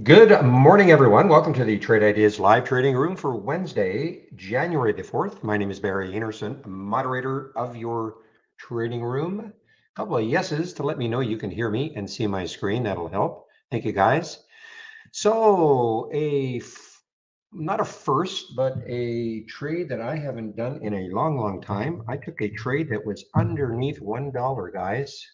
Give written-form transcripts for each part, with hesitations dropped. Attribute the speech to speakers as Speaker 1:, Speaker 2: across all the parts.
Speaker 1: Good morning, everyone. Welcome to the Trade Ideas live trading room for Wednesday, January the 4th. My name is Barry Anderson, moderator of your trading room. A couple of yeses to let me know you can hear me and see my screen. That'll help. Thank you, guys. So not a first, but a trade that I haven't done in a long time. I took a trade that was underneath $1, guys.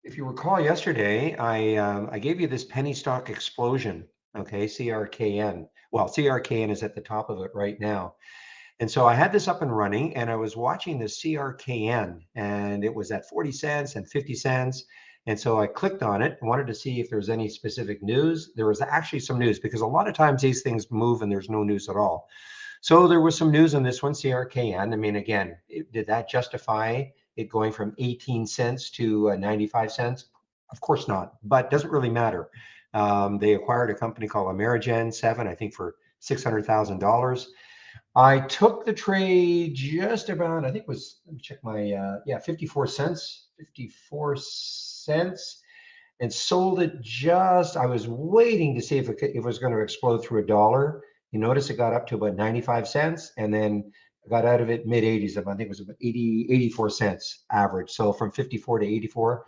Speaker 1: If you recall yesterday, I gave you this penny stock explosion, okay, CRKN. Well, CRKN is at the top of it right now. And so I had this up and running and I was watching the CRKN and it was at 40 cents and 50 cents. And so I clicked on it and wanted to see if there's any specific news. There was actually some news because a lot of times these things move and there's no news at all. So there was some news on this one, CRKN. I mean, again, did that justify it going from 18 cents to 95 cents? Of course not, but doesn't really matter. They acquired a company called Amerigen 7, I think for $600,000. I took the trade just about, I think it was, let me check my, 54 cents, and sold it just, I was waiting to see if it was going to explode through $1. You notice it got up to about 95 cents and then got out of it mid 80s. I think it was about 84 cents average. So from 54 to 84.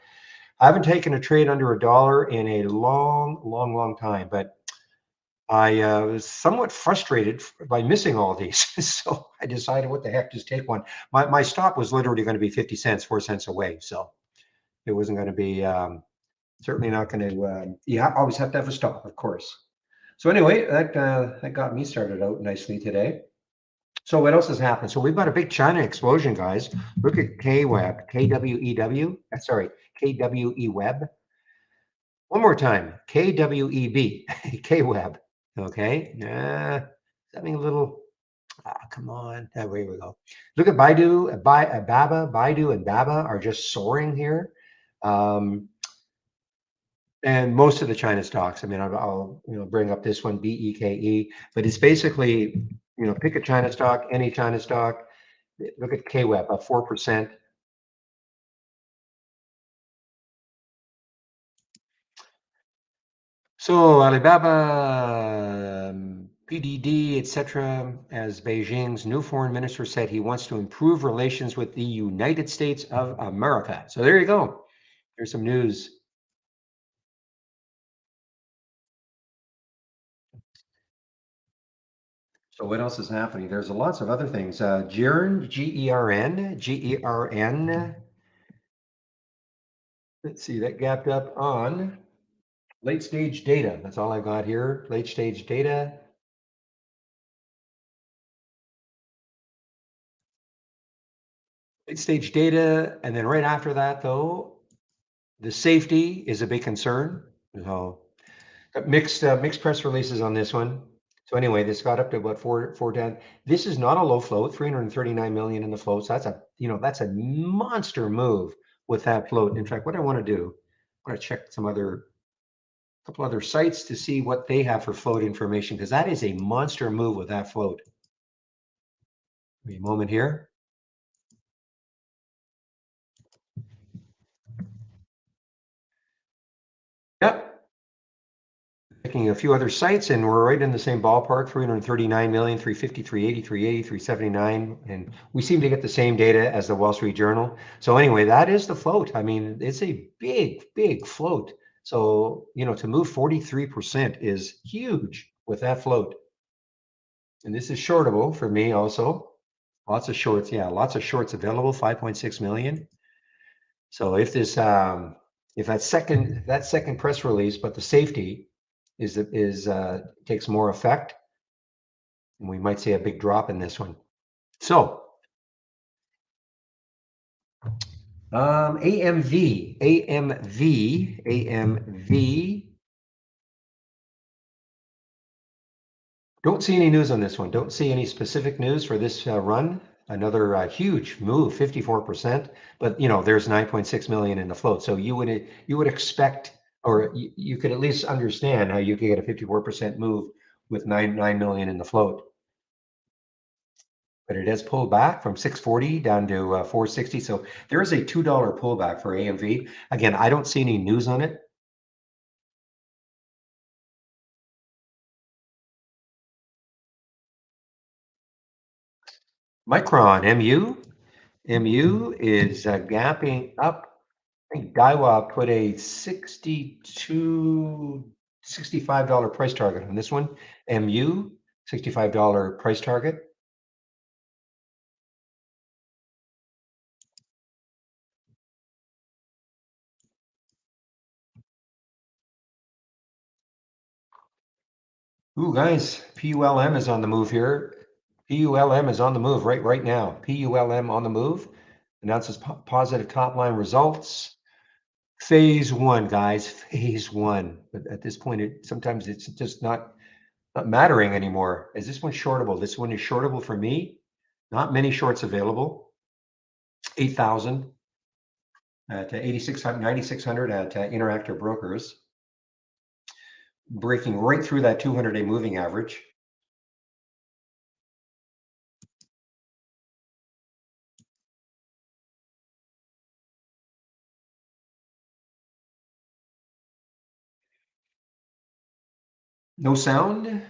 Speaker 1: I haven't taken a trade under $1 in a long time, but I was somewhat frustrated by missing all these. So I decided, what the heck, just take one. My stop was literally going to be 50 cents, 4 cents away. So it wasn't going to be, certainly not going to, you always have to have a stop, of course. So anyway, that got me started out nicely today. So what else has happened? So we've got a big China explosion, guys. Look at KWEB, KWEW, sorry, KWE Web. One more time, KWEB, KWEB. Okay, having a little. Come on, there we go. Look at Baidu, Baidu and Baba are just soaring here. And most of the China stocks, I mean, I'll bring up this one, BEKE, but it's basically, pick a China stock, any China stock. Look at KWEB, up 4%. So Alibaba, PDD, etc., as Beijing's new foreign minister said, he wants to improve relations with the United States of America. So there you go. There's some news. So what else is happening? There's lots of other things. GERN, G-E-R-N. Let's see, that gapped up on late stage data. That's all I got here. Late stage data. Late stage data. And then right after that, though, the safety is a big concern. So mixed press releases on this one. So anyway, this got up to about 410. This is not a low float, 339 million in the float. So that's a monster move with that float. In fact, what I want to do, I want to check couple other sites to see what they have for float information, because that is a monster move with that float. Give me a moment here. Yep. Checking a few other sites, and we're right in the same ballpark, 339 million, 350, 380, 380, 379. And we seem to get the same data as the Wall Street Journal. So anyway, that is the float. I mean, it's a big float. So, to move 43% is huge with that float. And this is shortable for me also. Lots of shorts. Yeah, lots of shorts available, 5.6 million. So if that second press release, but the safety takes more effect, and we might see a big drop in this one. So AMV. Don't see any news on this one. Don't see any specific news for this run. Another huge move, 54%. But there's 9.6 million in the float. So you would expect, or you could at least understand how you could get a 54% move with 9 million in the float. But it has pulled back from 640 down to 460. So there is a $2 pullback for AMV. Again, I don't see any news on it. Micron, MU is gapping up. I think Daiwa put a $65 price target on this one. MU, $65 price target. Ooh, guys, PULM is on the move here. PULM is on the move right now. PULM on the move. Announces positive top line results. Phase one, guys, phase one. But at this point, sometimes it's just not mattering anymore. Is this one shortable? This one is shortable for me. Not many shorts available. 8,000 at 8,600, 9,600 at Interactive Brokers. Breaking right through that 200-day moving average. No sound.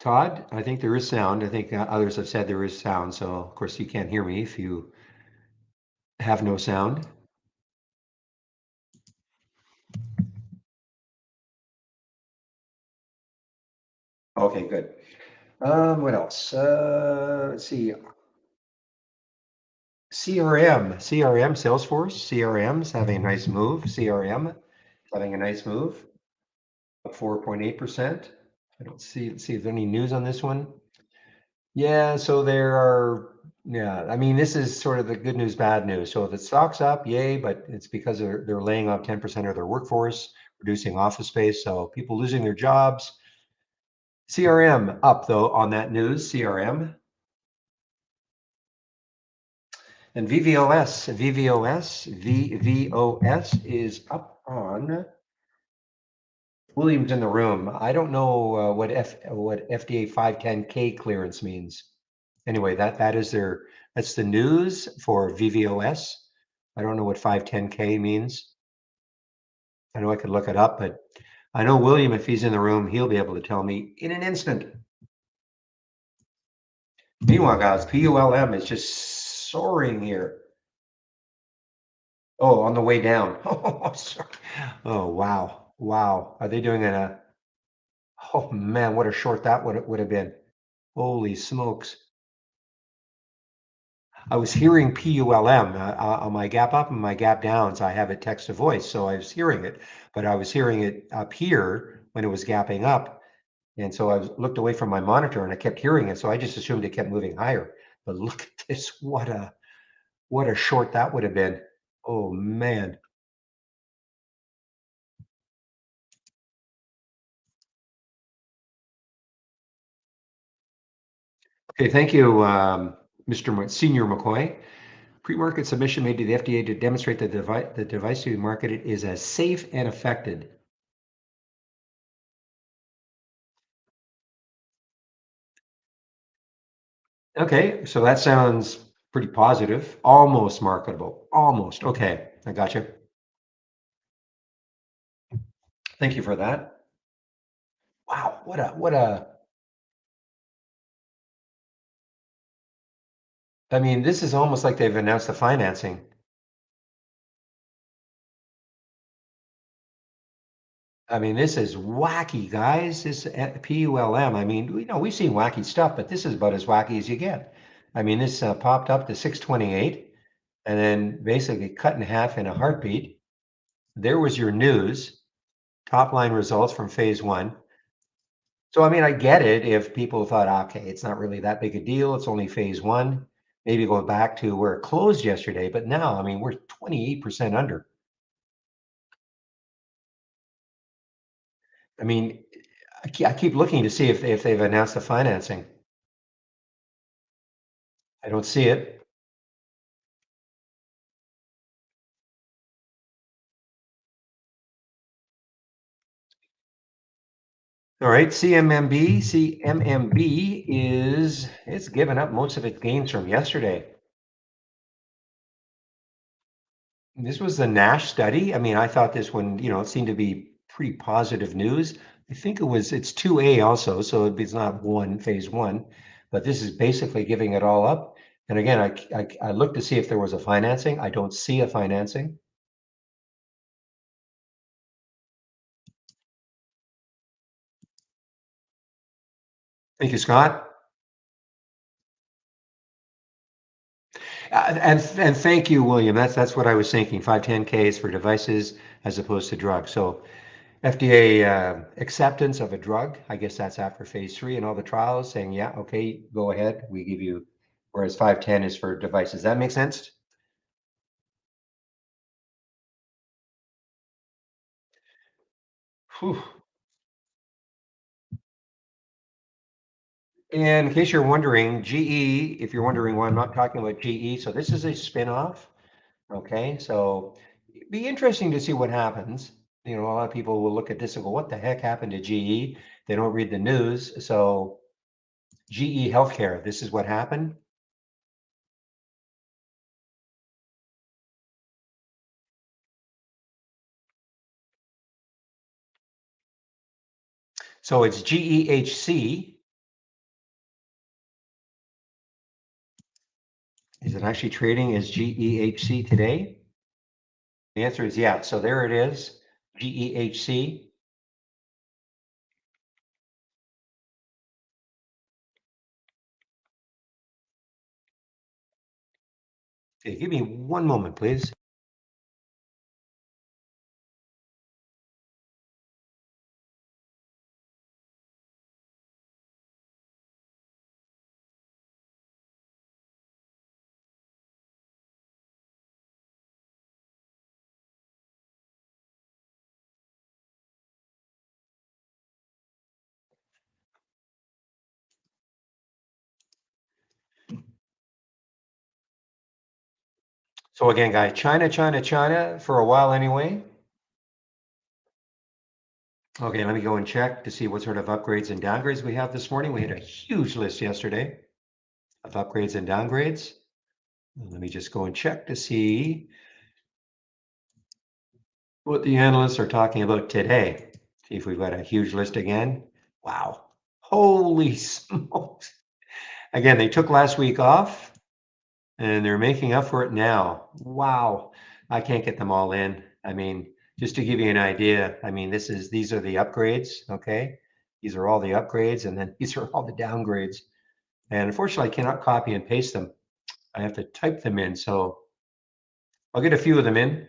Speaker 1: Todd, I think there is sound. I think others have said there is sound. So, of course, you can't hear me if you have no sound. Okay, good. What else? Let's see. CRM, Salesforce, CRM's having a nice move. CRM is having a nice move, up 4.8%. I don't see, let's see if there's any news on this one. Yeah, so there are, yeah, I mean, this is sort of the good news, bad news. So if the stock's up, yay, but it's because they're laying off 10% of their workforce, reducing office space. So people losing their jobs. CRM up though on that news, CRM. And VVOS is up on Williams in the room. I don't know what FDA 510K clearance means. Anyway, that's the news for VVOS. I don't know what 510K means. I know I could look it up, but I know William, if he's in the room, he'll be able to tell me in an instant. Meanwhile, guys, PULM is just soaring here. Oh, on the way down. Oh, wow. Wow. Are they doing oh man, what a short that would have been. Holy smokes. I was hearing PULM on my gap up and my gap downs. I have it text to voice, so I was hearing it, but I was hearing it up here when it was gapping up. And so looked away from my monitor and I kept hearing it. So I just assumed it kept moving higher. But look at this. What a short that would have been. Oh man. Okay, thank you, Mr. Senior McCoy. Pre-market submission made to the FDA to demonstrate that the device to be marketed is as safe and effective. Okay, so that sounds pretty positive. Almost marketable. Almost. Okay, I got you. Thank you for that. Wow, I mean, this is almost like they've announced the financing. I mean, this is wacky, guys. This PULM. I mean, we've seen wacky stuff, but this is about as wacky as you get. I mean, this popped up to 628 and then basically cut in half in a heartbeat. There was your news, top line results from phase one. So, I mean, I get it if people thought, okay, it's not really that big a deal. It's only phase one. Maybe go back to where it closed yesterday. But now, I mean, we're 28% under. I mean, I keep looking to see if they've announced the financing. I don't see it. All right, CMMB it's given up most of its gains from yesterday. This was the Nash study. I mean, I thought this one, it seemed to be pretty positive news. I think it's 2A also, so it's not phase one, but this is basically giving it all up. And again, I looked to see if there was a financing. I don't see a financing. Thank you, Scott. And thank you, William. That's what I was thinking. 510Ks for devices as opposed to drugs. So FDA acceptance of a drug, I guess that's after phase three and all the trials saying, yeah, okay, go ahead. We give you, whereas 510 is for devices. That makes sense? Whew. And in case you're wondering, GE, if you're wondering why I'm not talking about GE, so this is a spin-off. Okay, so it'd be interesting to see what happens. You know, a lot of people will look at this and go, what the heck happened to GE? They don't read the news. So GE Healthcare, this is what happened. So it's GEHC. Is it actually trading as GEHC today? The answer is yeah. So there it is, GEHC. Okay, give me one moment, please. So again, guys, China for a while anyway. Okay, let me go and check to see what sort of upgrades and downgrades we have this morning. We had a huge list yesterday of upgrades and downgrades. Let me just go and check to see what the analysts are talking about today. See if we've got a huge list again. Wow. Holy smokes. Again, they took last week off and they're making up for it now. Wow. I can't get them all in. I mean, just to give you an idea, I mean, these are the upgrades, okay? These are all the upgrades, and then these are all the downgrades. And unfortunately, I cannot copy and paste them. I have to type them in. So I'll get a few of them in.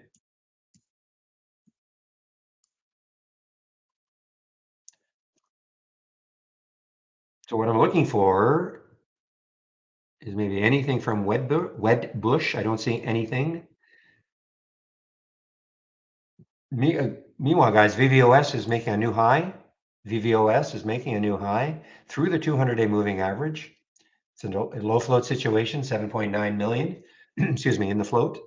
Speaker 1: So what I'm looking for is maybe anything from Wedbush. I don't see anything. Meanwhile, guys, VVOS is making a new high. VVOS is making a new high through the 200-day moving average. It's a low float situation, 7.9 million, excuse me, in the float.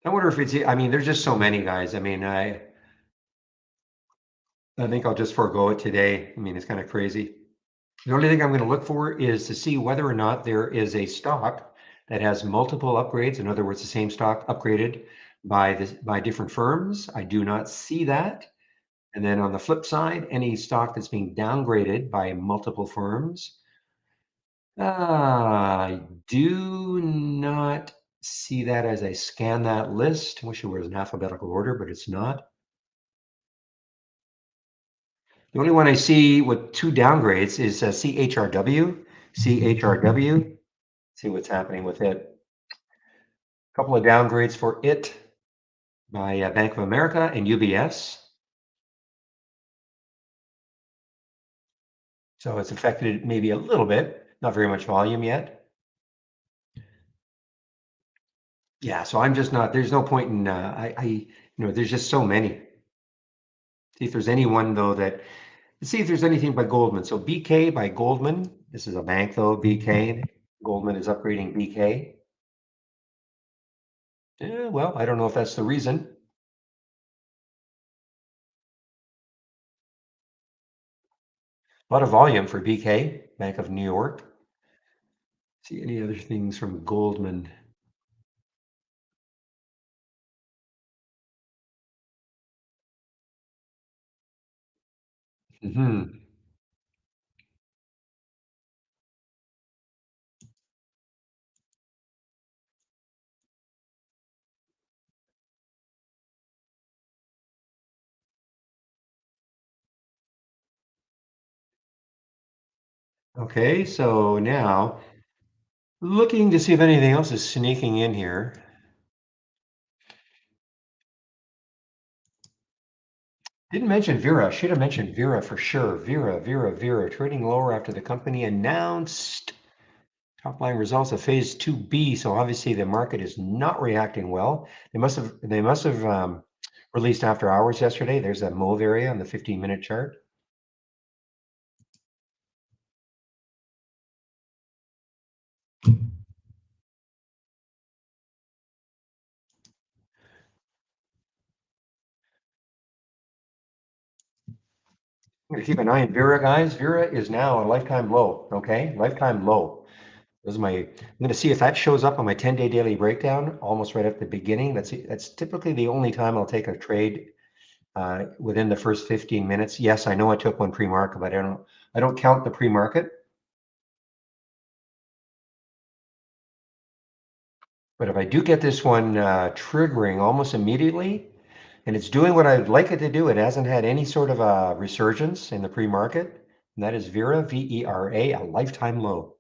Speaker 1: I wonder if I mean, there's just so many guys. I mean, I think I'll just forego it today. I mean, it's kind of crazy. The only thing I'm going to look for is to see whether or not there is a stock that has multiple upgrades. In other words, the same stock upgraded by different firms. I do not see that. And then on the flip side, any stock that's being downgraded by multiple firms, I do not see that as I scan that list. I wish it was in alphabetical order, but it's not. The only one I see with two downgrades is CHRW. CHRW. See what's happening with it. A couple of downgrades for it by Bank of America and UBS. So it's affected maybe a little bit, not very much volume yet. Yeah, so I'm just not, there's no point in, there's just so many. See if there's anyone though that, let's see if there's anything by Goldman. So BK by Goldman, this is a bank though, BK. Goldman is upgrading BK. Well, I don't know if that's the reason. A lot of volume for BK, Bank of New York. See any other things from Goldman? Hmm. Okay, so now looking to see if anything else is sneaking in here. Didn't mention Vera. Should have mentioned Vera for sure. Vera, trading lower after the company announced top line results of phase 2B. So obviously the market is not reacting well. They must have released after hours yesterday. There's that mauve area on the 15-minute chart. I'm gonna keep an eye on Vera, guys. Vera is now a lifetime low. Okay, lifetime low. This is I'm gonna see if that shows up on my 10-day daily breakdown, almost right at the beginning. That's typically the only time I'll take a trade within the first 15 minutes. Yes, I know I took one pre-market, but I don't count the pre-market. But if I do get this one triggering almost immediately, and it's doing what I'd like it to do, it hasn't had any sort of a resurgence in the pre-market, and that is Vera, VERA, a lifetime low.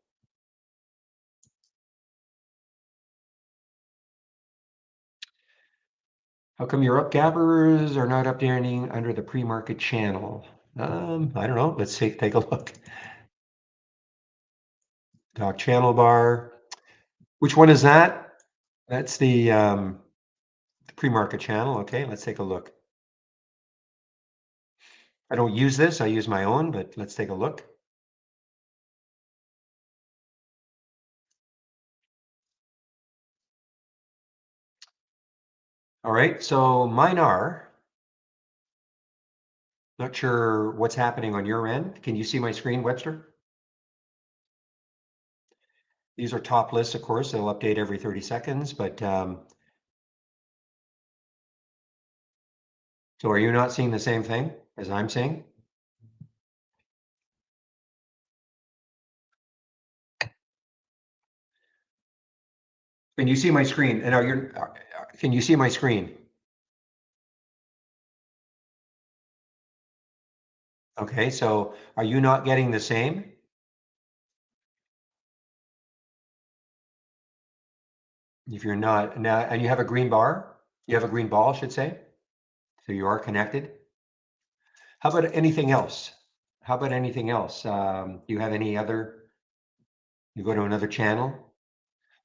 Speaker 1: How come your up gappers are not updating under the pre-market channel? I don't know. Let's take a look. Doc channel bar. Which one is that? That's the pre-market channel. Okay, let's take a look. I don't use this. I use my own, but let's take a look. All right, so mine are. Not sure what's happening on your end. Can you see my screen, Webster? These are top lists, of course. They'll update every 30 seconds, but so are you not seeing the same thing as I'm seeing? Can you see my screen? And can you see my screen? Okay, so are you not getting the same? If you're not now, and you have a green bar, you have a green ball, I should say. So you are connected. How about anything else? How about anything else? Do you have any other? You go to another channel.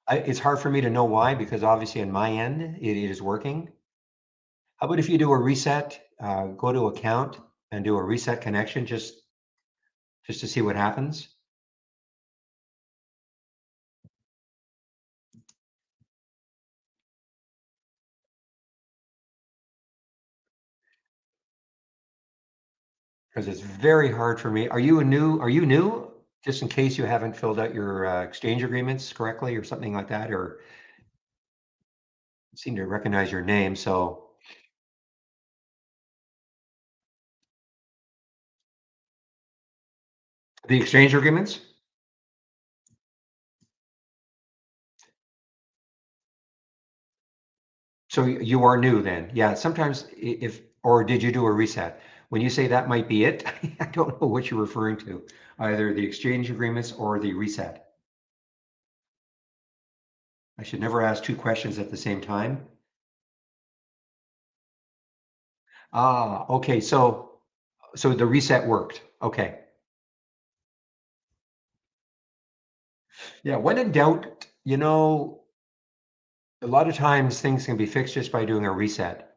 Speaker 1: It's hard for me to know why because obviously on my end it is working. How about if you do a reset? Go to account and do a reset connection just to see what happens. Because it's very hard for me. Are you new? Just in case you haven't filled out your exchange agreements correctly or something like that, or seem to recognize your name. So the exchange agreements. So you are new then. Yeah. Sometimes if, or did you do a reset? When you say that might be it, I don't know what you're referring to, either the exchange agreements or the reset. I should never ask two questions at the same time. Ah, okay. So the reset worked. Okay. Yeah. When in doubt, a lot of times things can be fixed just by doing a reset.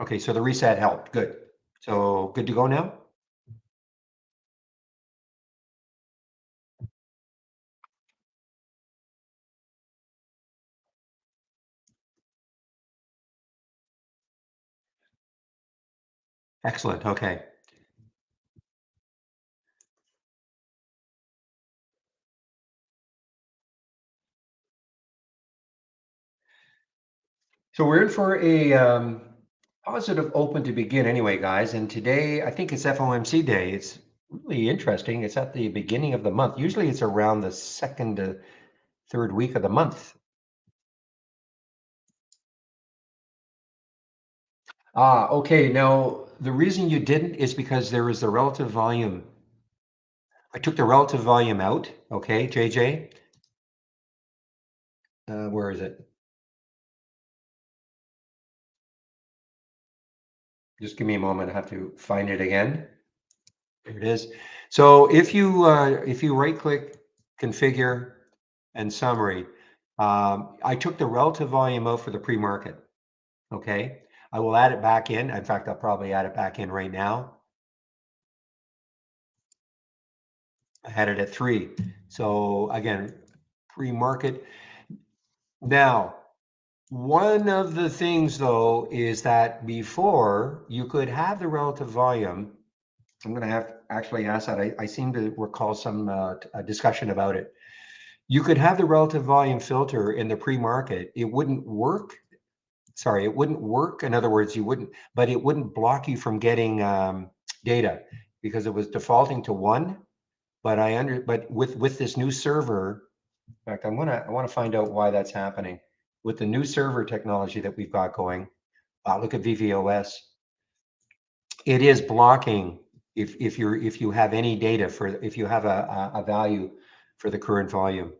Speaker 1: Okay. So the reset helped. Good. So good to go now? Excellent. Okay. So we're in for Positive open to begin anyway, guys. And today, I think it's FOMC day. It's really interesting. It's at the beginning of the month. Usually it's around the second to third week of the month. Okay. Now, the reason you didn't is because there is the relative volume. I took the relative volume out. Okay, JJ. Where is it? Just give me a moment. I have to find it again. There it is. So if you right click, configure, and summary, I took the relative volume out for the pre-market. Okay, I will add it back in. In fact, I'll probably add it back in right now. I had it at 3. So again, pre-market. Now, one of the things though is that before you could have the relative volume. I'm going to have to actually ask that. I seem to recall some discussion about it. You could have the relative volume filter in the pre-market. It wouldn't work. Sorry, it wouldn't work. In other words, but it wouldn't block you from getting data because it was defaulting to 1. But with this new server, in fact, I want to find out why that's happening. With the new server technology that we've got going, look at VVOS. It is blocking if you have any data if you have a value for the current volume.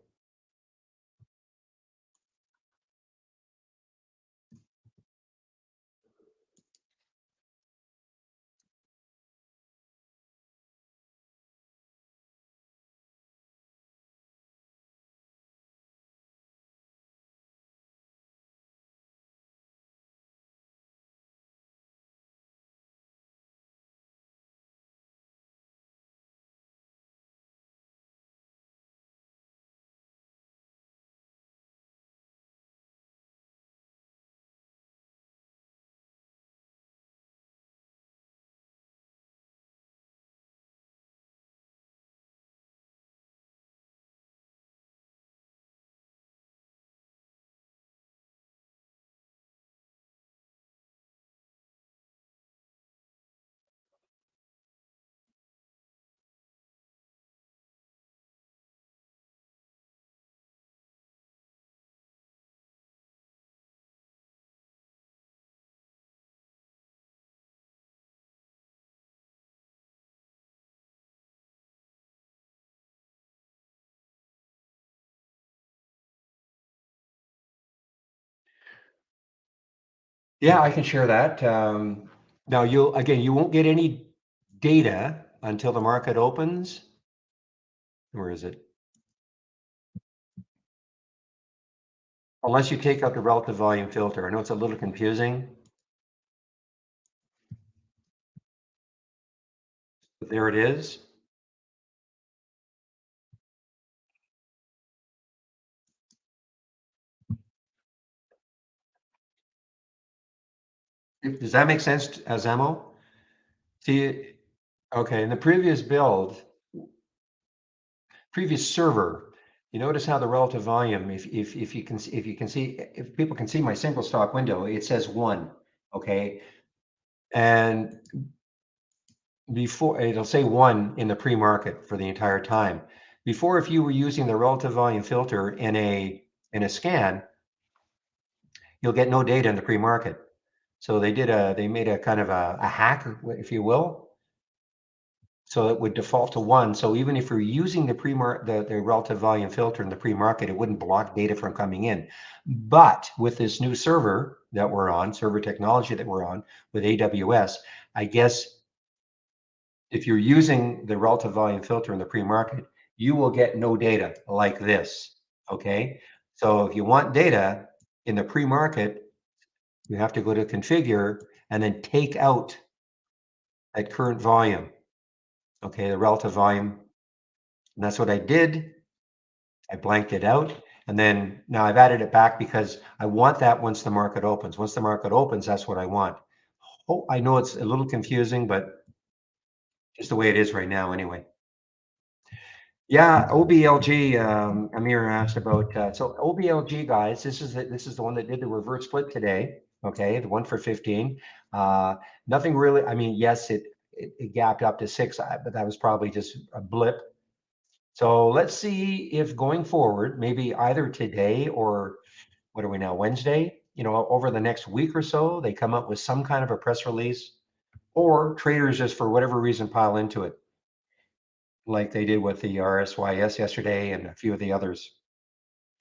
Speaker 1: Yeah, I can share that. Now you won't get any data until the market opens. Where is it? Unless you take out the relative volume filter. I know it's a little confusing, but there it is. Does that make sense, Zamo? See, okay, in the previous server, you notice how the relative volume, if you can see, if people can see my single stock window, it says 1, okay? And before it'll say 1 in the pre-market for the entire time. Before, if you were using the relative volume filter in a scan, you'll get no data in the pre-market. So they made a kind of a hack, if you will. So it would default to 1. So even if you're using the relative volume filter in the pre-market, it wouldn't block data from coming in. But with this new server that we're on, server technology that we're on with AWS, I guess if you're using the relative volume filter in the pre-market, you will get no data like this. Okay. So if you want data in the pre-market, you have to go to configure and then take out that current volume. Okay, the relative volume. And that's what I did. I blanked it out. And then now I've added it back because I want that once the market opens. Once the market opens, that's what I want. Oh, I know it's a little confusing, but just the way it is right now anyway. Yeah, OBLG, Amir asked about, so OBLG guys, this is the one that did the reverse split today. Okay, the one for 15. Nothing really, I mean, yes, it gapped up to 6, but that was probably just a blip. So let's see if going forward, maybe either today or what are we now, Wednesday, over the next week or so, they come up with some kind of a press release, or traders just for whatever reason pile into it, like they did with the RSYS yesterday and a few of the others,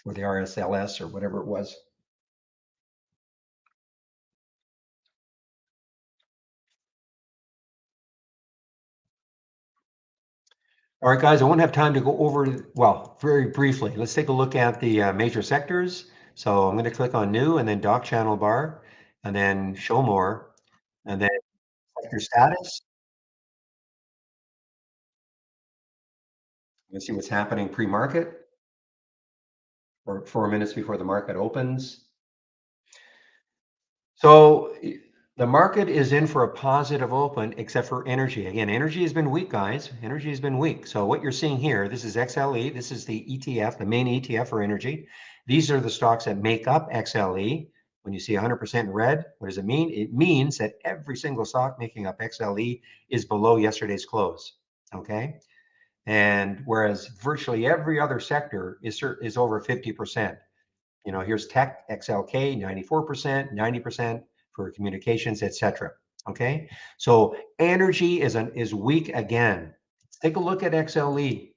Speaker 1: or the RSLS or whatever it was. All right, guys, I won't have time to go over, well, very briefly. Let's take a look at the major sectors. So I'm going to click on new and then dock channel bar and then show more and then sector status. You can see what's happening pre-market or 4 minutes before the market opens. So the market is in for a positive open, except for energy. Again, energy has been weak, guys. Energy has been weak. So what you're seeing here, this is XLE. This is the ETF, the main ETF for energy. These are the stocks that make up XLE. When you see 100% red, what does it mean? It means that every single stock making up XLE is below yesterday's close. Okay. And whereas virtually every other sector is over 50%. Here's tech, XLK, 94%, 90% for communications, etc. Okay, so energy is weak again. Let's take a look at XLE,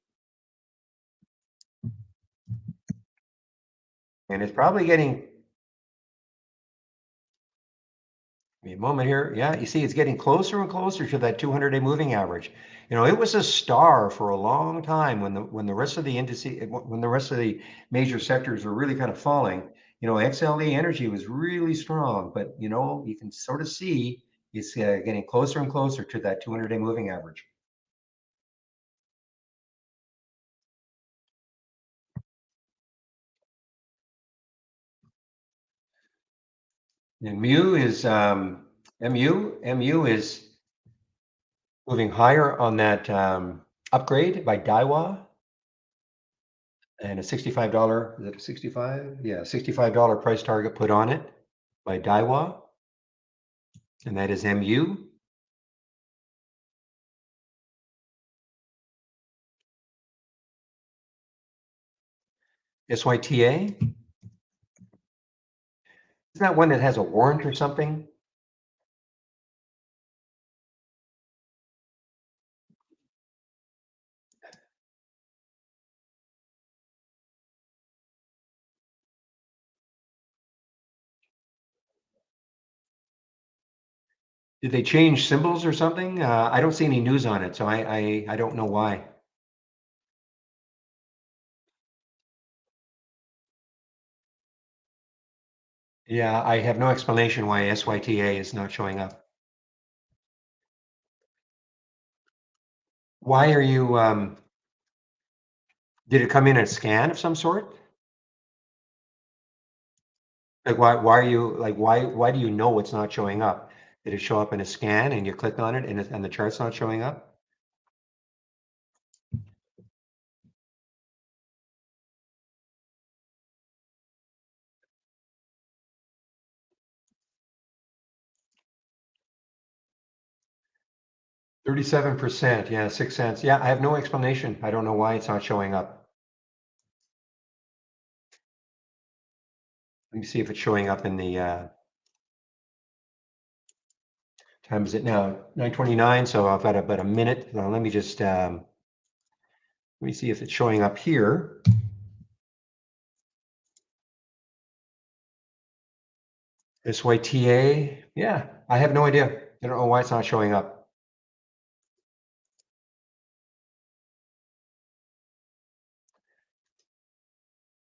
Speaker 1: and it's probably getting a moment here. Yeah, you see, it's getting closer and closer to that 200-day moving average. It was a star for a long time when the rest of the indices, when the rest of the major sectors were really kind of falling. XLE energy was really strong, but you can sort of see it's getting closer and closer to that 200-day moving average. And MU is moving higher on that upgrade by Daiwa. And a $65, is it 65? Yeah, $65 price target put on it by Daiwa, and that is MU. SYTA, isn't that one that has a warrant or something? Did they change symbols or something? I don't see any news on it, so I don't know why. Yeah, I have no explanation why SYTA is not showing up. Why are you, did it come in a scan of some sort? Like why are you like why do you know it's not showing up? Did it show up in a scan and you clicked on it and the chart's not showing up? $37%, yeah, 6 cents. Yeah, I have no explanation. I don't know why it's not showing up. Let me see if it's showing up in the time is it now? 9:29, so I've got about a minute. Now let me just let me see if it's showing up here. SYTA. Yeah, I have no idea. I don't know why it's not showing up.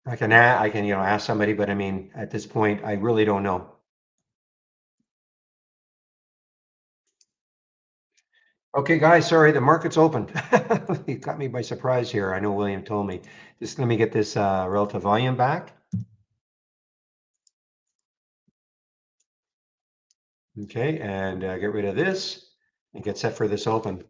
Speaker 1: I can ask somebody, but I mean at this point I really don't know. Okay, guys, sorry, the market's open. You got me by surprise here. I know William told me. Just let me get this relative volume back. Okay, and get rid of this and get set for this open.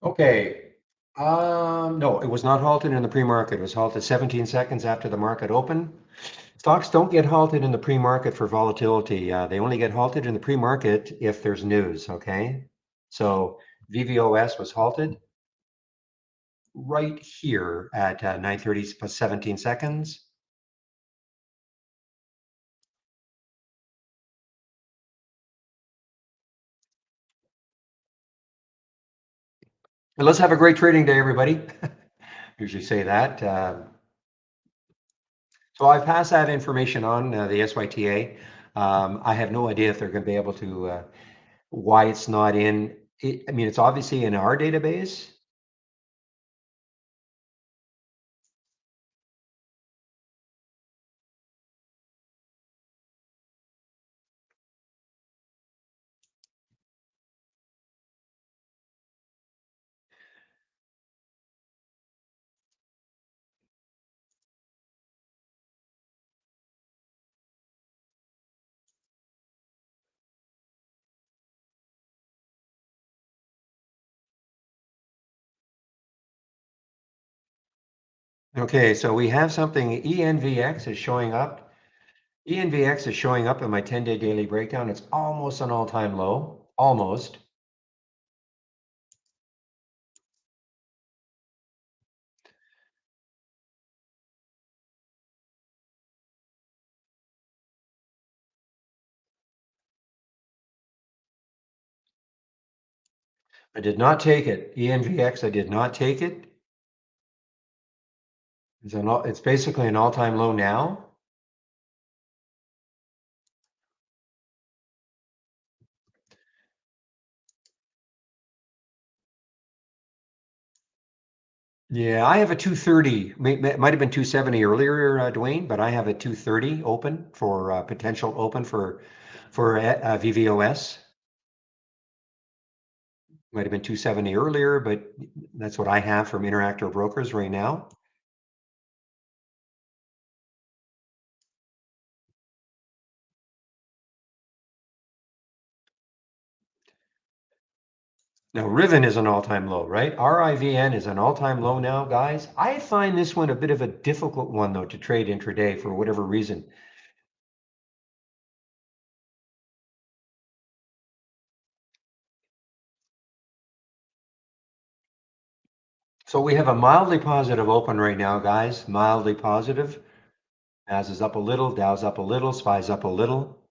Speaker 1: Okay. No, it was not halted in the pre-market. It was halted 17 seconds after the market opened. Stocks don't get halted in the pre-market for volatility. They only get halted in the pre-market if there's news, okay? So VVOS was halted right here at 9:30 plus 17 seconds. And let's have a great trading day, everybody. Usually say that. So I pass that information on, the SYTA. I have no idea if they're going to be able to, why it's not in. I mean, it's obviously in our database. Okay, so we have something, ENVX is showing up. ENVX is showing up in my 10-day daily breakdown. It's almost an all-time low, almost. I did not take it. ENVX, I did not take it. It's basically an all-time low now. Yeah, I have a 230. Might have been 270 earlier, Dwayne, but I have a 230 open for potential open for VVOS. Might have been 270 earlier, but that's what I have from Interactive Brokers right now. Now, Riven is an all-time low, right? RIVN is an all-time low now, guys. I find this one a bit of a difficult one, though, to trade intraday for whatever reason. So we have a mildly positive open right now, guys. Mildly positive. As is up a little, Dow's up a little, SPY's up a little.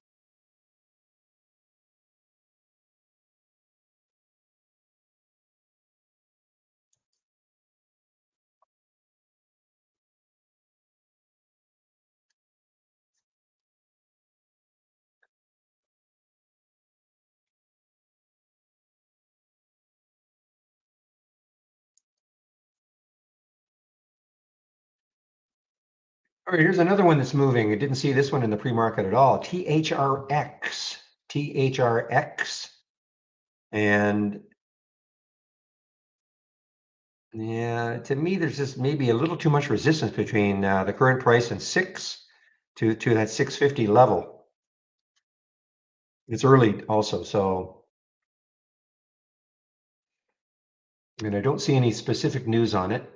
Speaker 1: All right, here's another one that's moving. I didn't see this one in the pre-market at all. THRX. THRX. And yeah, to me, there's just maybe a little too much resistance between the current price and to that 650 level. It's early also, so and I don't see any specific news on it.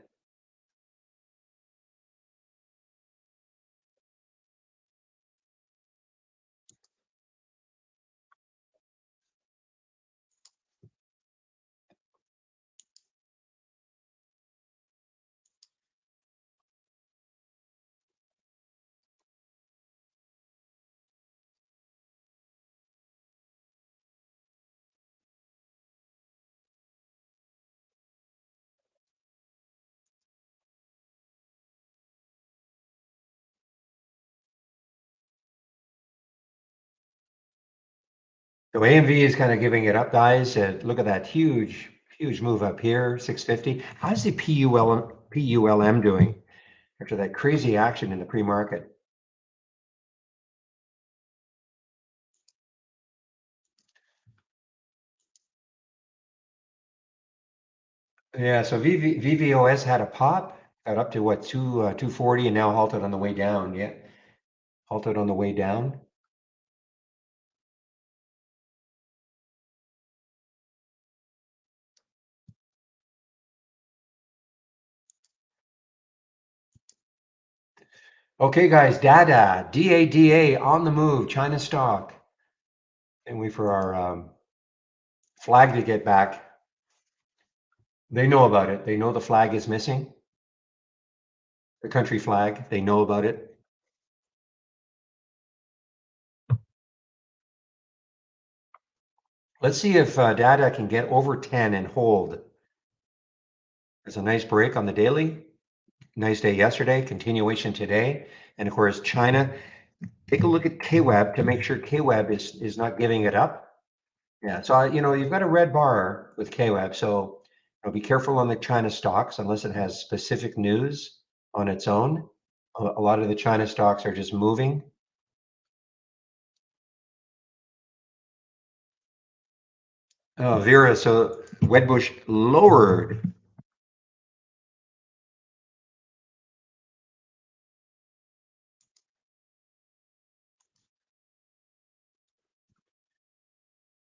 Speaker 1: So AMV is kind of giving it up, guys. Look at that huge, huge move up here, 650. How's the PULM doing after that crazy action in the pre-market? Yeah, so VVOS had a pop, got up to what, 240 and now halted on the way down. Yeah, halted on the way down. Okay, guys, data, DADA on the move, China stock. And wait for our flag to get back. They know about it. They know the flag is missing. The country flag. They know about it. Let's see if data can get over 10 and hold. There's a nice break on the daily. Nice day yesterday, continuation today. And of course, China. Take a look at KWEB to make sure KWEB is not giving it up. Yeah, so you've got a red bar with KWEB, so be careful on the China stocks unless it has specific news on its own. A lot of the China stocks are just moving. Oh, Vera, so Wedbush lowered.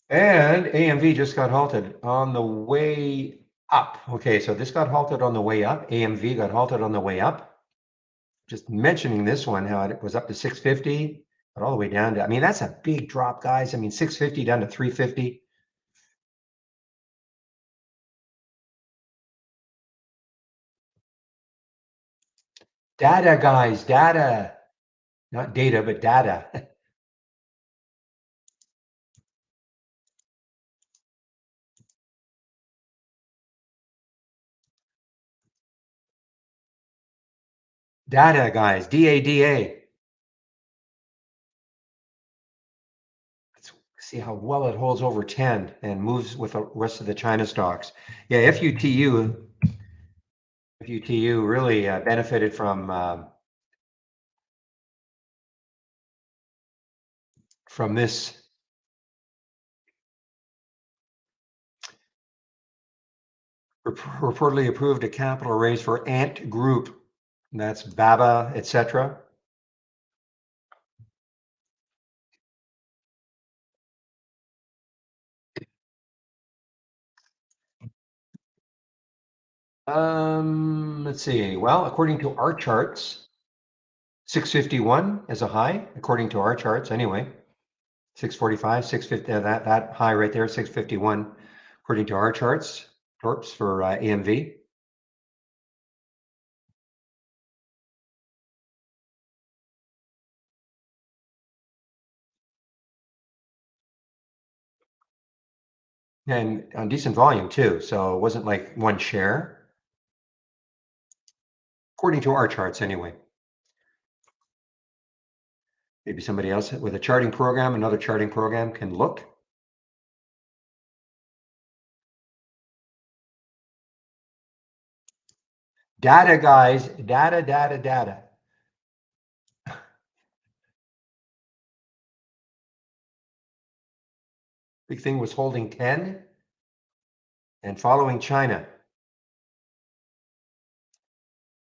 Speaker 1: And AMV just got halted on the way up. Okay, so this got halted on the way up. AMV got halted on the way up. Just mentioning this one, how it was up to 650, but all the way down to, I mean, that's a big drop, guys. I mean, 650 down to 350. Data, guys, data. Not data, but data. Data, guys, DADA. Let's see how well it holds over 10 and moves with the rest of the China stocks. Yeah, FUTU really benefited from this reportedly approved a capital raise for Ant Group. That's BABA, etc. Let's see. Well, according to our charts, 651 as a high, according to our charts anyway. 645, 650, that high right there, 651, according to our charts, torps for AMV. And on decent volume too, so it wasn't like one share, according to our charts anyway. Maybe somebody else with a charting program, another charting program can look. Data, guys, data, data, data. Big thing was holding 10 and following China.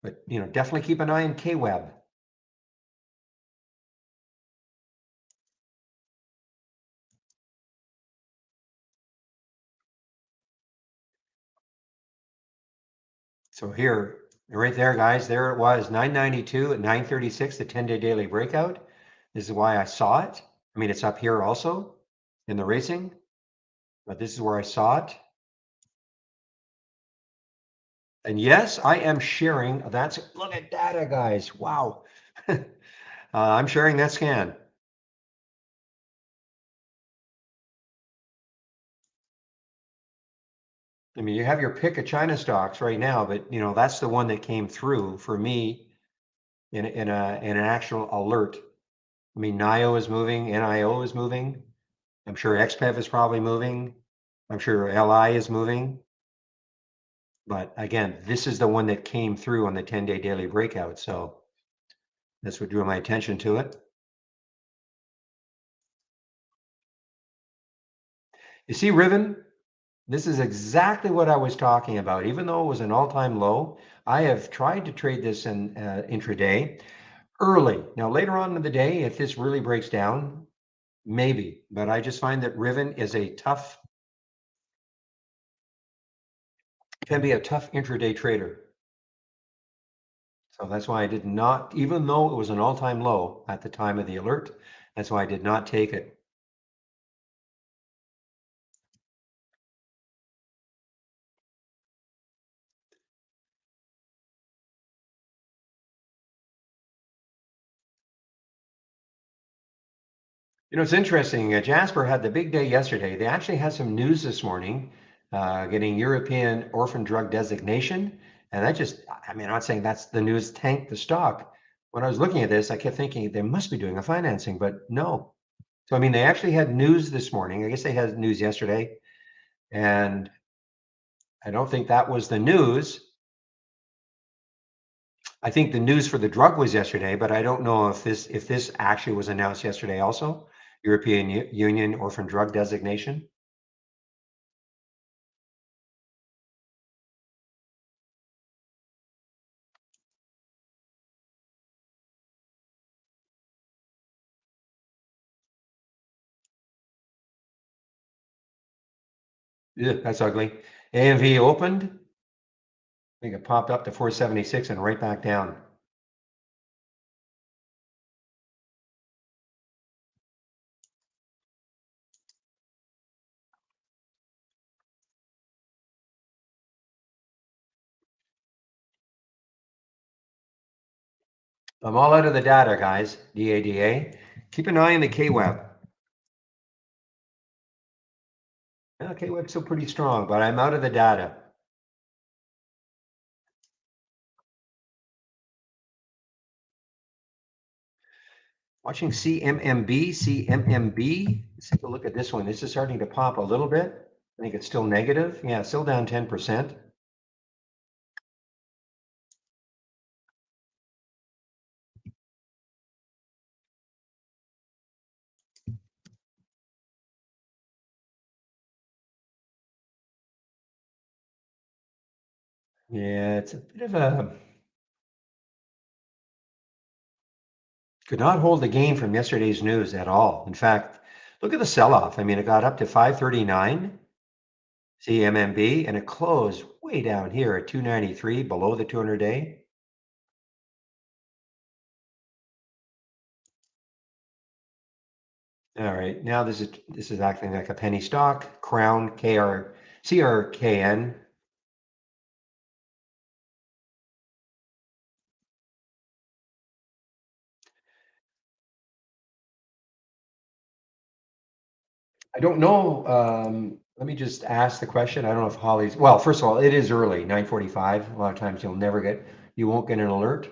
Speaker 1: But definitely keep an eye on KWEB. So here, right there, guys, there it was, 992 at 936, the 10-day daily breakout. This is why I saw it. I mean, it's up here also in the racing, but this is where I saw it. And yes, I am sharing. Look at data, guys. Wow. I'm sharing that scan. I mean, you have your pick of China stocks right now, but that's the one that came through for me in an actual alert. I mean, NIO is moving, NIO is moving. I'm sure XPEV is probably moving. I'm sure LI is moving. But again, this is the one that came through on the 10-day daily breakout. So that's what drew my attention to it. You see, Riven, this is exactly what I was talking about. Even though it was an all-time low, I have tried to trade this in intraday early. Now, later on in the day, if this really breaks down, maybe. But I just find that Riven is can be a tough intraday trader. So that's why I did not, even though it was an all-time low at the time of the alert, that's why I did not take it. You know, it's interesting. Jasper had the big day yesterday. They actually had some news this morning, getting European orphan drug designation. And that just, I mean, I'm not saying that's the news tanked the stock. When I was looking at this, I kept thinking they must be doing a financing, but no. So, I mean, they actually had news this morning. I guess they had news yesterday. And I don't think that was the news. I think the news for the drug was yesterday, but I don't know if this actually was announced yesterday also. European Union orphan drug designation. Yeah, that's ugly. AMV opened. I think it popped up to 476 and right back down. I'm all out of the data, guys. DADA. Keep an eye on the KWEB. Yeah, KWEB's still pretty strong, but I'm out of the data. Watching CMMB, CMMB. Let's take a look at this one. This is starting to pop a little bit. I think it's still negative. Yeah, still down 10%. Yeah, it's a bit of a, could not hold the gain from yesterday's news at all. In fact, look at the sell-off. I mean, it got up to 539 CMMB and it closed way down here at 293 below the 200-day. All right, now this is acting like a penny stock. Crown CRKN. I don't know. Let me just ask the question. I don't know if Holly's, well, first of all, it is early, 9:45. A lot of times you won't get an alert.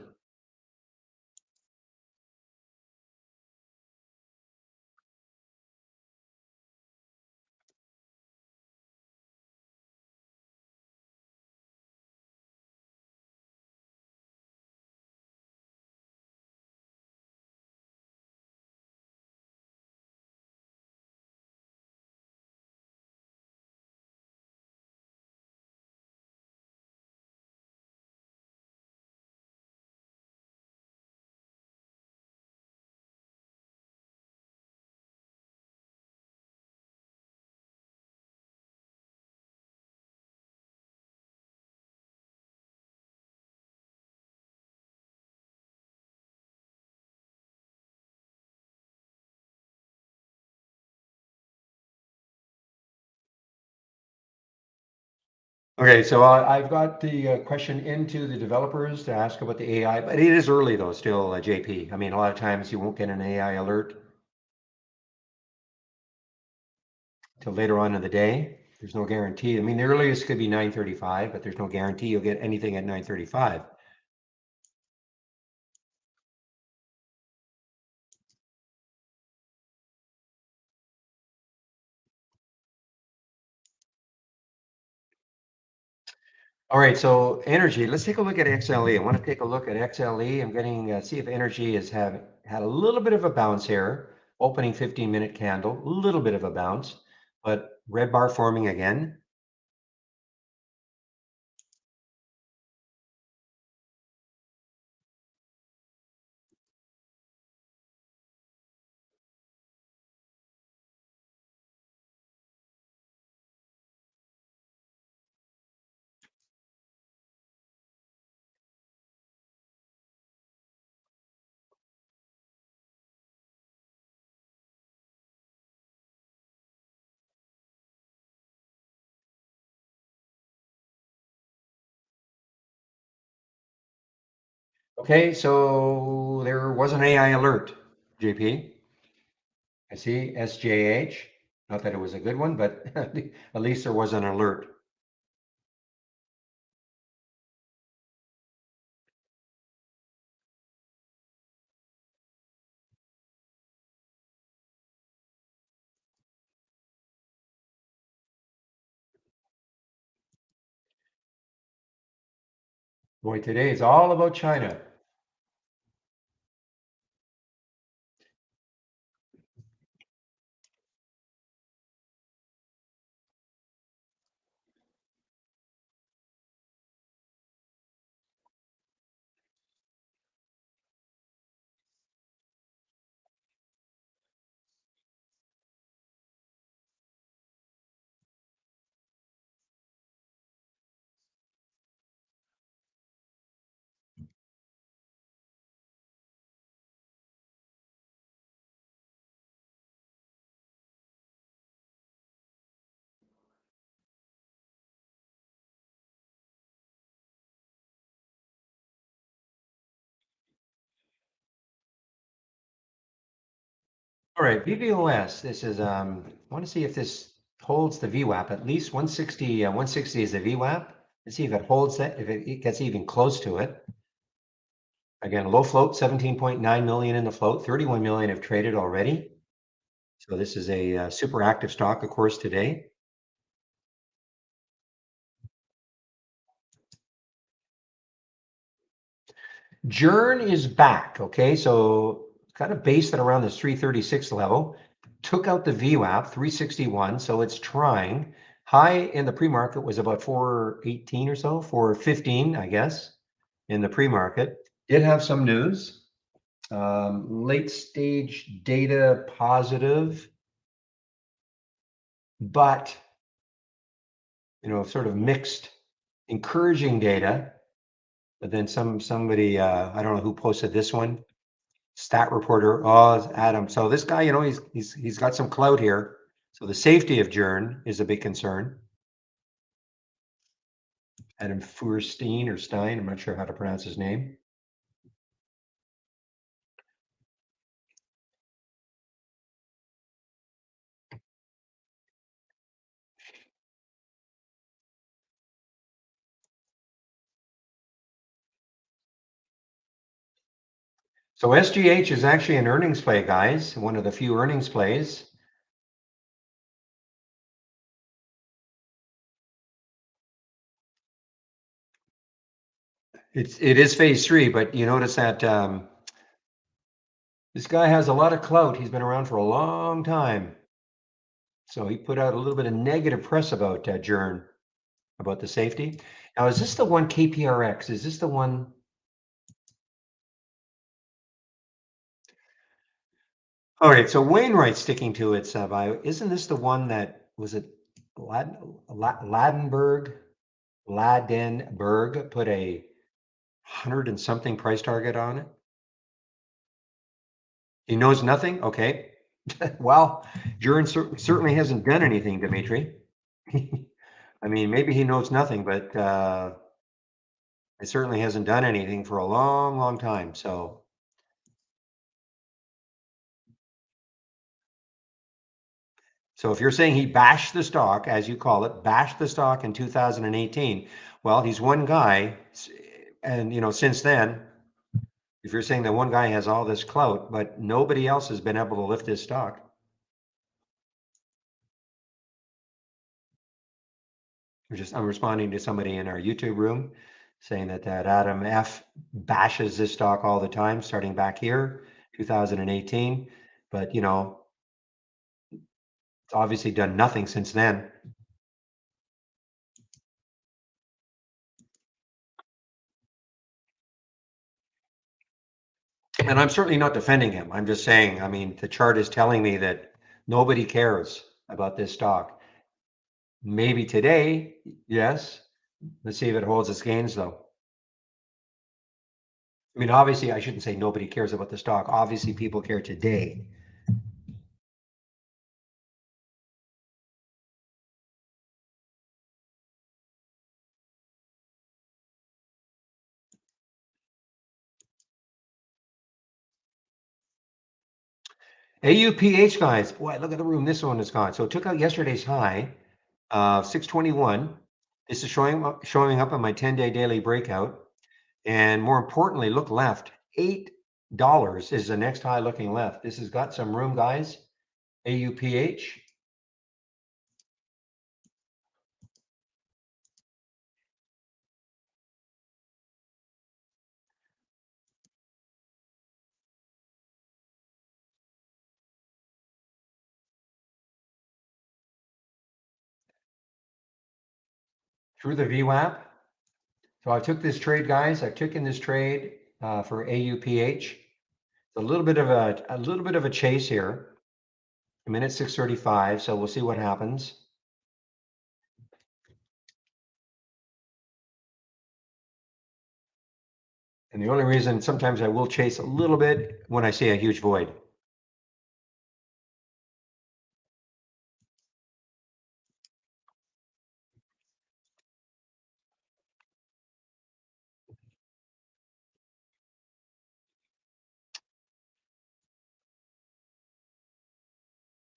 Speaker 1: Okay, so I've got the question into the developers to ask about the AI, but it is early though, still, JP. I mean, a lot of times you won't get an AI alert till later on in the day. There's no guarantee. I mean, the earliest could be 9:35, but there's no guarantee you'll get anything at 9:35. All right, so energy. Let's take a look at XLE. I want to take a look at XLE. I'm getting see if energy has had a little bit of a bounce here. Opening 15-minute candle, a little bit of a bounce, but red bar forming again. Okay, so there was an AI alert, JP. I see SJH. Not that it was a good one, but at least there was an alert. Boy, today is all about China. All right, VVOS. This is I want to see if this holds the VWAP. At least 160. 160 is the VWAP. Let's see if it holds that. If it gets even close to it. Again, low float, 17.9 million in the float. 31 million have traded already. So this is a super active stock, of course, today. Jern is back. Okay, so kind of based it around this 336 level. Took out the VWAP 361, so it's trying. High in the pre-market was about 418 or so, 415, I guess, in the pre-market. Did have some news. Late stage data positive, but sort of mixed, encouraging data. But then somebody, I don't know who posted this one. Stat reporter. Oh, it's Adam. So this guy, he's got some clout here. So the safety of Jern is a big concern. Adam Feuerstein or Stein. I'm not sure how to pronounce his name. So SGH is actually an earnings play, guys. One of the few earnings plays. It is phase 3, but you notice that this guy has a lot of clout. He's been around for a long time. So he put out a little bit of negative press about Jern, about the safety. Now, is this the one KPRX? Is this the one? All right, so Wainwright's sticking to its bio. Isn't this the one that was it Ladenburg? Ladenburg put a 100 and something price target on it. He knows nothing. Okay. Well, Jern certainly hasn't done anything, Dimitri. I mean, maybe he knows nothing, but it certainly hasn't done anything for a long, long time. So if you're saying he bashed the stock, as you call it, bashed the stock in 2018, well, he's one guy, and since then, if you're saying that one guy has all this clout, but nobody else has been able to lift his stock. I'm responding to somebody in our YouTube room saying that Adam F bashes this stock all the time, starting back here, 2018, but it's obviously done nothing since then. And I'm certainly not defending him. I'm just saying, I mean, the chart is telling me that nobody cares about this stock. Maybe today, yes. Let's see if it holds its gains, though. I mean, obviously, I shouldn't say nobody cares about the stock. Obviously, people care today. AUPH, guys, boy, look at the room this one has gone. So it took out yesterday's high, 621. This is showing up on my 10-day daily breakout. And more importantly, look left, $8 is the next high looking left. This has got some room, guys. AUPH. Through the VWAP. So I took this trade, guys. I took in this trade for AUPH. A little bit of a chase here. I'm in at 635, so we'll see what happens. And the only reason sometimes I will chase a little bit when I see a huge void.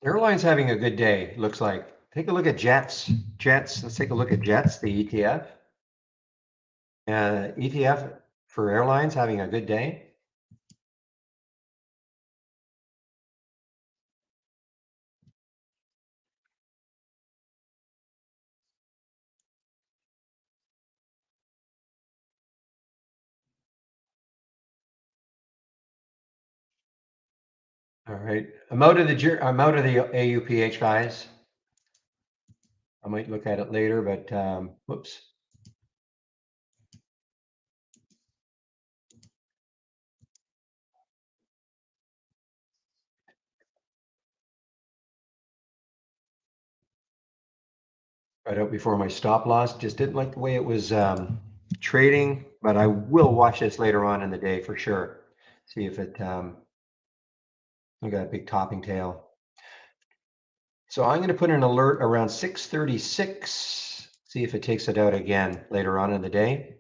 Speaker 1: Airline's having a good day, looks like. Take a look at Jets. Let's take a look at Jets, the ETF. ETF for airlines having a good day. All right, I'm out of the AUPH, guys. I might look at it later, but whoops. Right out before my stop loss. Just didn't like the way it was trading, but I will watch this later on in the day for sure. See if it, look at that big topping tail. So I'm going to put an alert around 636. See if it takes it out again later on in the day.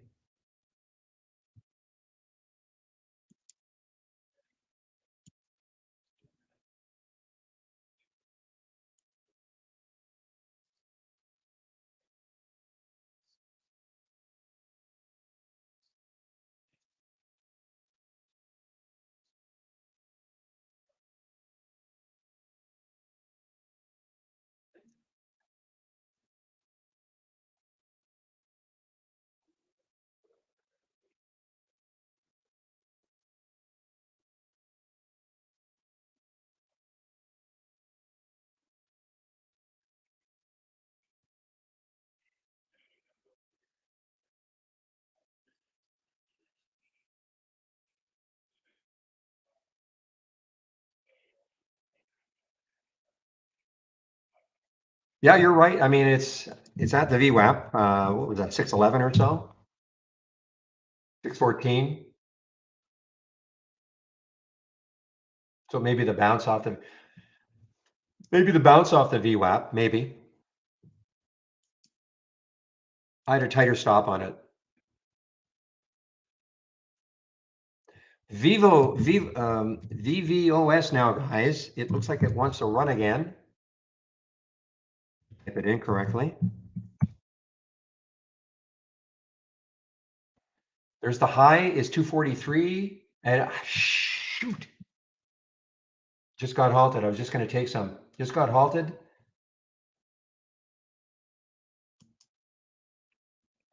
Speaker 1: Yeah, you're right. I mean, it's at the VWAP. What was that, 611 or so? 614. So maybe the bounce off the VWAP, maybe. I had a tighter stop on it. VVOS now, guys. It looks like it wants to run again. Type it in correctly. There's the high is 243, and shoot, just got halted. I was just going to take some. Just got halted.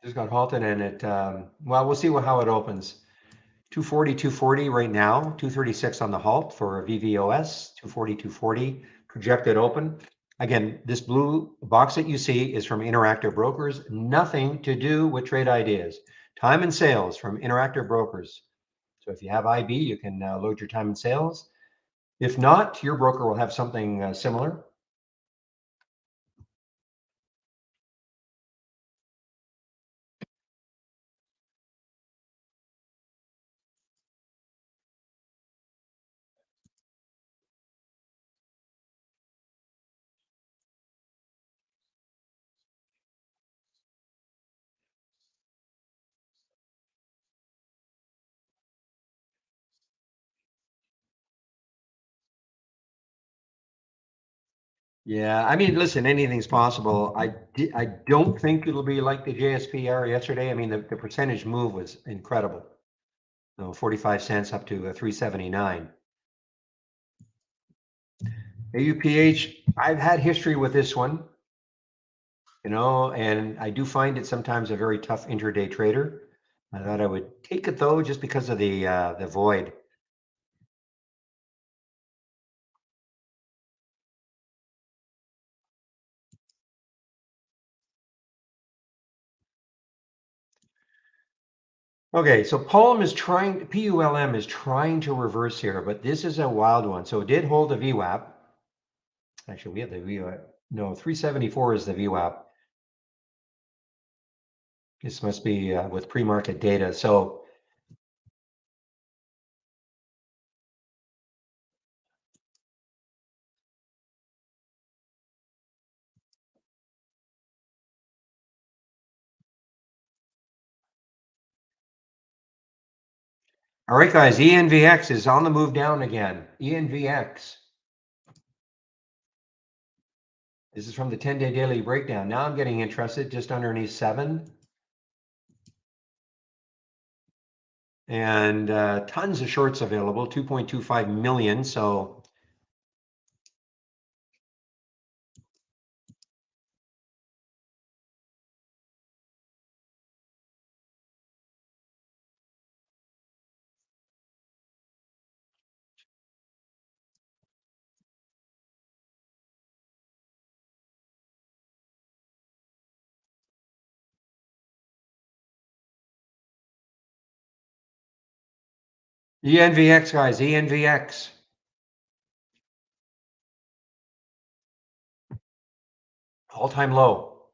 Speaker 1: Just got halted, and it. Well, we'll see how it opens. 240 right now. 236 on the halt for VVOS. 240 projected open. Again, this blue box that you see is from Interactive Brokers. Nothing to do with trade ideas. Time and sales from Interactive Brokers. So if you have IB, you can load your time and sales. If not, your broker will have something similar. Yeah, I mean, listen, anything's possible. I don't think it'll be like the JSPR yesterday. I mean, the percentage move was incredible. No, 45 cents up to 379. AUPH, I've had history with this one, and I do find it sometimes a very tough intraday trader. I thought I would take it though, just because of the void. Okay, so PULM is trying to reverse here, but this is a wild one. So it did hold a VWAP. Actually, we have the VWAP. No, 374 is the VWAP. This must be with pre-market data. So, all right, guys, ENVX is on the move down again. ENVX. This is from the 10-day daily breakdown. Now I'm getting interested just underneath 7. And tons of shorts available, 2.25 million. So ENVX, guys, ENVX. All-time low.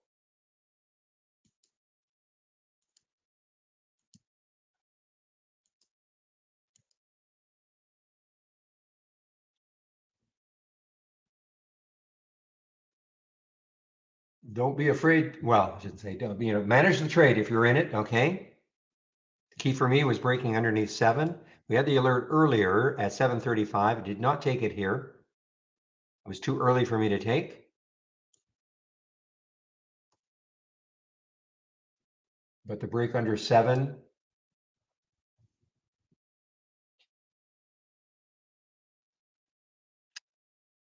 Speaker 1: Don't be afraid. Well, I should say, don't, manage the trade if you're in it, okay? The key for me was breaking underneath 7. We had the alert earlier at 7:35. I did not take it here. It was too early for me to take. But the break under 7.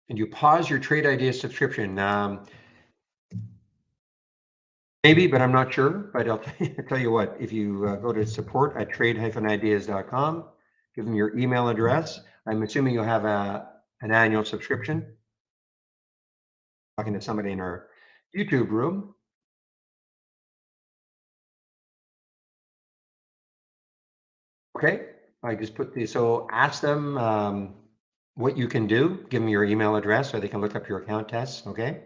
Speaker 1: And you pause your trade idea subscription. Maybe, but I'm not sure. But I'll tell you what, if you go to support@trade-ideas.com, give them your email address. I'm assuming you'll have an annual subscription. Talking to somebody in our YouTube room. Okay, I just put the, so ask them what you can do. Give them your email address so they can look up your account tests, okay?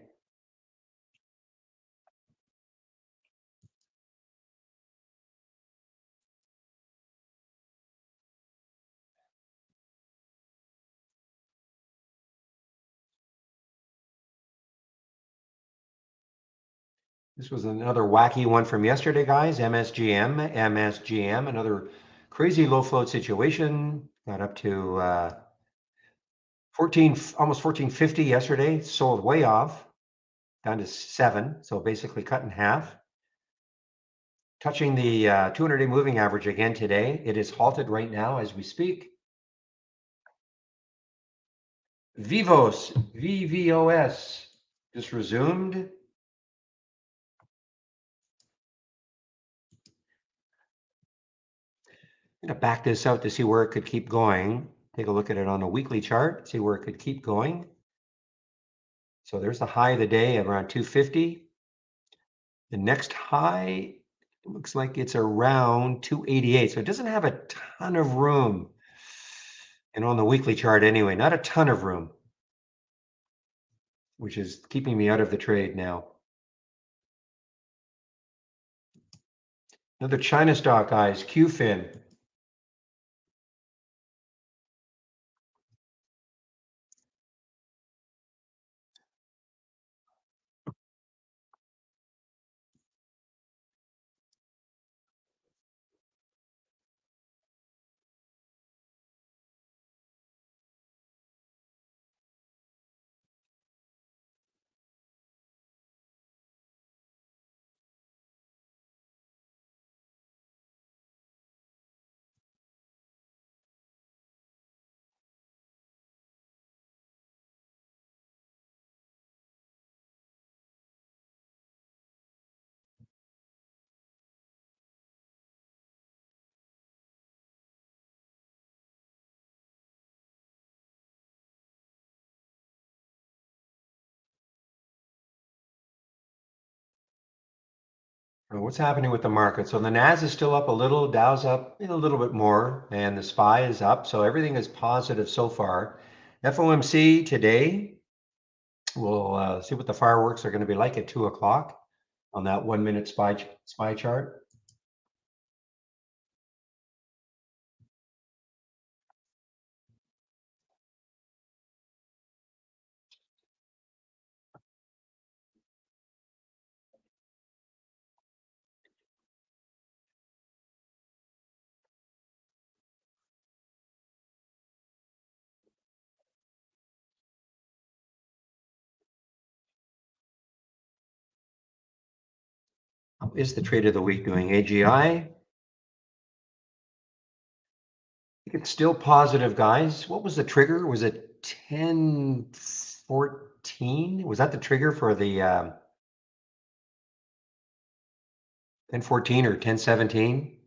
Speaker 1: This was another wacky one from yesterday, guys. MSGM, another crazy low float situation. Got up to 14, almost 1450 yesterday. Sold way off, down to 7. So basically cut in half. Touching the 200-day moving average again today. It is halted right now as we speak. VVOS, just resumed. I'm going to back this out to see where it could keep going. Take a look at it on a weekly chart, see where it could keep going. So there's the high of the day of around 250. The next high looks like it's around 288. So it doesn't have a ton of room. And on the weekly chart anyway, not a ton of room, which is keeping me out of the trade now. Another China stock, guys, QFIN. What's happening with the market? So the Nas is still up a little, Dow's up a little bit more, and the SPY is up. So everything is positive so far. FOMC today, we'll see what the fireworks are going to be like at 2 o'clock on that 1 minute SPY chart. How is the trade of the week doing? AGI? It's still positive, guys. What was the trigger? Was it 1014? Was that the trigger for the 1014 or 1017?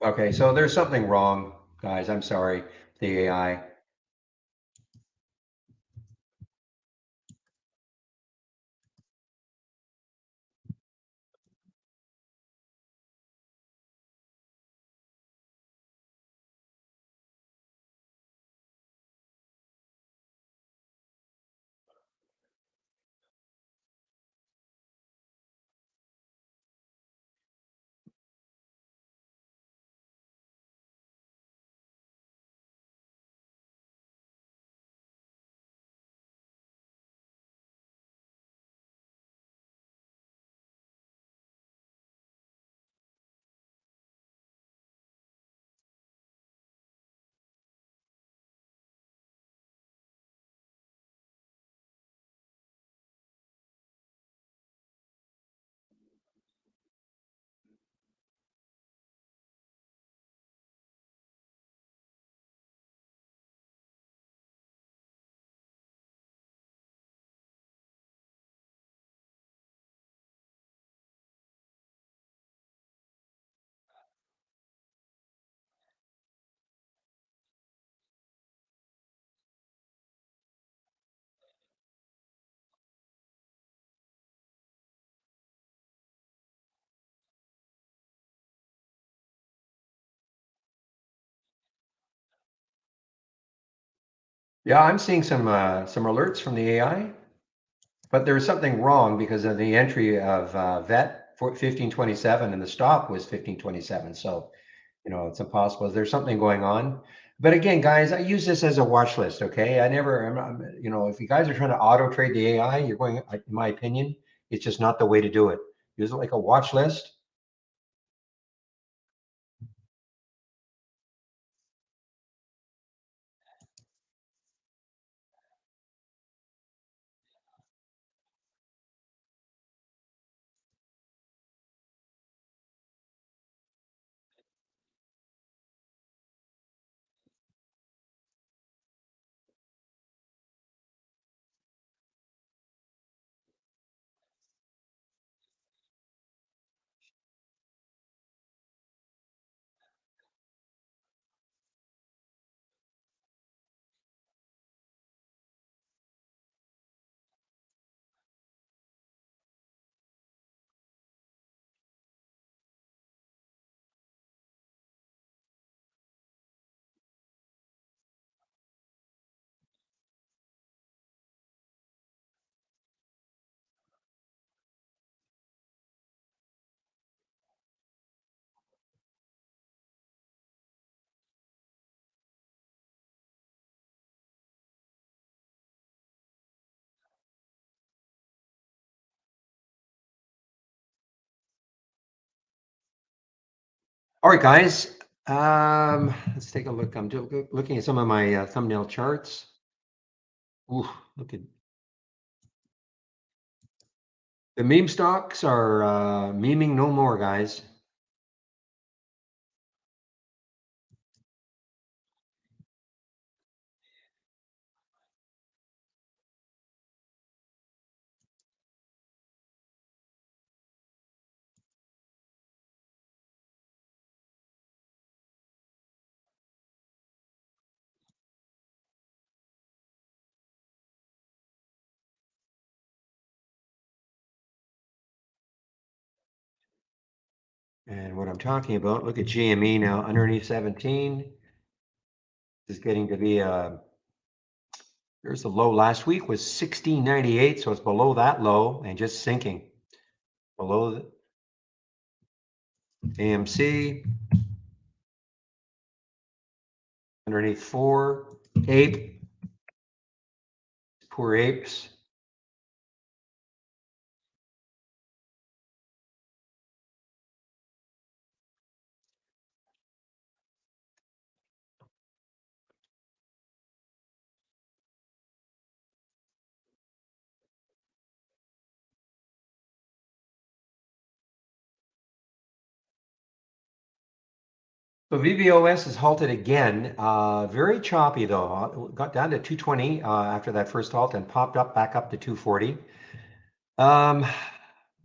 Speaker 1: Okay, so there's something wrong, guys. I'm sorry. The AI. Yeah, I'm seeing some alerts from the AI, but there was something wrong because of the entry of VET for 1527 and the stop was 1527. So, it's impossible. There's something going on. But again, guys, I use this as a watch list. Okay, if you guys are trying to auto trade the AI, you're going, in my opinion, it's just not the way to do it. Use it like a watch list. All right, guys. Let's take a look. I'm looking at some of my thumbnail charts. Ooh, look at The meme stocks are memeing no more, guys. And what I'm talking about, look at GME now underneath 17. This is getting to be there's the low last week was 1698, so it's below that low and just sinking below the AMC underneath 4. Ape, poor apes. So VVOS is halted again. Very choppy though. Got down to 220 after that first halt and popped up back up to 240. Um,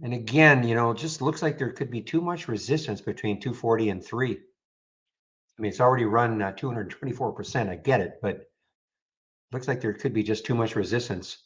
Speaker 1: and again, it just looks like there could be too much resistance between 240 and 3. I mean, it's already run 224%. I get it, but looks like there could be just too much resistance.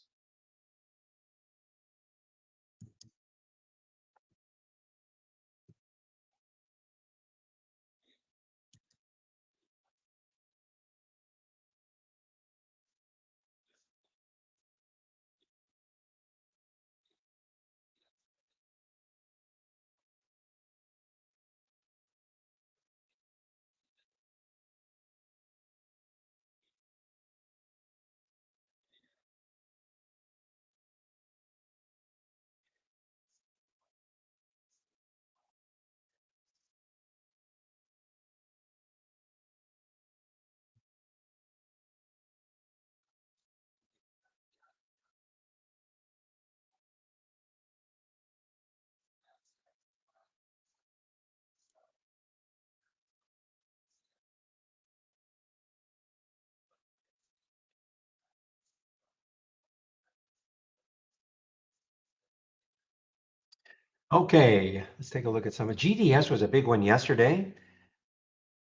Speaker 1: Okay, let's take a look at some. GDS was a big one yesterday.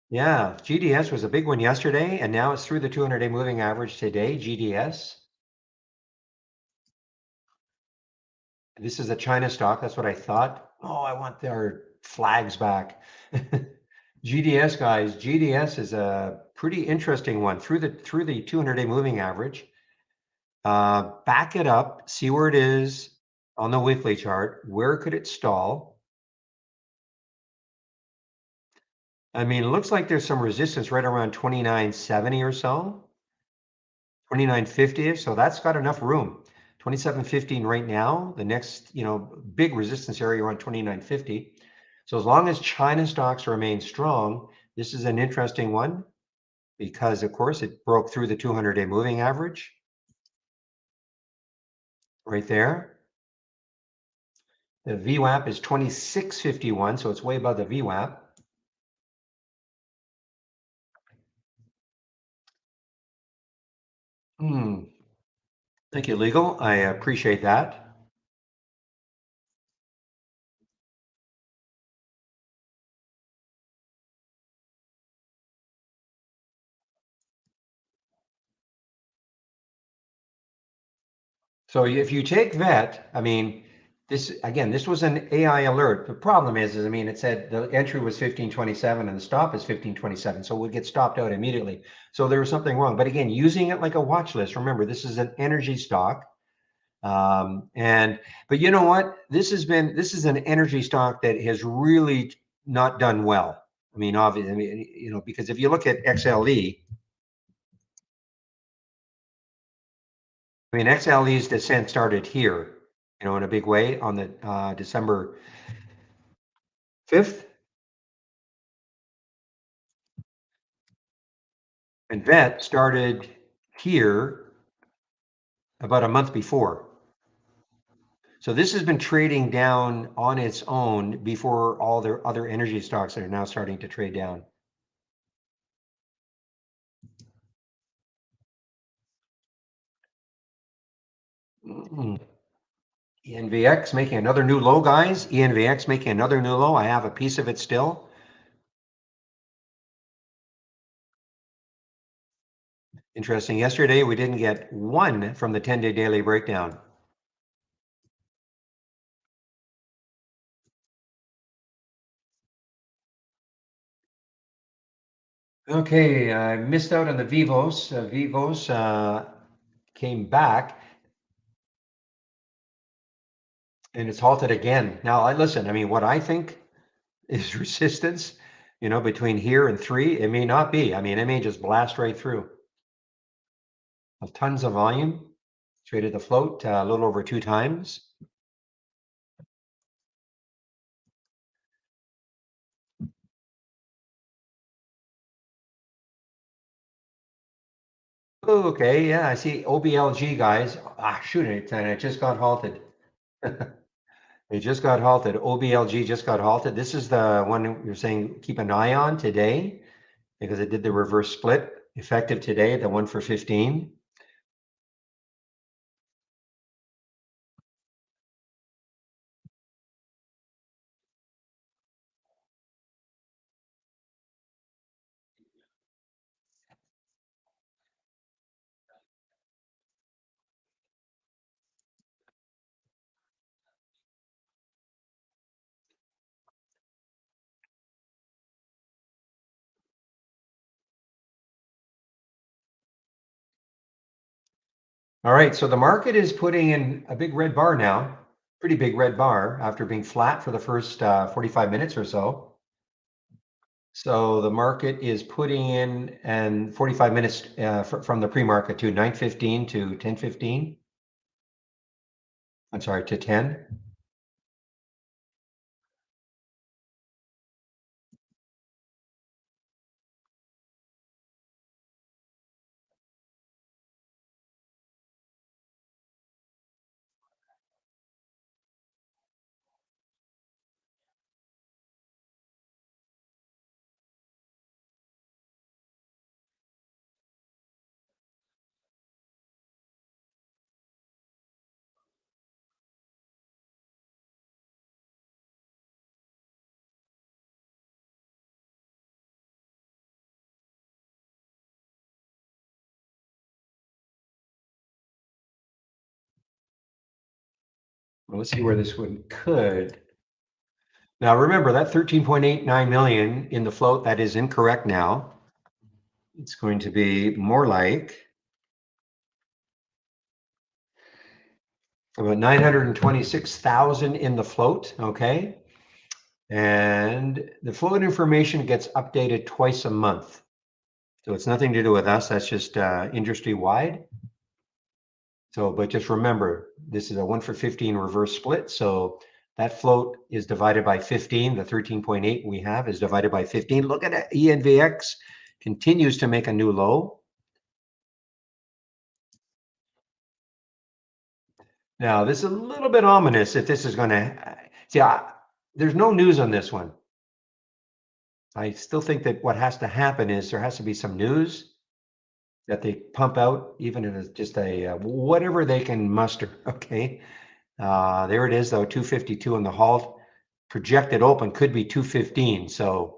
Speaker 1: Yeah, GDS was a big one yesterday, and now it's through the 200-day moving average today, GDS. This is a China stock. That's what I thought. Oh, I want their flags back. GDS, guys, GDS is a pretty interesting one through the 200-day moving average. Back it up, see where it is on the weekly chart. Where could it stall? I mean, it looks like there's some resistance right around 29.70 or so, 29.50. So that's got enough room. 27.15 right now. The next, big resistance area around 29.50. So as long as China stocks remain strong, this is an interesting one because, of course, it broke through the 200-day moving average right there. The VWAP is 26.51, so it's way above the VWAP. Thank you, Legal. I appreciate that. So if you take VET, I mean, this was an AI alert. The problem is, I mean, it said the entry was 1527 and the stop is 1527. So it would get stopped out immediately. So there was something wrong. But again, using it like a watch list, remember, this is an energy stock. But you know what? This is an energy stock that has really not done well. I mean, obviously, because if you look at XLE, I mean, XLE's descent started here, in a big way on the December 5th, and VET started here about a month before. So this has been trading down on its own before all the other energy stocks that are now starting to trade down. ENVX making another new low, guys. ENVX making another new low. I have a piece of it still. Interesting. Yesterday, we didn't get one from the 10-day daily breakdown. Okay, I missed out on the Vivos. Vivos came back and it's halted again. Now, listen, I mean, what I think is resistance, between here and 3, it may not be. I mean, it may just blast right through. Tons of volume. Traded the float a little over 2 times. Okay, yeah, I see OBLG, guys. Shoot it, and it just got halted. It just got halted. OBLG just got halted. This is the one you're saying keep an eye on today because it did the reverse split effective today, the 1 for 15. All right, so the market is putting in a big red bar now, pretty big red bar after being flat for the first 45 minutes or so. So the market is putting in and 45 minutes from the pre-market to 9:15 to 10:15. I'm sorry, to 10. Well, let's see where this one could. Now remember that 13.89 million in the float, that is incorrect now. It's going to be more like about 926,000 in the float, okay? And the float information gets updated twice a month. So it's nothing to do with us, that's just industry wide. So, but just remember, this is a 1 for 15 reverse split. So that float is divided by 15. The 13.8 we have is divided by 15. Look at it, ENVX continues to make a new low. Now, this is a little bit ominous if this is going to, see, there's no news on this one. I still think that what has to happen is there has to be some news that they pump out, even if it's just a whatever they can muster. Okay, there it is though, 252 on the halt. Projected open could be 215. So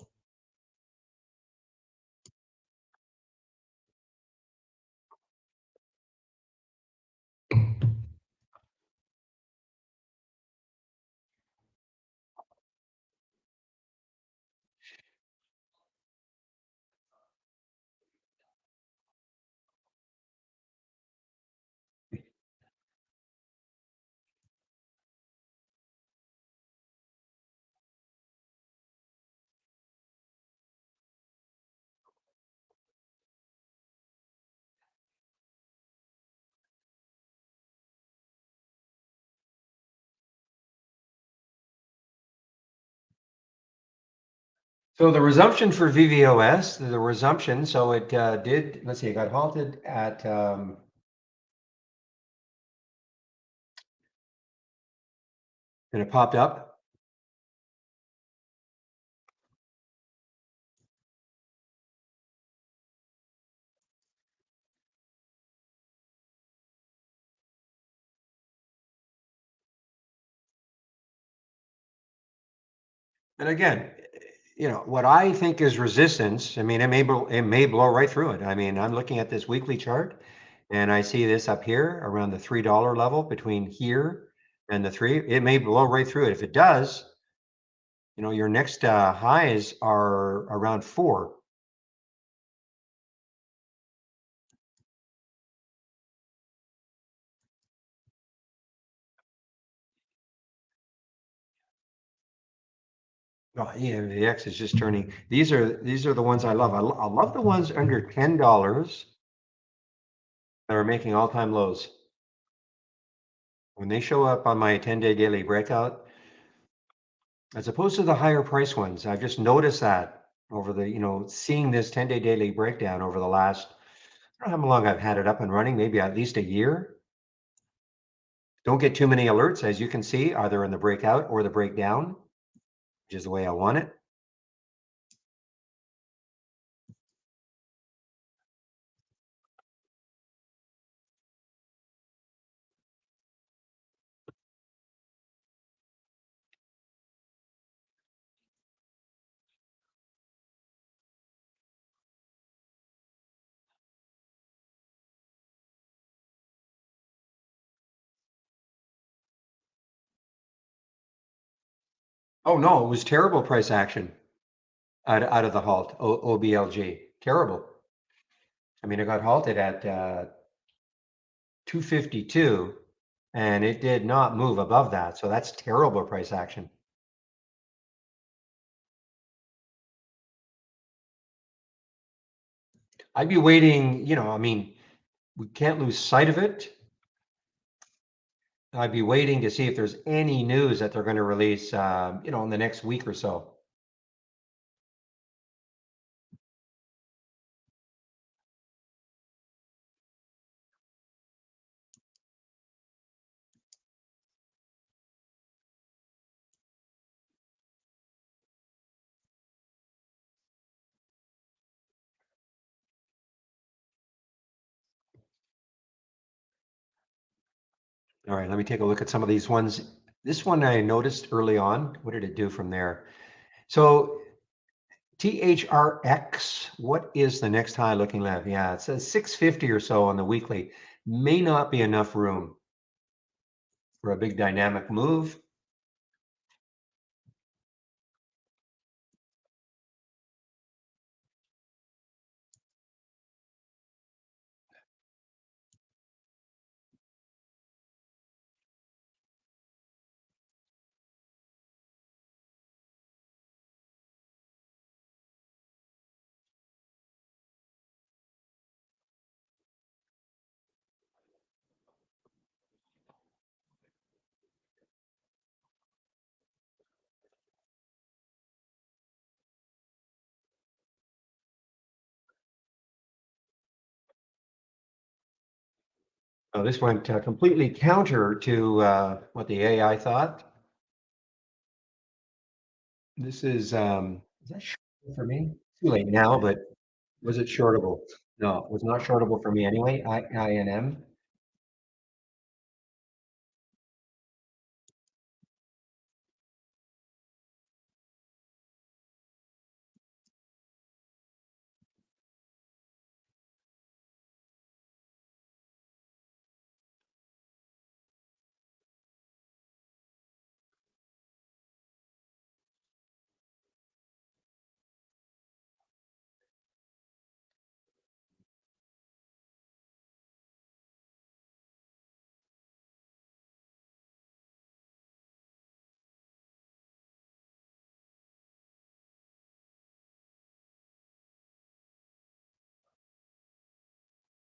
Speaker 1: the resumption for VVOS, the resumption. So it did. Let's see, it got halted at and it popped up. And again, what I think is resistance, I mean, it may blow right through it. I mean, I'm looking at this weekly chart and I see this up here around the $3 level between here and the three. It may blow right through it. If it does, your next highs are around 4. Oh, yeah, the X is just turning. These are the ones I love. I love the ones under $10 that are making all-time lows. When they show up on my 10-day daily breakout, as opposed to the higher price ones, I've just noticed that over seeing this 10-day daily breakdown over the last, I don't know how long I've had it up and running, maybe at least a year. Don't get too many alerts, as you can see, either in the breakout or the breakdown, which is the way I want it. Oh no, it was terrible price action out of the halt, OBLG. Terrible. I mean, it got halted at 252 and it did not move above that. So that's terrible price action. I'd be waiting, I mean, we can't lose sight of it. I'd be waiting to see if there's any news that they're going to release, in the next week or so. All right, let me take a look at some of these ones. This one I noticed early on. What did it do from there? So THRX, what is the next high looking left? Yeah, it says 650 or so on the weekly. May not be enough room for a big dynamic move. Oh, this went completely counter to what the AI thought. This is that shortable for me? Too late now, but was it shortable? No, it was not shortable for me anyway. INM.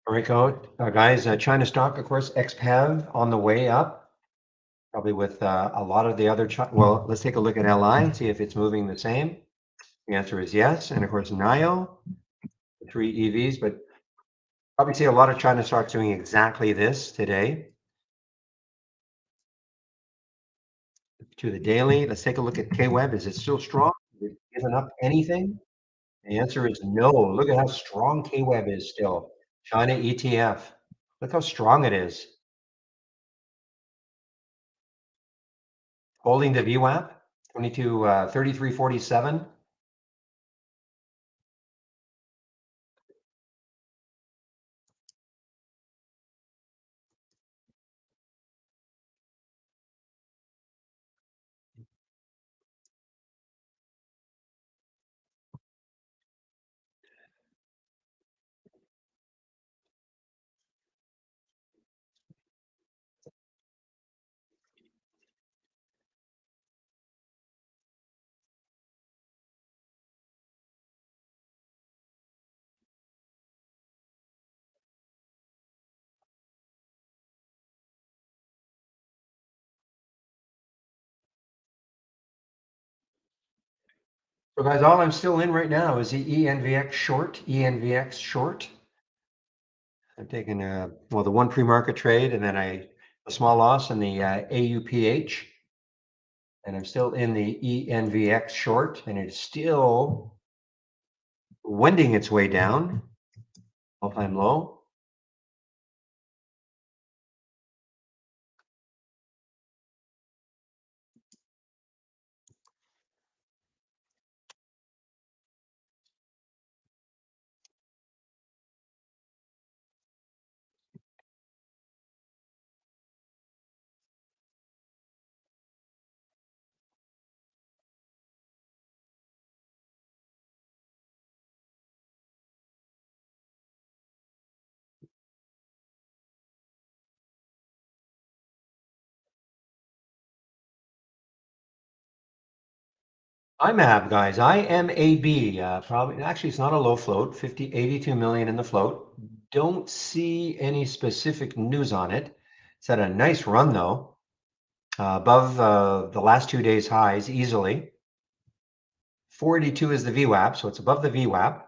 Speaker 1: All right, guys. China stock, of course, XPAV on the way up, probably with a lot of the other. Well, let's take a look at LI and see if it's moving the same. The answer is yes, and of course, NIO, the 3 EVs, but probably see a lot of China stocks doing exactly this today. to the daily. Let's take a look at KWeb. Is it still strong? Is it giving up anything? The answer is no. Look at how strong KWeb is still. China ETF. Look how strong it is. Holding the VWAP, 33.47. So guys, all I'm still in right now is the ENVX short, ENVX short. I'm taking well, the one pre-market trade and then a small loss in the AUPH. And I'm still in the ENVX short and it's still wending its way down, all-time low. IMAB, guys, IMAB, probably, actually, it's not a low float, 82 million in the float. Don't see any specific news on it. It's had a nice run, though, above the last 2 days' highs easily. 482 is the VWAP, so it's above the VWAP.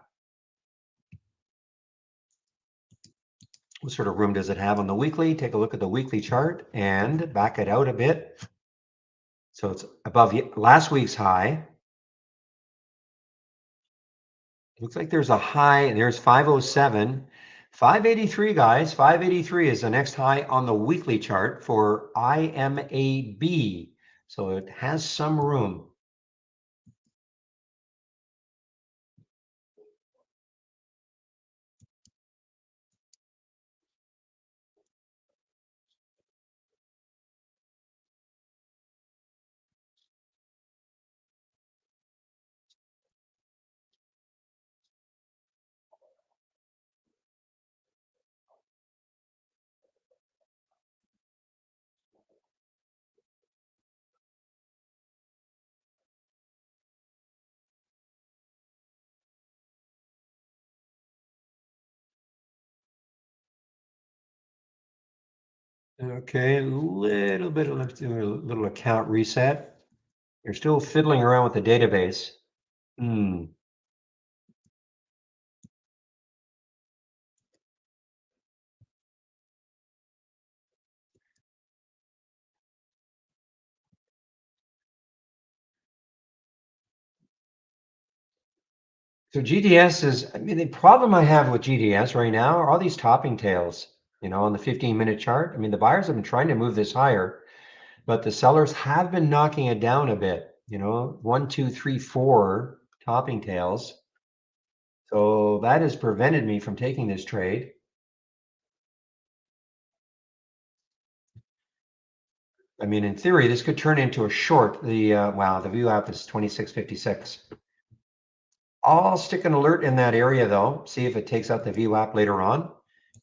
Speaker 1: What sort of room does it have on the weekly? Take a look at the weekly chart and back it out a bit. So it's above last week's high. Looks like there's a high, and there's 507. 583, guys. 583 is the next high on the weekly chart for IMAB. So it has some room. Okay, a little bit of let's do a little account reset. You're still fiddling around with the database. So GDS is, I mean, the problem I have with GDS right now are all these topping tails, on the 15-minute chart. I mean, the buyers have been trying to move this higher, but the sellers have been knocking it down a bit, 1, 2, 3, 4 topping tails. So that has prevented me from taking this trade. I mean, in theory, this could turn into a short. Wow, the VWAP is 26.56. I'll stick an alert in that area though, see if it takes out the VWAP later on.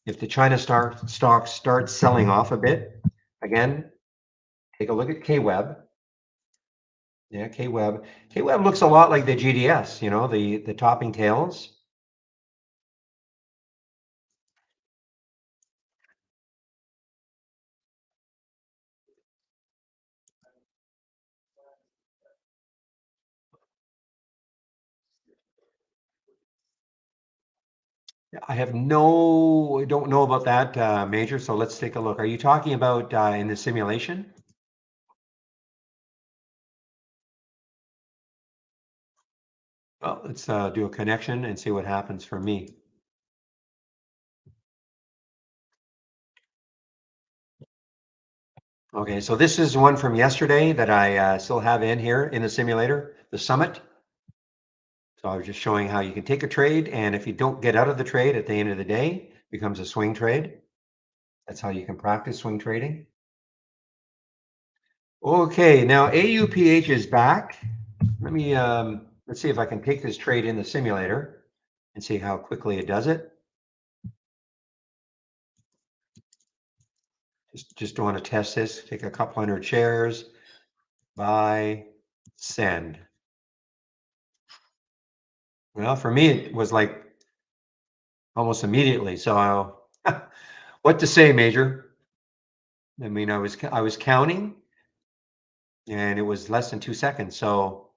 Speaker 1: If the China stock starts selling off a bit, again, take a look at KWeb. Yeah, KWeb. KWeb looks a lot like the GDS, the topping tails. I don't know about that, Major. So let's take a look. Are you talking about in the simulation? Well, let's do a connection and see what happens for me. Okay, so this is one from yesterday that I still have in here in the simulator, the summit. So I was just showing how you can take a trade, and if you don't get out of the trade at the end of the day, it becomes a swing trade. That's how you can practice swing trading. Okay, now AUPH is back. Let's see if I can take this trade in the simulator and see how quickly it does it. Just want to test this. Take a couple hundred shares, buy, send. Well, for me, it was like almost immediately. So what to say, Major? I mean, I was counting, and it was less than 2 seconds. So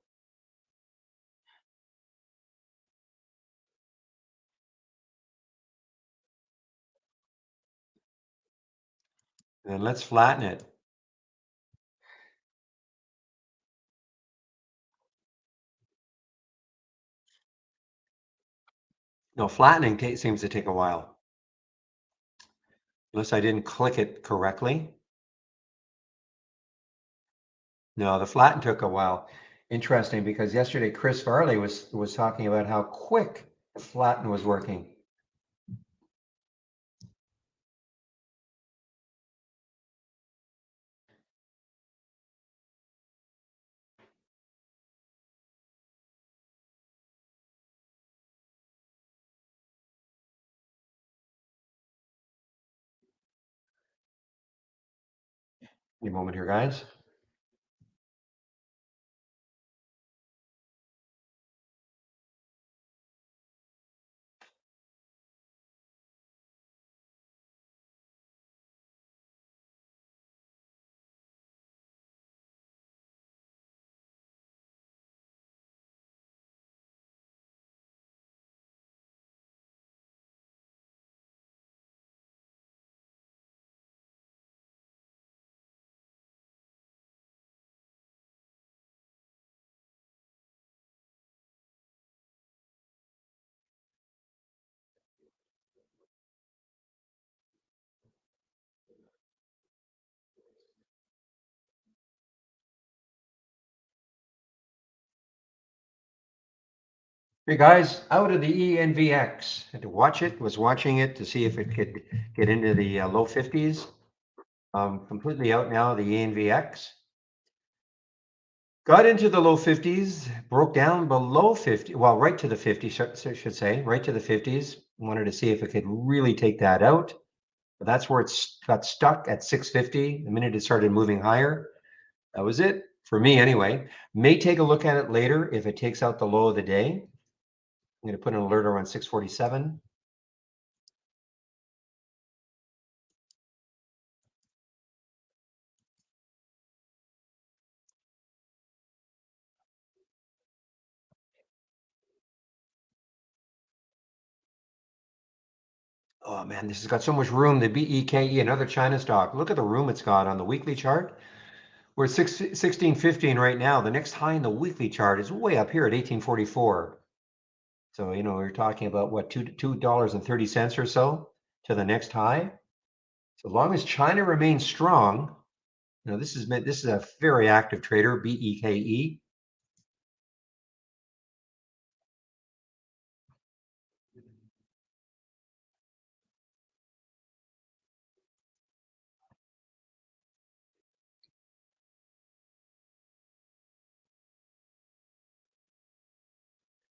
Speaker 1: then let's flatten it. No, flattening seems to take a while, unless I didn't click it correctly. No, the flatten took a while. Interesting, because yesterday Chris Farley was talking about how quick the flatten was working. Give me a moment here, guys. Hey guys, out of the ENVX. Had to watch it, was watching it to see if it could get into the low 50s. Completely out now, the ENVX. Got into the low 50s, broke down below 50, well, right to the 50s, I should say, right to the 50s. Wanted to see if it could really take that out. But that's where it got stuck at 650. The minute it started moving higher, that was it for me anyway. May take a look at it later if it takes out the low of the day. I'm going to put an alert around 647. Oh man, this has got so much room. The BEKE, another China stock. Look at the room it's got on the weekly chart. We're at 1615 right now. The next high in the weekly chart is way up here at 1844. So, we're talking about what, $2.30 or so to the next high. So long as China remains strong, this is a very active trader, BEKE.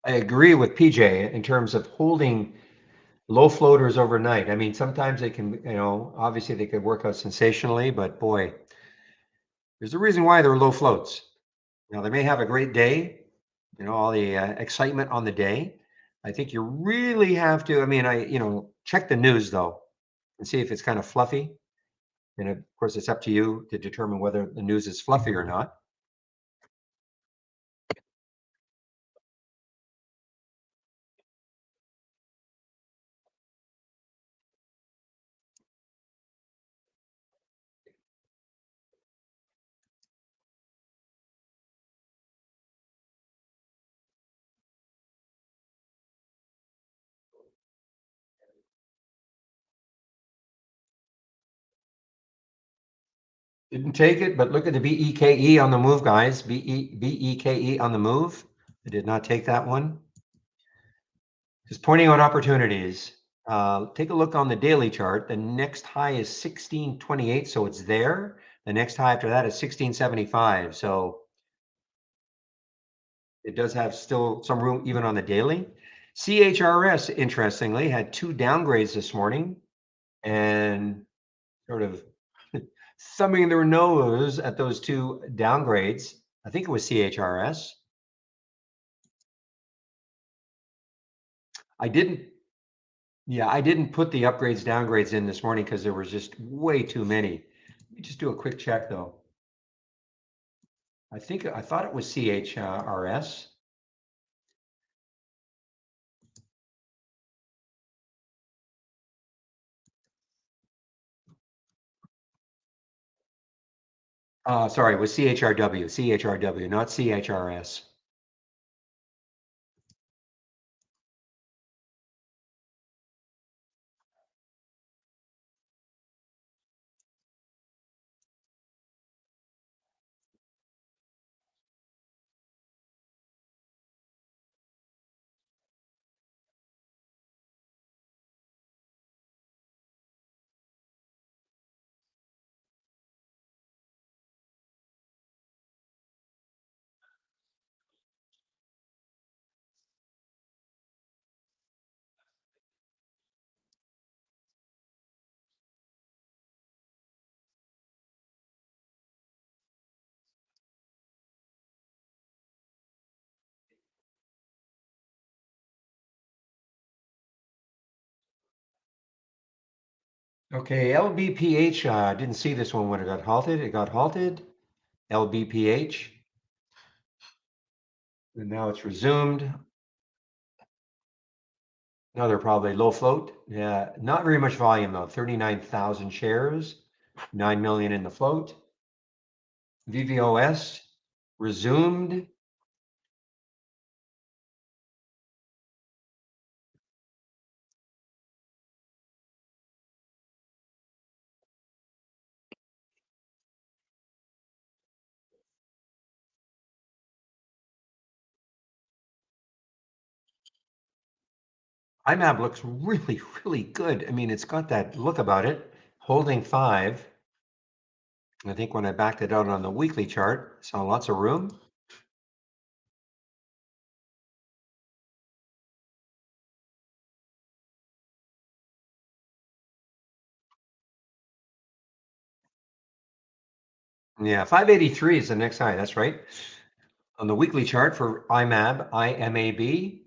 Speaker 1: I agree with PJ in terms of holding low floaters overnight. I mean, sometimes they can, obviously they could work out sensationally, but boy, there's a reason why they're low floats. They may have a great day, all the excitement on the day. I think you really have to, I mean, check the news though and see if it's kind of fluffy. And of course, it's up to you to determine whether the news is fluffy or not. Didn't take it, but look at the BEKE on the move, guys. BEKE on the move. I did not take that one. Just pointing out opportunities. Take a look on the daily chart. The next high is 1628, so it's there. The next high after that is 1675. So it does have still some room even on the daily. CHRS, interestingly, had two downgrades this morning and sort of thumbing their nose at those two downgrades. I think it was CHRS. I didn't, yeah, I didn't put the upgrades, downgrades in this morning because there was just way too many. Let me just do a quick check though. I thought it was CHRS. Sorry, it was CHRW, not CHRS. Okay, LBPH, didn't see this one when it got halted. It got halted. LBPH. And now it's resumed. No, they're probably low float. Yeah, not very much volume though. 39,000 shares, 9 million in the float. VVOS resumed. IMAB looks really, really good. I mean, it's got that look about it. Holding 5. I think when I backed it out on the weekly chart, saw lots of room. Yeah, 583 is the next high. That's right. On the weekly chart for IMAB, IMAB,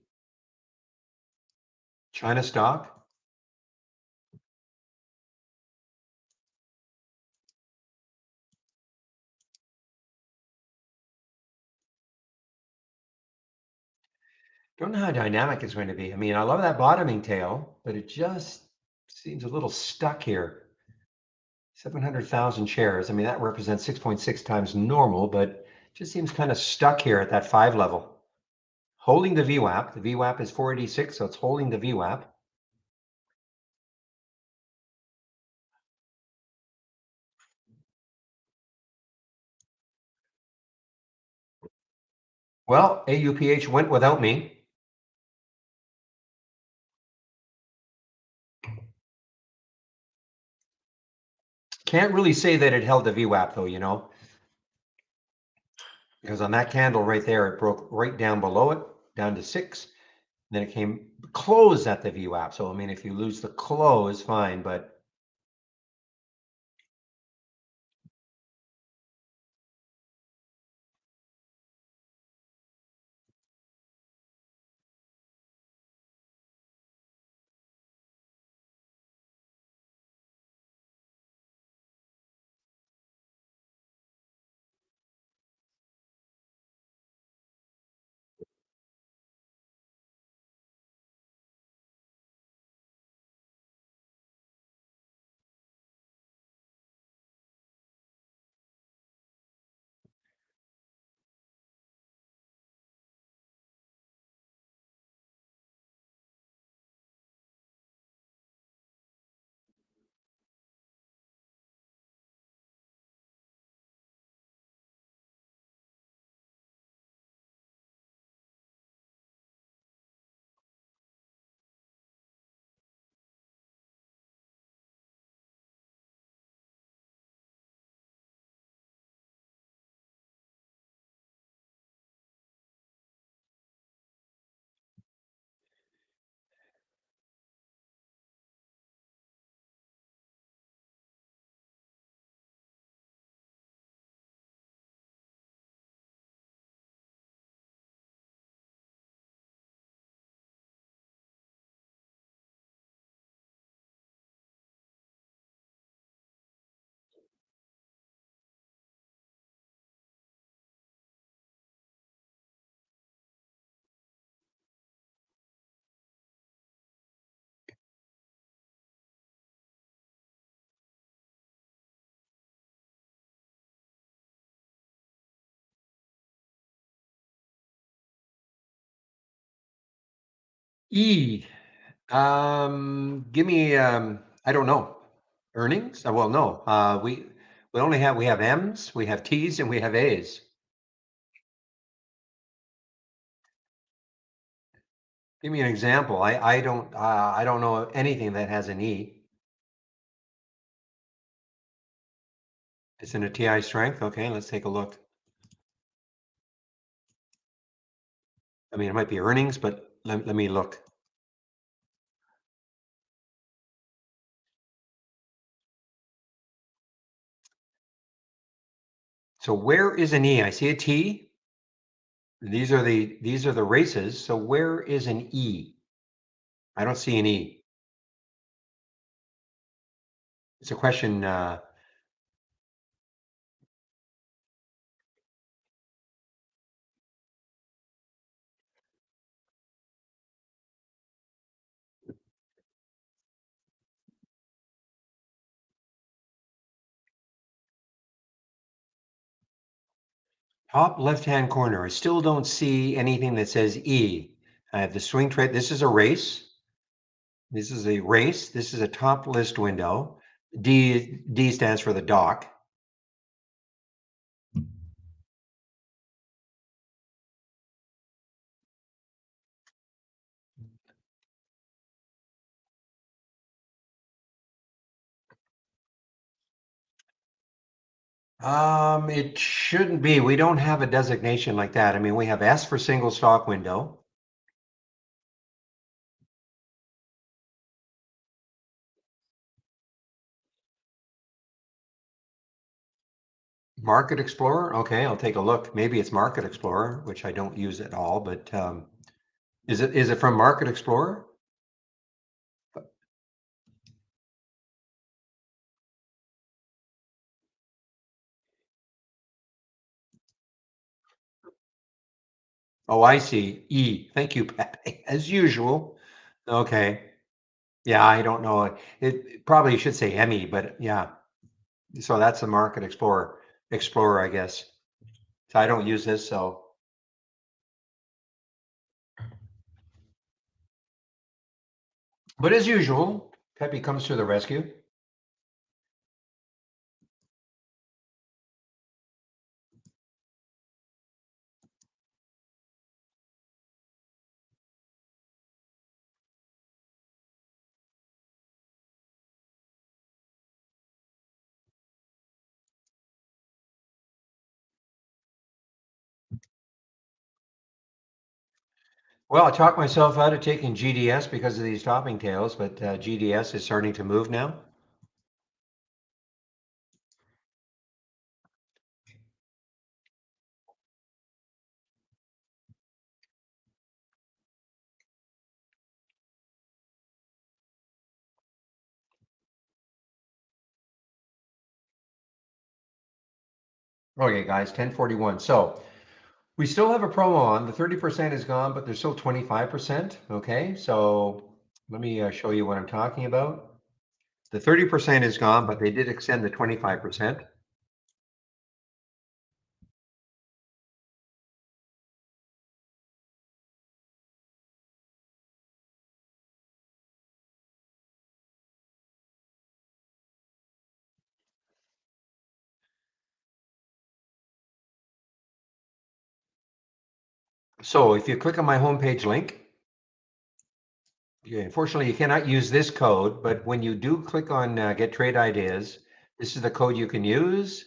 Speaker 1: China stock. Don't know how dynamic it's going to be. I mean, I love that bottoming tail, but it just seems a little stuck here. 700,000 shares. I mean, that represents 6.6 times normal, but just seems kind of stuck here at that 5 level. Holding the VWAP. The VWAP is 486, so it's holding the VWAP. Well, AUPH went without me. Can't really say that it held the VWAP though, you know, because on that candle right there, it broke right down below it, down to 6. Then it came close at the VWAP. So, I mean, if you lose the close, fine, but E. Give me, I don't know. Earnings? Well, no. We have M's, we have T's, and we have A's. Give me an example. I don't know anything that has an E. It's in a TI strength. Okay, let's take a look. I mean, it might be earnings, but let me look. So where is an E? I see a T. These are the races. So where is an E? I don't see an E. It's a question. Top left-hand corner. I still don't see anything that says E. I have the swing trade. This is a race. This is a race. This is a top list window. D stands for the dock. It shouldn't be. We don't have a designation like that. I mean, we have S for single stock window. Market Explorer. Okay, I'll take a look. Maybe it's Market Explorer, which I don't use at all, but is it from Market Explorer? Oh, I see. E. Thank you, Pat. As usual. Okay. Yeah, I don't know. It probably should say ME, but yeah. So that's a Market Explorer, I guess. So I don't use this, so. But as usual, Pepe comes to the rescue. Well, I talked myself out of taking GDS because of these topping tails, but GDS is starting to move now. Okay, guys, 1041. So we still have a promo on. The 30% is gone, but there's still 25%. Okay, so let me show you what I'm talking about. The 30% is gone, but they did extend the 25%. So if you click on my homepage link, unfortunately, you cannot use this code, but when you do click on Get Trade Ideas, this is the code you can use.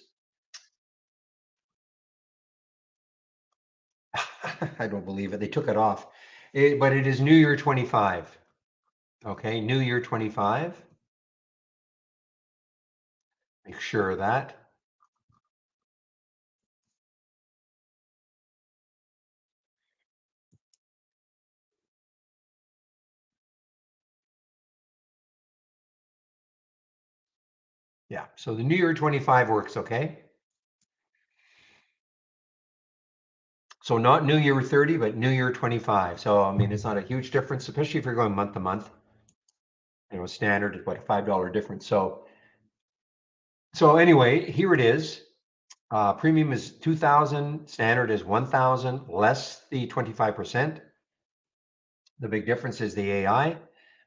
Speaker 1: I don't believe it. They took it off. But it is New Year 25. Okay, New Year 25. Make sure of that. Yeah, so the New Year 25 works, okay? So not New Year 30, but New Year 25. So, I mean, it's not a huge difference, especially if you're going month to month. You know, standard is what, a $5 difference. So anyway, here it is. Premium is 2,000, standard is 1,000, less the 25%. The big difference is the AI.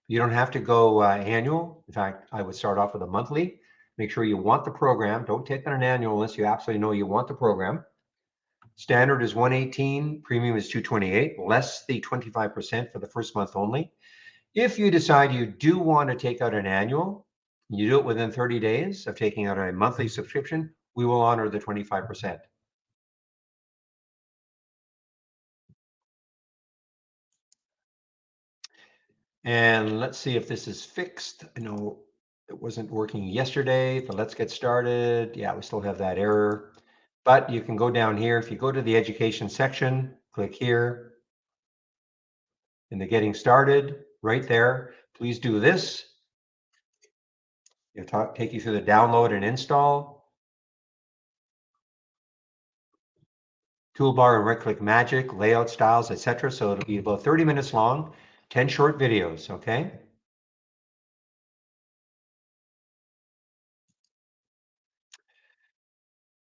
Speaker 1: You don't have to go annual. In fact, I would start off with a monthly. Make sure you want the program. Don't take on an annual unless you absolutely know you want the program. Standard is 118, premium is 228, less the 25% for the first month only. If you decide you do want to take out an annual, you do it within 30 days of taking out a monthly subscription, we will honor the 25%. And let's see if this is fixed. I know it wasn't working yesterday, but let's get started. Yeah, we still have that error, but you can go down here. If you go to the education section, click here in the getting started right there. Please do this. It'll take you through the download and install. Toolbar and right-click magic, layout styles, etc. So it'll be about 30 minutes long, 10 short videos, okay?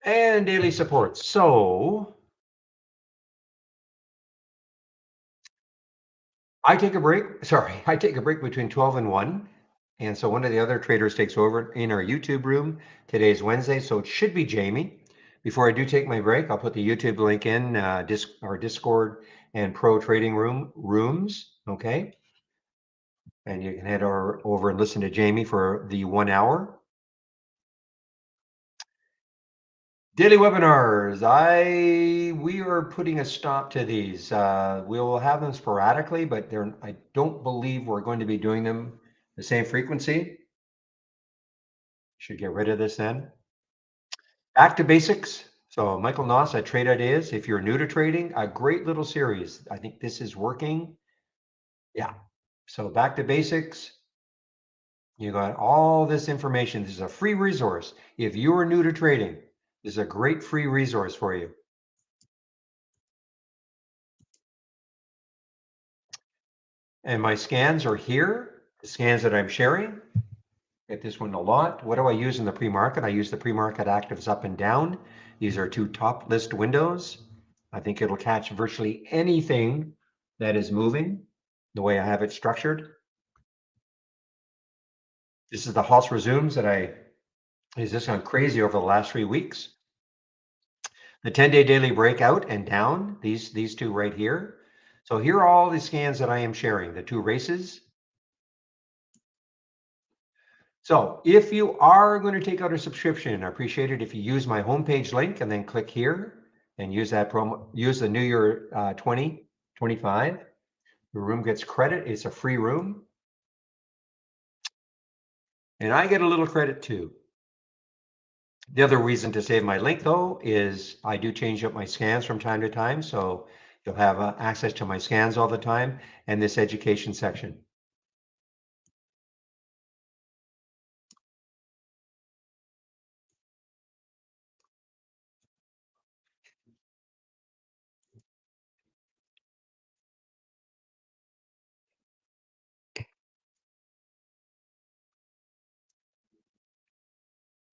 Speaker 1: And daily support. So I take a break. Sorry, I take a break between 12 and 1. And so one of the other traders takes over in our YouTube room. Today's Wednesday, so it should be Jamie. Before I do take my break, I'll put the YouTube link in our Discord and Pro Trading Room rooms, okay? And you can head over and listen to Jamie for the 1 hour. Daily webinars. We are putting a stop to these. We will have them sporadically, but I don't believe we're going to be doing them the same frequency. Should get rid of this then. Back to basics. So Michael Noss at Trade Ideas. If you're new to trading, a great little series. I think this is working. Yeah. So back to basics. You got all this information. This is a free resource. If you are new to trading, this is a great free resource for you. And my scans are here, the scans that I'm sharing. Get this one a lot. What do I use in the pre-market? I use the pre-market actives up and down. These are two top list windows. I think it'll catch virtually anything that is moving the way I have it structured. This is the halts resumes is just gone crazy over the last 3 weeks. The 10-day daily breakout and down, these two right here. So here are all the scans that I am sharing, the two races. So if you are going to take out a subscription, I appreciate it if you use my homepage link and then click here and use that promo, use the New Year 2025. The room gets credit. It's a free room. And I get a little credit too. The other reason to save my link though is I do change up my scans from time to time. So you'll have access to my scans all the time and this education section.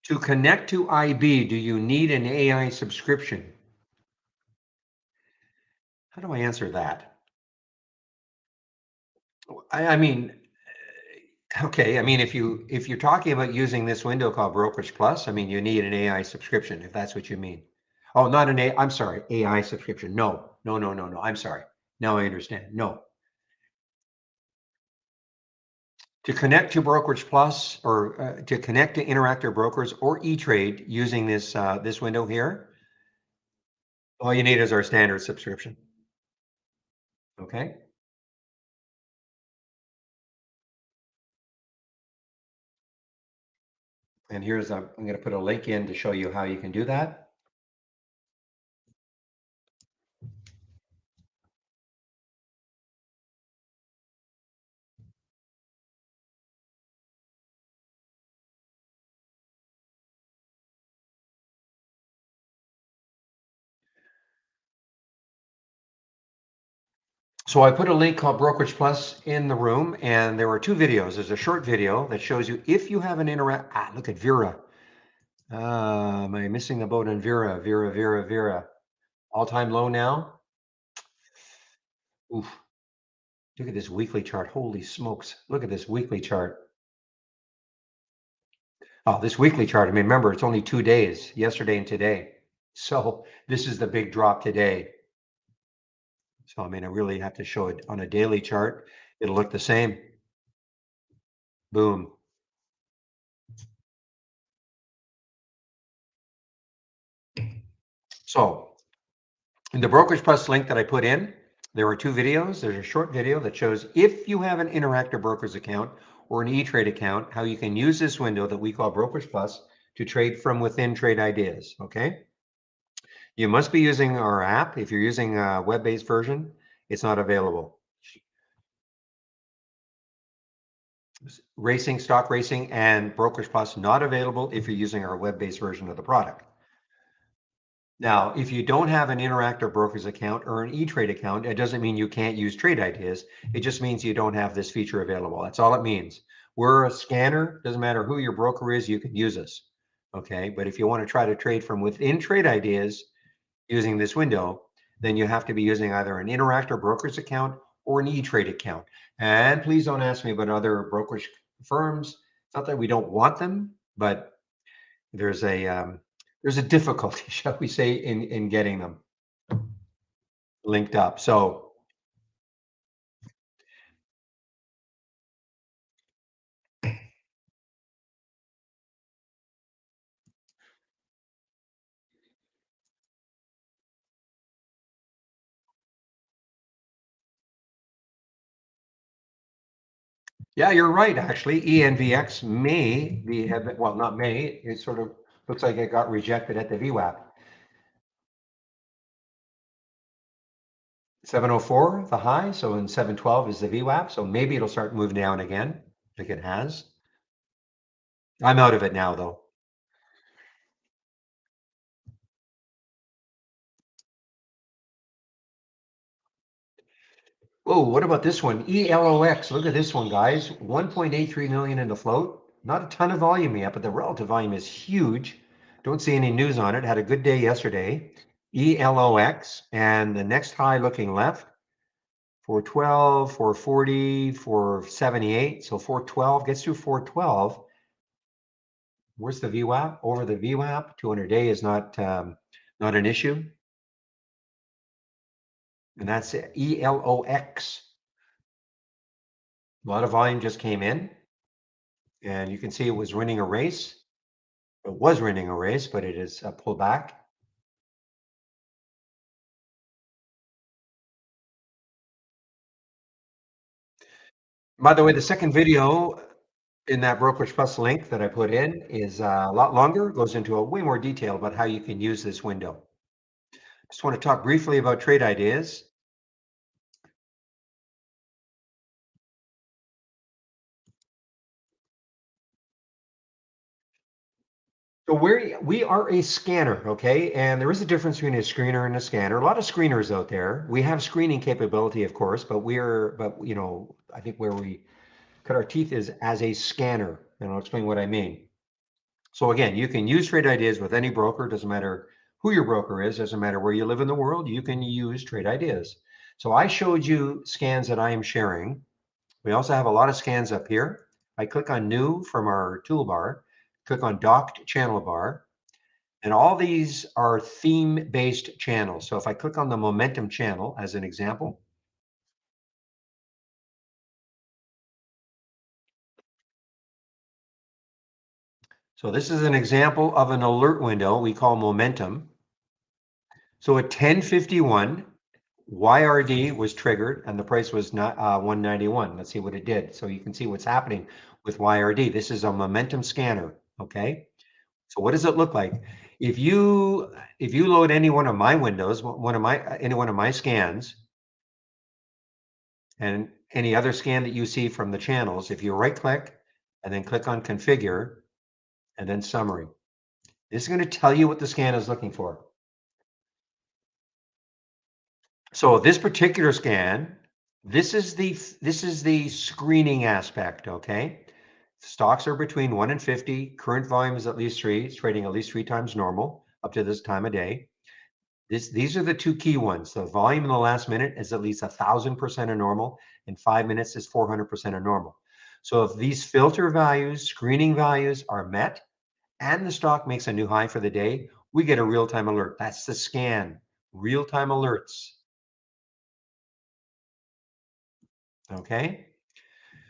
Speaker 1: To connect to IB, do you need an AI subscription? How do I answer that? I mean, okay. I mean, if you're talking about using this window called Brokerage Plus, I mean, you need an AI subscription if that's what you mean. Oh, not an A. I'm sorry, AI subscription. No, no, no, no, no. I'm sorry. Now I understand. No. To connect to Brokerage Plus or to connect to Interactive Brokers or E-Trade using this window here, all you need is our standard subscription. Okay. And I'm going to put a link in to show you how you can do that. So I put a link called Brokerage Plus in the room, and there are two videos. There's a short video that shows you if you have an look at Vera. Am I missing the boat on Vera? Vera. All-time low now. Oof. Look at this weekly chart. Holy smokes. Look at this weekly chart. Oh, this weekly chart. I mean, remember, it's only 2 days, yesterday and today. So this is the big drop today. So, I mean, I really have to show it on a daily chart. It'll look the same. Boom. So in the Brokerage Plus link that I put in, there are two videos. There's a short video that shows if you have an Interactive Brokers account or an E-Trade account, how you can use this window that we call Brokerage Plus to trade from within Trade Ideas, okay? You must be using our app. If you're using a web-based version, it's not available. Racing, stock racing, and Brokerage Plus not available if you're using our web-based version of the product. Now, if you don't have an Interactive Brokers account or an E-Trade account, it doesn't mean you can't use Trade Ideas. It just means you don't have this feature available. That's all it means. We're a scanner. Doesn't matter who your broker is, you can use us. Okay. But if you want to try to trade from within Trade Ideas using this window, then you have to be using either an Interactive Brokers account or an E-Trade account. And please don't ask me about other brokerage firms. It's not that we don't want them, but there's a difficulty, shall we say, in getting them linked up. So yeah, you're right. Actually, ENVX may be well, not may. It sort of looks like it got rejected at the VWAP. 704, the high. So in 712 is the VWAP. So maybe it'll start moving down again, like it has. I'm out of it now, though. Oh, what about this one? ELOX. Look at this one, guys. 1.83 million in the float. Not a ton of volume yet, but the relative volume is huge. Don't see any news on it. Had a good day yesterday. ELOX. And the next high looking left, 412, 440, 478. So 412 gets to 412. Where's the VWAP? Over the VWAP. 200-day is not an issue. And that's ELOX. A lot of volume just came in. And you can see it was running a race. It was running a race, but it is pulled back. By the way, the second video in that Brokerage Plus link that I put in is a lot longer, goes into a way more detail about how you can use this window. Just want to talk briefly about Trade Ideas. So we are a scanner, okay? And there is a difference between a screener and a scanner. A lot of screeners out there. We have screening capability, of course, but I think where we cut our teeth is as a scanner, and I'll explain what I mean. So again, you can use Trade Ideas with any broker. Doesn't matter who your broker is. Doesn't matter where you live in the world. You can use Trade Ideas. So I showed you scans that I am sharing. We also have a lot of scans up here. I click on New from our toolbar, click on Docked Channel Bar, and all these are theme-based channels. So if I click on the Momentum channel as an example, so this is an example of an alert window we call Momentum. So at 10:51, YRD was triggered and the price was not 191. Let's see what it did. So you can see what's happening with YRD. This is a momentum scanner. Okay. So what does it look like? If you load any one of my windows, any one of my scans, and any other scan that you see from the channels, if you right click and then click on configure and then summary, this is going to tell you what the scan is looking for. So this particular scan, this is the screening aspect, okay? Stocks are between 1 and 50. Current volume is at least 3. It's trading at least 3 times normal up to this time of day. These are the two key ones. The volume in the last minute is at least 1,000% of normal, and 5 minutes is 400% of normal. So if these filter values, screening values are met, and the stock makes a new high for the day, we get a real-time alert. That's the scan, real-time alerts. Okay.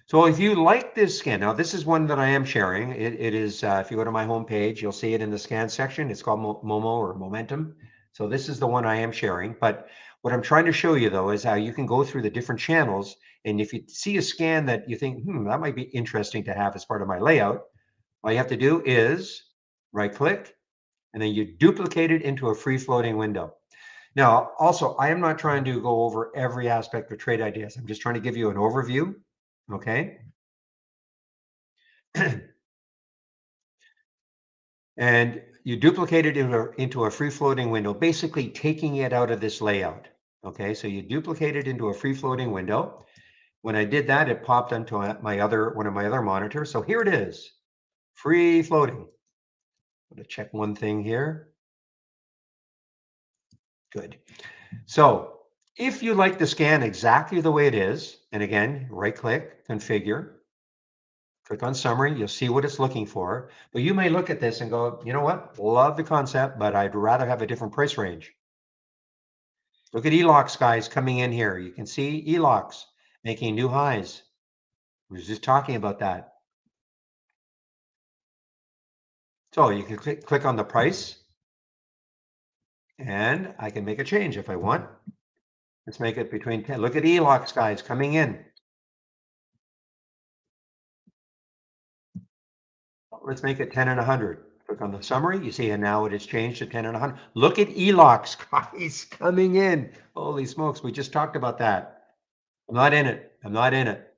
Speaker 1: So if you like this scan, now this is one that I am sharing. It is, if you go to my homepage, you'll see it in the scan section. It's called Momo or Momentum. So this is the one I am sharing. But what I'm trying to show you though is how you can go through the different channels. And if you see a scan that you think, that might be interesting to have as part of my layout, all you have to do is right click and then you duplicate it into a free floating window. Now, also, I am not trying to go over every aspect of trade ideas. I'm just trying to give you an overview. Okay. And you duplicate it into a free floating window, basically taking it out of this layout. Okay, so you duplicate it into a free floating window. When I did that, it popped onto one of my other monitors. So here it is, free floating. I'm going to check one thing here. Good. So if you like the scan exactly the way it is, and again, right click, configure, click on summary, you'll see what it's looking for. But you may look at this and go, you know what? Love the concept, but I'd rather have a different price range. Look at ELOX guys coming in here. You can see ELOX making new highs. We were just talking about that. So you can click on the price and I can make a change if I want. Let's make it between 10. Look at ELOX guys coming in. Let's make it 10 and 100. Click on the summary. You see, and now it has changed to 10 and 100. Look at ELOX guys coming in. Holy smokes. We just talked about that. I'm not in it. I'm not in it.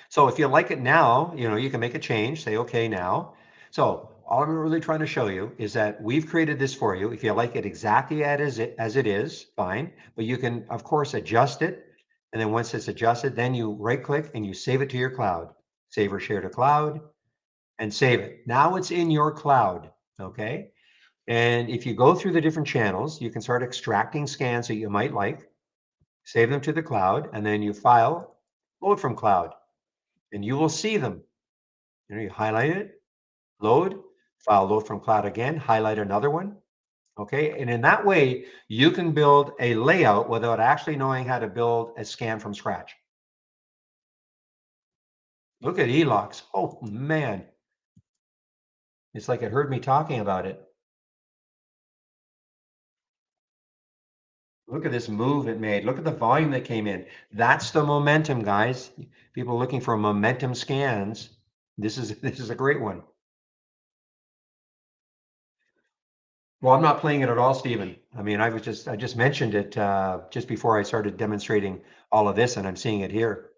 Speaker 1: So if you like it now, you can make a change, say, okay, now. So all I'm really trying to show you is that we've created this for you. If you like it exactly as it is, fine. But you can, of course, adjust it. And then once it's adjusted, then you right click and you save it to your cloud. Save or share to cloud and save it. Now it's in your cloud, okay? And if you go through the different channels, you can start extracting scans that you might like, save them to the cloud, and then you file, load from cloud, and you will see them. You highlight it, load, file load from cloud again, highlight another one. Okay, and in that way, you can build a layout without actually knowing how to build a scan from scratch. Look at ELOX. Oh man, it's like it heard me talking about it. Look at this move it made. Look at the volume that came in. That's the momentum, guys. People looking for momentum scans. This is a great one. Well, I'm not playing it at all, Stephen. I mean, I just mentioned it just before I started demonstrating all of this, and I'm seeing it here.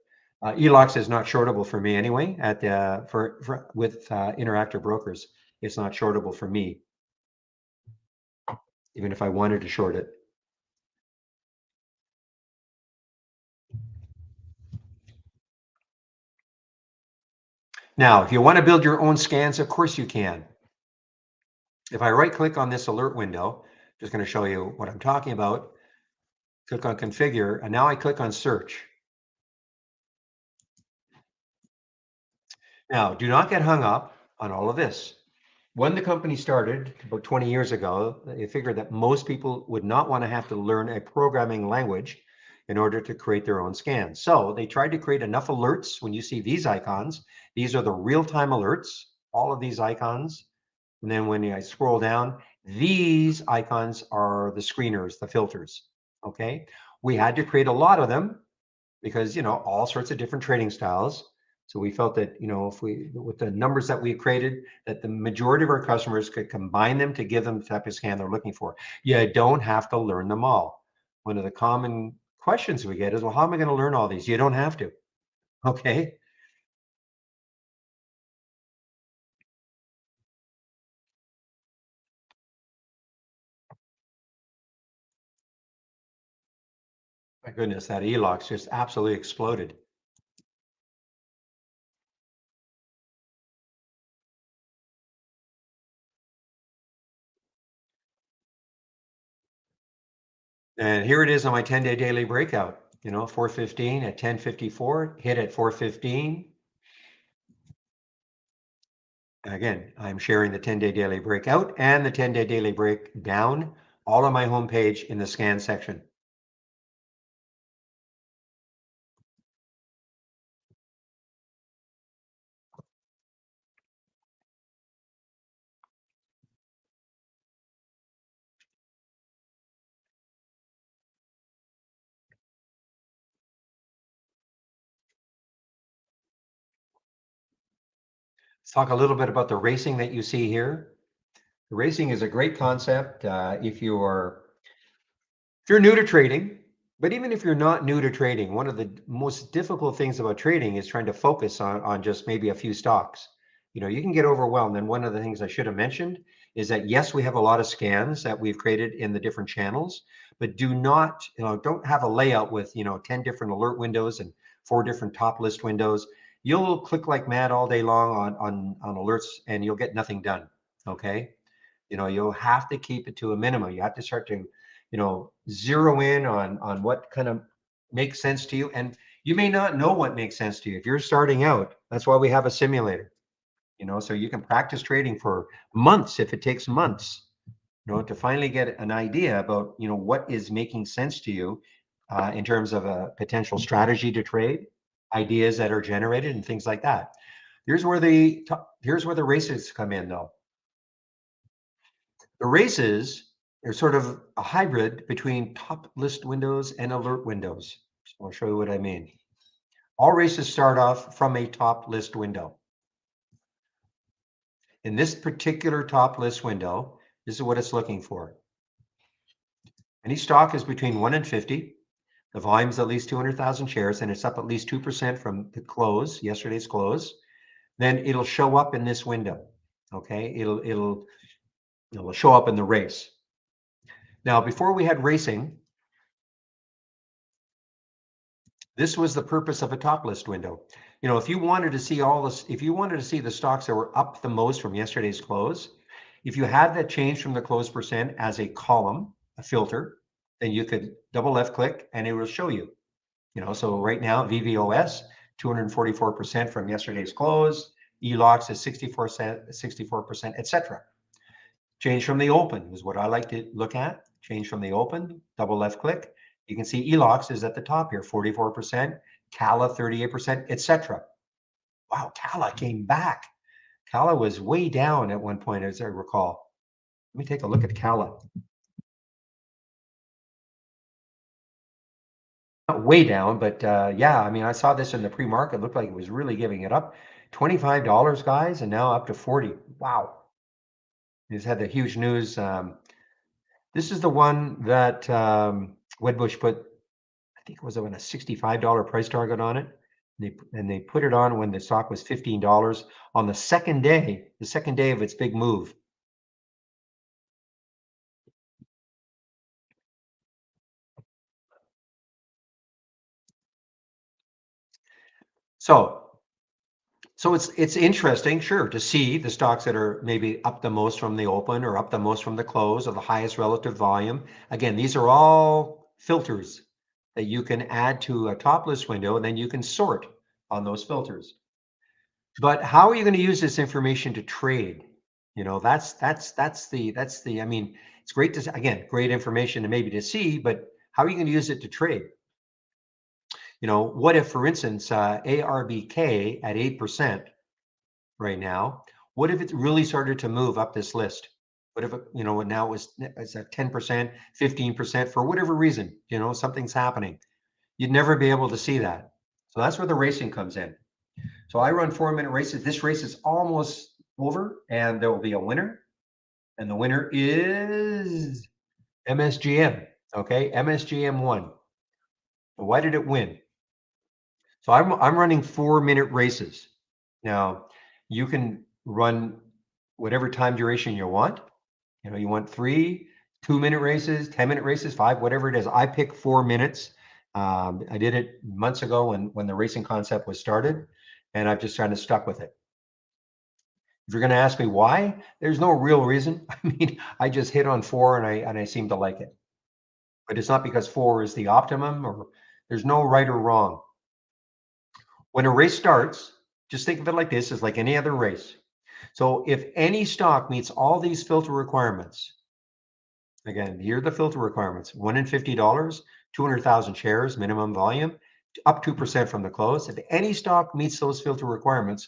Speaker 1: ELOX is not shortable for me anyway. With Interactive Brokers, it's not shortable for me, even if I wanted to short it. Now, if you want to build your own scans, of course you can. If I right click on this alert window, just going to show you what I'm talking about. Click on configure, and now I click on search. Now, do not get hung up on all of this. When the company started about 20 years ago, they figured that most people would not want to have to learn a programming language in order to create their own scans. So they tried to create enough alerts. When you see these icons, these are the real-time alerts, all of these icons. And then when I scroll down, these icons are the screeners, the filters. Okay. We had to create a lot of them because, all sorts of different trading styles. So we felt that, if with the numbers that we created, that the majority of our customers could combine them to give them the type of scan they're looking for. You don't have to learn them all. One of the common questions we get is, well, how am I going to learn all these? You don't have to. Okay. My goodness, that ELOX just absolutely exploded. And here it is on my 10-day daily breakout, 415 at 1054, hit at 415. Again, I'm sharing the 10-day daily breakout and the 10-day daily breakdown all on my homepage in the scan section. Let's talk a little bit about the racing that you see here. The racing is a great concept if you're new to trading, but even if you're not new to trading, one of the most difficult things about trading is trying to focus on just maybe a few stocks. You can get overwhelmed. And one of the things I should have mentioned is that yes, we have a lot of scans that we've created in the different channels, but don't have a layout with 10 different alert windows and 4 different top list windows. You'll click like mad all day long on alerts and you'll get nothing done. Okay. You'll have to keep it to a minimum. You have to start to zero in on what kind of makes sense to you. And you may not know what makes sense to you if you're starting out. That's why we have a simulator, so you can practice trading for months if it takes months, to finally get an idea about what is making sense to you in terms of a potential strategy to trade, ideas that are generated, and things like that. Here's where the races come in, though. The races are sort of a hybrid between top list windows and alert windows. So I'll show you what I mean. All races start off from a top list window. In this particular top list window, this is what it's looking for. Any stock is between 1 and 50. The volume is at least 200,000 shares, and it's up at least 2% from the close, yesterday's close. Then it'll show up in this window. Okay, it'll show up in the race. Now, before we had racing, this was the purpose of a top list window. If you wanted to see if you wanted to see the stocks that were up the most from yesterday's close, if you had that change from the close percent as a column, a filter, then you could double left click and it will show you. So right now, VVOS, 244% from yesterday's close, ELOX is 64%, etc. Change from the open is what I like to look at. Change from the open, double left click. You can see ELOX is at the top here, 44%, CALA 38%, etc. Wow, CALA came back. CALA was way down at one point, as I recall. Let me take a look at CALA. Not way down, but yeah, I mean, I saw this in the pre-market. It looked like it was really giving it up. $25, guys, and now up to 40. Wow. It's had the huge news. This is the one that Wedbush put, I think it was on a $65 price target on it. They put it on when the stock was $15 on the second day of its big move. So it's interesting, sure, to see the stocks that are maybe up the most from the open or up the most from the close or the highest relative volume. Again, these are all filters that you can add to a top list window, and then you can sort on those filters. But how are you going to use this information to trade? That's the. I mean, it's great to again, great information to maybe to see, but how are you going to use it to trade? What if, for instance, ARBK at 8% right now? What if it really started to move up this list? What if it, now it's at 10%, 15% for whatever reason? Something's happening. You'd never be able to see that. So that's where the racing comes in. So I run 4-minute races. This race is almost over, and there will be a winner, and the winner is MSGM. Okay, MSGM won. Why did it win? So I'm running 4-minute races. Now, you can run whatever time duration you want. You want 3 2-minute races, 10-minute races, 5, whatever it is. I pick 4 minutes. I did it months ago when the racing concept was started, and I've just kind of stuck with it. If you're going to ask me why, there's no real reason. I mean, I just hit on 4 and I seem to like it. but it's not because 4 is the optimum, or there's no right or wrong. When a race starts, just think of it like this, as like any other race. So if any stock meets all these filter requirements, again, here are the filter requirements: 1 in $50, 200,000 shares, minimum volume, up 2% from the close. If any stock meets those filter requirements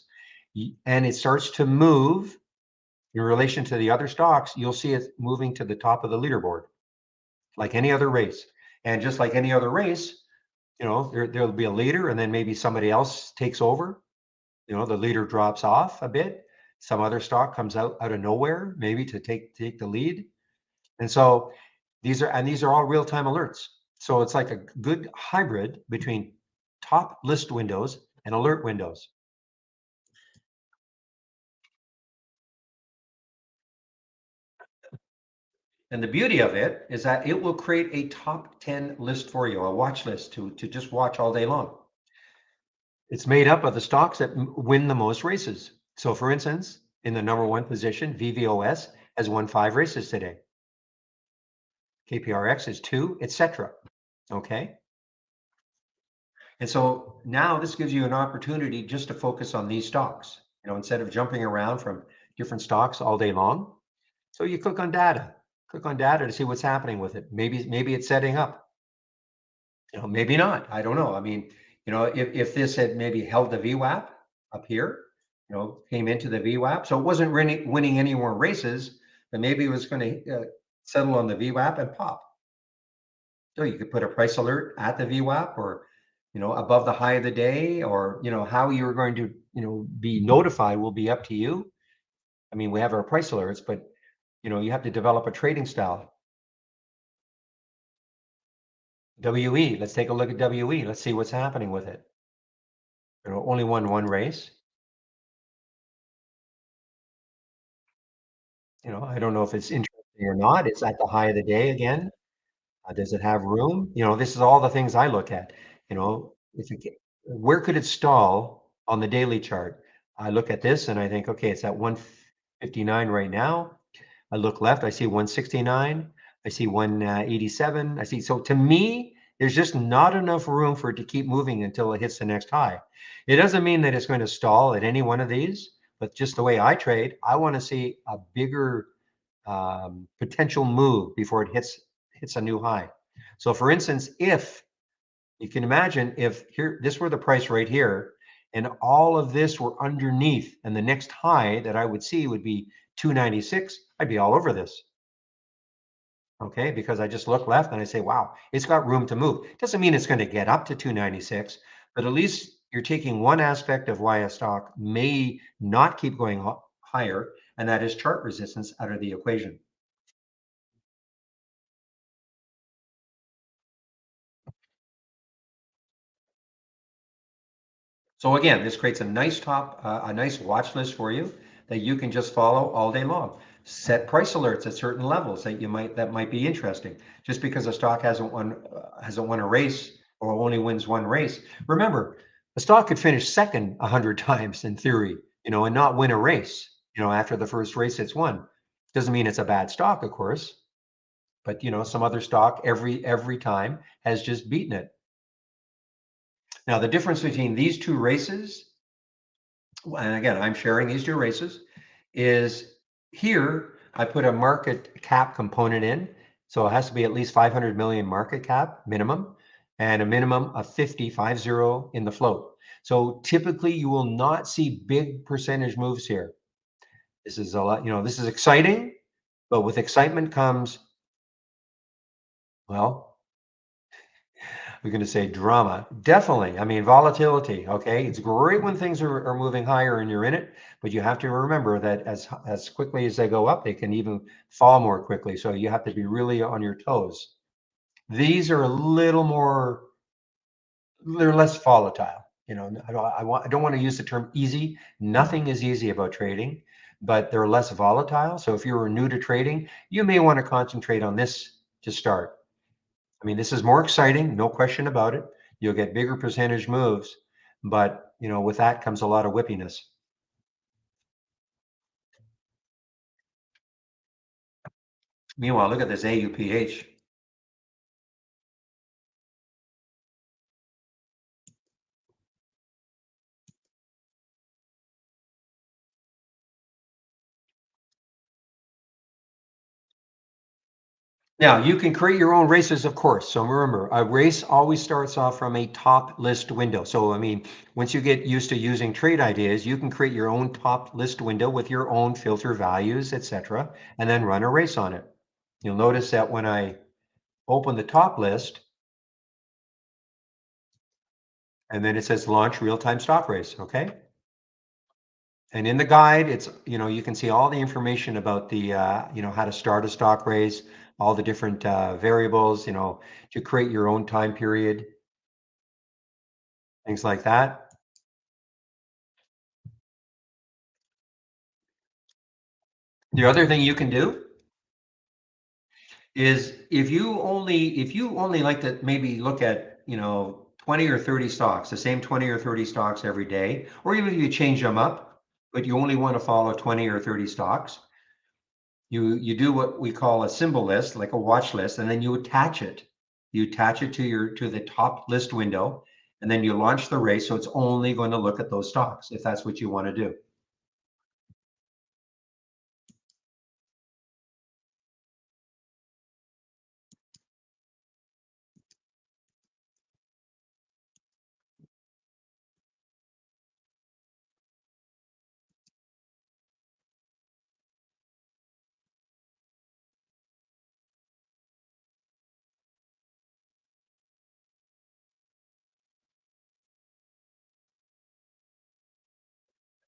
Speaker 1: and it starts to move in relation to the other stocks, you'll see it moving to the top of the leaderboard, like any other race. And just like any other race, there'll be a leader, and then maybe somebody else takes over. The leader drops off a bit. Some other stock comes out of nowhere, maybe to take the lead. And so these are all real-time alerts. So it's like a good hybrid between top list windows and alert windows. And the beauty of it is that it will create a top 10 list for you, a watch list to just watch all day long. It's made up of the stocks that win the most races. So for instance, in the number one position, VVOS has won 5 races today. KPRX is 2, etc. Okay. And so now this gives you an opportunity just to focus on these stocks, instead of jumping around from different stocks all day long. So you click on data to see what's happening with it. Maybe it's setting up, maybe not. I don't know. I mean, if this had maybe held the VWAP up here, came into the VWAP, so it wasn't really winning any more races, but maybe it was going to settle on the VWAP and pop. So you could put a price alert at the VWAP, or above the high of the day, or how you're going to be notified will be up to you. I mean, we have our price alerts, but you have to develop a trading style. WE, let's take a look at WE. Let's see what's happening with it. Only won 1 race. I don't know if it's interesting or not. It's at the high of the day again. Does it have room? This is all the things I look at. Where could it stall on the daily chart? I look at this and I think, okay, it's at 159 right now. I look left, I see 169. I see 187. So to me, there's just not enough room for it to keep moving until it hits the next high. It doesn't mean that it's going to stall at any one of these, but just the way I trade, I want to see a bigger potential move before it hits a new high. So for instance, if you can imagine, if this were the price right here, and all of this were underneath, and the next high that I would see would be 296, I'd be all over this. Okay, because I just look left and I say, wow, it's got room to move. Doesn't mean it's going to get up to 296, but at least you're taking one aspect of why a stock may not keep going higher, and that is chart resistance, out of the equation. So again, this creates a nice watch list for you that you can just follow all day long. Set price alerts at certain levels that might be interesting. Just because a stock hasn't won a race, or only wins 1 race. Remember, a stock could finish second 100 times in theory, and not win a race, after the first race it's won. Doesn't mean it's a bad stock, of course, but some other stock every time has just beaten it. Now, the difference between these 2 races, and again, I'm sharing these 2 races, is here I put a market cap component in. So it has to be at least 500 million market cap minimum, and a minimum of 50 in the float. So typically you will not see big percentage moves here. This is a lot, this is exciting, but with excitement comes, well, we're going to say drama. Definitely. I mean, volatility. Okay. It's great when things are moving higher and you're in it, but you have to remember that as quickly as they go up, they can even fall more quickly. So you have to be really on your toes. These are a little more, they're less volatile. I don't want to use the term easy. Nothing is easy about trading, but they're less volatile. So if you're new to trading, you may want to concentrate on this to start. I mean, this is more exciting, no question about it. You'll get bigger percentage moves, but with that comes a lot of whippiness. Meanwhile, look at this AUPH. Now, you can create your own races, of course. So remember, a race always starts off from a top list window. So, I mean, once you get used to using trade ideas, you can create your own top list window with your own filter values, etc., and then run a race on it. You'll notice that when I open the top list, and then it says launch real-time stock race, okay? And in the guide, it's, you can see all the information about the, how to start a stock race, all the different variables, to create your own time period, things like that. The other thing you can do is if you only like to maybe look at, 20 or 30 stocks, the same 20 or 30 stocks every day, or even if you change them up, but you only want to follow 20 or 30 stocks, you do what we call a symbol list, like a watch list, and then you attach it. You attach it to the top list window, and then you launch the race. So it's only going to look at those stocks if that's what you want to do.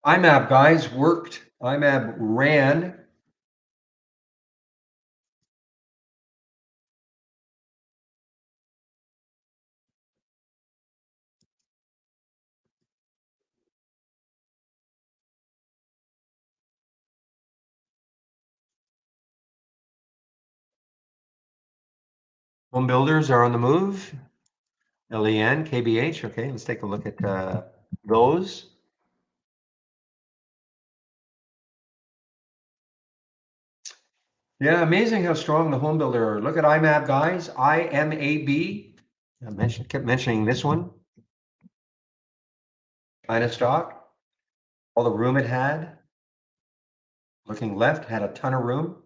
Speaker 1: IMAP guys worked. IMAP ran. Home builders are on the move. LEN, KBH. Okay, let's take a look at those. Yeah, amazing how strong the home builder are. Look at IMAB, guys. IMAB. Kept mentioning this one. China stock. All the room it had. Looking left, had a ton of room.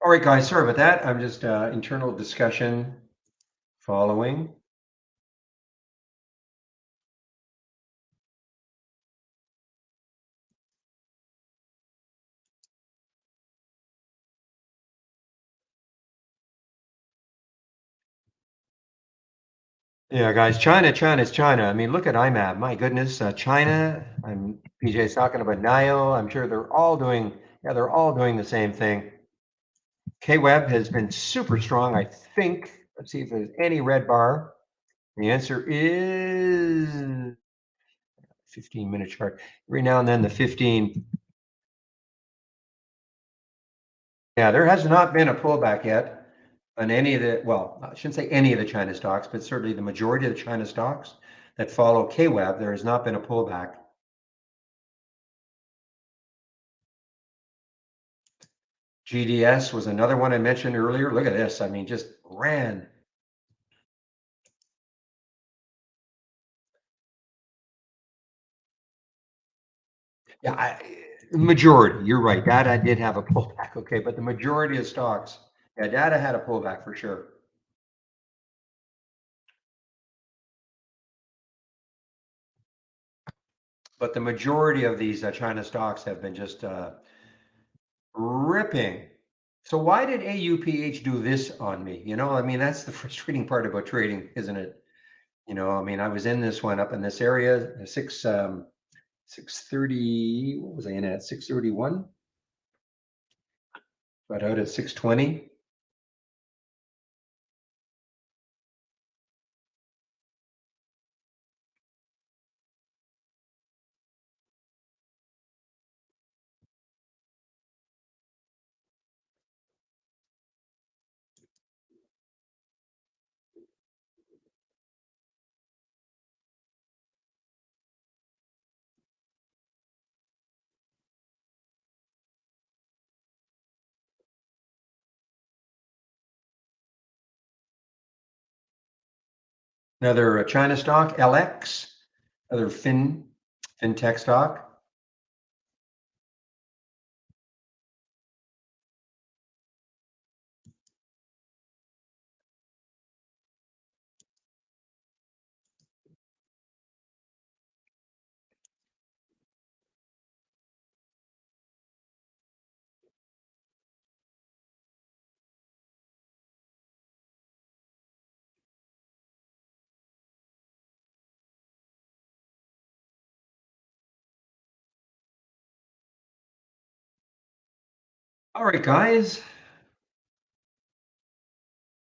Speaker 1: All right, guys, sorry about that. I'm just internal discussion following. Yeah, guys, China's China. I mean, look at IMAB. My goodness, China. PJ's talking about NIO. I'm sure they're all doing the same thing. KWeb has been super strong, I think. Let's see if there's any red bar. The answer is 15-minute chart. Every now and then the 15. Yeah, there has not been a pullback yet on any of the, well, I shouldn't say any of the China stocks, but certainly the majority of the China stocks that follow KWeb, there has not been a pullback. GDS was another one I mentioned earlier. Look at this. I mean, just ran. Yeah, Majority, you're right. Data did have a pullback, okay, but the majority of stocks, yeah, data had a pullback for sure. But the majority of these China stocks have been just ripping. So why did AUPH do this on me? I mean, that's the frustrating part about trading, isn't it? I mean, I was in this one up in this area, 630, what was I in at? 631, got out at 620. Another China stock, LX, another fintech stock. All right, guys,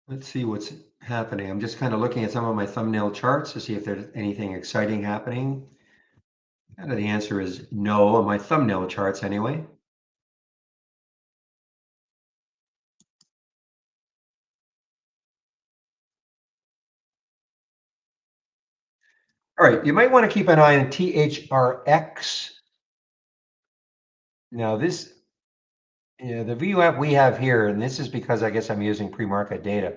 Speaker 1: let's see what's happening. I'm just kind of looking at some of my thumbnail charts to see if there's anything exciting happening. And the answer is no on my thumbnail charts anyway. All right, you might want to keep an eye on THRX. Now this, yeah, the VWAP we have here, and this is because I guess I'm using pre-market data,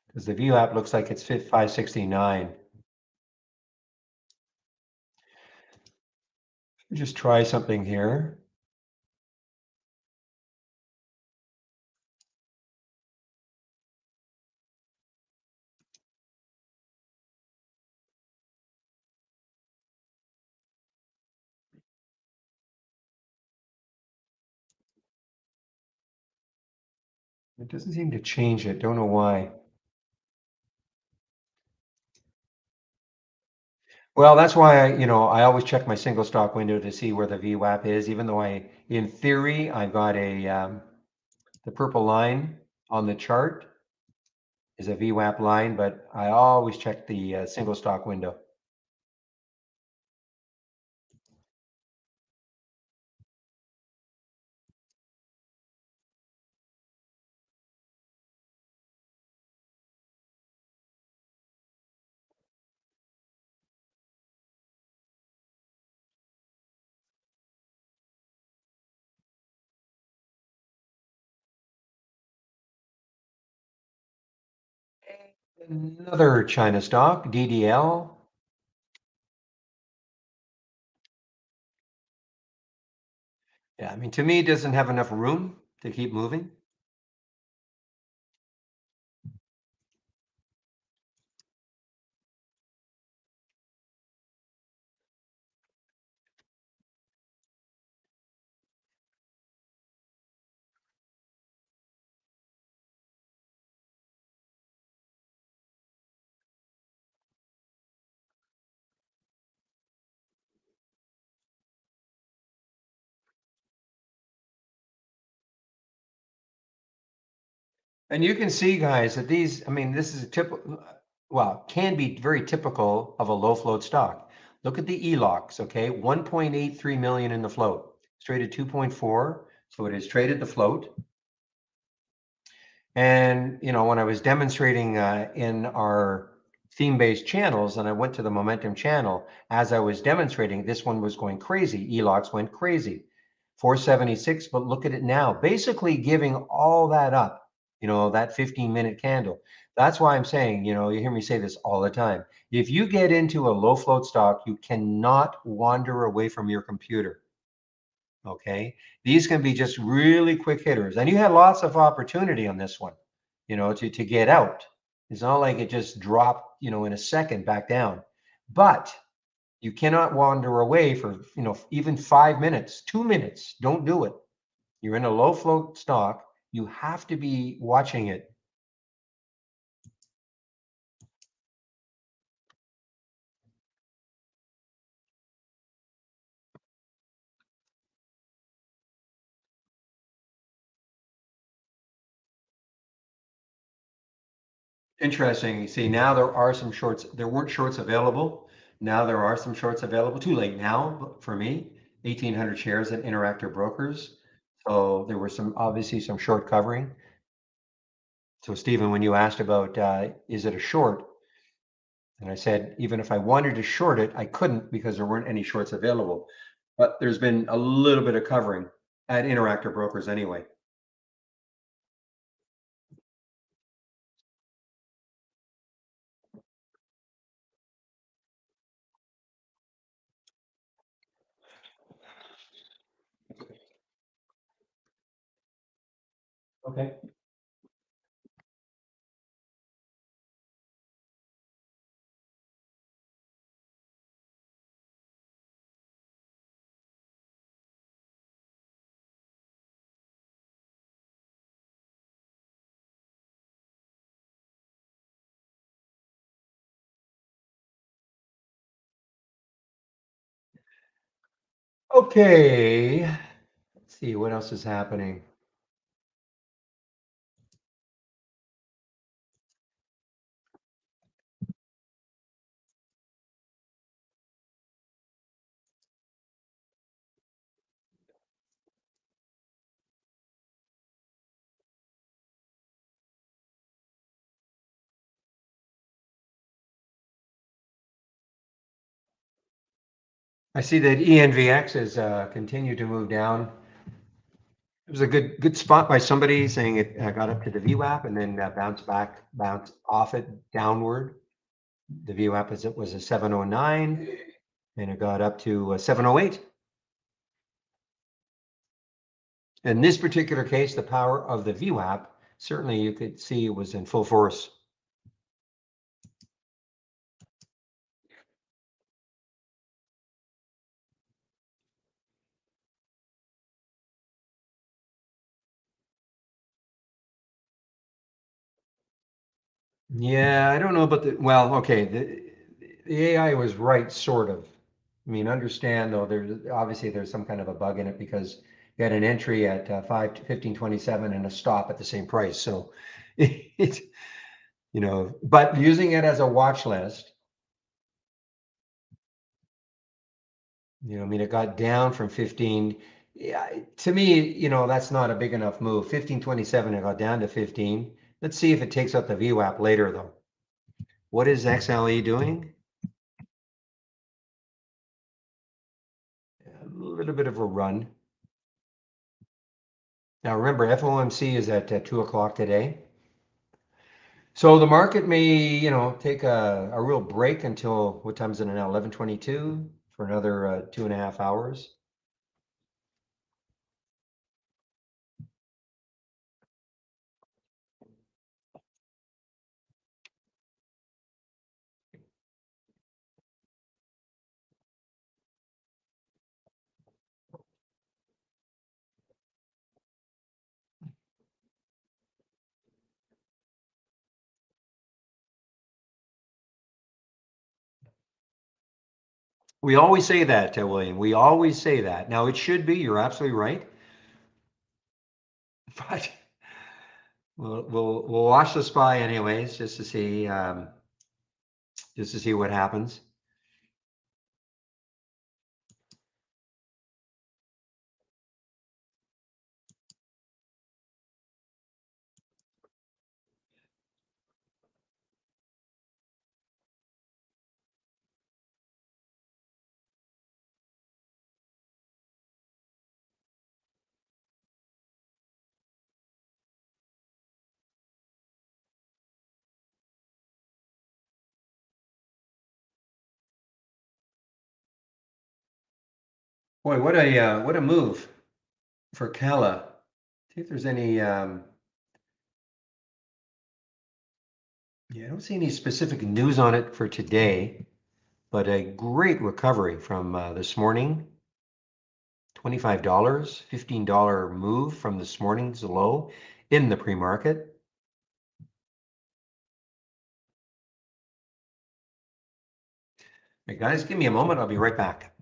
Speaker 1: because the VWAP looks like it's 569. Just try something here. It doesn't seem to change it. Don't know why. Well, that's why I always check my single stock window to see where the VWAP is, even though in theory, I've got the purple line on the chart is a VWAP line, but I always check the single stock window. Another China stock, DDL. Yeah, I mean, to me, it doesn't have enough room to keep moving. And you can see, guys, that these, I mean, this is a typical, well, can be very typical of a low float stock. Look at the ELOCs, okay? 1.83 million in the float. It's traded 2.4, so it has traded the float. And, when I was demonstrating in our theme-based channels and I went to the momentum channel, as I was demonstrating, this one was going crazy. ELOCs went crazy. 476, but look at it now, basically giving all that up, that 15-minute candle. That's why I'm saying, you hear me say this all the time. If you get into a low float stock, you cannot wander away from your computer. Okay. These can be just really quick hitters. And you had lots of opportunity on this one, to get out. It's not like it just dropped, in a second back down. But you cannot wander away for, even 5 minutes, 2 minutes. Don't do it. You're in a low float stock. You have to be watching it. Interesting. You see, now there are some shorts. There weren't shorts available. Now there are some shorts available. Too late now for me. 1,800 shares at Interactive Brokers. So there was obviously some short covering. So Stephen, when you asked about is it a short, and I said even if I wanted to short it, I couldn't because there weren't any shorts available. But there's been a little bit of covering at Interactive Brokers anyway. Okay. Okay. Let's see what else is happening. I see that ENVX has continued to move down. It was a good spot by somebody saying it got up to the VWAP and then bounced off it downward. The VWAP was a 709 and it got up to 708. In this particular case, the power of the VWAP, certainly you could see was in full force. Yeah, I don't know about well, okay, the AI was right, sort of. I mean, understand though, there's some kind of a bug in it because you had an entry at 1527 and a stop at the same price. So it's, but using it as a watch list, I mean, it got down from 15. Yeah, to me, that's not a big enough move. 1527, it got down to 15. Let's see if it takes out the VWAP later though. What is XLE doing? A little bit of a run. Now remember, FOMC is at 2 o'clock today. So the market may, take a real break until, what time is it now? 11:22 for another 2.5 hours. We always say that, William. We always say that. Now it should be. You're absolutely right. But we'll watch the SPY anyways, just to see what happens. Boy, what a move for Kala. See if there's any. Yeah, I don't see any specific news on it for today, but a great recovery from this morning. $25, $15 move from this morning's low in the pre-market. Hey guys, give me a moment. I'll be right back.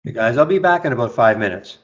Speaker 1: Hey guys, I'll be back in about 5 minutes.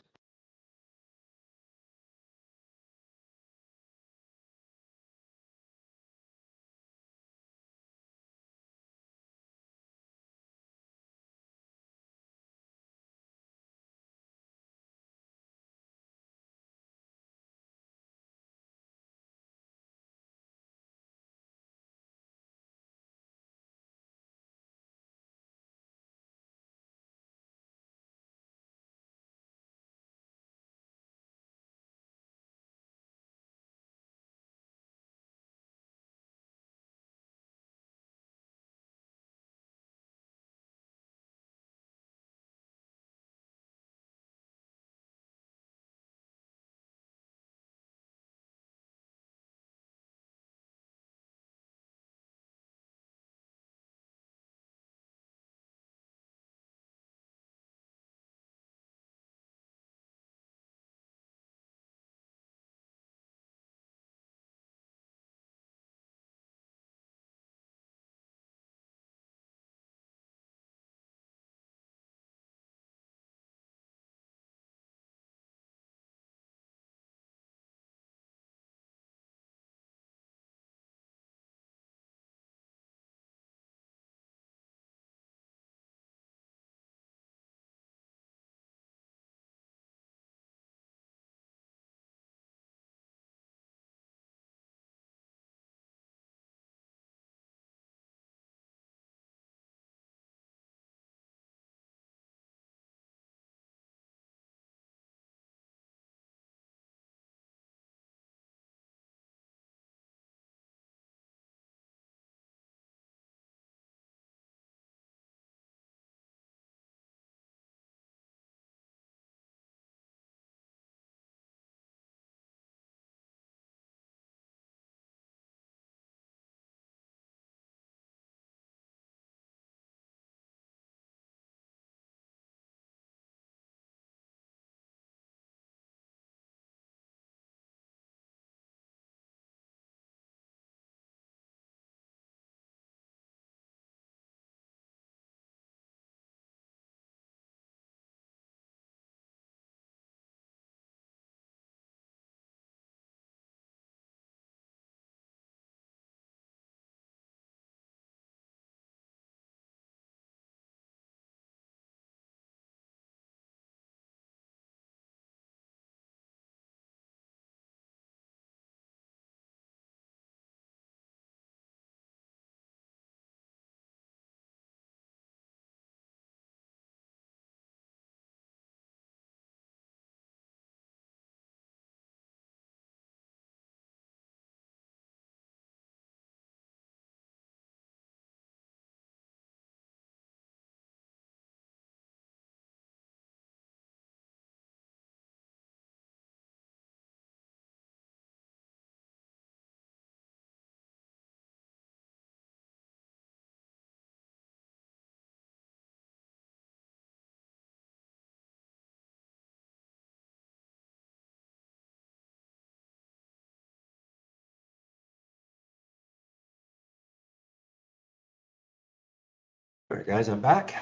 Speaker 1: All right, guys, I'm back.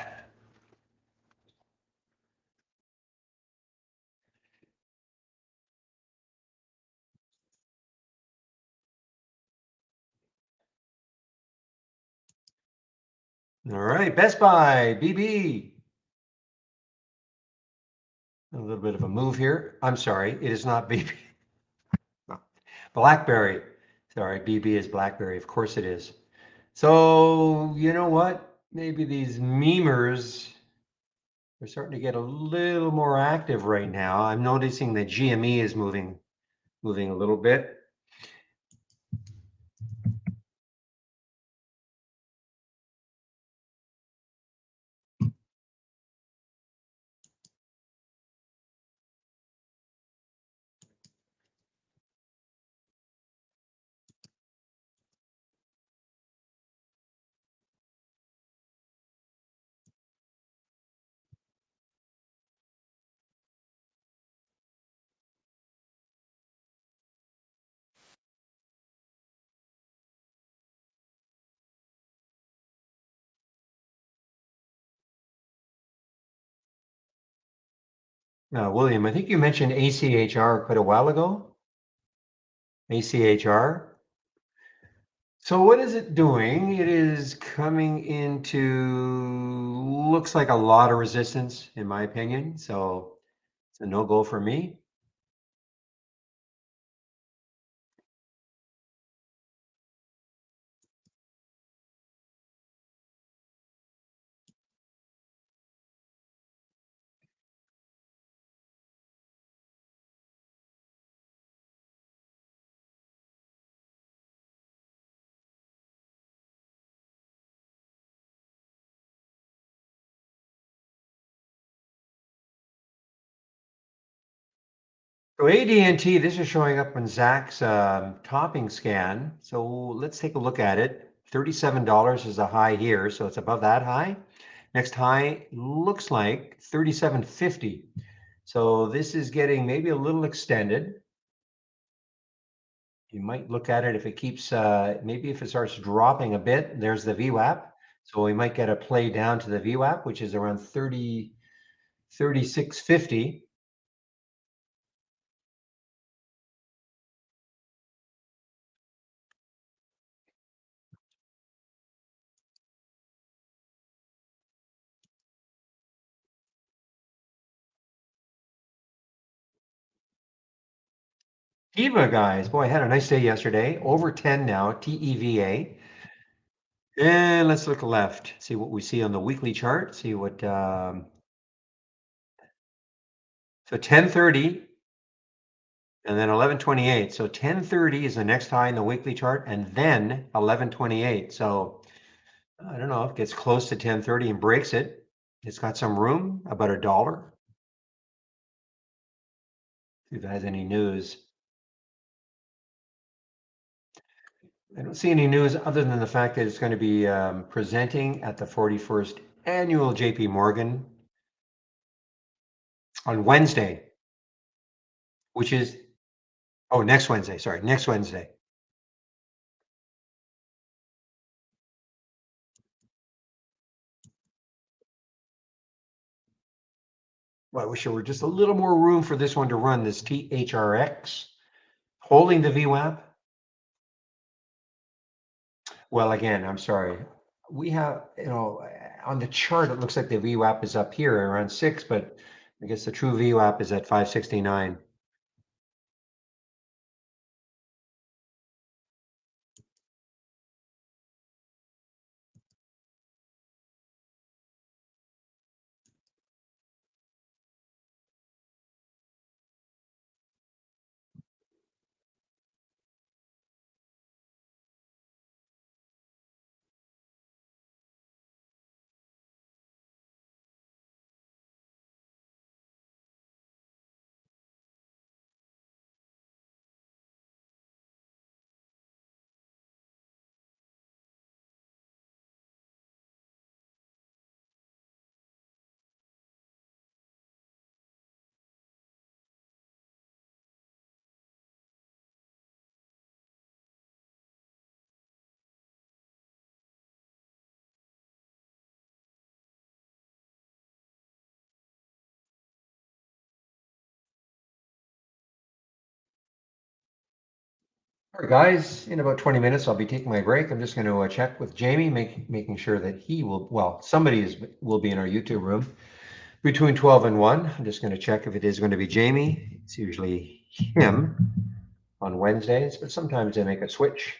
Speaker 1: All right, Best Buy, BB. A little bit of a move here. I'm sorry, it is not BB. BlackBerry. Sorry, BB is BlackBerry. Of course it is. So, you know what? Maybe these memers are starting to get a little more active right now. I'm noticing that GME is moving a little bit. William, I think you mentioned ACHR quite a while ago. ACHR. So what is it doing? It is coming into, looks like a lot of resistance in my opinion. So it's a no-go for me. So AD&T, this is showing up on Zach's topping scan. So let's take a look at it. $37 is a high here, so it's above that high. Next high looks like 37.50. So this is getting maybe a little extended. You might look at it if it keeps, maybe if it starts dropping a bit, there's the VWAP. So we might get a play down to the VWAP, which is around 36.50. Teva guys, boy, I had a nice day yesterday. Over 10 now, TEVA. And let's look left, see what we see on the weekly chart. See what, so 10:30 and then 11:28. So 10:30 is the next high in the weekly chart, and then 11:28. So I don't know if it gets close to 10:30 and breaks it. It's got some room, about $1. See if it has any news. I don't see any news other than the fact that it's going to be presenting at the 41st annual JP Morgan on Wednesday, which is, oh, next Wednesday, sorry, next Wednesday. Well, I wish there were just a little more room for this one to run, this THRX, holding the VWAP. Well, again, I'm sorry. We have, on the chart, it looks like the VWAP is up here around 6, but I guess the true VWAP is at 569. All right, guys, in about 20 minutes, I'll be taking my break. I'm just going to check with Jamie, making sure that he will, well, will be in our YouTube room between 12 and 1. I'm just going to check if it is going to be Jamie. It's usually him on Wednesdays, but sometimes they make a switch.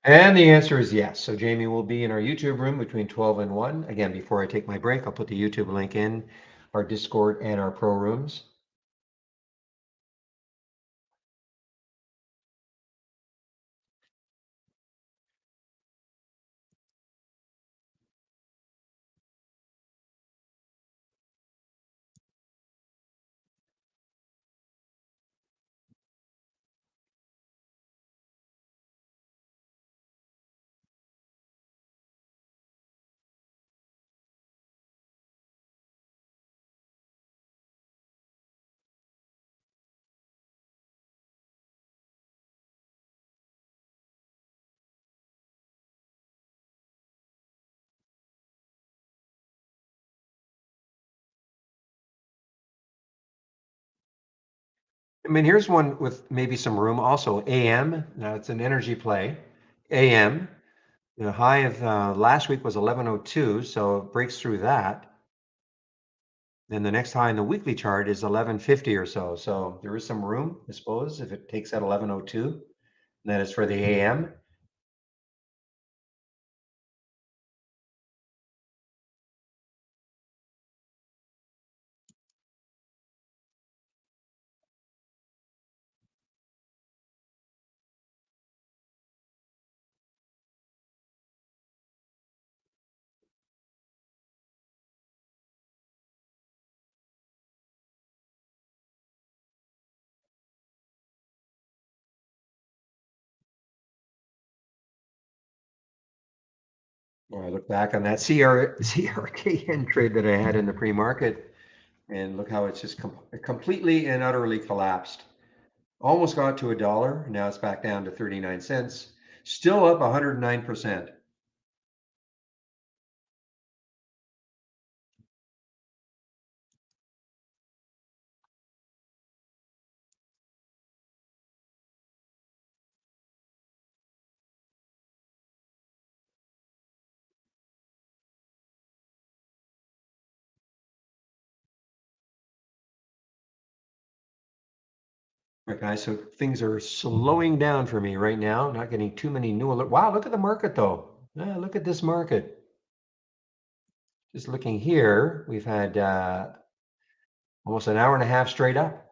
Speaker 1: And the answer is yes. So Jamie will be in our YouTube room between 12 and 1. Again, before I take my break, I'll put the YouTube link in our Discord and our Pro rooms. I mean, here's one with maybe some room. Also, AM. Now it's an energy play. AM. The high of last week was 1102, so it breaks through that. Then the next high in the weekly chart is 1150 or so. So there is some room, I suppose, if it takes that 1102. That is for the AM. When I look back on that CRKN trade that I had in the pre-market, and look how it's just completely and utterly collapsed. Almost got to $1. Now it's back down to 39 cents. Still up 109%. Right, guys, so things are slowing down for me right now. Not getting too many new alerts. Wow, look at the market though. Yeah, look at this market. Just looking here, we've had almost an hour and a half straight up.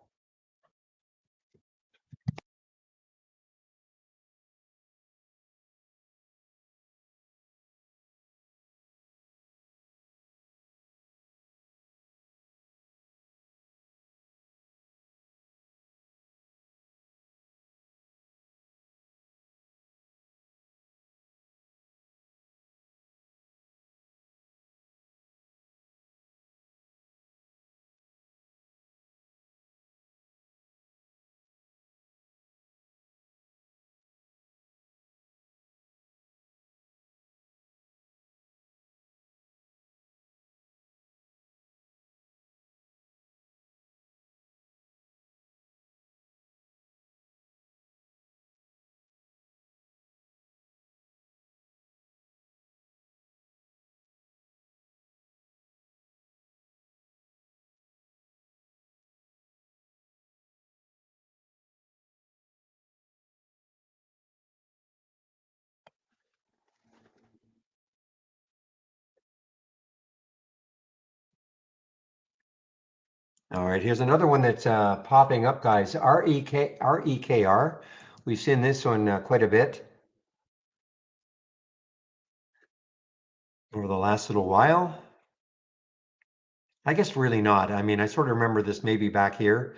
Speaker 1: All right, here's another one that's popping up, guys. REKR. We've seen this one quite a bit over the last little while. I guess really not. I mean, I sort of remember this maybe back here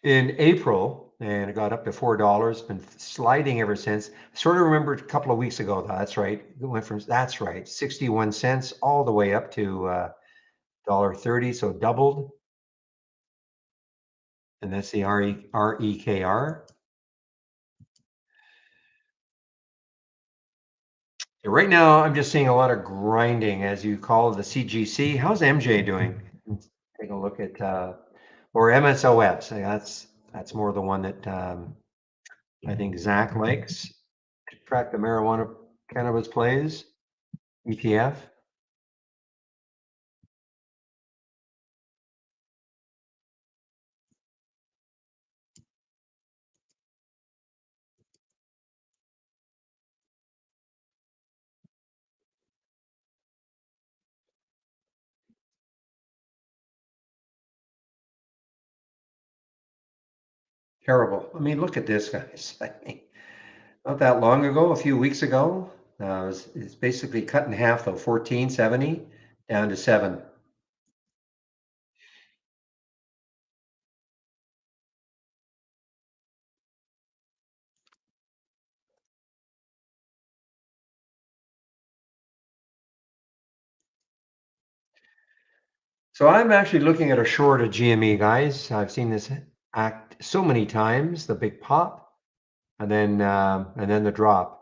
Speaker 1: in April, and it got up to $4. Been sliding ever since. Sort of remembered a couple of weeks ago. That's right. It went from 61 cents all the way up to $1.30, so doubled. And that's the REKR. Right now, I'm just seeing a lot of grinding, as you call the CGC. How's MJ doing? Let's take a look at or MSOS. That's more the one that I think Zach likes. Track the marijuana cannabis plays ETF. Terrible. I mean, look at this, guys. I mean, not that long ago, a few weeks ago, it's basically cut in half, though, 1470 down to 7. So I'm actually looking at a short of GME, guys. I've seen this act so many times, the big pop and then the drop.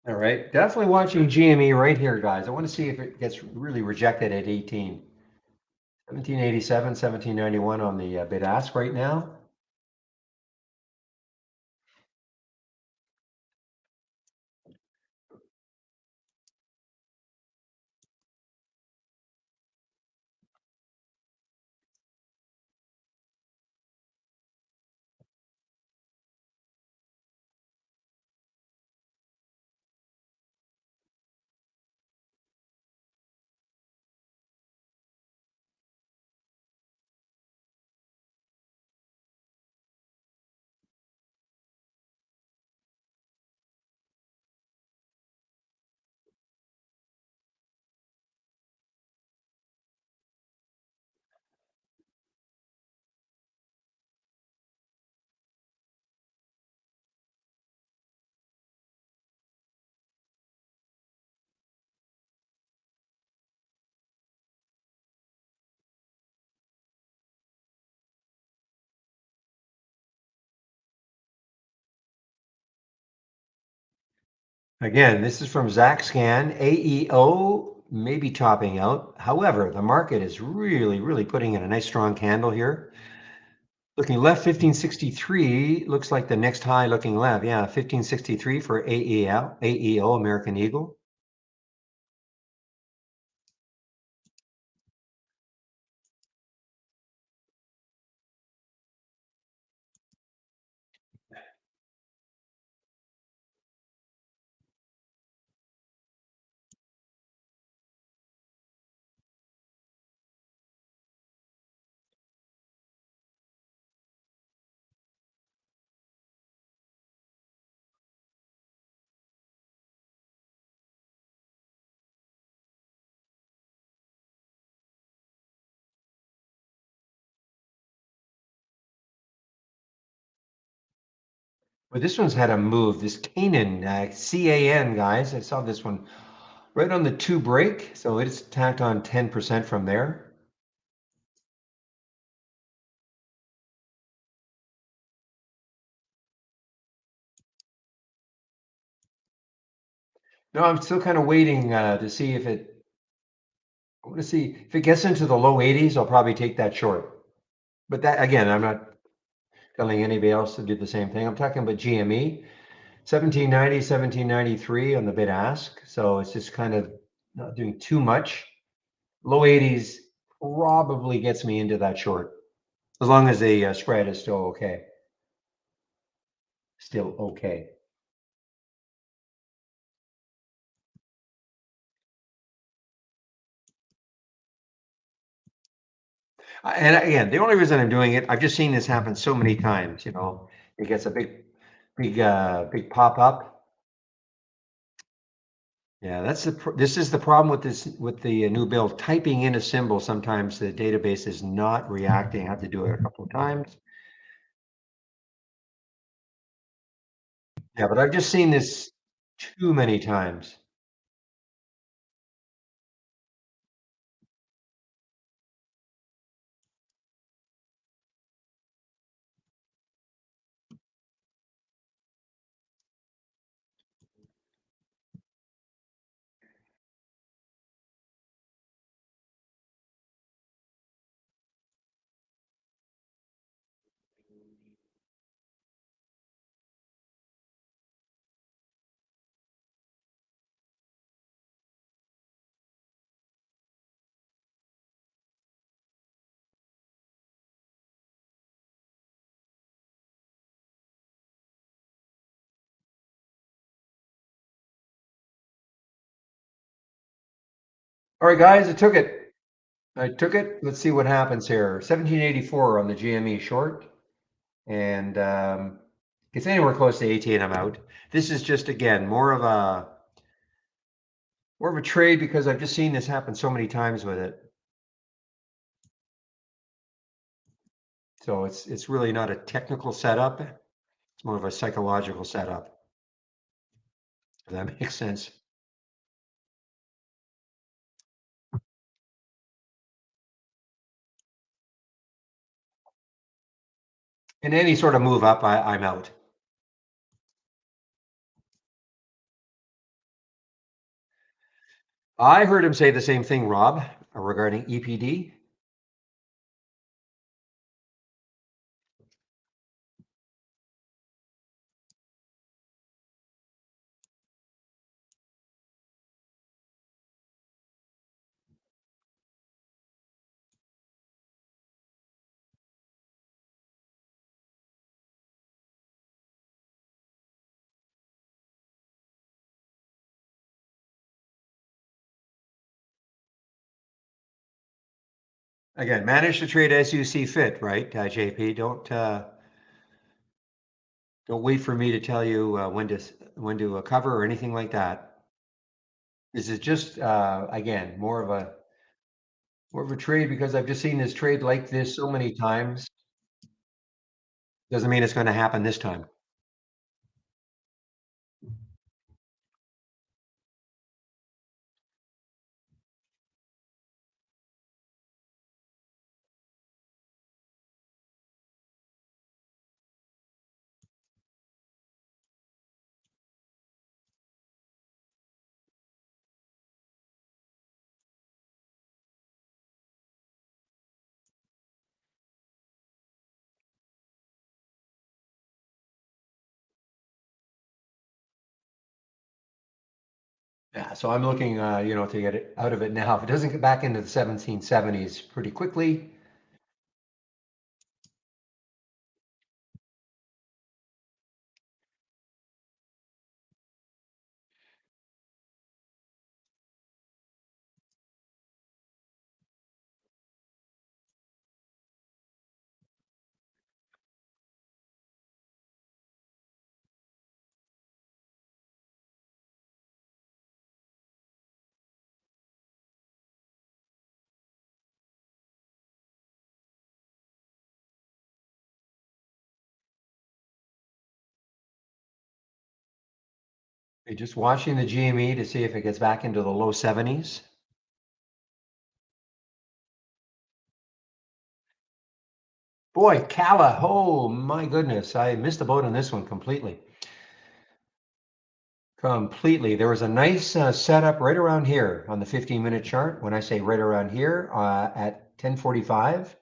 Speaker 1: All right, definitely watching GME right here, guys. I want to see if it gets really rejected at 18. 1787, 1791 on the bid ask right now. Again, this is from Zach Scan. AEO may be topping out. However, the market is really putting in a nice strong candle here. Looking left, 1563 looks like the next high looking left. Yeah, 1563 for AEO, American Eagle. But this one's had a move. This Canaan, CAN, guys. I saw this one right on the 2 break. So it's tacked on 10% from there. No, I'm still kind of waiting to see if I want to see if it gets into the low 80s, I'll probably take that short. But that, again, I'm not telling anybody else to do the same thing. I'm talking about GME, 1790, 1793 on the bid ask. So it's just kind of not doing too much. Low 80s probably gets me into that short, as long as the spread is still okay. Still okay. And again, the only reason I'm doing it, I've just seen this happen so many times, it gets a big pop up. Yeah, this is the problem with with the new build. Typing in a symbol, sometimes the database is not reacting. I have to do it a couple of times. Yeah, but I've just seen this too many times. All right, guys, I took it. I took it. Let's see what happens here. 1784 on the GME short, and it's anywhere close to 18. I'm out. This is just again more of a trade because I've just seen this happen so many times with it. So it's really not a technical setup. It's more of a psychological setup. If that makes sense. In any sort of move up, I'm out. I heard him say the same thing, Rob, regarding EPD. Again, manage the trade as you see fit, right, JP? Don't wait for me to tell you when to cover or anything like that. This is just again more of a trade because I've just seen this trade like this so many times. Doesn't mean it's going to happen this time. Yeah, so I'm looking, to get it out of it now. If it doesn't get back into the 1770s pretty quickly, you're just watching the GME to see if it gets back into the low 70s. Boy, Kala, oh my goodness, I missed the boat on this one completely. Completely. There was a nice setup right around here on the 15-minute chart. When I say right around here at 10:45,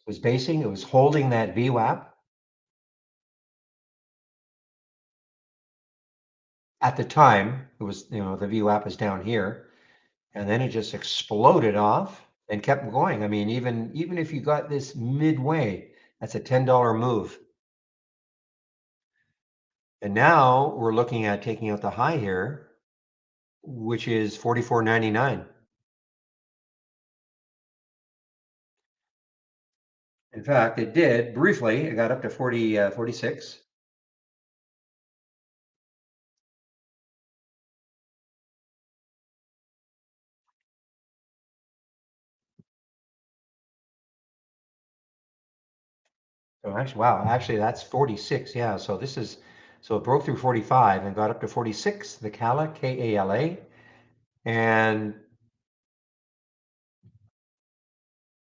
Speaker 1: was basing, it was holding that VWAP. At the time, it was, the VWAP is down here, and then it just exploded off and kept going. I mean, even if you got this midway, that's a $10 move. And now we're looking at taking out the high here, which is 44.99. In fact, it did briefly. It got up to 40, 46. So actually, wow, actually that's 46. Yeah. So this is, so it broke through 45 and got up to 46, the Kala, Kala. And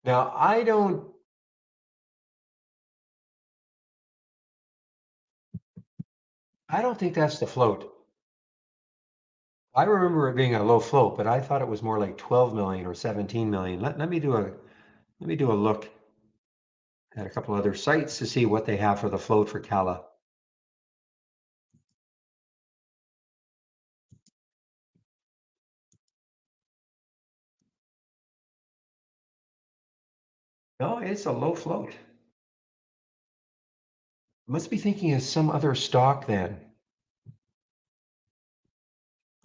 Speaker 1: now I don't think that's the float. I remember it being a low float, but I thought it was more like 12 million or 17 million. Let me do a look at a couple other sites to see what they have for the float for Kala. No, it's a low float. Must be thinking of some other stock then.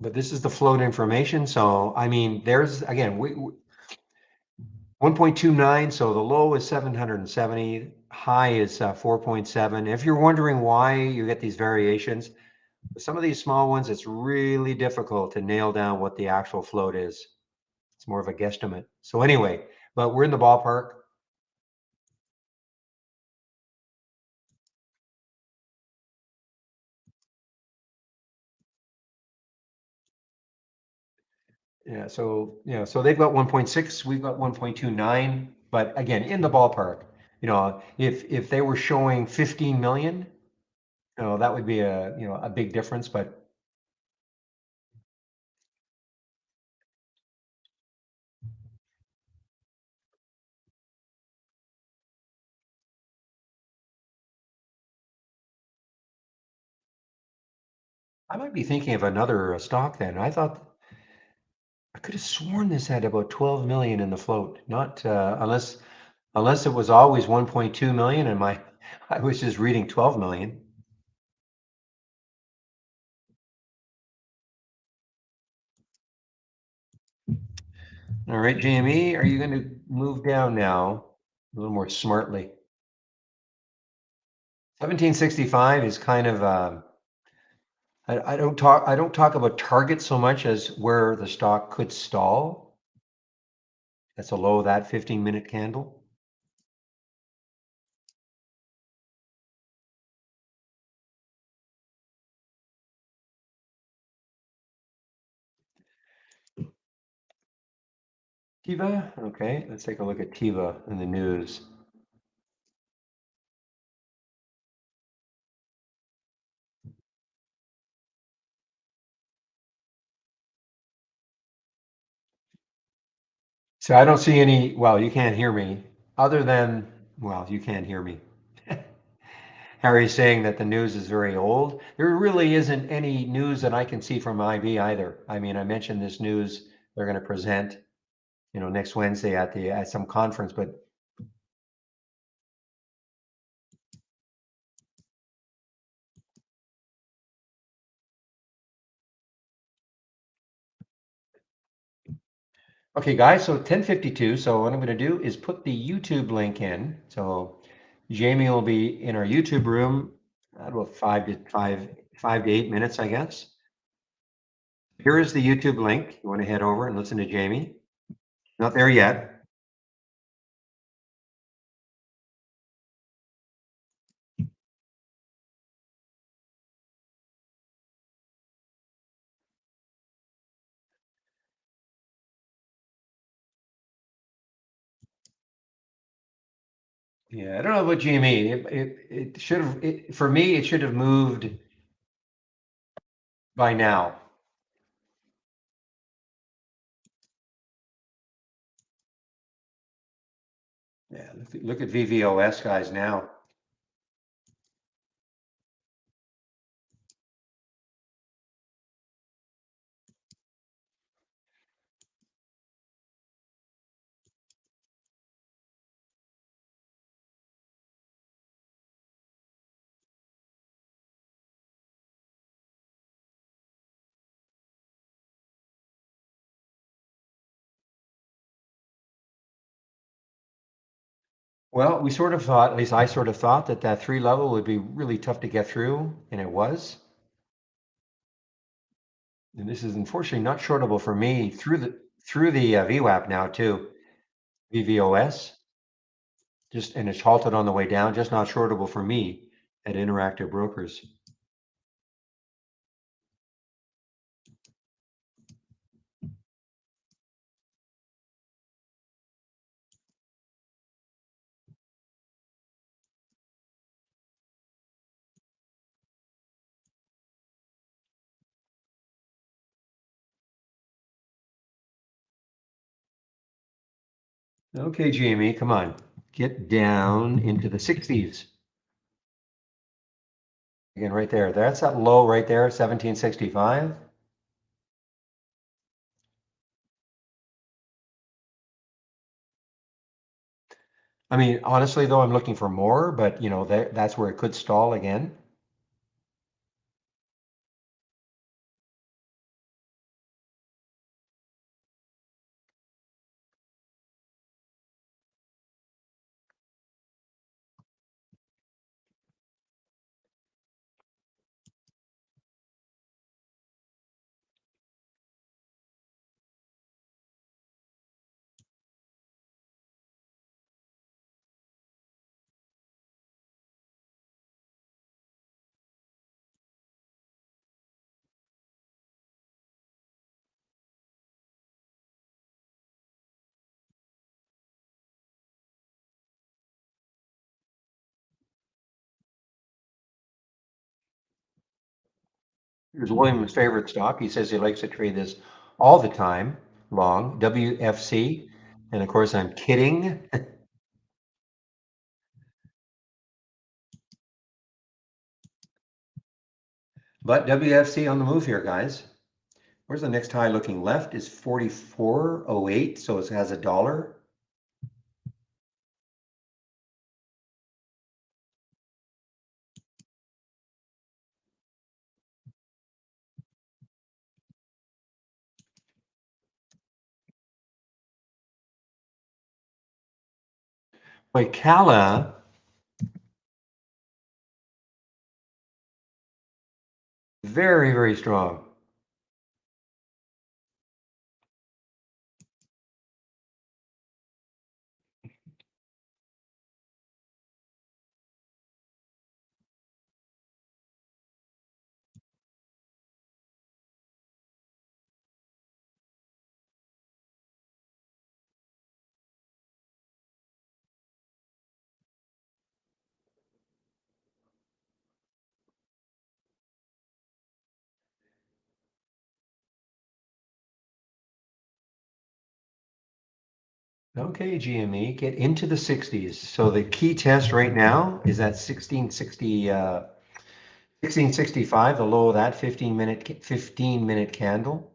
Speaker 1: But this is the float information. So, I mean, there's again, 1.29. So the low is 770, high is 4.7. If you're wondering why you get these variations, some of these small ones, it's really difficult to nail down what the actual float is. It's more of a guesstimate. So anyway, but we're in the ballpark. Yeah, so so they've got 1.6, we've got 1.29, but again, in the ballpark. If they were showing 15 million, that would be a big difference, but I might be thinking of another stock then. I thought I could have sworn this had about 12 million in the float, not unless it was always 1.2 million and my I was just reading 12 million. All right, Jamie, are you going to move down now a little more smartly? 1765 is kind of I don't talk about target so much as where the stock could stall. That's a low of that 15-minute candle. Tiva, okay, let's take a look at Tiva in the news. So I don't see any, well, you can't hear me, other than, well, you can't hear me. Harry's saying that the news is very old. There really isn't any news that I can see from IB either. I mean, I mentioned this news they're going to present, next Wednesday at some conference, but okay, guys, so 10:52. So what I'm going to do is put the YouTube link in. So Jamie will be in our YouTube room about 5 to 8 minutes, I guess. Here is the YouTube link. You want to head over and listen to Jamie. Not there yet. Yeah, I don't know about Jamie. It should have, for me, it should have moved by now. Yeah, look at VVOS guys now. Well, we sort of thought, at least I sort of thought that that 3 level would be really tough to get through, and it was. And this is unfortunately not shortable for me through the VWAP now too, VVOS. Just and it's halted on the way down, just not shortable for me at Interactive Brokers. Okay, Jamie, come on, get down into the 60s. Again, right there. That's that low right there, 1765. I mean, honestly, though, I'm looking for more, but that's where it could stall again. Here's William's favorite stock. He says he likes to trade this all the time, long, WFC. And of course, I'm kidding. But WFC on the move here, guys. Where's the next high looking left is 44.08, so it has a dollar. Wait, Cala, very, very strong. Okay, GME, get into the 60s. So the key test right now is at 1665, the low of that 15-minute candle.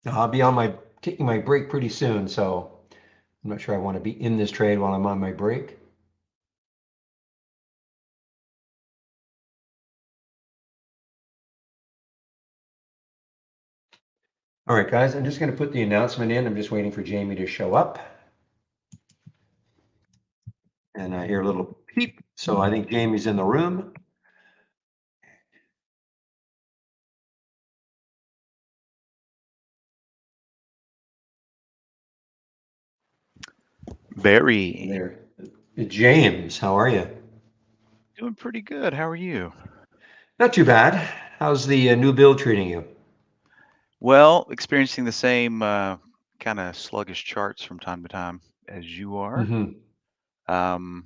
Speaker 1: I'll be taking my break pretty soon, so I'm not sure I want to be in this trade while I'm on my break. All right, guys, I'm just going to put the announcement in. I'm just waiting for Jamie to show up. And I hear a little peep, so I think Jamie's in the room.
Speaker 2: Barry.
Speaker 1: There. James, how are you?
Speaker 2: Doing pretty good. How are you?
Speaker 1: Not too bad. How's the new build treating you?
Speaker 2: Well, experiencing the same kind of sluggish charts from time to time as you are.
Speaker 1: Mm-hmm.
Speaker 2: Um,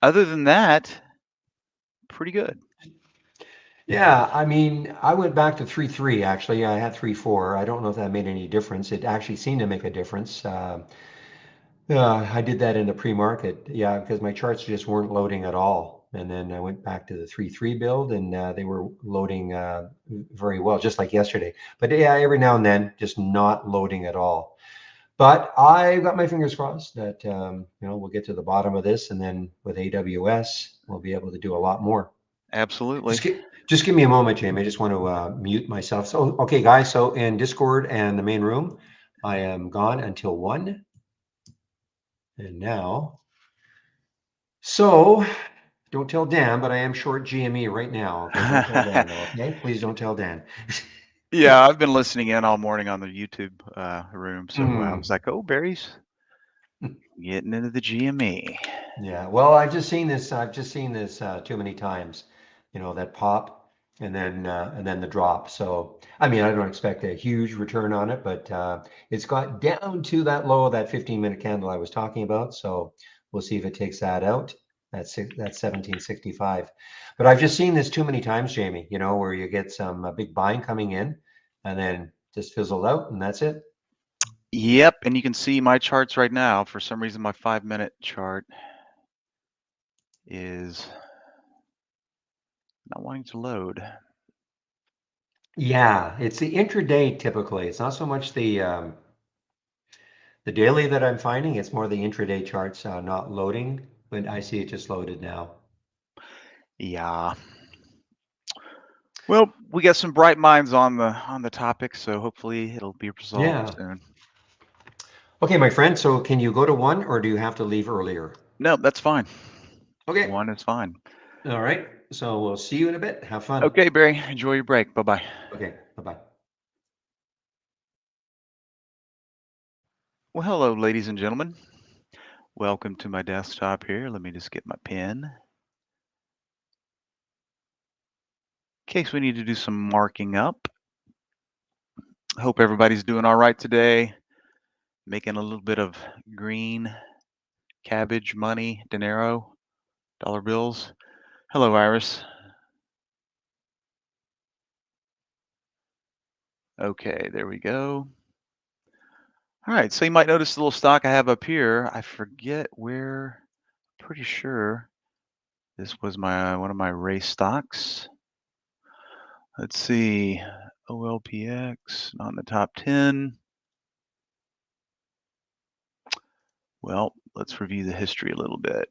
Speaker 2: other than that, pretty good.
Speaker 1: Yeah, I mean, I went back to 3.3 actually. I had 3.4. I don't know if that made any difference. It actually seemed to make a difference. I did that in the pre-market, yeah, because my charts just weren't loading at all. And then I went back to the 3.3 build, and they were loading very well, just like yesterday. But yeah, every now and then, just not loading at all. But I got my fingers crossed that we'll get to the bottom of this, and then with AWS, we'll be able to do a lot more. Just
Speaker 2: Absolutely.
Speaker 1: give, just give me a moment, Jamie. I just want to mute myself. So, okay, guys. So in Discord and the main room, I am gone until 1. And now, so don't tell Dan, but I am short GME right now. Okay, don't tell Dan though. Okay, please don't tell Dan.
Speaker 2: Yeah, I've been listening in all morning on the YouTube room, so I
Speaker 1: Hmm.
Speaker 2: was like, "Oh, Barry's getting into the GME."
Speaker 1: Yeah, well, I've just seen this. Too many times, that pop and then the drop. So, I mean, I don't expect a huge return on it, but it's got down to that low, that 15-minute candle I was talking about. So we'll see if it takes that out. That's 1765. But I've just seen this too many times, Jamie. Where you get some big buying coming in, and then just fizzled out, and that's it.
Speaker 2: Yep, and you can see my charts right now. For some reason, my 5-minute chart is not wanting to load.
Speaker 1: Yeah, it's the intraday typically. It's not so much the daily that I'm finding. It's more the intraday charts not loading, but I see it just loaded now.
Speaker 2: Yeah. Well, we got some bright minds on the topic, so hopefully it'll be resolved
Speaker 1: Yeah.
Speaker 2: soon.
Speaker 1: Okay, my friend. So can you go to 1 or do you have to leave earlier?
Speaker 2: No, that's fine.
Speaker 1: Okay.
Speaker 2: 1 is fine.
Speaker 1: All right. So we'll see you in a bit. Have fun.
Speaker 2: Okay, Barry, enjoy your break. Bye-bye.
Speaker 1: Okay. Bye-bye.
Speaker 2: Well, hello, ladies and gentlemen. Welcome to my desktop here. Let me just get my pen. In case we need to do some marking up. Hope everybody's doing all right today. Making a little bit of green cabbage money, dinero, dollar bills. Hello, Iris. Okay, there we go. All right, so you might notice the little stock I have up here. I forget where, pretty sure this was one of my race stocks. Let's see, OLPX, not in the top 10. Well, let's review the history a little bit.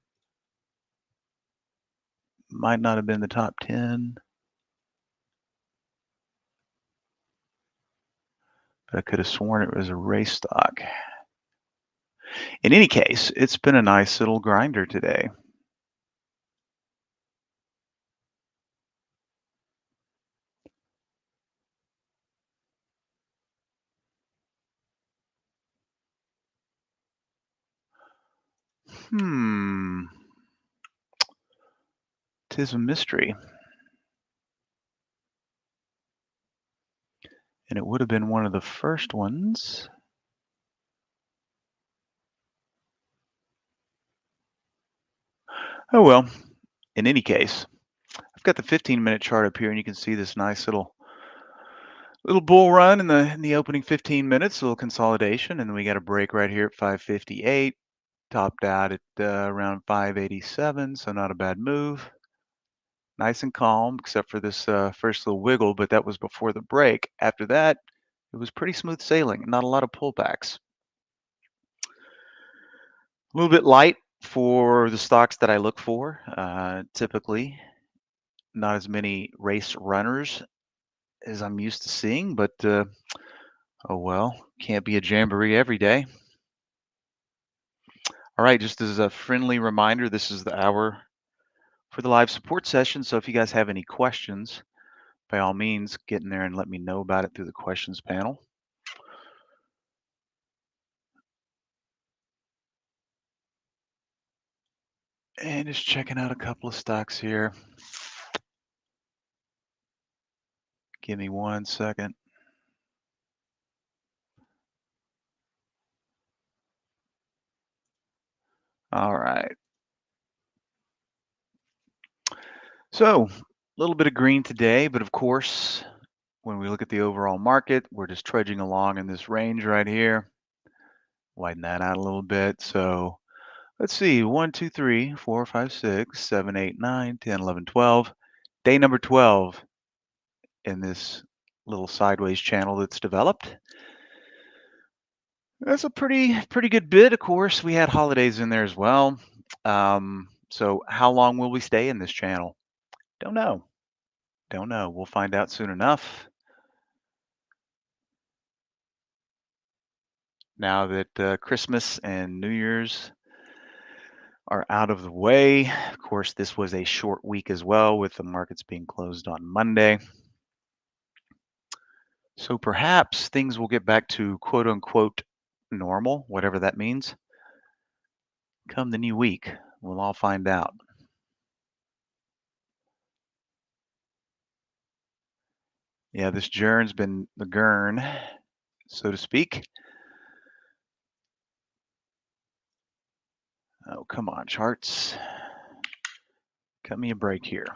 Speaker 2: Might not have been the top 10, but I could have sworn it was a race stock. In any case, it's been a nice little grinder today. Tis a mystery. And it would have been one of the first ones. Oh well, in any case, I've got the 15-minute chart up here, and you can see this nice little bull run in the opening 15 minutes, a little consolidation, and then we got a break right here at 558, topped out at around 587, so not a bad move. Nice and calm, except for this first little wiggle, but that was before the break. After that, it was pretty smooth sailing, not a lot of pullbacks. A little bit light for the stocks that I look for. Typically, not as many race runners as I'm used to seeing, but oh well, can't be a jamboree every day. All right, just as a friendly reminder, this is the hour for the live support session. So if you guys have any questions, by all means, get in there and let me know about it through the questions panel. And just checking out a couple of stocks here. Give me 1 second. All right. So a little bit of green today, but of course, when we look at the overall market, we're just trudging along in this range right here. Widen that out a little bit. So let's see, 1, 2, 3, 4, 5, 6, 7, 8, 9, 10, 11, 12. Day number 12 in this little sideways channel that's developed. That's a pretty good bid. Of course, we had holidays in there as well. So how long will we stay in this channel? Don't know. Don't know. We'll find out soon enough. now that Christmas and New Year's are out of the way. Of course, this was a short week as well, with the markets being closed on Monday. So perhaps things will get back to quote unquote normal, whatever that means, come the new week. We'll all find out. Yeah, this Gurn's been the Gurn, so to speak. Oh, come on, charts. Cut me a break here.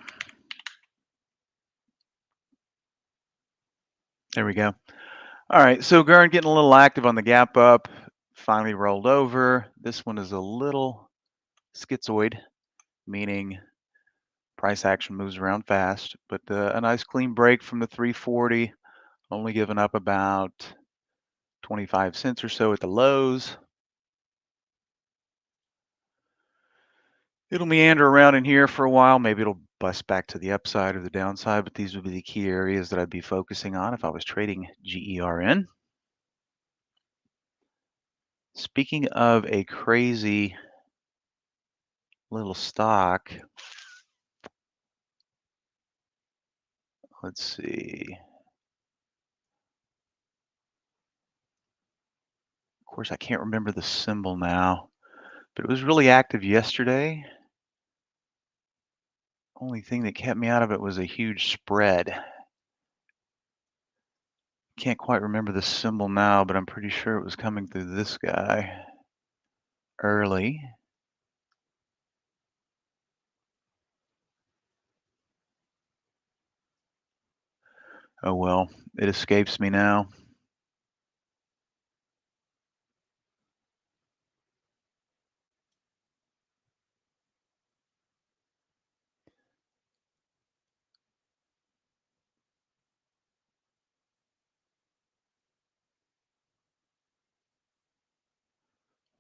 Speaker 2: There we go. All right, so Gurn getting a little active on the gap up, finally rolled over. This one is a little schizoid, meaning price action moves around fast, but a nice clean break from the 340, only giving up about 25 cents or so at the lows. It'll meander around in here for a while. Maybe it'll bust back to the upside or the downside, but these would be the key areas that I'd be focusing on if I was trading GERN. Speaking of a crazy little stock, let's see. Of course, I can't remember the symbol now, but it was really active yesterday. Only thing that kept me out of it was a huge spread. Can't quite remember the symbol now, but I'm pretty sure it was coming through this guy early. Oh well, it escapes me now.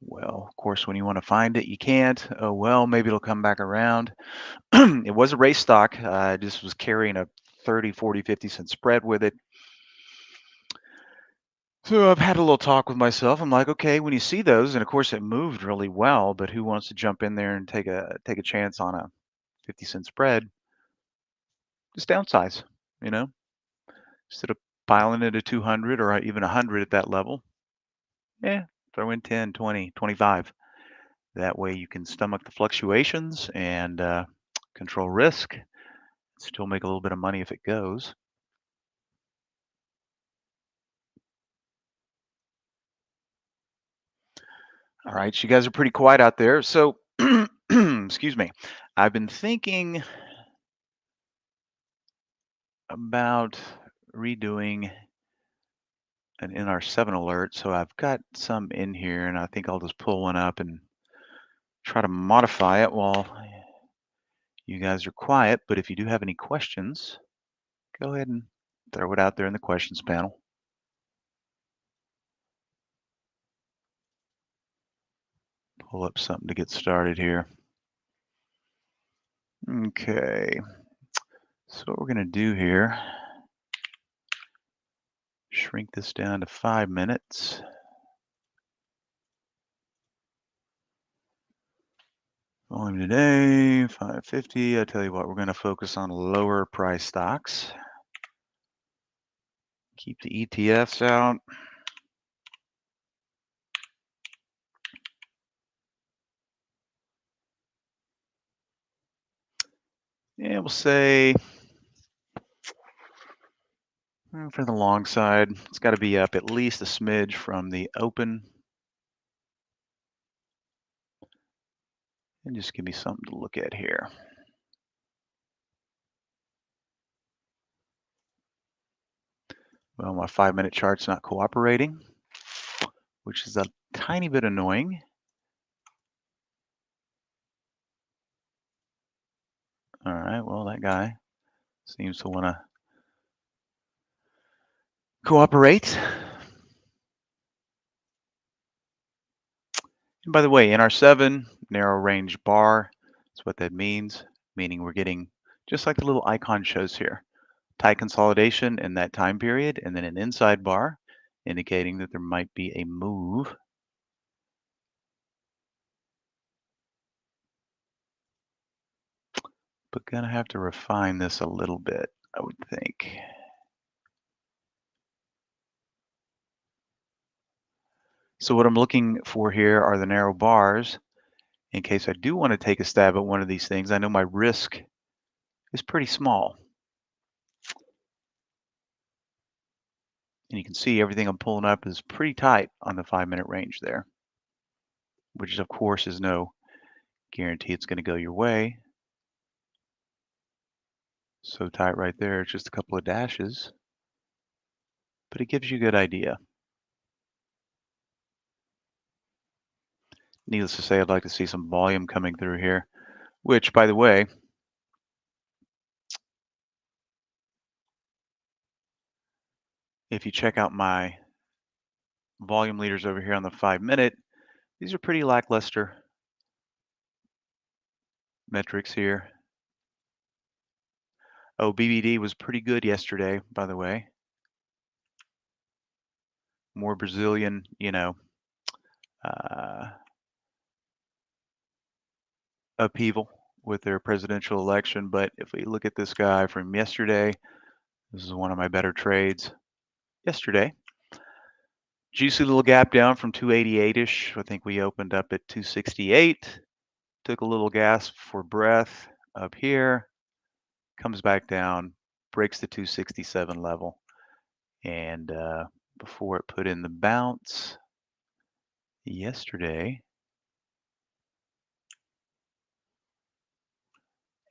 Speaker 2: Well, of course, when you want to find it, you can't. Oh well, maybe it'll come back around. It was a race stock. Just was carrying a 30, 40, 50-cent spread with it. So I've had a little talk with myself. I'm like, okay, when you see those, and of course it moved really well, but who wants to jump in there and take a chance on a 50-cent spread? Just downsize, you know, instead of piling into 200 or even 100 at that level. Yeah, throw in 10, 20, 25. That way you can stomach the fluctuations and control risk. Still make a little bit of money if it goes. All right, you guys are pretty quiet out there. So, excuse me. I've been thinking about redoing an NR7 alert. So I've got some in here, and I think I'll just pull one up and try to modify it while you guys are quiet. But if you do have any questions, go ahead and throw it out there in the questions panel. Pull up something to get started here. Okay, so what we're going to do here, shrink this down to 5 minutes. Volume today, 550. I tell you what, we're going to focus on lower price stocks. Keep the ETFs out. Yeah, we'll say for the long side, it's got to be up at least a smidge from the open. And just give me something to look at here. Well, my 5-minute chart's not cooperating, which is a tiny bit annoying. All right, well, that guy seems to want to cooperate. And by the way, NR7, narrow range bar, that's what that means, meaning we're getting, just like the little icon shows here, tight consolidation in that time period, and then an inside bar, indicating that there might be a move. But gonna have to refine this a little bit, I would think. So what I'm looking for here are the narrow bars in case I do want to take a stab at one of these things. I know my risk is pretty small. And you can see everything I'm pulling up is pretty tight on the 5-minute range there, which of course is no guarantee it's going to go your way. So tight right there, it's just a couple of dashes, but it gives you a good idea. Needless to say, I'd like to see some volume coming through here, which, by the way, if you check out my volume leaders over here on the 5-minute, these are pretty lackluster metrics here. Oh, BBD was pretty good yesterday, by the way. More Brazilian, upheaval with their presidential election. But if we look at this guy from yesterday, this is one of my better trades yesterday. Juicy little gap down from 288-ish. I think we opened up at 268. Took a little gasp for breath up here. Comes back down, breaks the 267 level. And before it put in the bounce yesterday,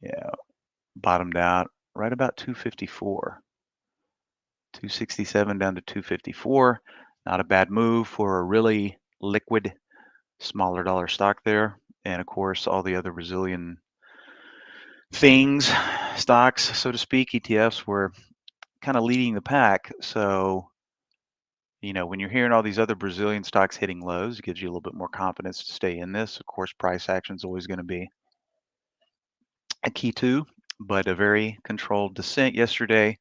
Speaker 2: yeah, bottomed out right about 254. 267 down to 254. Not a bad move for a really liquid, smaller dollar stock there. And of course, all the other Brazilian things, stocks, so to speak, ETFs were kind of leading the pack. So, when you're hearing all these other Brazilian stocks hitting lows, it gives you a little bit more confidence to stay in this. Of course, price action is always going to be a key too, but a very controlled descent yesterday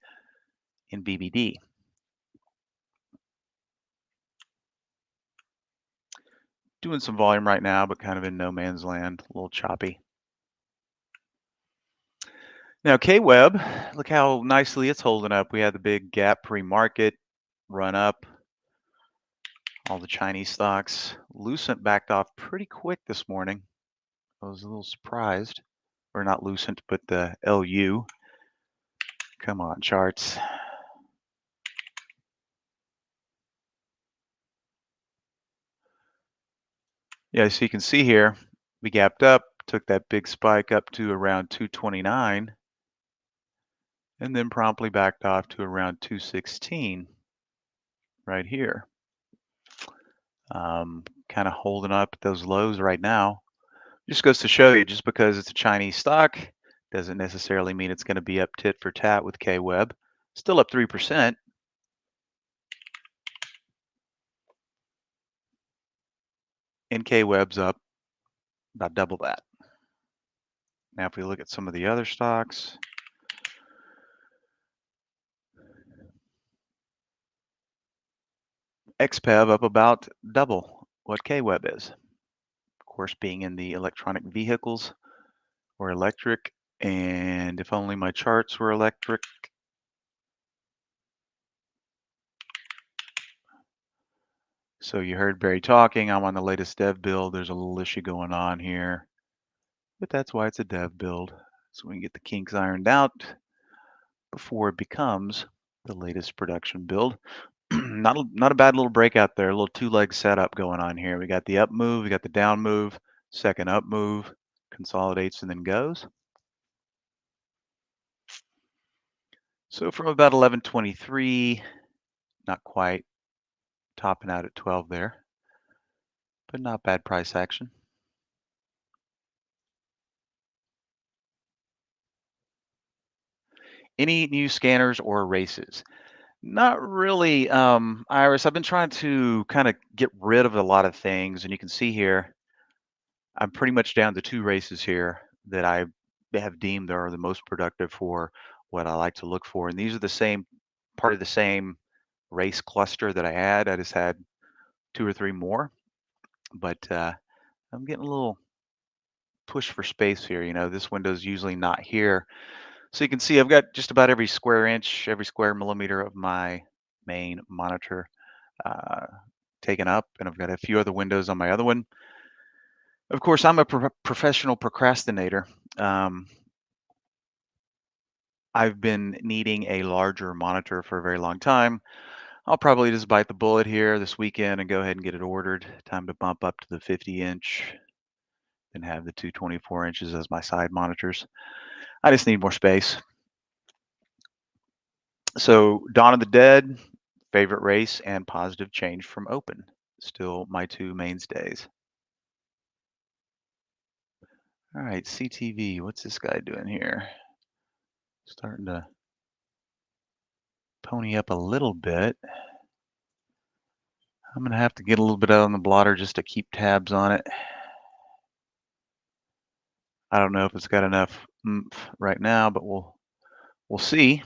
Speaker 2: in BBD. Doing some volume right now, but kind of in no man's land, a little choppy. Now, K-Web, look how nicely it's holding up. We had the big gap pre-market run up. All the Chinese stocks. Lucent backed off pretty quick this morning. I was a little surprised. Or not Lucent, but the LU. Come on, charts. Yeah, so you can see here, we gapped up, took that big spike up to around 229, and then promptly backed off to around 216 right here. Kind of holding up at those lows right now. Just goes to show you, just because it's a Chinese stock doesn't necessarily mean it's going to be up tit for tat with K-Web. Still up 3%. And K-Web's up about double that. Now, if we look at some of the other stocks, XPEV up about double what K-Web is. Of course, being in the electronic vehicles or electric, and if only my charts were electric. So you heard Barry talking, I'm on the latest dev build. There's a little issue going on here, but that's why it's a dev build. So we can get the kinks ironed out before it becomes the latest production build. Not a bad little breakout there, a little two-leg setup going on here. We got the up move, we got the down move, second up move, consolidates and then goes. So from about 1123, not quite, topping out at 12 there, but not bad price action. Any new scanners or races? Not really, Iris. I've been trying to kind of get rid of a lot of things, and you can see here, I'm pretty much down to 2 races here that I have deemed are the most productive for what I like to look for. And these are the same, part of the same race cluster that I had. I just had 2 or 3 more, but I'm getting a little push for space here. You know, this window's usually not here. So you can see I've got just about every square inch, every square millimeter of my main monitor uh, taken up, and I've got a few other windows on my other one. Of course, I'm a professional procrastinator. I've been needing a larger monitor for a very long time. I'll probably just bite the bullet here this weekend and go ahead and get it ordered. Time to bump up to the 50-inch and have the two 24 inches as my side monitors. I just need more space. So Dawn of the Dead, favorite race, and positive change from open. Still my two mainstays. All right, CTV, what's this guy doing here? Starting to pony up a little bit. I'm going to have to get a little bit out on the blotter just to keep tabs on it. I don't know if it's got enough oomph right now, but we'll see.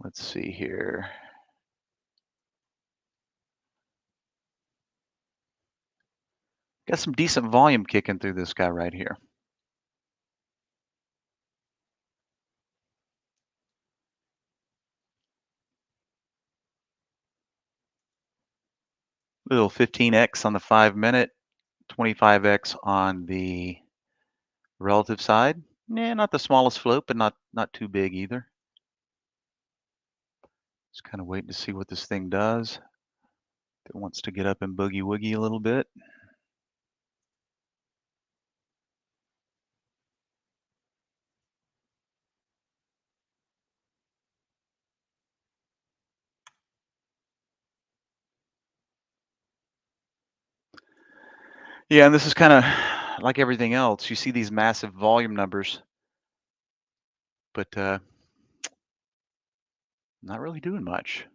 Speaker 2: Let's see here. Got some decent volume kicking through this guy right here. Little 15x on the 5-minute, 25x on the relative side. Yeah, not the smallest float, but not too big either. Just kind of waiting to see what this thing does. If it wants to get up and boogie woogie a little bit. Yeah, and this is kind of like everything else. You see these massive volume numbers, but not really doing much.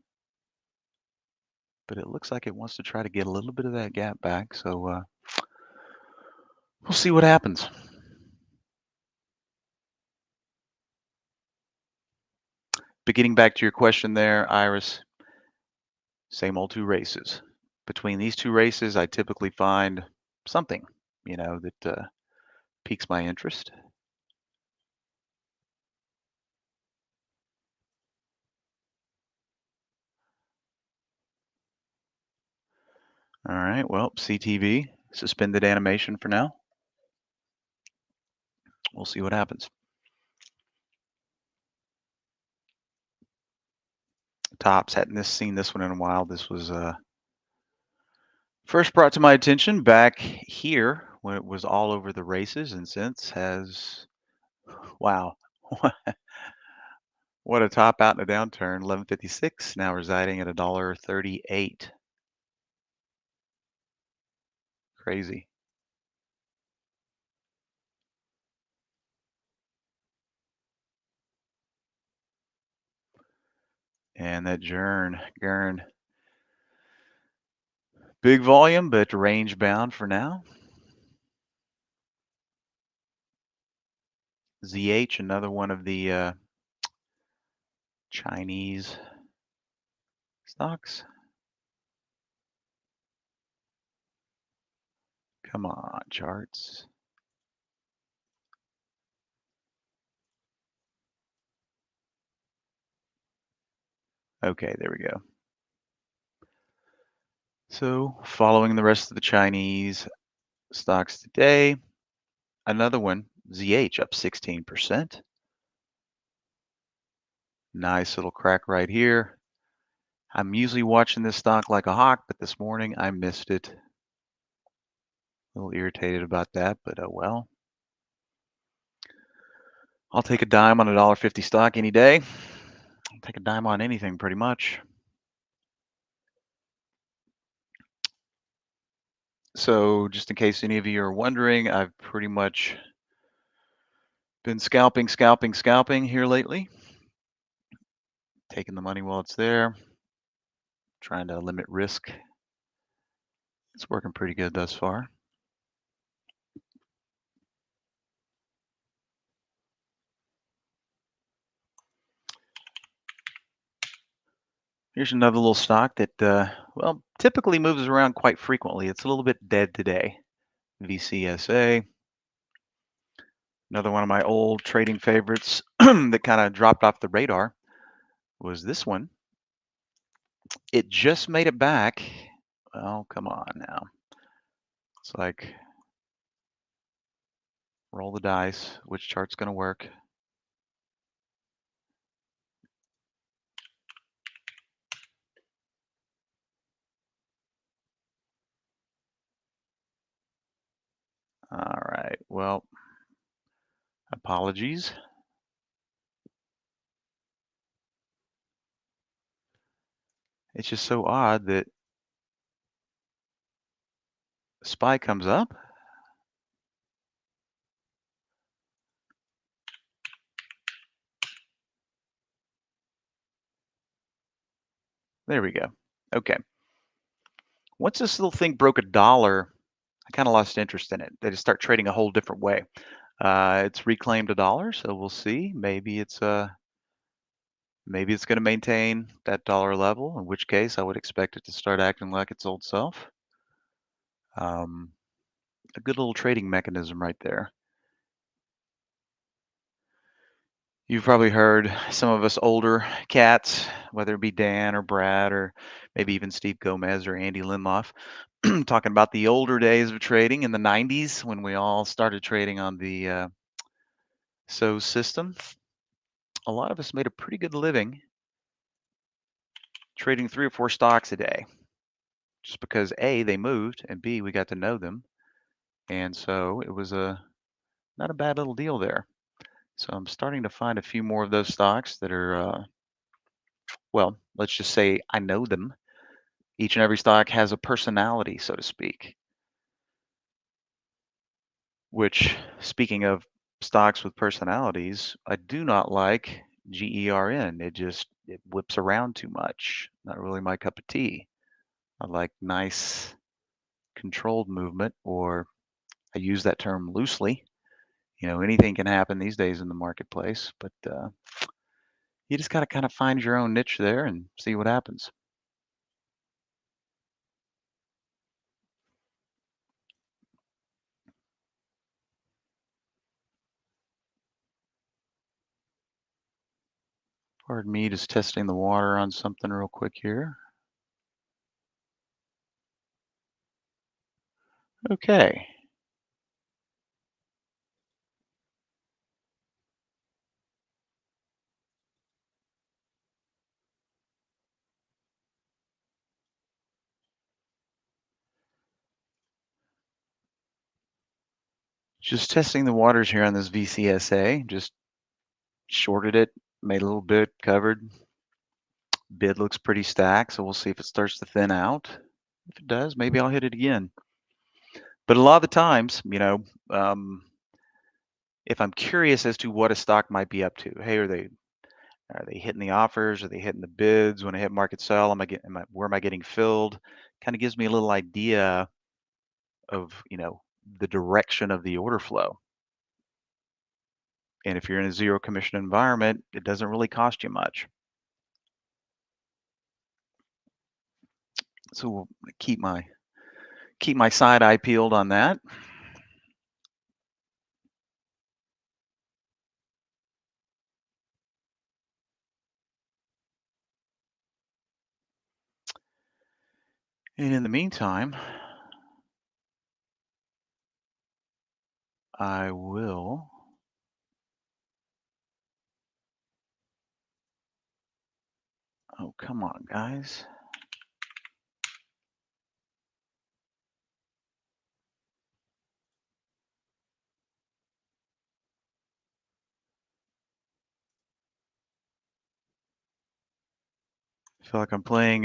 Speaker 2: But it looks like it wants to try to get a little bit of that gap back. So we'll see what happens. But getting back to your question there, Iris, same old two races. Between these two races, I typically find something, you know, that piques my interest. All right, well, CTV, suspended animation for now. We'll see what happens. Tops, hadn't seen this one in a while. This was first brought to my attention back here when it was all over the races, and since has, wow, what a top out in a downturn. 1156 now residing at $1.38. Crazy. And that Gurn, big volume, but range bound for now. ZH, another one of the Chinese stocks. Come on, charts. Okay, there we go. So following the rest of the Chinese stocks today, another one, ZH, up 16%. Nice little crack right here. I'm usually watching this stock like a hawk, but this morning I missed it. A little irritated about that, but oh well. I'll take a dime on a $1.50 stock any day. I'll take a dime on anything pretty much. So just in case any of you are wondering, I've pretty much been scalping here lately. Taking the money while it's there. Trying to limit risk. It's working pretty good thus far. Here's another little stock that, well, typically moves around quite frequently. It's a little bit dead today. VCSA, another one of my old trading favorites that kind of dropped off the radar was this one. It just made it back. Oh, come on now. It's like roll the dice. Which chart's going to work? All right. Well, apologies. It's just so odd that SPY comes up. There we go. Okay. Once this little thing broke $1, I kind of lost interest in it. They just start trading a whole different way. It's reclaimed $1, so we'll see. Maybe it's going to maintain that dollar level, in which case I would expect it to start acting like its old self. A good little trading mechanism right there. You've probably heard some of us older cats, whether it be Dan or Brad or maybe even Steve Gomez or Andy Linloff, talking about the older days of trading in the 90s when we all started trading on the SO system. A lot of us made a pretty good living trading 3 or 4 stocks a day just because A, they moved, and B, we got to know them. And so it was not a bad little deal there. So I'm starting to find a few more of those stocks that are, well, let's just say I know them. Each and every stock has a personality, so to speak, which, speaking of stocks with personalities, I do not like GERN. It whips around too much. Not really my cup of tea. I like nice controlled movement, or I use that term loosely. Anything can happen these days in the marketplace, but you just got to kind of find your own niche there and see what happens. Pardon me, just testing the water on something real quick here. Okay. Just testing the waters here on this VCSA. Just shorted it, made a little bit, covered. Bid looks pretty stacked, so we'll see if it starts to thin out. If it does, maybe I'll hit it again. But a lot of the times, if I'm curious as to what a stock might be up to, hey, are they hitting the offers? Are they hitting the bids? When I hit market sell, where am I getting filled? Kind of gives me a little idea of the direction of the order flow. And if you're in a zero commission environment, it doesn't really cost you much. So we'll keep my side eye peeled on that. And in the meantime, I will oh, come on, guys. I feel like I'm playing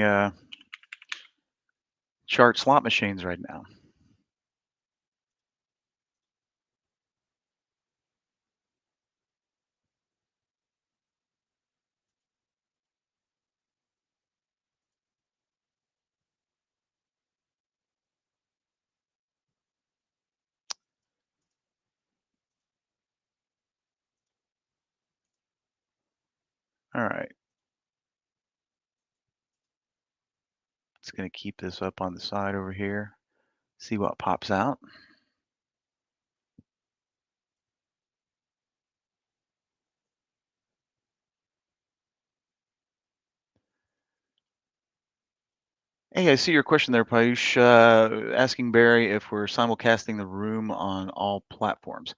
Speaker 2: chart slot machines right now. All right. Just going to keep this up on the side over here. See what pops out. Hey, I see your question there, Payush, asking Barry if we're simulcasting the room on all platforms.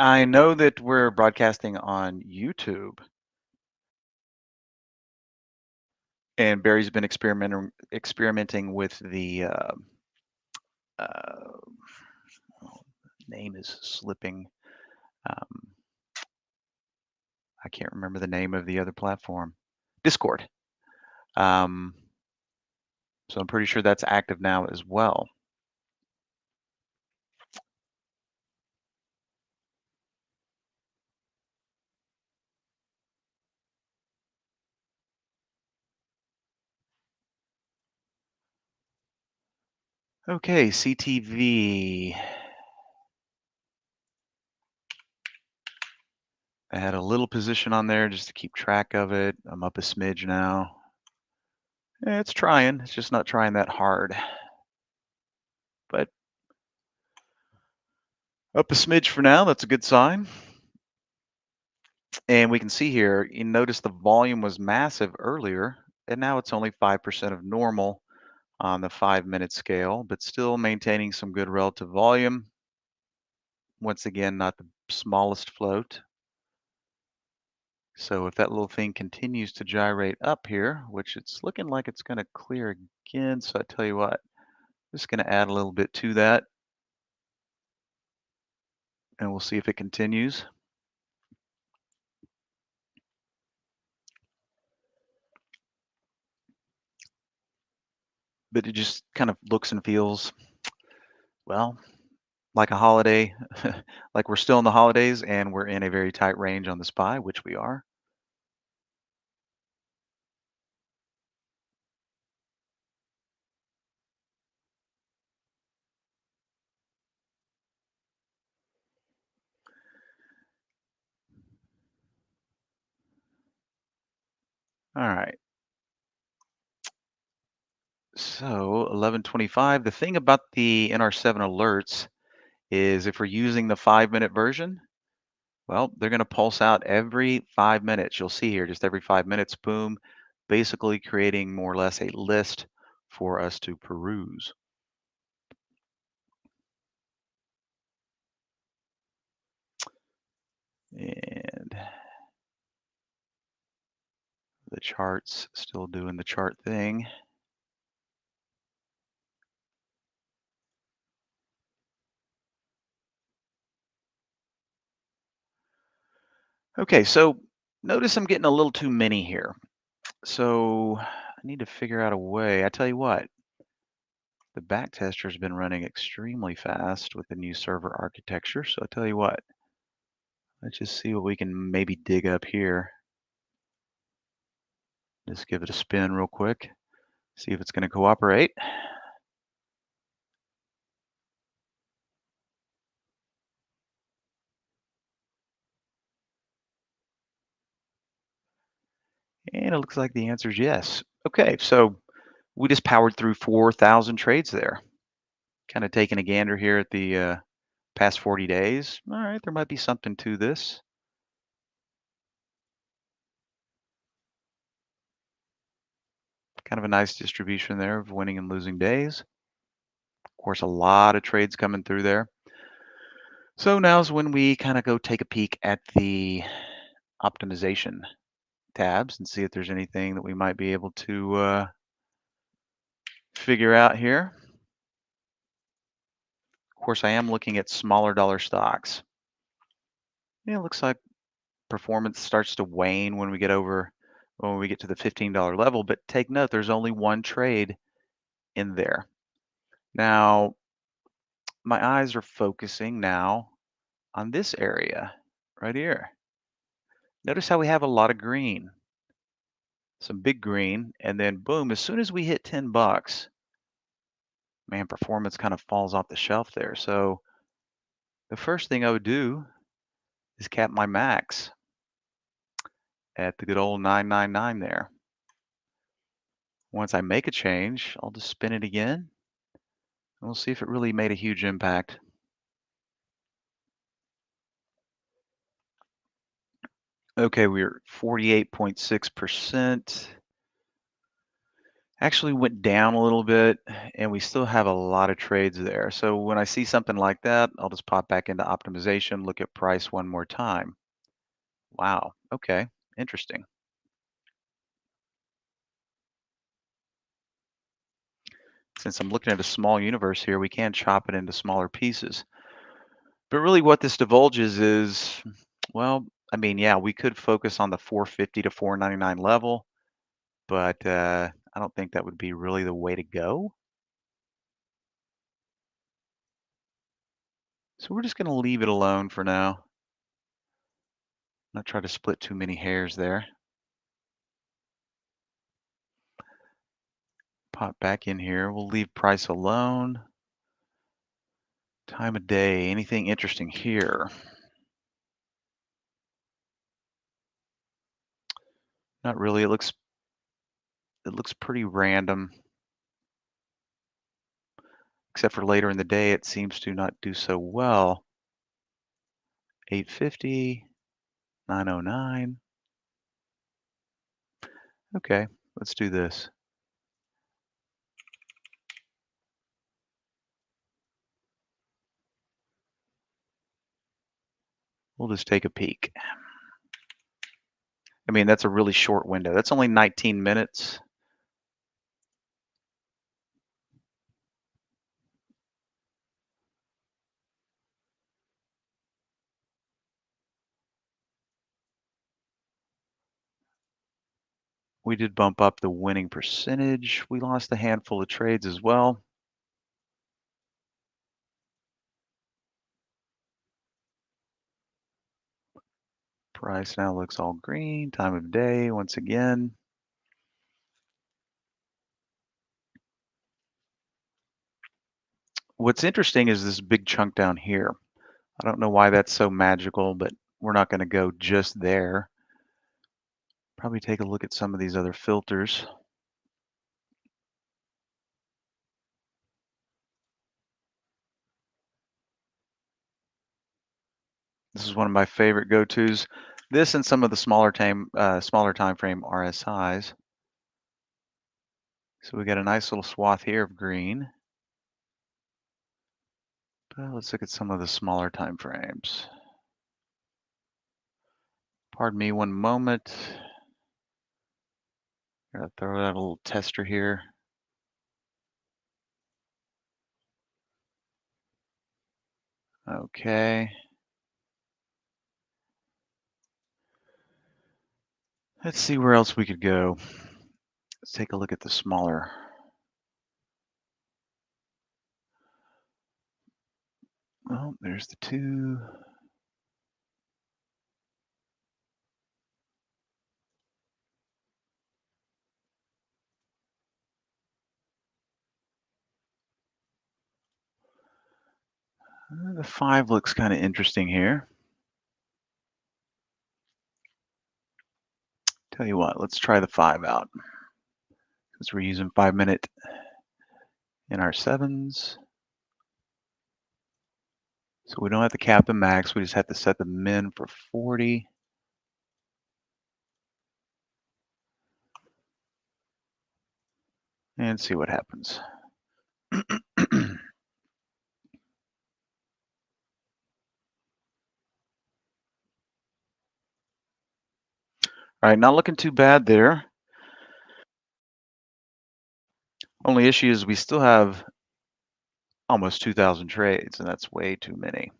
Speaker 2: I know that we're broadcasting on YouTube, and Barry's been experimenting with the name is slipping. I can't remember the name of the other platform. Discord. So I'm pretty sure that's active now as well. Okay, CTV. I had a little position on there just to keep track of it. I'm up a smidge now. Yeah, it's trying. It's just not trying that hard. But up a smidge for now. That's a good sign. And we can see here, you notice the volume was massive earlier, and now it's only 5% of normal on the 5-minute scale, but still maintaining some good relative volume. Once again, not the smallest float. So if that little thing continues to gyrate up here, which it's looking like it's going to clear again, so I tell you what, I'm just going to add a little bit to that, and we'll see if it continues. But it just kind of looks and feels, well, like a holiday, like we're still in the holidays and we're in a very tight range on the SPY, which we are. All right. So 11:25. The thing about the NR7 alerts is if we're using the 5-minute version, well, they're going to pulse out every 5 minutes. You'll see here, just every 5 minutes, boom, basically creating more or less a list for us to peruse. And the chart's still doing the chart thing. Okay, so notice I'm getting a little too many here. So I need to figure out a way. I tell you what, the back tester has been running extremely fast with the new server architecture. So I tell you what, let's just see what we can maybe dig up here. Just give it a spin real quick, see if it's going to cooperate. And it looks like the answer is yes. Okay, so we just powered through 4,000 trades there. Kind of taking a gander here at the past 40 days. All right, there might be something to this. Kind of a nice distribution there of winning and losing days. Of course, a lot of trades coming through there. So now's when we kind of go take a peek at the optimization tabs and see if there's anything that we might be able to figure out here. Of course, I am looking at smaller dollar stocks. Yeah, it looks like performance starts to wane when we get to the $15 level, but take note, there's only one trade in there. Now, my eyes are focusing now on this area right here. Notice how we have a lot of green, some big green, and then boom, as soon as we hit 10 bucks, man, performance kind of falls off the shelf there. So the first thing I would do is cap my max at the good old 999 there. Once I make a change, I'll just spin it again, and we'll see if it really made a huge impact. Okay, we're 48.6%. Actually went down a little bit, and we still have a lot of trades there. So when I see something like that, I'll just pop back into optimization, look at price one more time. Wow, okay, interesting. Since I'm looking at a small universe here, we can chop it into smaller pieces. But really what this divulges is, well, I mean, yeah, we could focus on the 450 to 499 level, but I don't think that would be really the way to go. So we're just going to leave it alone for now. Not try to split too many hairs there. Pop back in here. We'll leave price alone. Time of day. Anything interesting here? Not really. It looks pretty random. Except for later in the day, it seems to not do so well. 850, 909. Okay, let's do this. We'll just take a peek. I mean, that's a really short window. That's only 19 minutes. We did bump up the winning percentage. We lost a handful of trades as well. Price now looks all green. Time of day once again. What's interesting is this big chunk down here. I don't know why that's so magical, but we're not going to go just there. Probably take a look at some of these other filters. This is one of my favorite go-tos. This and some of the smaller time frame RSIs. So we got a nice little swath here of green. But let's look at some of the smaller time frames. Pardon me one moment. Gotta throw out a little tester here. Okay. Let's see where else we could go. Let's take a look at the smaller. Well, there's the two. The 5 looks kind of interesting here. Tell you what, let's try the 5 out. Because we're using 5-minute in our 7s. So we don't have to cap the max, we just have to set the min for 40. And see what happens. All right, not looking too bad there. Only issue is we still have almost 2,000 trades, and that's way too many.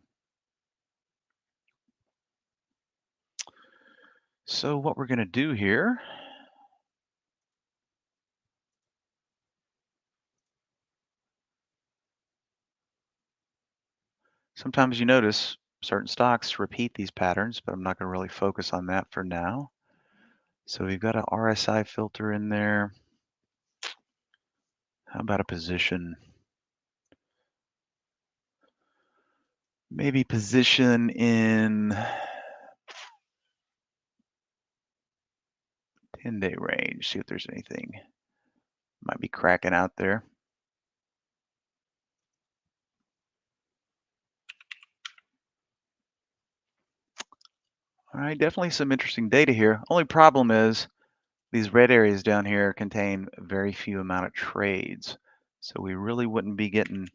Speaker 2: So what we're going to do here, sometimes you notice certain stocks repeat these patterns, but I'm not going to really focus on that for now. So we've got an RSI filter in there. How about a position? Maybe position in 10-day range, see if there's anything. Might be cracking out there. All right, definitely some interesting data here. Only problem is these red areas down here contain very few amount of trades. So we really wouldn't be getting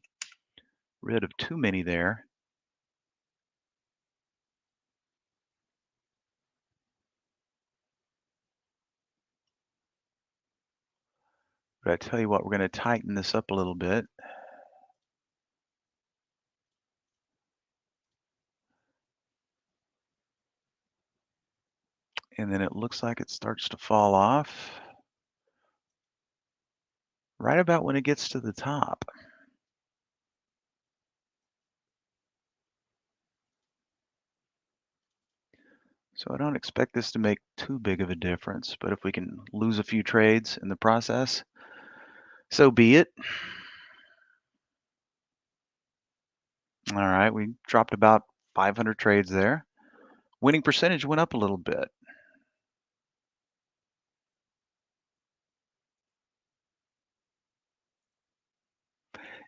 Speaker 2: rid of too many there. But I tell you what, we're going to tighten this up a little bit. And then it looks like it starts to fall off right about when it gets to the top. So I don't expect this to make too big of a difference, but if we can lose a few trades in the process, so be it. All right, we dropped about 500 trades there. Winning percentage went up a little bit.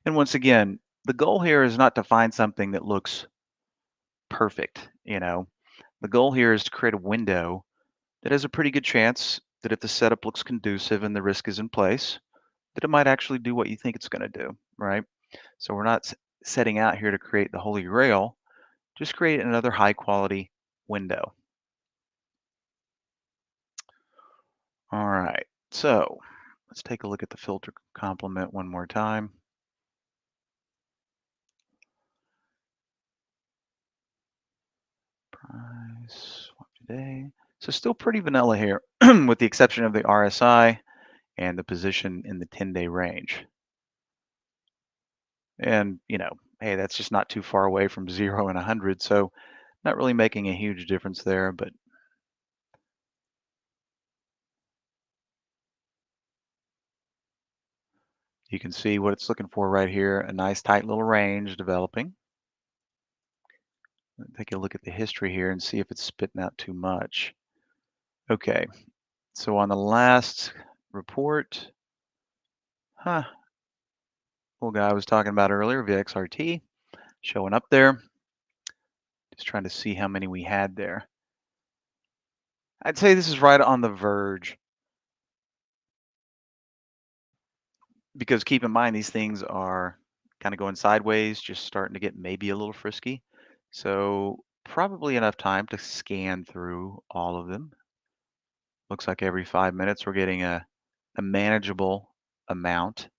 Speaker 2: And once again, the goal here is not to find something that looks perfect, you know. The goal here is to create a window that has a pretty good chance that if the setup looks conducive and the risk is in place, that it might actually do what you think it's going to do, right? So we're not setting out here to create the holy grail, just create another high quality window. All right, so let's take a look at the filter complement one more time. Price swap today. So still pretty vanilla here, with the exception of the RSI and the position in the 10-day range. And, you know, hey, that's just not too far away from 0 and 100, so not really making a huge difference there, but you can see what it's looking for right here, a nice tight little range developing. Take a look at the history here and see if it's spitting out too much. Okay, so on the last report, little guy I was talking about earlier, VXRT, showing up there. Just trying to see how many we had there. I'd say this is right on the verge, because keep in mind these things are kind of going sideways, just starting to get maybe a little frisky. So probably enough time to scan through all of them. Looks like every 5 minutes we're getting a manageable amount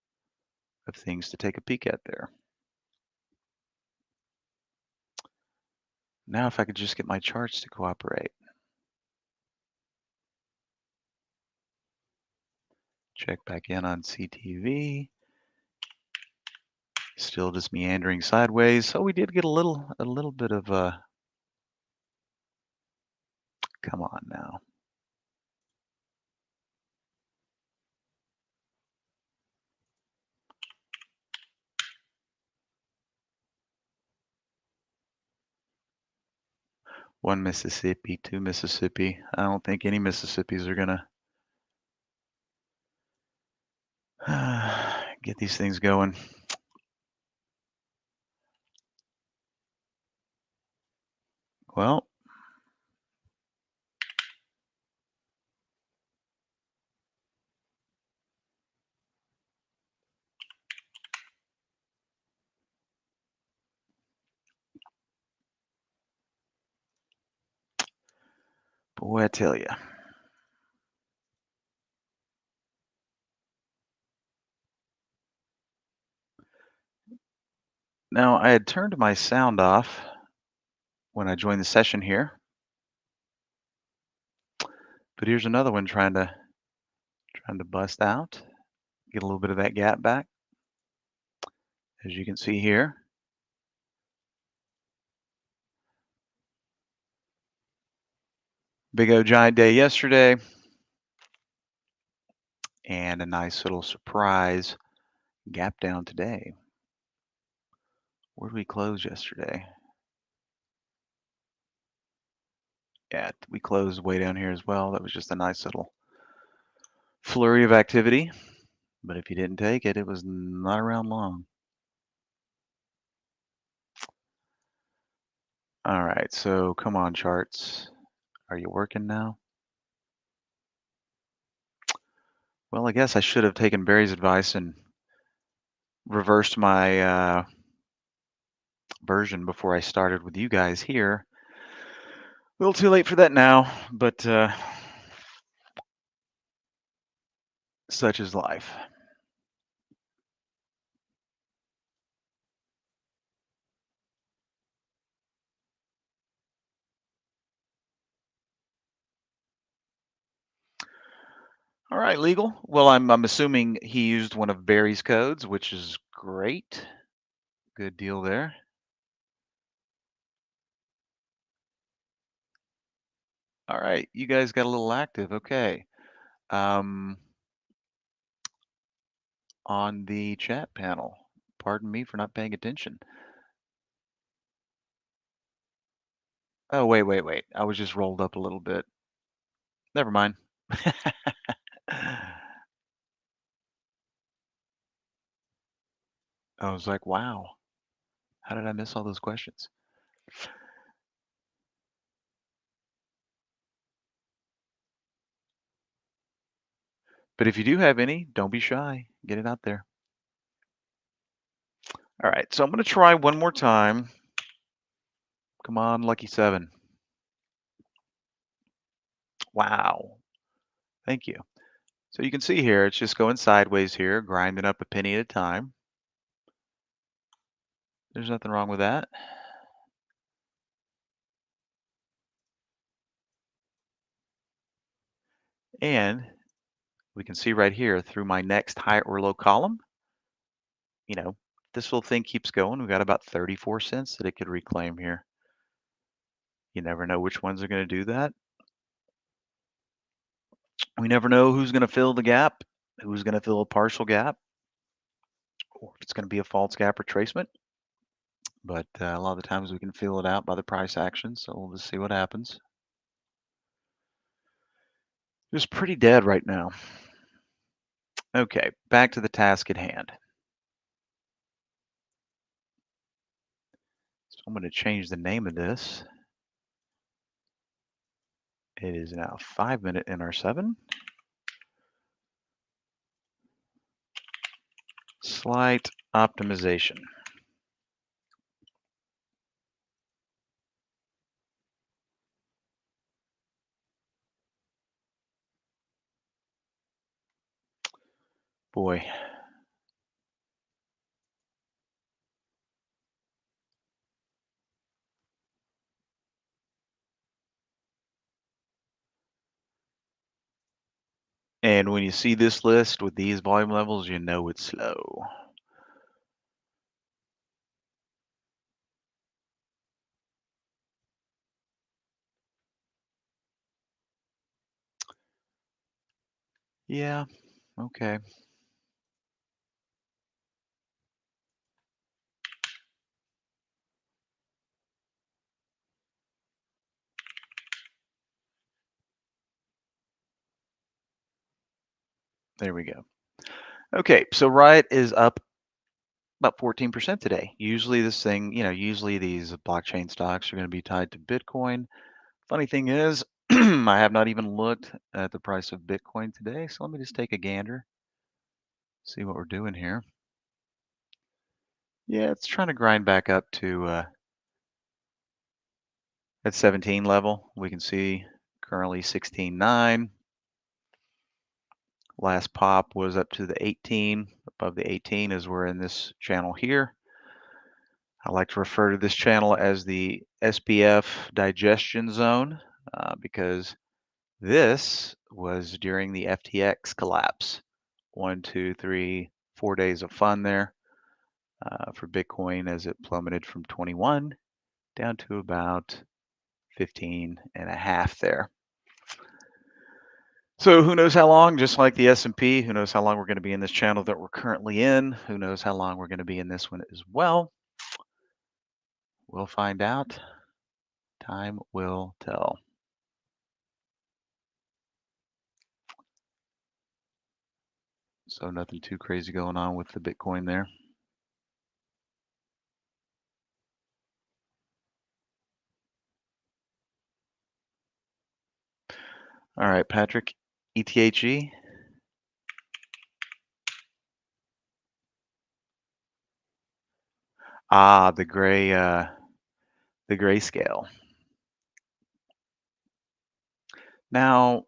Speaker 2: of things to take a peek at there. Now if I could just get my charts to cooperate. Check back in on CTV. Still just meandering sideways. So we did get a little bit of a, come on now. One Mississippi, two Mississippi. I don't think any Mississippis are gonna get these things going. Well, boy, I tell you. Now, I had turned my sound off when I joined the session here, but here's another one trying to bust out, get a little bit of that gap back, as you can see here. Big O giant day yesterday, and a nice little surprise gap down today. Where did we close yesterday? Yeah, we closed way down here as well. That was just a nice little flurry of activity. But if you didn't take it, it was not around long. All right, so come on, charts. Are you working now? Well, I guess I should have taken Barry's advice and reversed my version before I started with you guys here. A little too late for that now, but such is life. All right, legal. Well, I'm assuming he used one of Barry's codes, which is great. Good deal there. All right, you guys got a little active. Okay. On the chat panel, pardon me for not paying attention. Oh, wait. I was just rolled up a little bit. Never mind. I was like, wow, how did I miss all those questions? But if you do have any, don't be shy. Get it out there. All right, so I'm going to try one more time. Come on, lucky 7. Wow. Thank you. So you can see here, it's just going sideways here, grinding up a penny at a time. There's nothing wrong with that. And we can see right here through my next high or low column, this little thing keeps going. We've got about 34 cents that it could reclaim here. You never know which ones are going to do that. We never know who's going to fill the gap, who's going to fill a partial gap, or if it's going to be a false gap retracement. But a lot of the times we can feel it out by the price action, so we'll just see what happens. Just pretty dead right now. Okay, back to the task at hand. So I'm going to change the name of this. It is now 5-minute NR7. Slight optimization. Boy. And when you see this list with these volume levels, you know it's slow. Yeah, okay. There we go. Okay, so Riot is up about 14% today. Usually this thing, usually these blockchain stocks are going to be tied to Bitcoin. Funny thing is, I have not even looked at the price of Bitcoin today, so let me just take a gander, see what we're doing here. Yeah, it's trying to grind back up to at 17 level. We can see currently 16.9. Last pop was up to the 18. Above the 18 is we're in this channel here. I like to refer to this channel as the SPF digestion zone because this was during the FTX collapse. 1, 2, 3, 4 days of fun there for Bitcoin as it plummeted from 21 down to about 15 and a half there. So who knows how long, just like the S&P, who knows how long we're going to be in this channel that we're currently in. Who knows how long we're going to be in this one as well. We'll find out. Time will tell. So nothing too crazy going on with the Bitcoin there. All right, Patrick, ETHE. Ah, the grayscale. Now,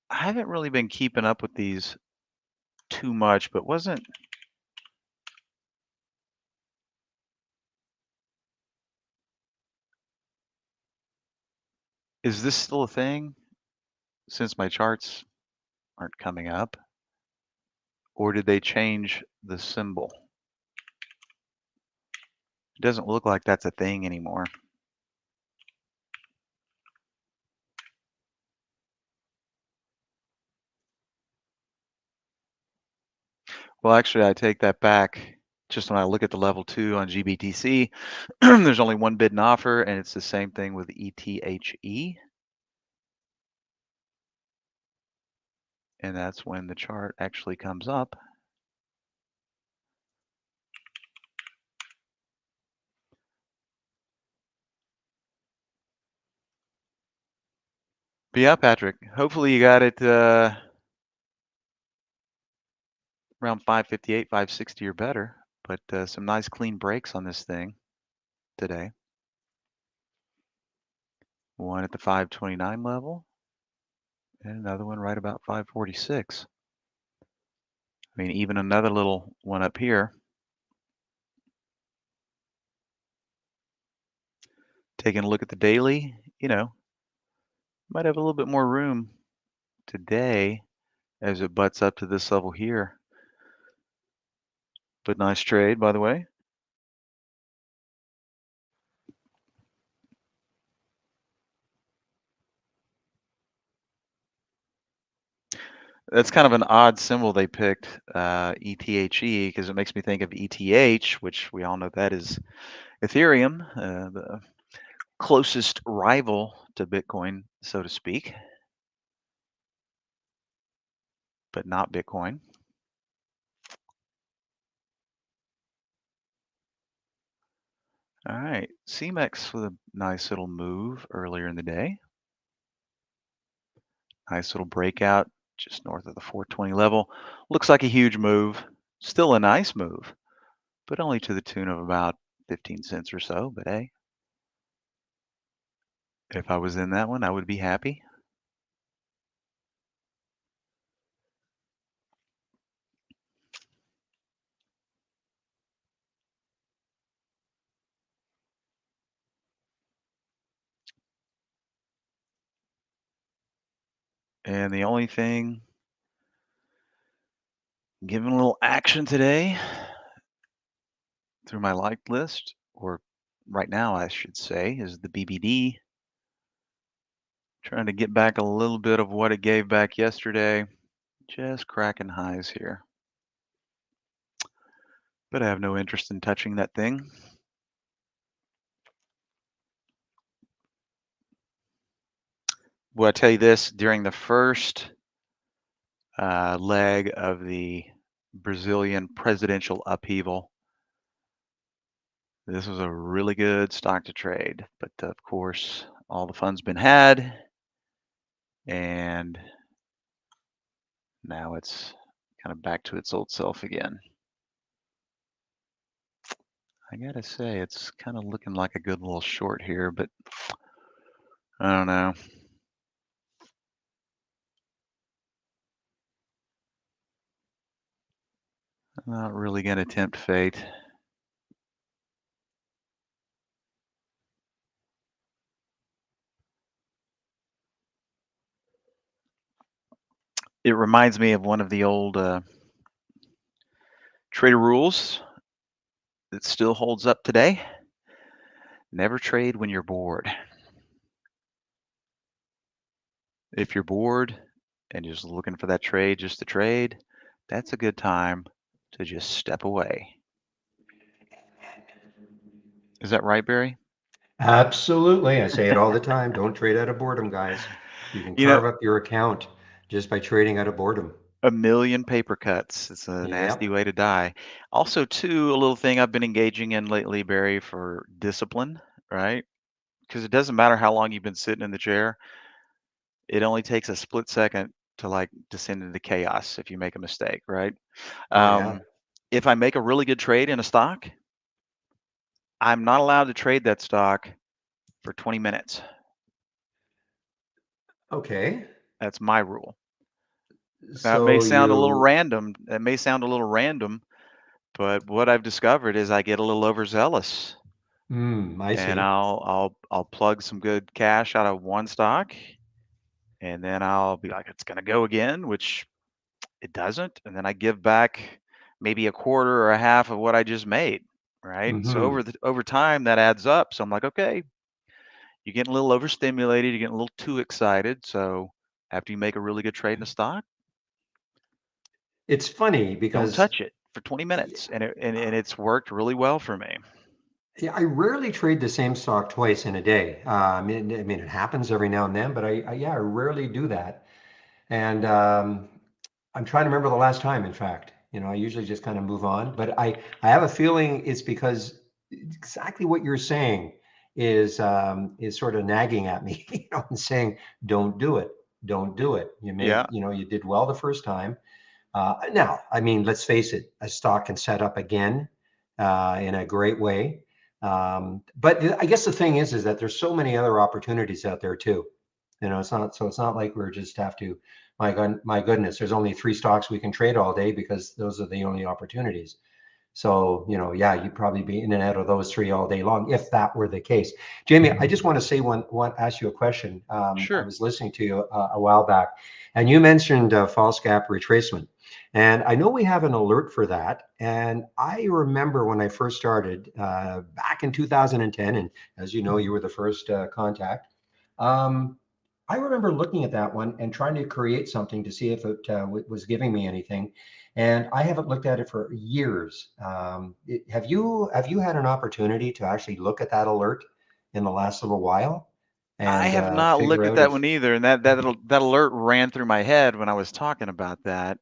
Speaker 2: I haven't really been keeping up with these too much, but is this still a thing since my charts aren't coming up? Or did they change the symbol? It doesn't look like that's a thing anymore. Well, actually, I take that back. Just when I look at the level 2 on GBTC, there's only one bid and offer, and it's the same thing with ETHE. And that's when the chart actually comes up. But yeah, Patrick, hopefully you got it around 558, 560 or better. But some nice clean breaks on this thing today. One at the 529 level, and another one right about 546. I mean, even another little one up here. Taking a look at the daily, might have a little bit more room today as it butts up to this level here. But nice trade, by the way. That's kind of an odd symbol they picked, ETHE, because it makes me think of ETH, which we all know that is Ethereum, the closest rival to Bitcoin, so to speak, but not Bitcoin. All right, CMEX with a nice little move earlier in the day. Nice little breakout just north of the 420 level. Looks like a huge move. Still a nice move, but only to the tune of about 15 cents or so. But hey, if I was in that one, I would be happy. And the only thing giving a little action today through my liked list, or right now I should say, is the BBD. Trying to get back a little bit of what it gave back yesterday. Just cracking highs here. But I have no interest in touching that thing. Well, I tell you this, during the first leg of the Brazilian presidential upheaval, this was a really good stock to trade. But of course, all the fun's been had, and now it's kind of back to its old self again. I gotta say, it's kind of looking like a good little short here, but I don't know. I'm not really gonna tempt fate. It reminds me of one of the old trader rules that still holds up today. Never trade when you're bored. If you're bored and just looking for that trade just to trade, that's a good time to just step away. Is that right, Barry?
Speaker 1: Absolutely. I say it all the time. Don't trade out of boredom, guys. You can
Speaker 2: You know,
Speaker 1: carve up your account just by trading out of boredom.
Speaker 2: A million paper cuts. It's a nasty
Speaker 1: Yep.
Speaker 2: way to die. Also, too, a little thing I've been engaging in lately, Barry, for discipline, right? Because it doesn't matter how long you've been sitting in the chair. It only takes a split second to like descend into chaos if you make a mistake, right?
Speaker 1: Oh yeah.
Speaker 2: Um, if I make a really good trade in a stock, I'm not allowed to trade that stock for 20 minutes.
Speaker 1: Okay.
Speaker 2: That's my rule. Now, it may
Speaker 1: So
Speaker 2: sound a little
Speaker 1: you,
Speaker 2: random. It may sound a little random, but what I've discovered is I get a little overzealous,
Speaker 1: I
Speaker 2: and
Speaker 1: see.
Speaker 2: I'll plug some good cash out of one stock, and then I'll be like, it's gonna go again, which it doesn't, and then I give back maybe a quarter or a half of what I just made, right? So
Speaker 1: Hmm.
Speaker 2: over time that adds up. So I'm like, okay, you're getting a little overstimulated, you're getting a little too excited. So after you make a really good trade in a stock,
Speaker 1: It's funny
Speaker 2: don't
Speaker 1: because
Speaker 2: touch it for 20 minutes, and it's worked really well for me.
Speaker 1: yeah, I rarely trade the same stock twice in a day. I mean, it happens every now and then, but yeah, I rarely do that. And I'm trying to remember the last time, in fact. I usually just kind of move on, but I have a feeling it's because exactly what you're saying is sort of nagging at me, and saying, "Don't do it, don't do it.
Speaker 2: Yeah,
Speaker 1: You did well the first time. Now, I mean, let's face it, a stock can set up again in a great way. But I guess the thing is that there's so many other opportunities out there too. It's not like we're just have to. My goodness, there's only three stocks we can trade all day because those are the only opportunities. So, yeah, you'd probably be in and out of those three all day long if that were the case. Jamie, I just want to say ask you a question. I
Speaker 2: sure.
Speaker 1: was listening to you a while back, and you mentioned false gap retracement. And I know we have an alert for that. And I remember when I first started back in 2010, and as you know, you were the first contact. Um, I remember looking at that one and trying to create something to see if it was giving me anything, and I haven't looked at it for years. Have you had an opportunity to actually look at that alert in the last little while
Speaker 2: I
Speaker 1: and
Speaker 2: have not
Speaker 1: figure
Speaker 2: looked at
Speaker 1: out
Speaker 2: that
Speaker 1: if?
Speaker 2: one either, and that alert ran through my head when I was talking about that.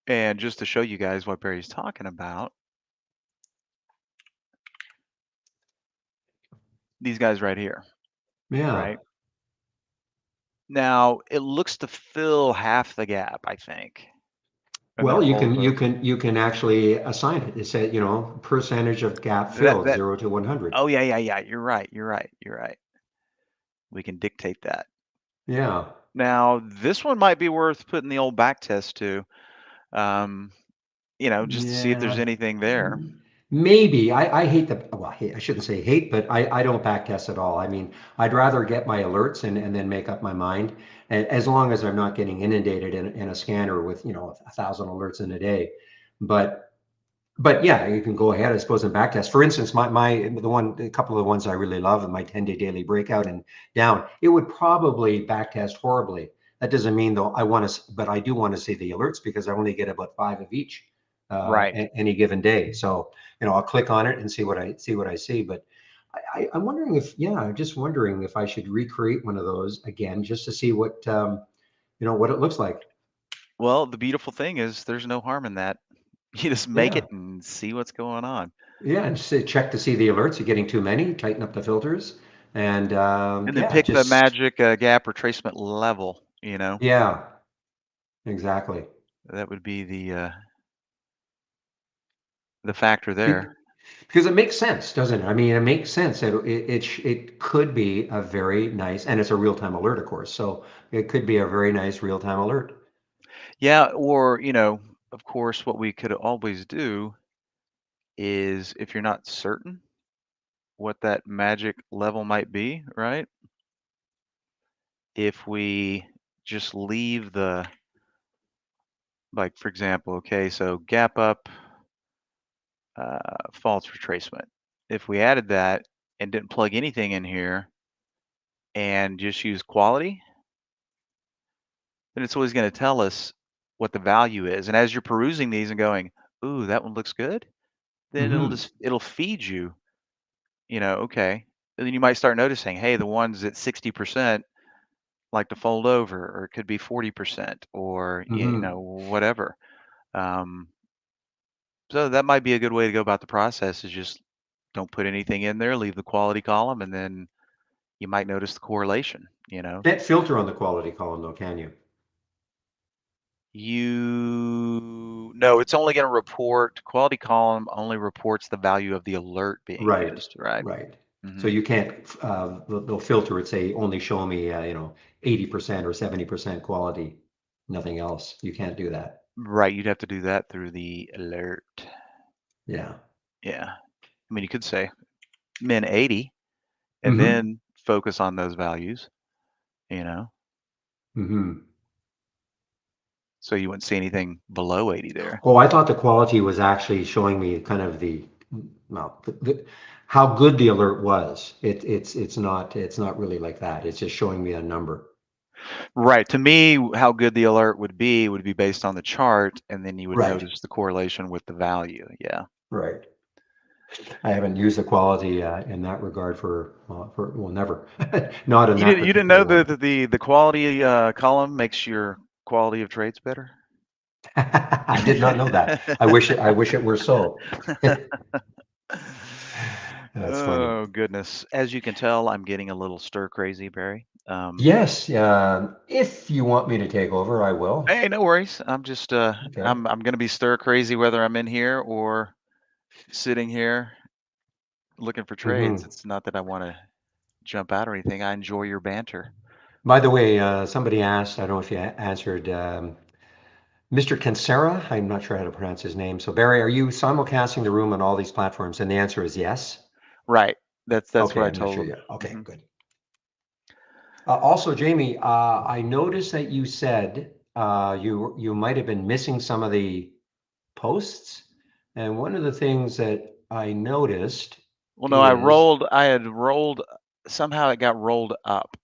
Speaker 2: And just to show you guys what Barry's talking about, these guys right here,
Speaker 1: Yeah.
Speaker 2: right? Now it looks to fill half the gap, I think, and then
Speaker 1: Well,
Speaker 2: it
Speaker 1: you
Speaker 2: rolls
Speaker 1: can you
Speaker 2: over.
Speaker 1: can you can actually assign it. It said, percentage of gap
Speaker 2: That
Speaker 1: filled,
Speaker 2: that
Speaker 1: 0 to 100.
Speaker 2: oh yeah. You're right. You're right. We can dictate that.
Speaker 1: Yeah.
Speaker 2: Now this one might be worth putting the old back test to, um, just to see if there's
Speaker 1: Yeah.
Speaker 2: anything there.
Speaker 1: Maybe I hate I shouldn't say hate, but I don't back test at all. I mean, I'd rather get my alerts and then make up my mind, as long as I'm not getting inundated in a scanner with 1,000 alerts in a day. But but yeah, you can go ahead, I suppose, and back test. For instance, a couple of the ones I really love, my 10-day daily breakout and down, it would probably back test horribly. That doesn't mean though but I do want to see the alerts because I only get about five of each
Speaker 2: Right.
Speaker 1: any given day. So I'll click on it and see what I see. But I'm wondering I'm just wondering if I should recreate one of those again just to see what it looks like.
Speaker 2: Well, the beautiful thing is there's no harm in that. You just make
Speaker 1: Yeah.
Speaker 2: it and see what's going on.
Speaker 1: Yeah, and just check to see the alerts. You're getting too many, tighten up the filters, and
Speaker 2: And then
Speaker 1: yeah,
Speaker 2: pick the
Speaker 1: just
Speaker 2: magic gap retracement level.
Speaker 1: yeah, exactly.
Speaker 2: That would be the factor
Speaker 1: Be-
Speaker 2: there.
Speaker 1: Because it makes sense, doesn't it? I mean, it makes sense that it could be a very nice, and it's a real time alert, of course. So it could be a very nice real time alert.
Speaker 2: Yeah, or, of course, what we could always do is if you're not certain what that magic level might be, right? If we just leave like, for example, okay, so gap up, false retracement. If we added that and didn't plug anything in here and just use quality, then it's always going to tell us what the value is. And as you're perusing these and going, ooh, that one looks good, then
Speaker 1: Hmm.
Speaker 2: it'll feed you, okay. And then you might start noticing, hey, the ones at 60%, like to fold over, or it could be 40%, or whatever. So that might be a good way to go about the process, is just don't put anything in there, leave the quality column, and then you might notice the correlation.
Speaker 1: Can't filter on the quality column though, can you?
Speaker 2: No, it's only going to report, quality column only reports the value of the alert being
Speaker 1: Right,
Speaker 2: used, right?
Speaker 1: right. So
Speaker 2: Hmm.
Speaker 1: you can't, they'll filter it, say only show me, 80% or 70% quality, nothing else. You can't do that.
Speaker 2: Right, you'd have to do that through the alert.
Speaker 1: Yeah.
Speaker 2: Yeah. I mean, you could say min 80 and
Speaker 1: Mm-hmm.
Speaker 2: then focus on those values, you know,
Speaker 1: Mm-hmm.
Speaker 2: so you wouldn't see anything below 80 there.
Speaker 1: Oh, I thought the quality was actually showing me kind of well, how good the alert was. It's not really like that. It's just showing me a number.
Speaker 2: Right. To me, how good the alert would be based on the chart, and then you would
Speaker 1: Right,
Speaker 2: notice the correlation with the value. Yeah.
Speaker 1: right. I haven't used the quality in that regard well, never. Not in
Speaker 2: You
Speaker 1: that
Speaker 2: didn't know
Speaker 1: particular one.
Speaker 2: that the quality column makes your quality of trades better?
Speaker 1: I did not know that. I wish it were so. That's funny.
Speaker 2: Oh goodness. As you can tell, I'm getting a little stir crazy, Barry.
Speaker 1: Yes, if you want me to take over, I will.
Speaker 2: Hey, no worries. I'm just
Speaker 1: Okay.
Speaker 2: I'm gonna be stir crazy whether I'm in here or sitting here looking for trades.
Speaker 1: Hmm.
Speaker 2: It's not that I want to jump out or anything. I enjoy your banter.
Speaker 1: By the way, somebody asked, I don't know if you answered, Mr. Cancera. I'm not sure how to pronounce his name. So, Barry, are you simulcasting the room on all these platforms? And the answer is yes.
Speaker 2: Right. That's what
Speaker 1: Okay,
Speaker 2: I
Speaker 1: I'm not sure
Speaker 2: told
Speaker 1: yet. Okay,
Speaker 2: him.
Speaker 1: good. Also, Jamie, I noticed that you said you might have been missing some of the posts, and one of the things that I noticed
Speaker 2: Well, no,
Speaker 1: is
Speaker 2: I had rolled, somehow it got rolled up.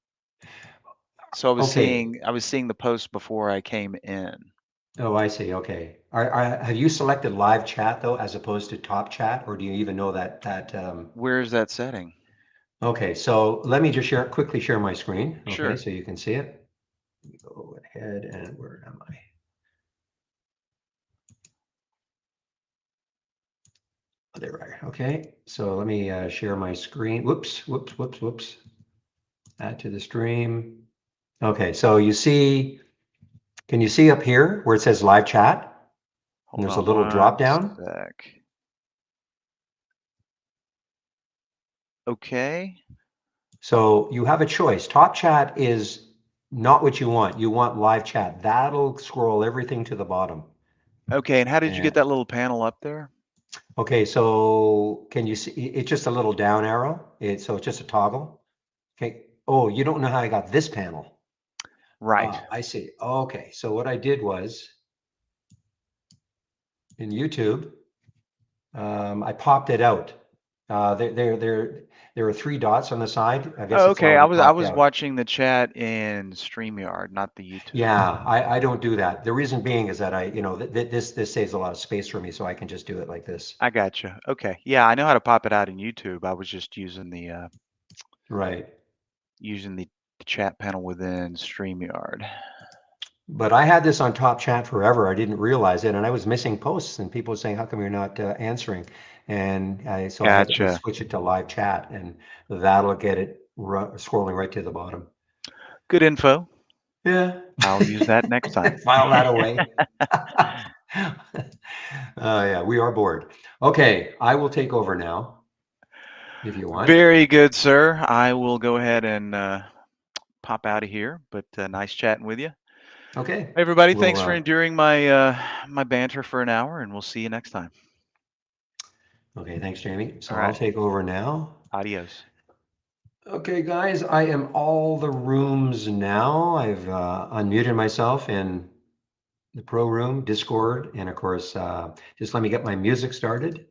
Speaker 2: So
Speaker 1: okay.
Speaker 2: I was seeing the post before I came in.
Speaker 1: Oh, I see. Okay. Have you selected live chat though, as opposed to top chat, or do you even know that?
Speaker 2: Where's that setting?
Speaker 1: Okay, so let me just quickly share my screen. Okay,
Speaker 2: Sure.
Speaker 1: so you can see it. Let me go ahead and where am I? Oh, there we are. Okay, so let me share my screen. Whoops, whoops, whoops, whoops. Add to the stream. Okay, so can you see up here where it says live chat? And
Speaker 2: Hold
Speaker 1: there's a
Speaker 2: on
Speaker 1: little drop
Speaker 2: one
Speaker 1: down.
Speaker 2: sec. Okay.
Speaker 1: So you have a choice. Top chat is not what you want. You want live chat. That'll scroll everything to the bottom.
Speaker 2: Okay, and how did you get
Speaker 1: And
Speaker 2: that little panel up there?
Speaker 1: okay, so can you see? It's just a little down arrow. So it's just a toggle. Okay. Oh, you don't know how I got this panel.
Speaker 2: Right.
Speaker 1: Ah, I see. Okay, so what I did was in YouTube, I popped it out. There are three dots on the side. I guess
Speaker 2: Oh,
Speaker 1: it's
Speaker 2: okay.
Speaker 1: already
Speaker 2: I
Speaker 1: popped
Speaker 2: was
Speaker 1: out.
Speaker 2: watching the chat in StreamYard, not the YouTube.
Speaker 1: Yeah, I don't do that. The reason being is that this saves a lot of space for me, so I can just do it like this.
Speaker 2: I gotcha. Okay. Yeah, I know how to pop it out in YouTube. I was just
Speaker 1: Right.
Speaker 2: using the chat panel within StreamYard.
Speaker 1: But I had this on top chat forever. I didn't realize it, and I was missing posts, and people were saying, "How come you're not answering?" And so I
Speaker 2: Gotcha.
Speaker 1: switched it to live chat, and that'll get it scrolling right to the bottom.
Speaker 2: Good info.
Speaker 1: Yeah,
Speaker 2: I'll use that next time.
Speaker 1: file that away. Yeah, we are bored. Okay, I will take over now if you want.
Speaker 2: Very good, sir. I will go ahead and pop out of here, but nice chatting with you.
Speaker 1: Okay,
Speaker 2: Everybody,
Speaker 1: we'll.
Speaker 2: thanks for enduring my banter for an hour, and we'll see you next time.
Speaker 1: Okay, thanks, Jamie.
Speaker 2: All
Speaker 1: So I'll
Speaker 2: right.
Speaker 1: take over now.
Speaker 2: Adios.
Speaker 1: Okay, guys, I am all the rooms now. I've unmuted myself in the Pro Room, Discord, and of course, just let me get my music started.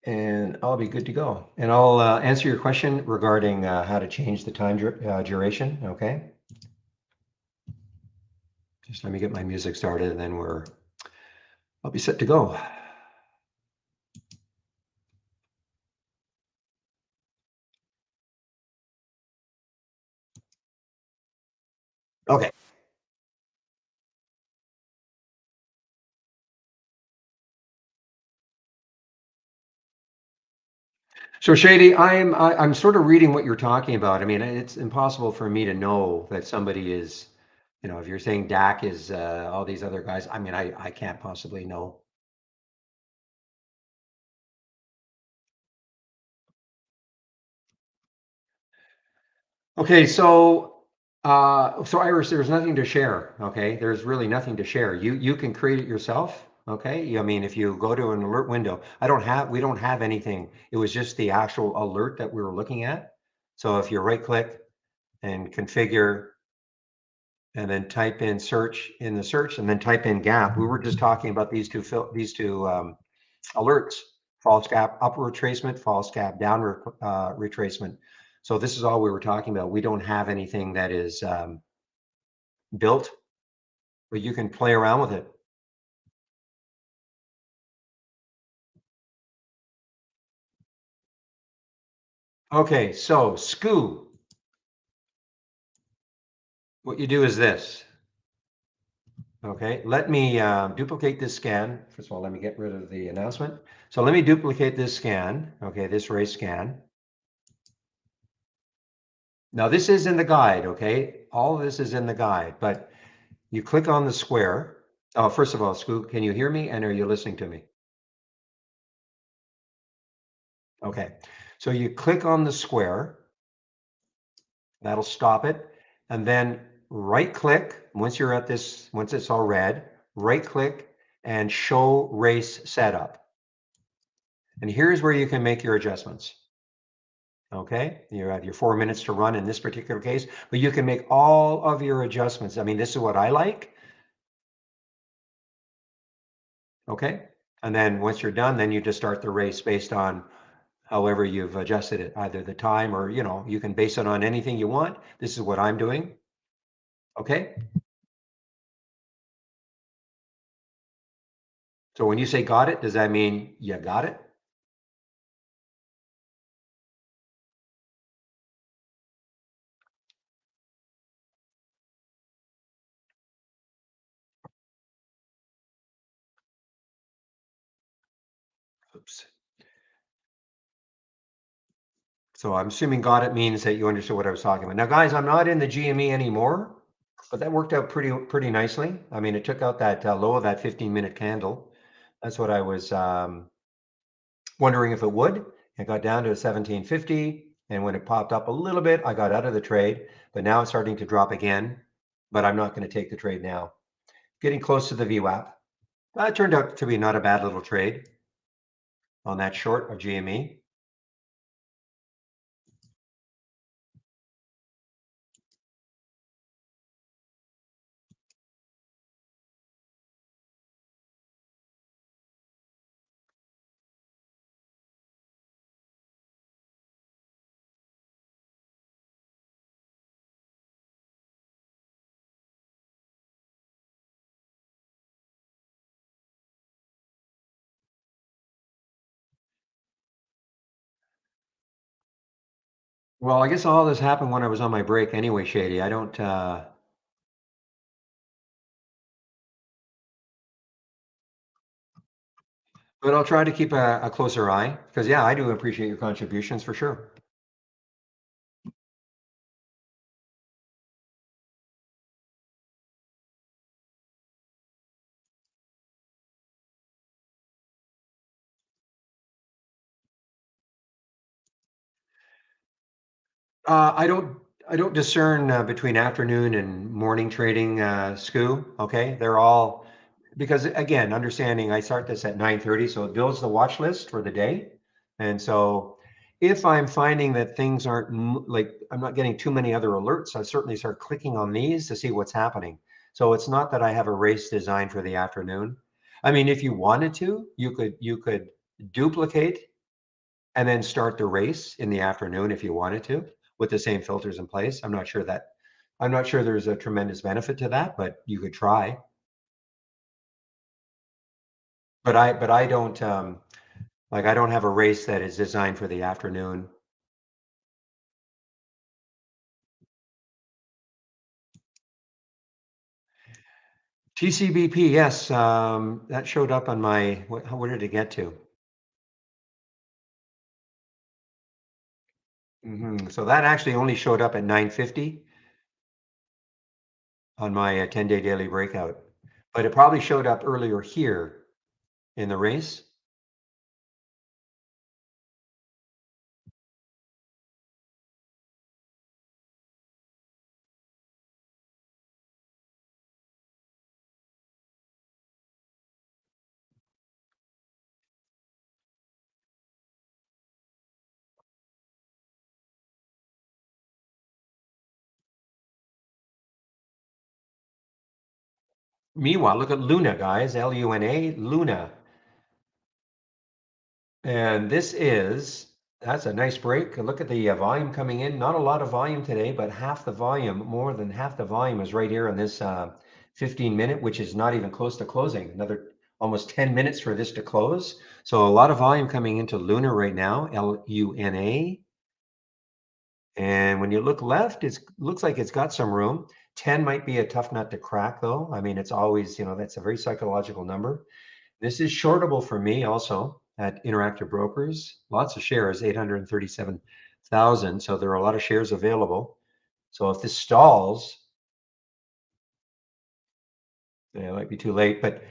Speaker 1: And I'll be good to go. And I'll answer your question regarding how to change the time duration, okay? Just let me get my music started and then I'll be set to go. Okay. So Shady, I'm sort of reading what you're talking about. I mean, it's impossible for me to know that somebody is, if you're saying Dak is all these other guys, I mean, I can't possibly know. Okay, so Iris, there's nothing to share. Okay, there's really nothing to share. You can create it yourself. Okay, I mean, if you go to an alert window, we don't have anything. It was just the actual alert that we were looking at. So if you right click and configure and then type in search in the search and then type in gap. We were just talking about these two alerts: false gap upward retracement, false gap downward retracement. So this is all we were talking about. We don't have anything that is built, but you can play around with it. Okay, so SCU, what you do is this. Okay, let me duplicate this scan. First of all, let me get rid of the announcement. So let me duplicate this scan. Okay, this race scan. Now this is in the guide, okay? All of this is in the guide, but you click on the square. Oh, first of all, Scoop, can you hear me and are you listening to me? Okay, so you click on the square, that'll stop it. And then right click, once it's all red, right click and show race setup. And here's where you can make your adjustments. Okay, you have your 4 minutes to run in this particular case, but you can make all of your adjustments. I mean, this is what I like. Okay. And then once you're done, then you just start the race based on however you've adjusted it, either the time or, you can base it on anything you want. This is what I'm doing. Okay. So when you say got it, does that mean you got it? Oops. So I'm assuming got it means that you understood what I was talking about. Now, guys, I'm not in the GME anymore, but that worked out pretty nicely. I mean, it took out that low of that 15-minute candle. That's what I was wondering if it would. It got down to 1750, and when it popped up a little bit, I got out of the trade, but now it's starting to drop again, but I'm not going to take the trade now. Getting close to the VWAP. It turned out to be not a bad little trade on that short of GME. Well, I guess all this happened when I was on my break anyway, Shady. I don't, but I'll try to keep a closer eye because, yeah, I do appreciate your contributions for sure. I don't discern between afternoon and morning trading, SCU. Okay, they're all because again, understanding I start this at 9:30, so it builds the watch list for the day, and so if I'm finding that things aren't like I'm not getting too many other alerts, I certainly start clicking on these to see what's happening. So it's not that I have a race designed for the afternoon. I mean, if you wanted to, you could duplicate and then start the race in the afternoon if you wanted to with the same filters in place. I'm not sure there's a tremendous benefit to that, but you could try. But I don't like I don't have a race that is designed for the afternoon. TCBP, yes, that showed up on my, where did it get to? So that actually only showed up at 950 on my 10-day daily breakout, but it probably showed up earlier here in the race. Meanwhile, look at Luna, guys, Luna, Luna. And that's a nice break. Look at the volume coming in. Not a lot of volume today, but half the volume, more than half the volume is right here on this 15-minute, which is not even close to closing. Another almost 10 minutes for this to close. So a lot of volume coming into Luna right now, Luna. And when you look left, it looks like it's got some room. 10 might be a tough nut to crack, though. I mean, it's always, that's a very psychological number. This is shortable for me also at Interactive Brokers. Lots of shares, 837,000. So there are a lot of shares available. So if this stalls, it might be too late. But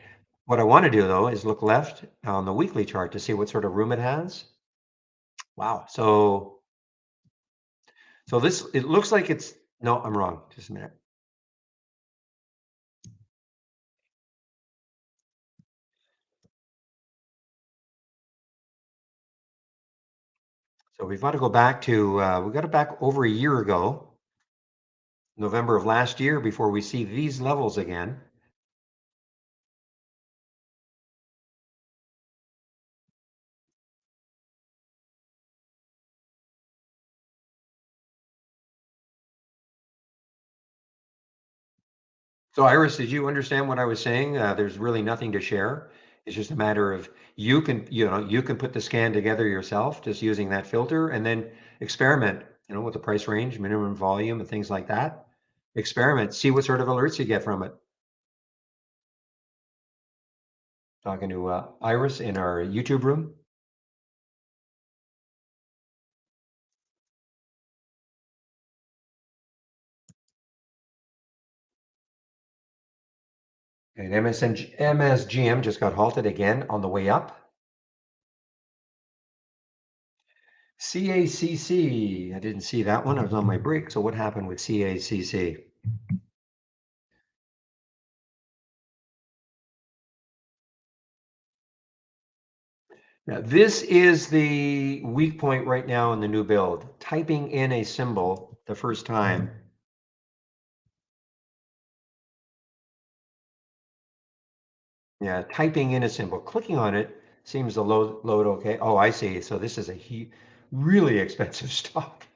Speaker 1: what I want to do though is look left on the weekly chart to see what sort of room it has. Wow. So this, it looks like it's, no, I'm wrong. Just a minute. So we've got to go back to, we got it back over a year ago, November of last year, before we see these levels again. So Iris, did you understand what I was saying? There's really nothing to share. It's just a matter of you can put the scan together yourself just using that filter and then experiment, with the price range, minimum volume and things like that. Experiment, see what sort of alerts you get from it. Talking to Iris in our YouTube room. And MSGM just got halted again on the way up. CACC, I didn't see that one. I was on my break. So what happened with CACC? Now, this is the weak point right now in the new build. Typing in a symbol the first time. Yeah, typing in a symbol. Clicking on it seems to load okay. Oh, I see. So this is a really expensive stock.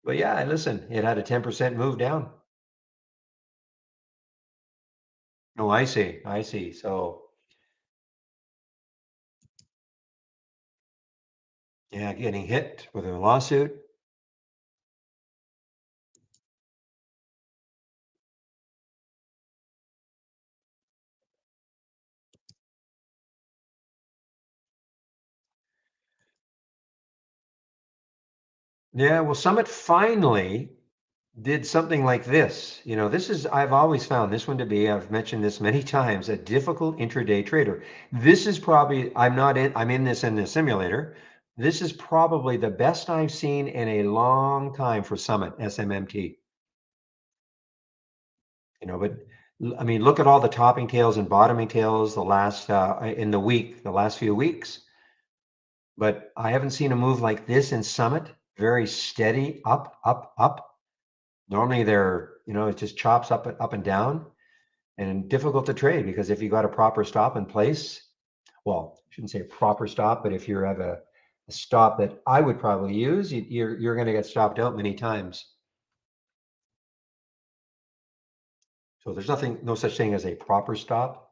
Speaker 1: But yeah, listen, it had a 10% move down. Oh, I see. I see. So yeah, getting hit with a lawsuit. Yeah, well, Summit finally did something like this. I've always found this one to be, I've mentioned this many times, a difficult intraday trader. This is probably, I'm in this in the simulator. This is probably the best I've seen in a long time for Summit, SMMT. But I mean, look at all the topping tails and bottoming tails the last few weeks. But I haven't seen a move like this in Summit. Very steady, up, up, up. Normally it just chops up and down and difficult to trade because if you got a proper stop in place, well, I shouldn't say a proper stop, but if you have a stop that I would probably use, you're going to get stopped out many times. So there's no such thing as a proper stop.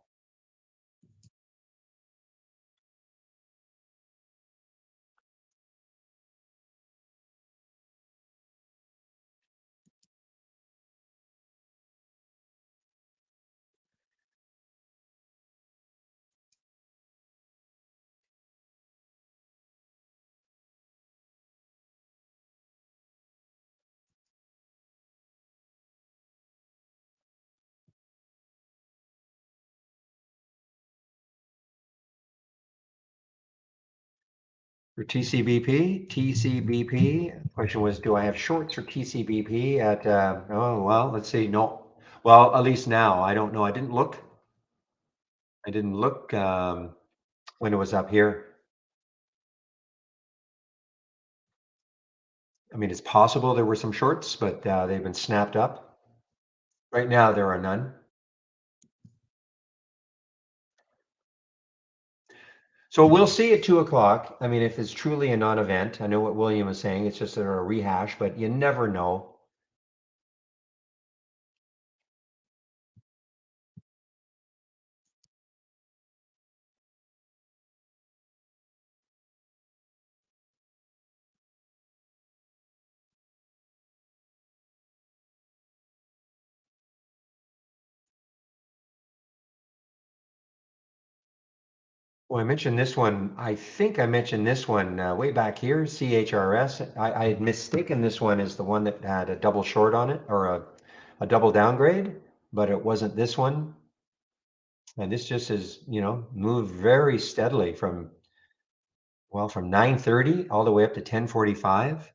Speaker 1: For TCBP, question was, do I have shorts for TCBP at, oh, well, let's see, no. Well, at least now, I don't know. I didn't look. When it was up here. I mean, it's possible there were some shorts, but they've been snapped up. Right now, there are none. So we'll see at 2 o'clock. I mean, if it's truly a non-event, I know what William was saying. It's just a rehash, but you never know. Well, I mentioned this one. I think I mentioned this one way back here, CHRS. I had mistaken this one as the one that had a double short on it or a double downgrade, but it wasn't this one. And this just is, moved very steadily from 9:30 all the way up to 10:45.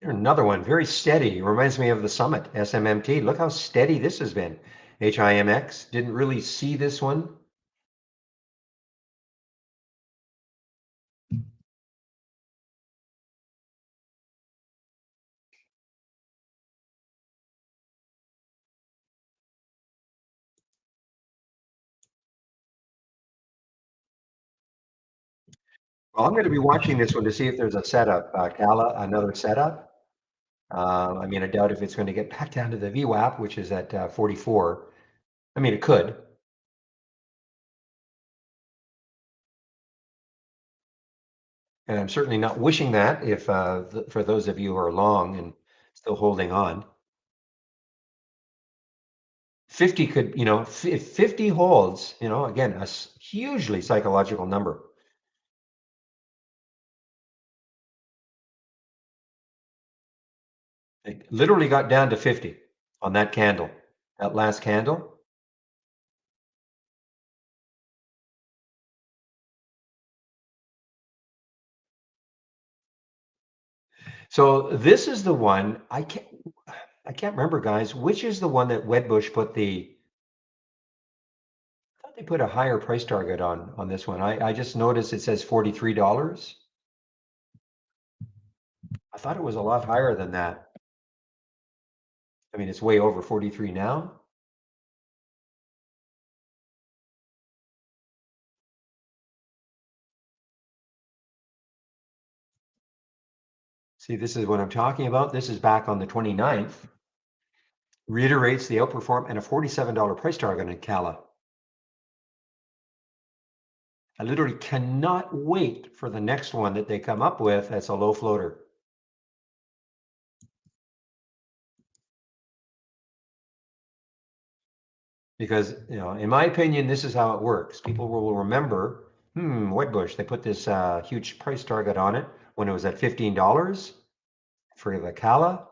Speaker 1: Another one, very steady. Reminds me of the Summit, SMMT. Look how steady this has been. HIMX, didn't really see this one. Well, I'm going to be watching this one to see if there's a setup, Kala, another setup. I mean, I doubt if it's going to get back down to the VWAP, which is at 44. I mean, it could. And I'm certainly not wishing that if for those of you who are long and still holding on. 50 could, if 50 holds, again, a hugely psychological number. It literally got down to 50 on that candle, that last candle. So this is the one I can't remember, guys, which is the one that Wedbush put I thought they put a higher price target on this one. I just noticed it says $43. I thought it was a lot higher than that. I mean, it's way over 43 now. See, this is what I'm talking about. This is back on the 29th. Reiterates the outperform and a $47 price target in Cala. I literally cannot wait for the next one that they come up with that's a low floater. Because, in my opinion, this is how it works. People will remember, Wedbush, they put this huge price target on it when it was at $15 for the Cala.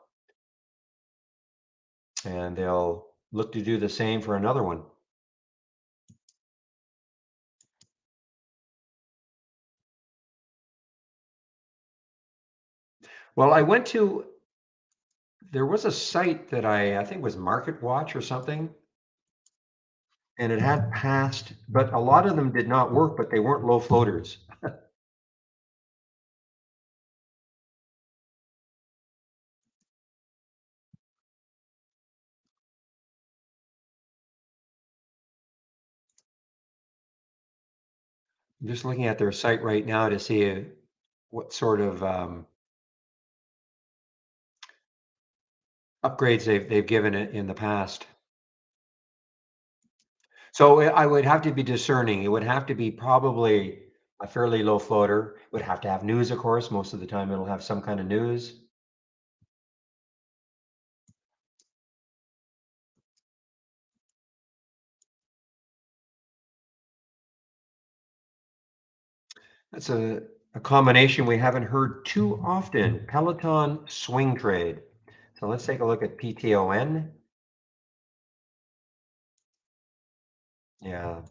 Speaker 1: And they'll look to do the same for another one. Well, there was a site that I think was Market Watch or something, and it had passed, but a lot of them did not work, but they weren't low floaters. I'm just looking at their site right now to see what sort of upgrades they've given it in the past. So I would have to be discerning. It would have to be probably a fairly low floater. Would have to have news, of course. Most of the time it'll have some kind of news. That's a combination we haven't heard too often. Peloton swing trade. So let's take a look at PTON. Yeah.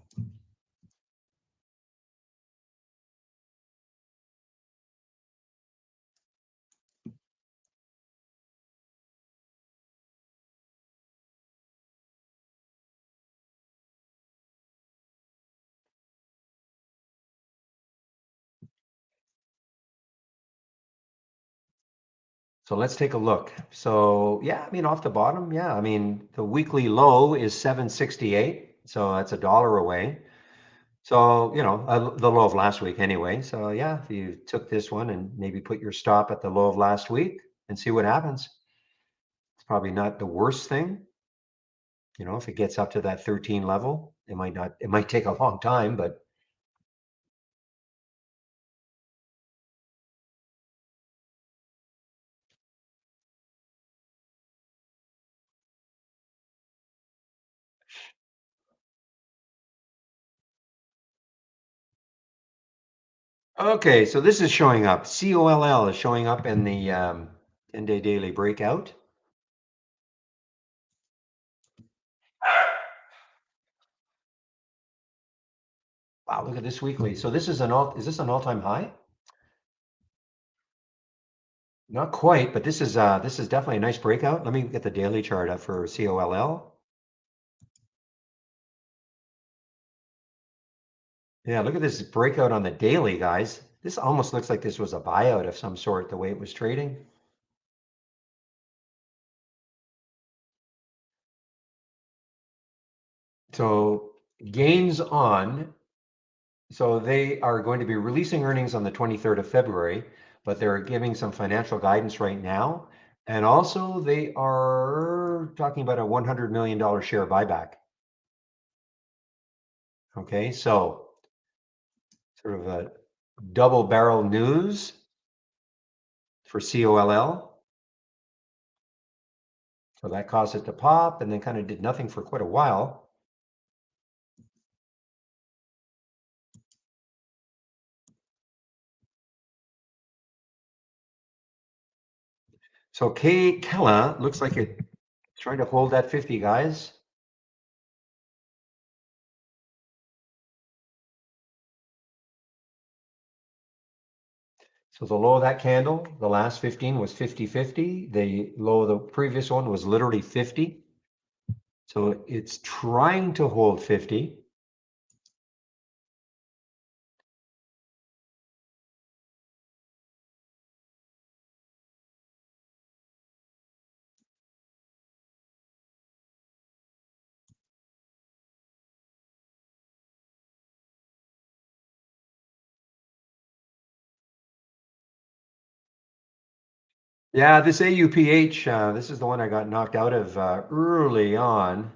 Speaker 1: So let's take a look. So yeah, I mean, off the bottom, yeah, I mean, the weekly low is 768. So that's $1 away. So, the low of last week anyway. So yeah, if you took this one and maybe put your stop at the low of last week and see what happens. It's probably not the worst thing. If it gets up to that 13 level, it might take a long time, but okay. So this is showing up. COLL is showing up in the 10-day daily breakout. Wow, look at this weekly. So this is is this an all-time high? Not quite, but this is definitely a nice breakout. Let me get the daily chart up for COLL. Yeah, look at this breakout on the daily, guys. This almost looks like this was a buyout of some sort, the way it was trading. So gains on, so they are going to be releasing earnings on the 23rd of February, but they're giving some financial guidance right now. And also they are talking about a $100 million share buyback. Okay, so sort of a double barrel news for COLL. So that caused it to pop and then kind of did nothing for quite a while. So Kella looks like it's trying to hold that 50, guys. So the low of that candle, the last 15 was 50.50. The low of the previous one was literally 50. So it's trying to hold 50. Yeah, this AUPH, this is the one I got knocked out of early on.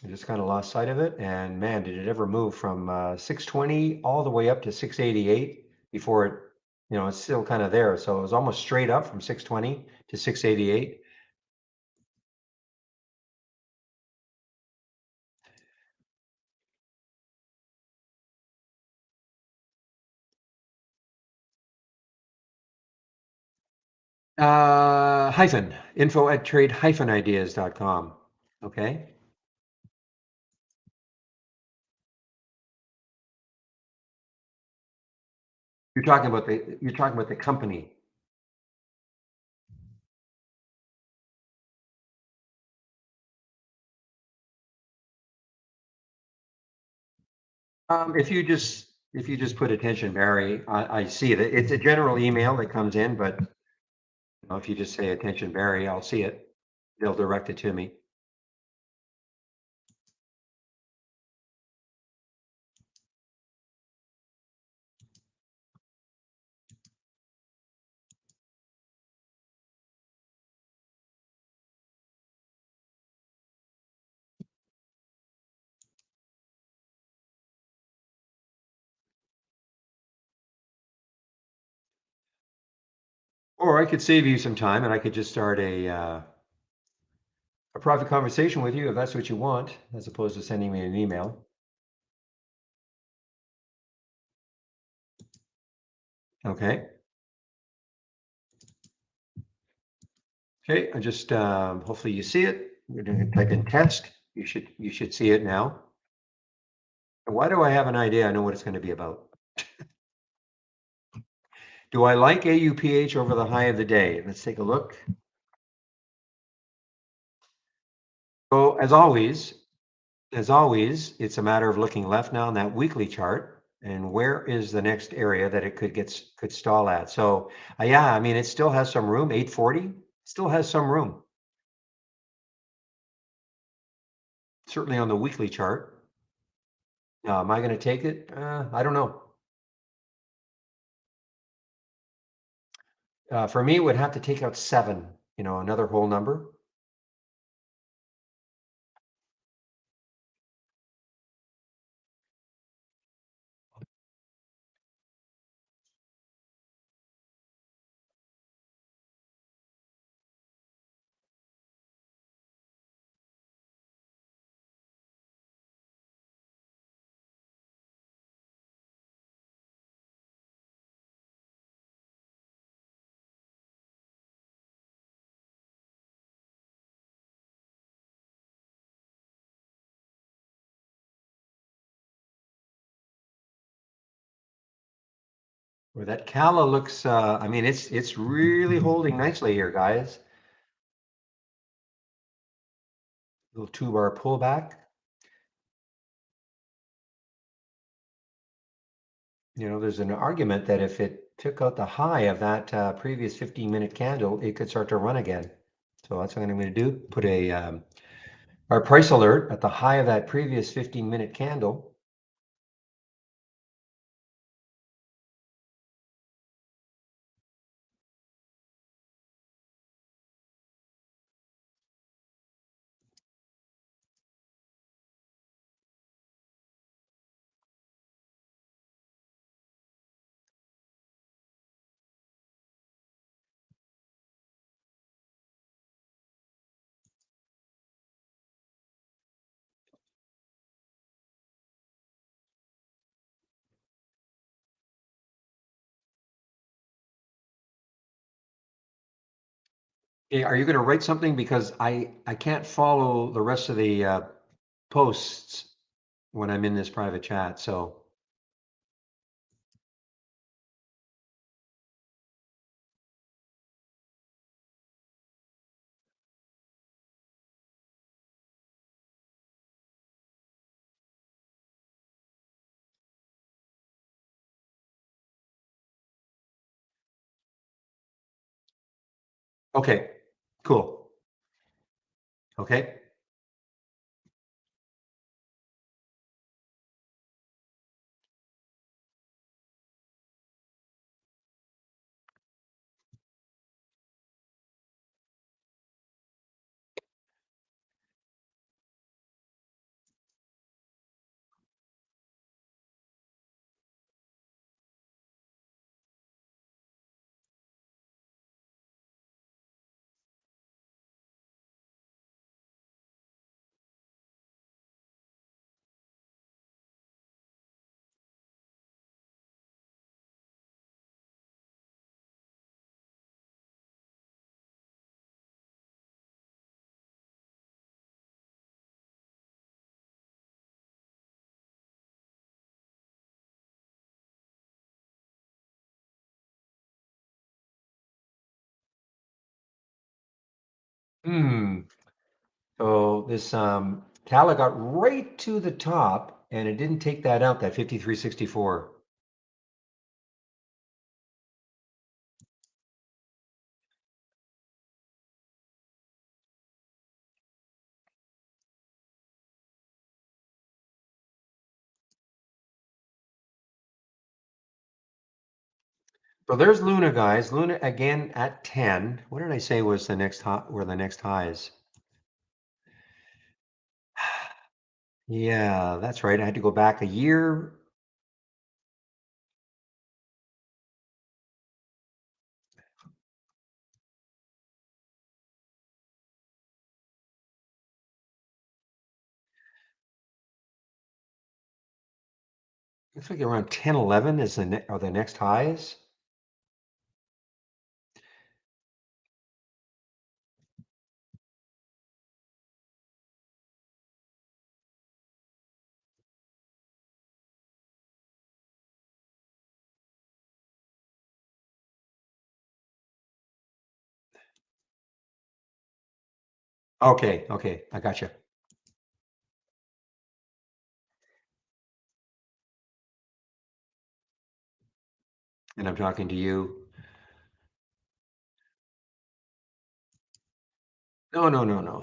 Speaker 1: I just kind of lost sight of it. And man, did it ever move from 620 all the way up to 688 before it, it's still kind of there. So it was almost straight up from 620 to 688. Info at trade-ideas.com. Okay. You're talking about the company. If you just put attention, Barry, I see it. It's a general email that comes in, but if you just say attention, Barry, I'll see it. They'll direct it to me. Or I could save you some time and I could just start a private conversation with you if that's what you want, as opposed to sending me an email. Okay. Okay. I just hopefully you see it. We're going to type in test. You should see it now. And why do I have an idea? I know what it's going to be about. Do I like AUPH over the high of the day? Let's take a look. So as always, it's a matter of looking left now on that weekly chart and where is the next area that it could stall at. So yeah, I mean, it still has some room. 840 still has some room. Certainly on the weekly chart. Now, am I going to take it? I don't know. For me, it would have to take out 7, another whole number. Where that Cala looks, I mean, it's really holding nicely here, guys. Little 2-bar pullback. There's an argument that if it took out the high of that previous 15-minute candle, it could start to run again. So that's what I'm going to do. Put our price alert at the high of that previous 15-minute candle. Okay, are you going to write something? Because I can't follow the rest of the posts when I'm in this private chat. So okay, cool. Okay. So this Cala got right to the top and it didn't take that out, that 53.64. So there's Luna, guys. Luna again at 10. What did I say was the next high, where the next highs? Yeah, that's right. I had to go back a year. Looks like around 10-11 is are the next highs. Okay, okay, I got you. And I'm talking to you. No, no, no, no.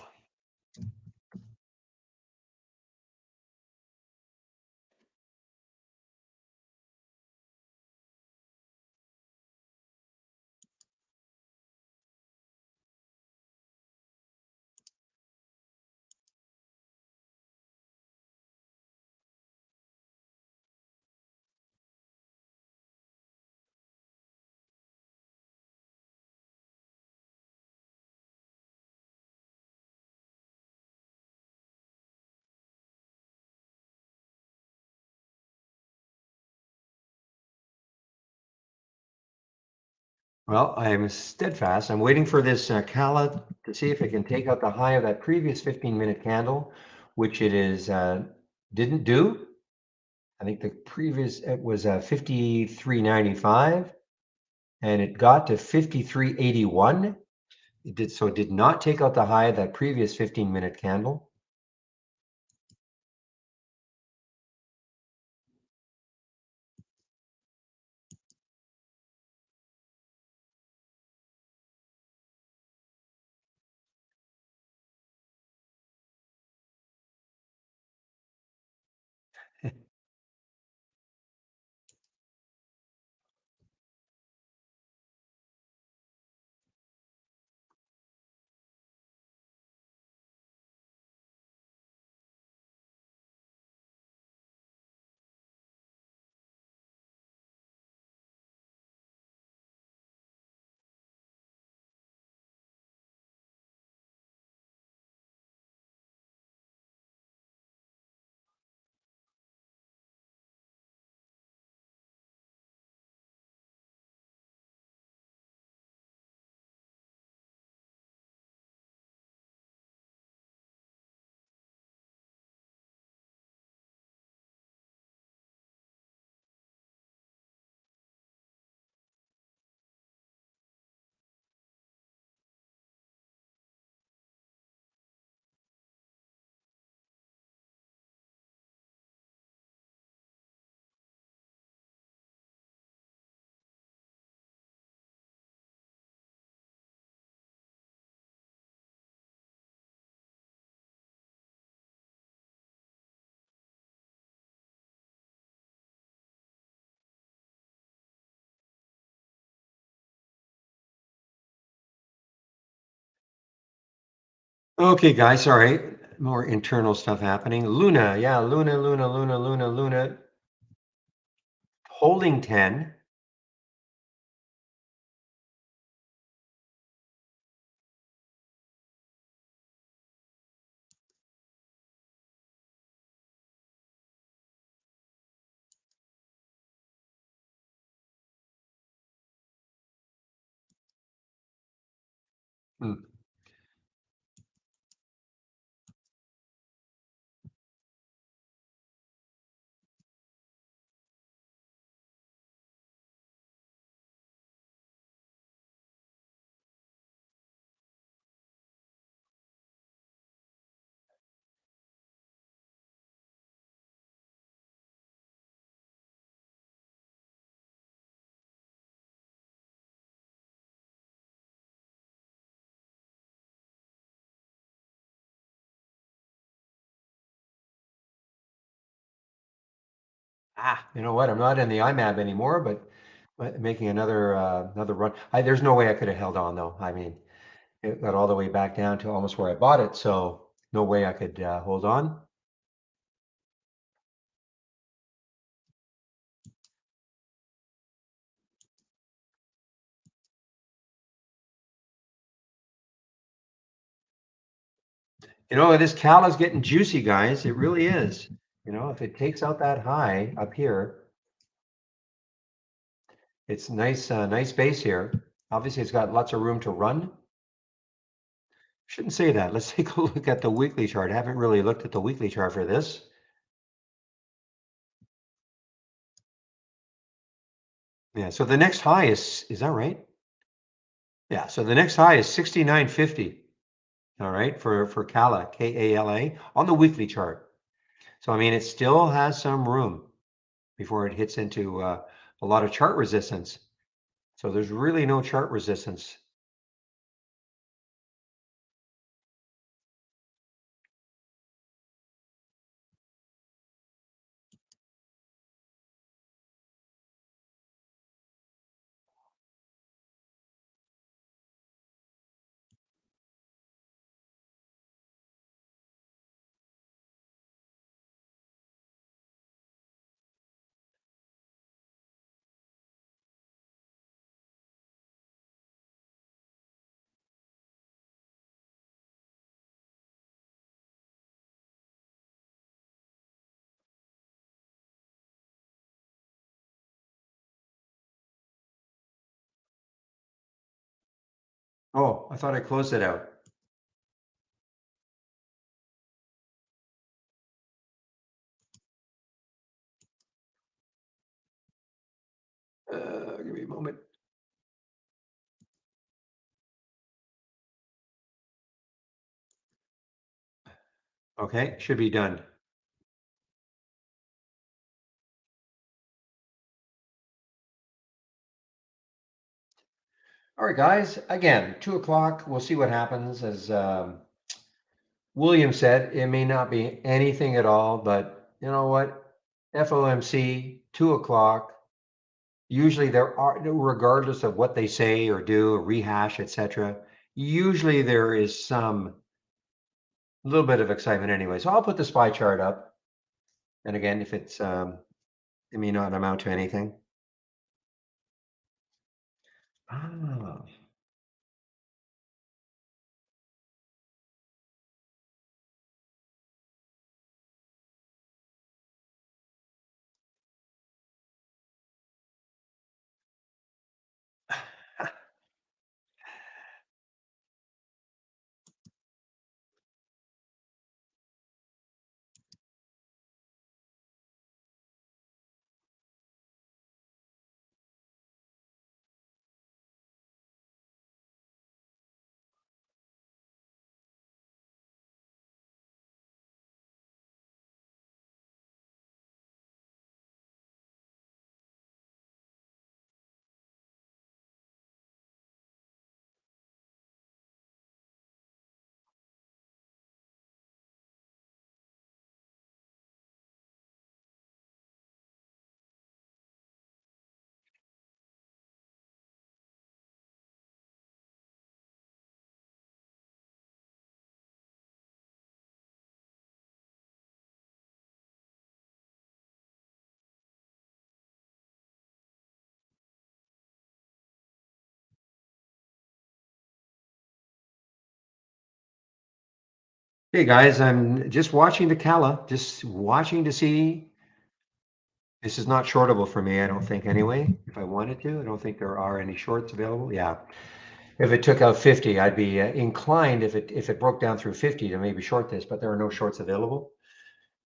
Speaker 1: Well, I'm steadfast. I'm waiting for this Kala to see if it can take out the high of that previous 15-minute candle, which it is didn't do. I think the previous it was 53.95, and it got to 53.81. It did so. It did not take out the high of that previous 15-minute candle. Okay, guys, all right. More internal stuff happening. Luna, yeah, Luna, holding 10. Hmm. You know what? I'm not in the IMAB anymore, but making another run. There's no way I could have held on though. I mean, it got all the way back down to almost where I bought it, so no way I could hold on. You know, this Cal is getting juicy, guys. It really is. You know, if it takes out that high up here, It's nice base here. Obviously, it's got lots of room to run. Shouldn't say that. Let's take a look at the weekly chart. I haven't really looked at the weekly chart for this. Yeah, so the next high is that right? Yeah, so the next high is 69.50. All right, for Kala, Kala, on the weekly chart. So I mean, it still has some room before it hits into a lot of chart resistance. So there's really no chart resistance. Oh, I thought I closed it out. Give me a moment. Okay, should be done. All right, guys. Again, 2 o'clock. We'll see what happens. As William said, it may not be anything at all, but you know what? FOMC, 2 o'clock. Usually there are, regardless of what they say or do, or rehash, etc. Usually there is some little bit of excitement anyway. So I'll put the SPY chart up. And again, if it's, it may not amount to anything. Ah. Hey guys, I'm just watching the Kala, just watching to see. This is not shortable for me, I don't think anyway. If I wanted to, I don't think there are any shorts available. Yeah. If it took out 50, I'd be inclined if it broke down through 50 to maybe short this, but there are no shorts available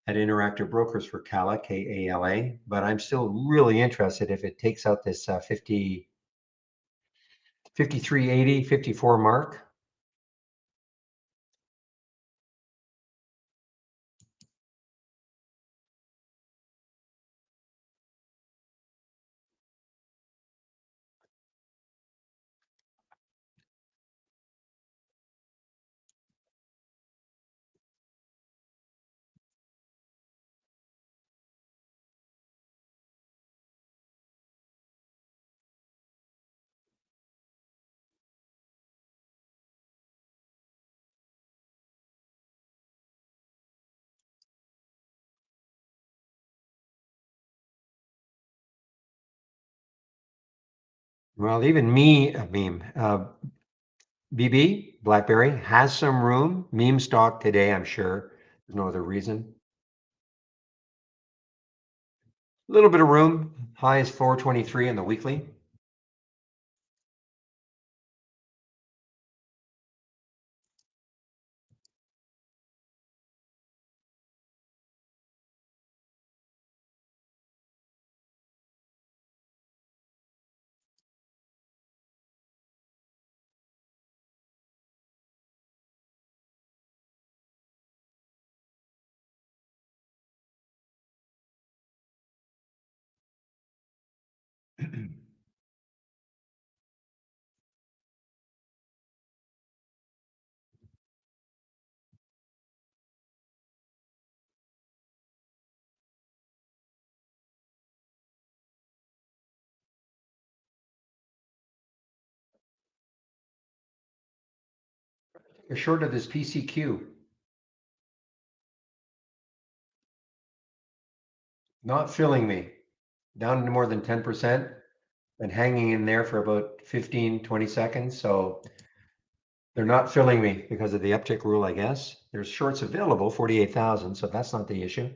Speaker 1: at Interactive Brokers for Kala, Kala. But I'm still really interested if it takes out this 50, 53.80, 54 mark. Well, even BB, BlackBerry has some room. Meme stock today, I'm sure. There's no other reason. A little bit of room. High is 423 in the weekly. You're short of this PCQ. Not filling me. Down to more than 10%. Been hanging in there for about 15, 20 seconds. So they're not filling me because of the uptick rule, I guess. There's shorts available, 48,000. So that's not the issue.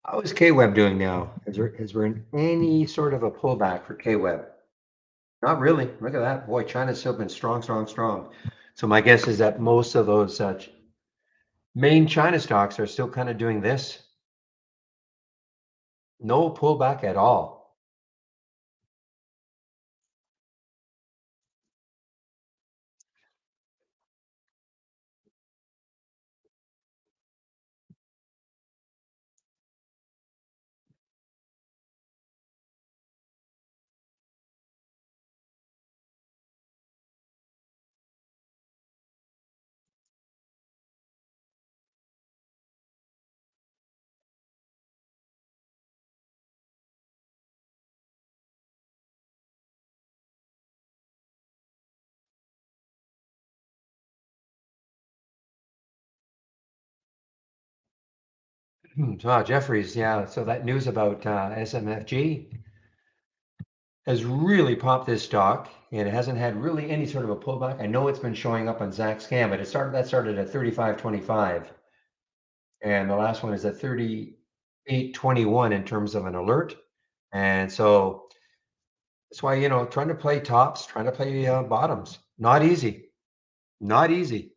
Speaker 1: How is KWeb doing now? Is there any sort of a pullback for KWeb? Not really. Look at that. Boy, China's still been strong, strong, strong. So my guess is that most of those main China stocks are still kind of doing this. No pullback at all. So Jeffries, yeah. So that news about SMFG has really popped this stock, and it hasn't had really any sort of a pullback. I know it's been showing up on Zach's scan, but that started at 35.25, and the last one is at 38.21 in terms of an alert. And so that's why, trying to play tops, trying to play bottoms, not easy, not easy.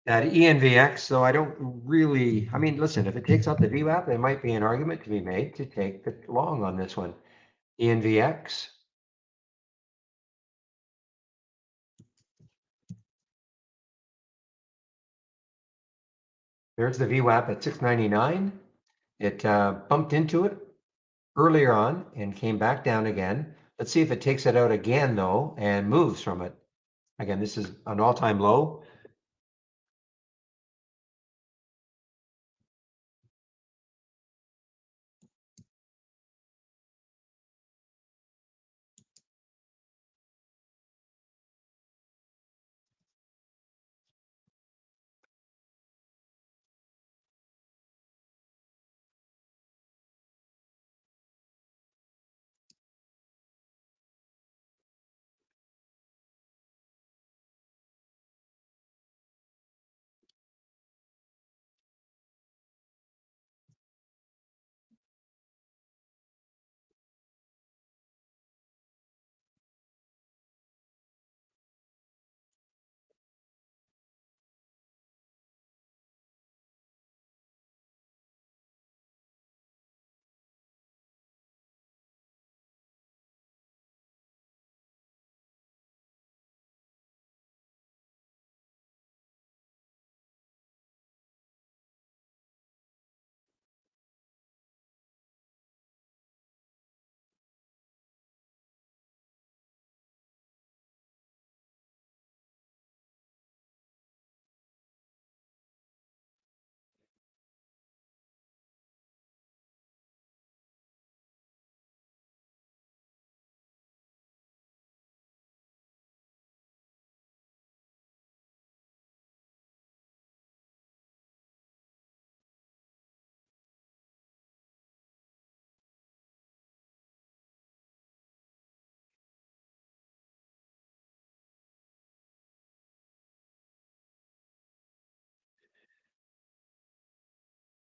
Speaker 1: That ENVX, though, I don't really, I mean, listen, if it takes out the VWAP, there might be an argument to be made to take the long on this one. ENVX, There's the VWAP at 699. It bumped into it earlier on and came back down again. Let's see if it takes it out again though and moves from it. Again, this is an all-time low.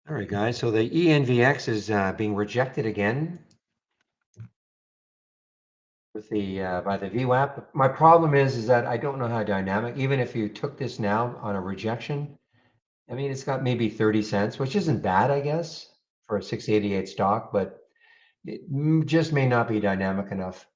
Speaker 1: All right, guys. So the ENVX is being rejected again with the by the VWAP. My problem is that I don't know how dynamic. Even if you took this now on a rejection, I mean, it's got maybe 30 cents, which isn't bad, I guess, for a 688 stock, but it just may not be dynamic enough.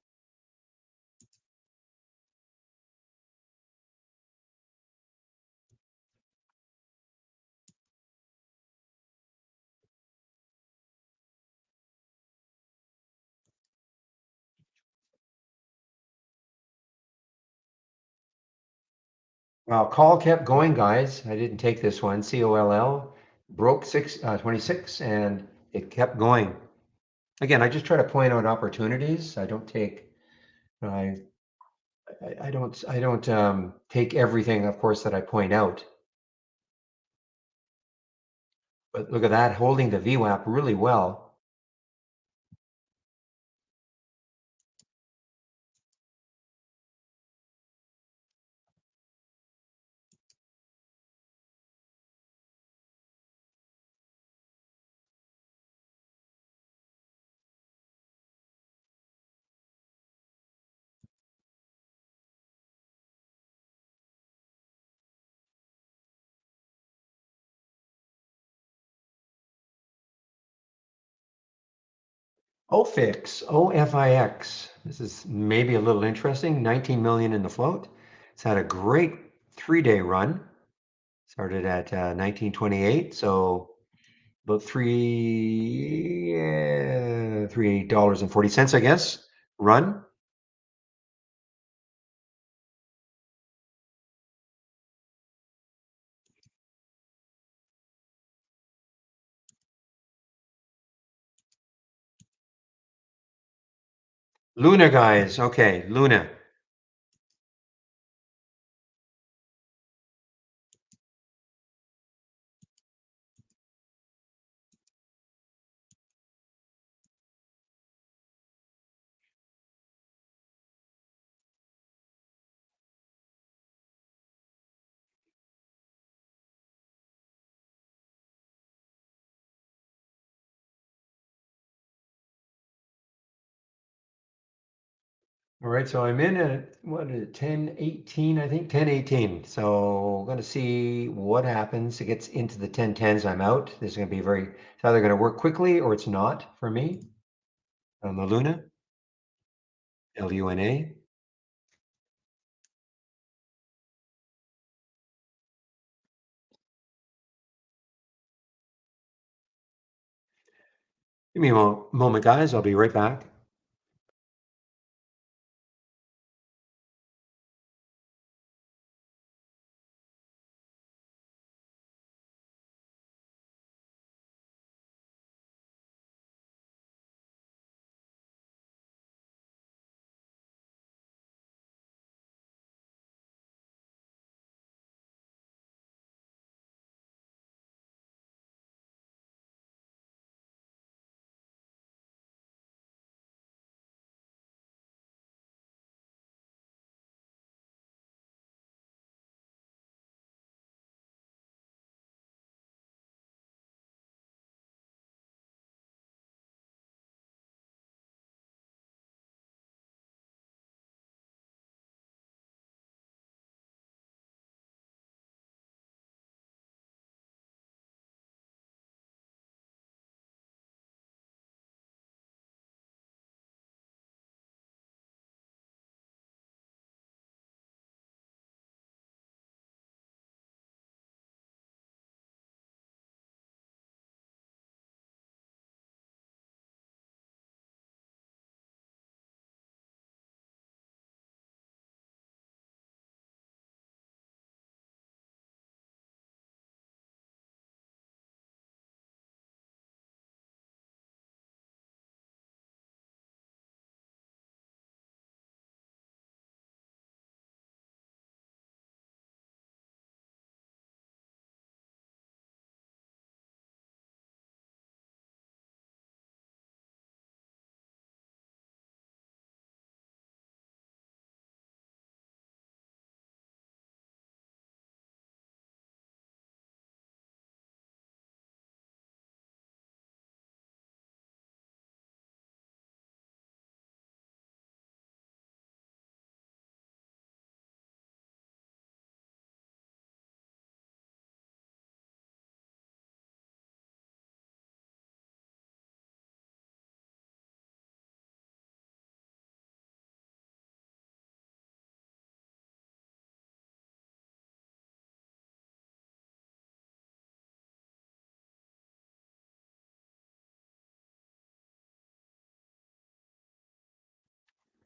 Speaker 1: Well, call kept going, guys. I didn't take this one. COLL broke 26 and it kept going. Again, I just try to point out opportunities. I don't take I I don't take everything, of course, that I point out. But look at that, holding the VWAP really well. OFIX, OFIX. This is maybe a little interesting. 19 million in the float. It's had a great 3-day run. Started at 1928, so about $3.40, I guess. Run. Luna, guys. Okay, Luna. All right, so I'm in at what is it, 1018, I think, 1018. So I'm gonna see what happens. It gets into the 1010s, I'm out. This is gonna be it's either gonna work quickly or it's not for me. On the Luna, LUNA. Give me a moment, guys. I'll be right back.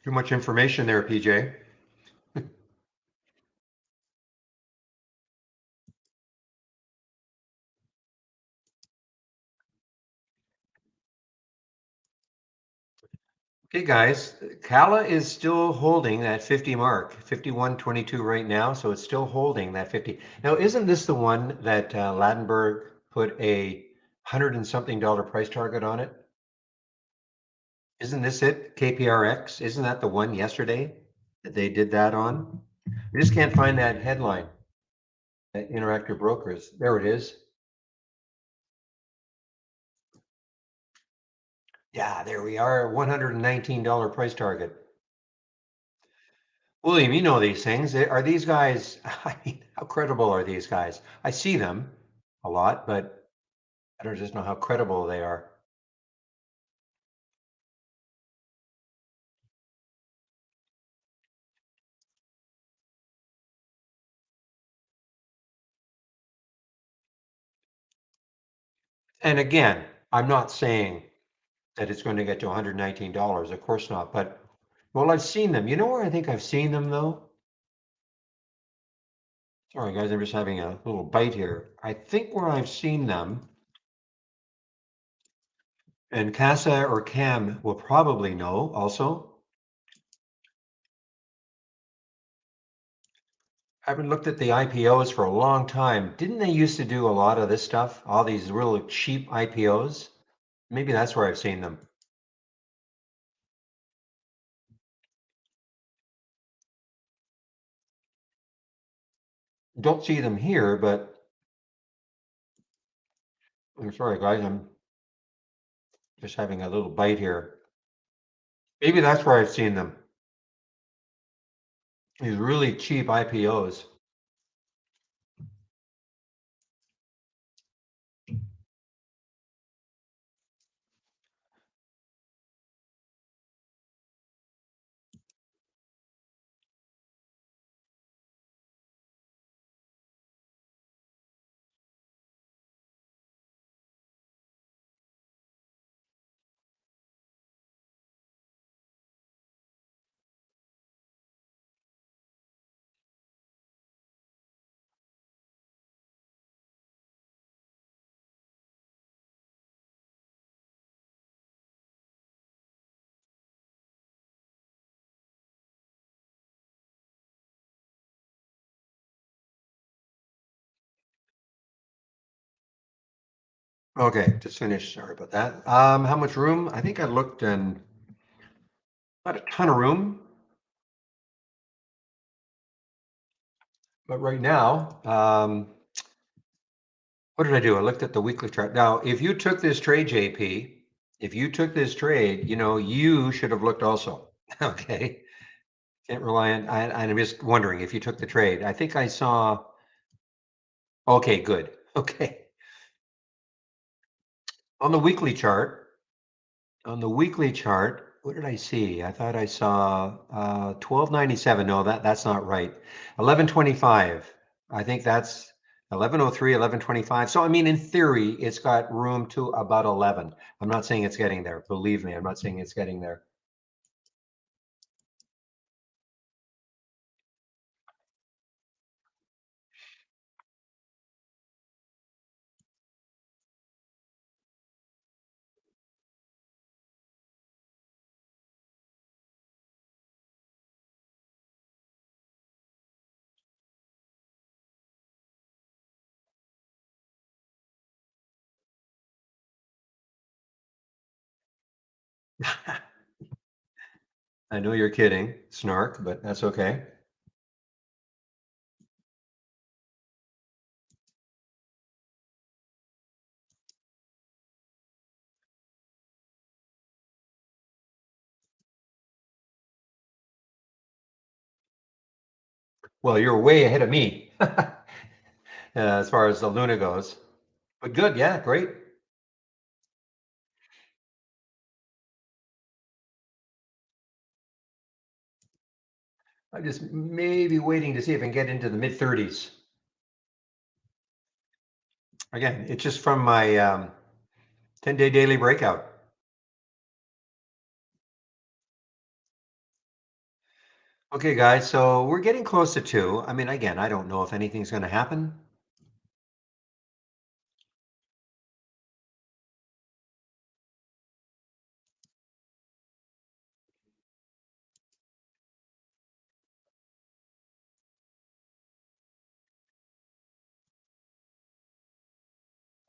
Speaker 1: Too much information there, PJ. Okay, guys, Kala is still holding that 50 mark, 51.22 right now, so it's still holding that 50. Now, isn't this the one that Ladenburg put a hundred and something dollar price target on it? Isn't this it, KPRX? Isn't that the one yesterday that they did that on? I just can't find that headline, that Interactive Brokers. There it is. Yeah, there we are, $119 price target. William, you know these things. Are these guys, I mean, how credible are these guys? I see them a lot, but I don't just know how credible they are. And again, I'm not saying that it's going to get to $119. Of course not. But, well, I've seen them. You know where I think I've seen them though? Sorry, guys, I'm just having a little bite here. I think where I've seen them, and Casa or Cam will probably know also. I haven't looked at the IPOs for a long time. Didn't they used to do a lot of this stuff? All these really cheap IPOs? Maybe that's where I've seen them. Don't see them here, but I'm sorry, guys. I'm just having a little bite here. Maybe that's where I've seen them. These really cheap IPOs. Okay, just finished. Sorry about that. How much room? I think I looked and not a ton of room, but right now, what did I do? I looked at the weekly chart. Now, if you took this trade, JP, if you took this trade, you should have looked also. Okay. Can't rely on, I'm just wondering if you took the trade. I think I saw, okay, good. Okay. On the weekly chart, what did I see? I thought I saw 1297. No, that's not right. 1125. I think that's 1103, 1125. So I mean, in theory, it's got room to about 11. I'm not saying it's getting there. Believe me, I'm not saying it's getting there. I know you're kidding, snark, but that's okay. Well, you're way ahead of me as far as the Luna goes. But good, yeah, great. I'm just maybe waiting to see if I can get into the mid 30s. Again, it's just from my 10-day daily breakout. Okay, guys, so we're getting close to 2. I mean, again, I don't know if anything's going to happen.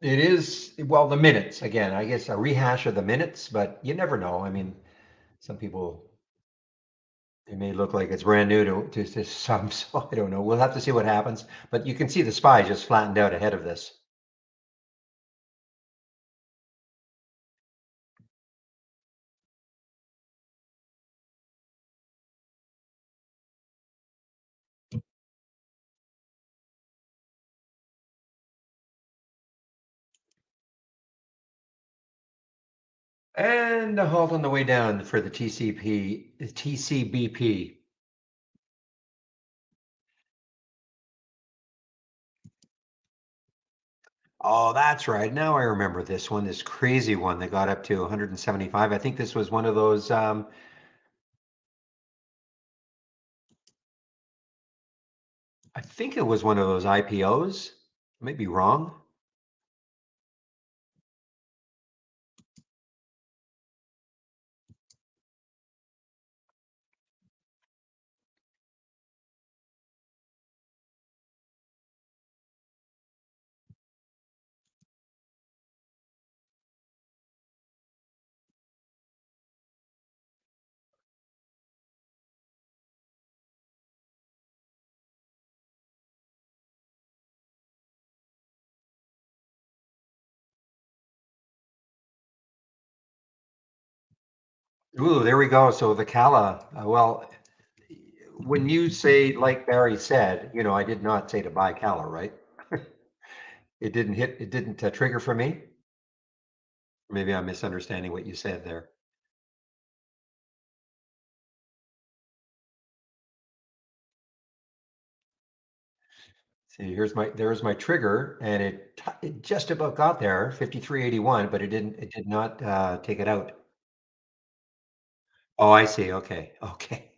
Speaker 1: It is, well, the minutes, again, I guess a rehash of the minutes, but you never know. I mean, some people, it may look like it's brand new to some, so I don't know. We'll have to see what happens. But you can see the SPY just flattened out ahead of this. And a halt on the way down for the TCBP. Oh, that's right. Now I remember this one, this crazy one that got up to 175. I think this was one of those, I think it was one of those IPOs. I may be wrong. Ooh, there we go. So the Cala, well, when you say, like Barry said, I did not say to buy Cala, right? It didn't trigger for me. Maybe I'm misunderstanding what you said there. See, there's my trigger, and it just about got there, 53.81, but it did not take it out. Oh, I see. Okay. Okay.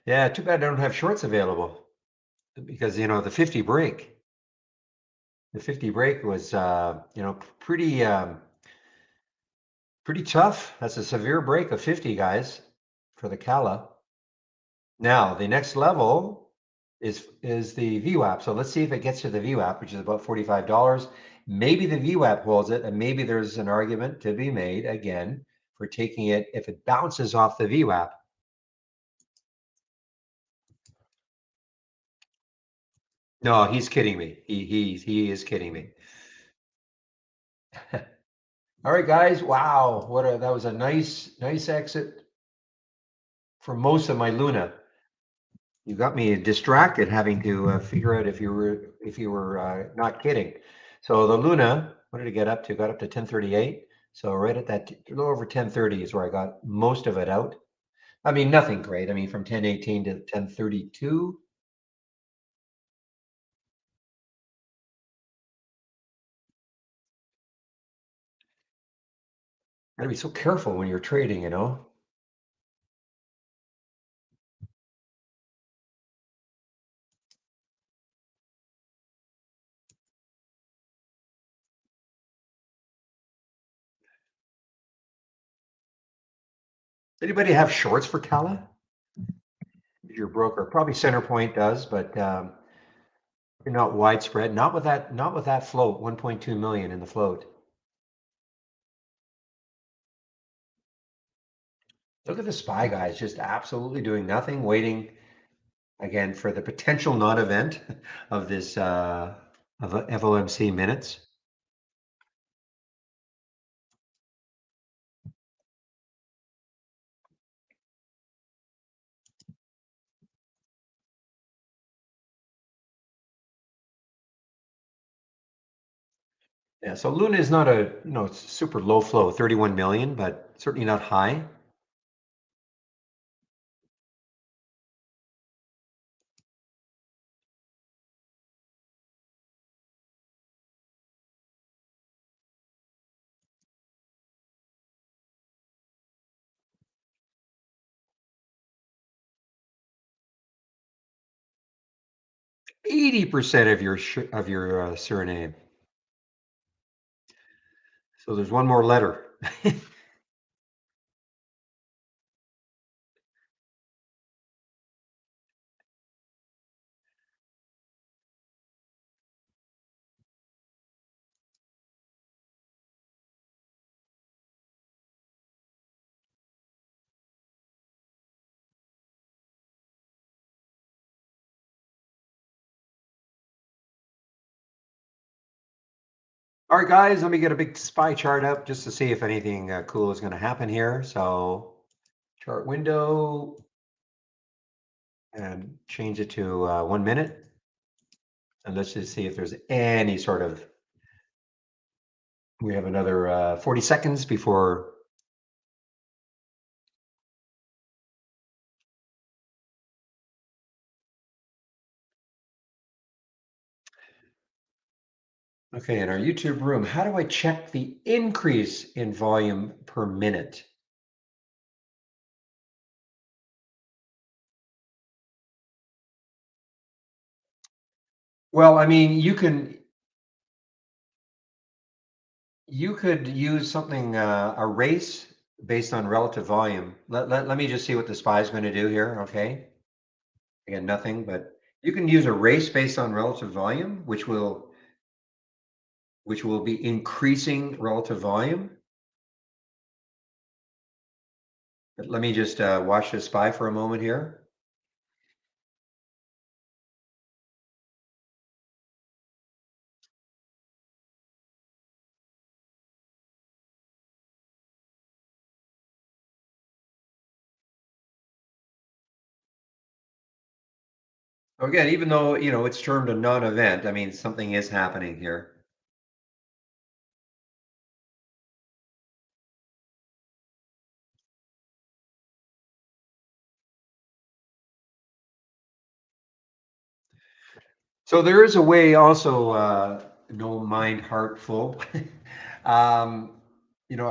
Speaker 1: Yeah, too bad I don't have shorts available because the 50 break was pretty Pretty tough. That's a severe break of 50, guys, for the Cala. Now, the next level is the VWAP. So let's see if it gets to the VWAP, which is about $45. Maybe the VWAP holds it, and maybe there's an argument to be made again for taking it if it bounces off the VWAP. No, he's kidding me. He is kidding me. All right, guys. Wow, that was a nice exit for most of my Luna. You got me distracted having to figure out if you were not kidding. So the Luna, what did it get up to? Got up to 1038. So right at that, a little over 1030 is where I got most of it out. I mean, nothing great. I mean, from 1018 to 1032. Gotta be so careful when you're trading, you know. Anybody have shorts for Cala? Your broker, probably Centerpoint does, but not widespread. Not with that float, 1.2 million in the float. Look at the SPY guys, just absolutely doing nothing, waiting again for the potential non-event of this of FOMC minutes. Yeah, so Luna is not a it's super low flow, 31 million, but certainly not high. %80 of your surname. So there's one more letter. All right, guys, let me get a big SPY chart up just to see if anything cool is going to happen here. So chart window and change it to 1 minute. And let's just see if there's any sort of, we have another 40 seconds before. Okay, in our YouTube room, how do I check the increase in volume per minute? Well, I mean, you could use something, a race based on relative volume. Let me just see what the SPY is going to do here, okay? Again, nothing, but you can use a race based on relative volume, which will be increasing relative volume. But let me just watch the SPY for a moment here. So again, even though it's termed a non-event, I mean something is happening here. So there is a way also, no mind, heart, full. A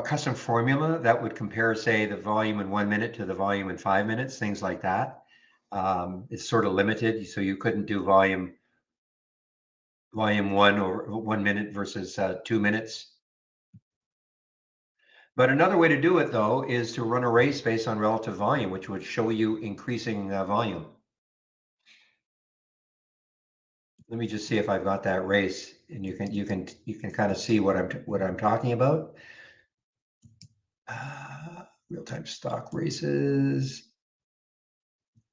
Speaker 1: custom formula that would compare, say, the volume in 1 minute to the volume in 5 minutes, things like that. It's sort of limited, so you couldn't do volume one or 1 minute versus 2 minutes. But another way to do it though is to run a race based on relative volume, which would show you increasing volume. Let me just see if I've got that race, and you can kind of see what I'm talking about. Real-time stock races,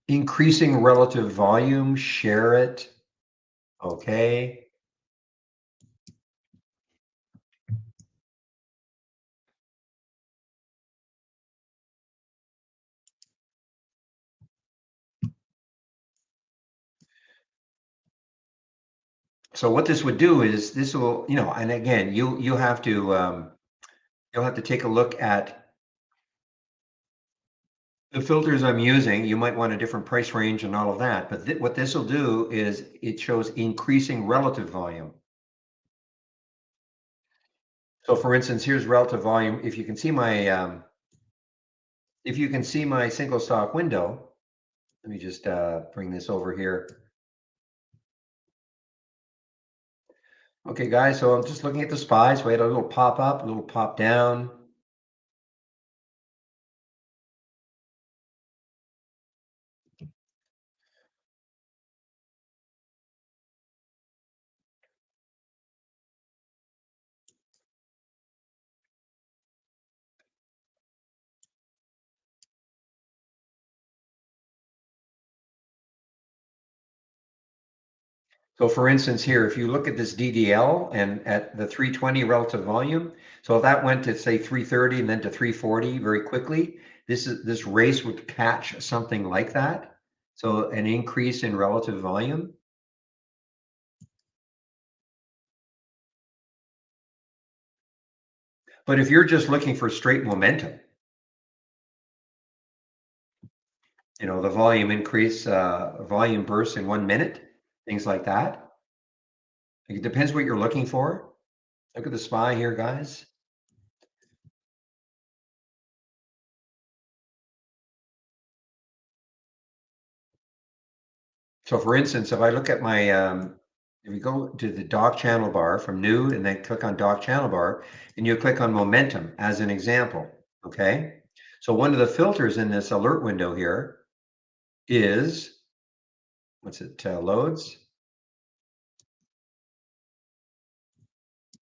Speaker 1: increasing relative volume, share it. Okay. So what this would do is this will, and again, you'll have to take a look at the filters I'm using. You might want a different price range and all of that, but what this will do is it shows increasing relative volume. So for instance, here's relative volume. If you can see my single stock window, let me just bring this over here. Okay, guys, so I'm just looking at the SPYs. We had a little pop up, a little pop down. So for instance, here, if you look at this DDL and at the 320 relative volume, so if that went to say 330 and then to 340 very quickly, this race would catch something like that. So an increase in relative volume. But if you're just looking for straight momentum, the volume increase, volume bursts in 1 minute, things like that. It depends what you're looking for. Look at the SPY here, guys. So for instance, if I look at my, if you go to the dock channel bar from new and then click on dock channel bar and you click on momentum as an example, okay? So one of the filters in this alert window here is, loads.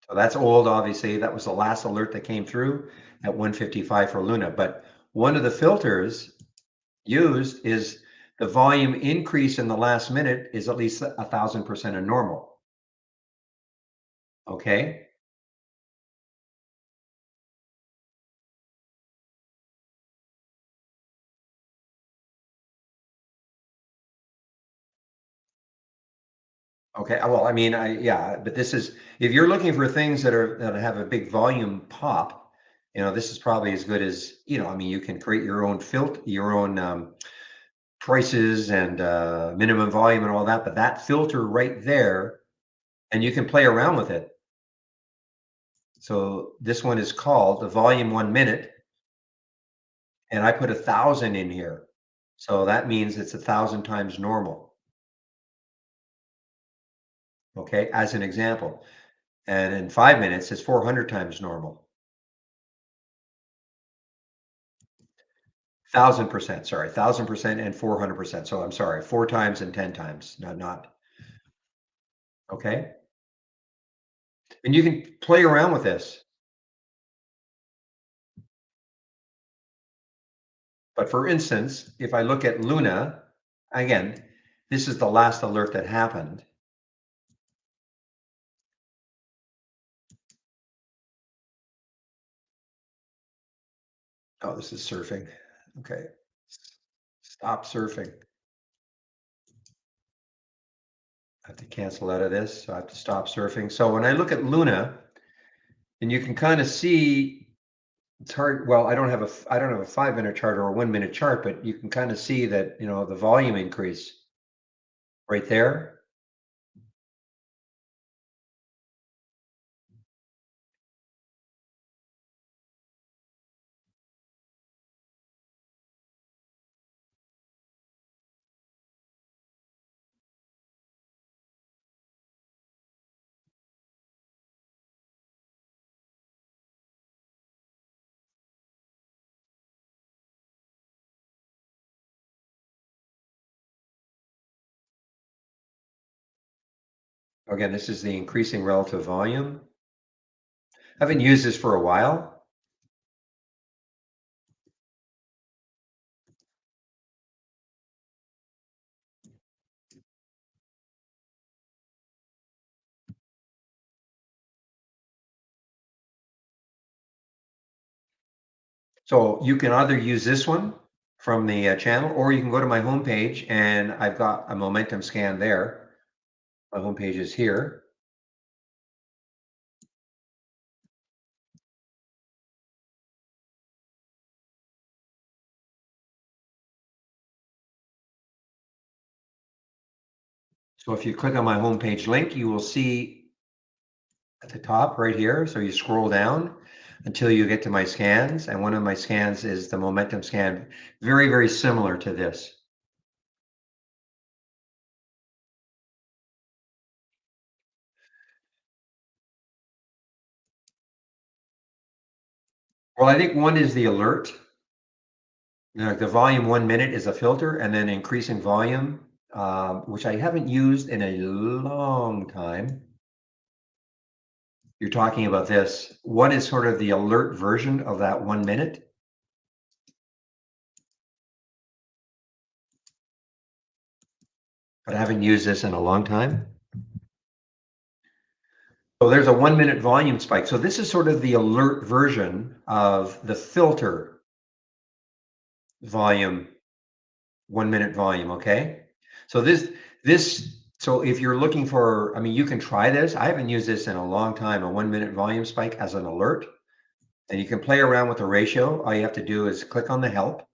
Speaker 1: So that's old, obviously. That was the last alert that came through at 155 for Luna. But one of the filters used is the volume increase in the last minute is at least 1,000% of normal. Okay. Okay. Well, I mean, yeah, but this is, if you're looking for things that have a big volume pop, this is probably as good as, I mean, you can create your own your own prices and minimum volume and all that, but that filter right there, and you can play around with it. So this one is called the volume 1 minute, and I put 1,000 in here. So that means it's 1,000 times normal. Okay, as an example. And in 5 minutes, it's 400 times normal. 1,000%, sorry, 1,000% and 400%. So I'm sorry, 4 times and 10 times, not. Okay. And you can play around with this. But for instance, if I look at Luna, again, this is the last alert that happened. Oh, this is surfing. Okay. Stop surfing. I have to cancel out of this. So I have to stop surfing. So when I look at Luna, and you can kind of see, it's hard. Well, I don't have a 5 minute chart or a 1 minute chart, but you can kind of see that, the volume increase right there. Again, this is the increasing relative volume. I haven't used this for a while. So you can either use this one from the channel, or you can go to my homepage and I've got a momentum scan there. My homepage is here. So if you click on my homepage link, you will see at the top right here. So you scroll down until you get to my scans. And one of my scans is the momentum scan, very, very similar to this. Well, I think one is the alert. The volume 1 minute is a filter, and then increasing volume, which I haven't used in a long time. You're talking about this. What is sort of the alert version of that 1 minute? But I haven't used this in a long time. So there's a 1 minute volume spike. So this is sort of the alert version of the filter volume, 1 minute volume, okay? So so if you're looking for, I mean, you can try this. I haven't used this in a long time, a 1 minute volume spike as an alert. And you can play around with the ratio. All you have to do is click on the help.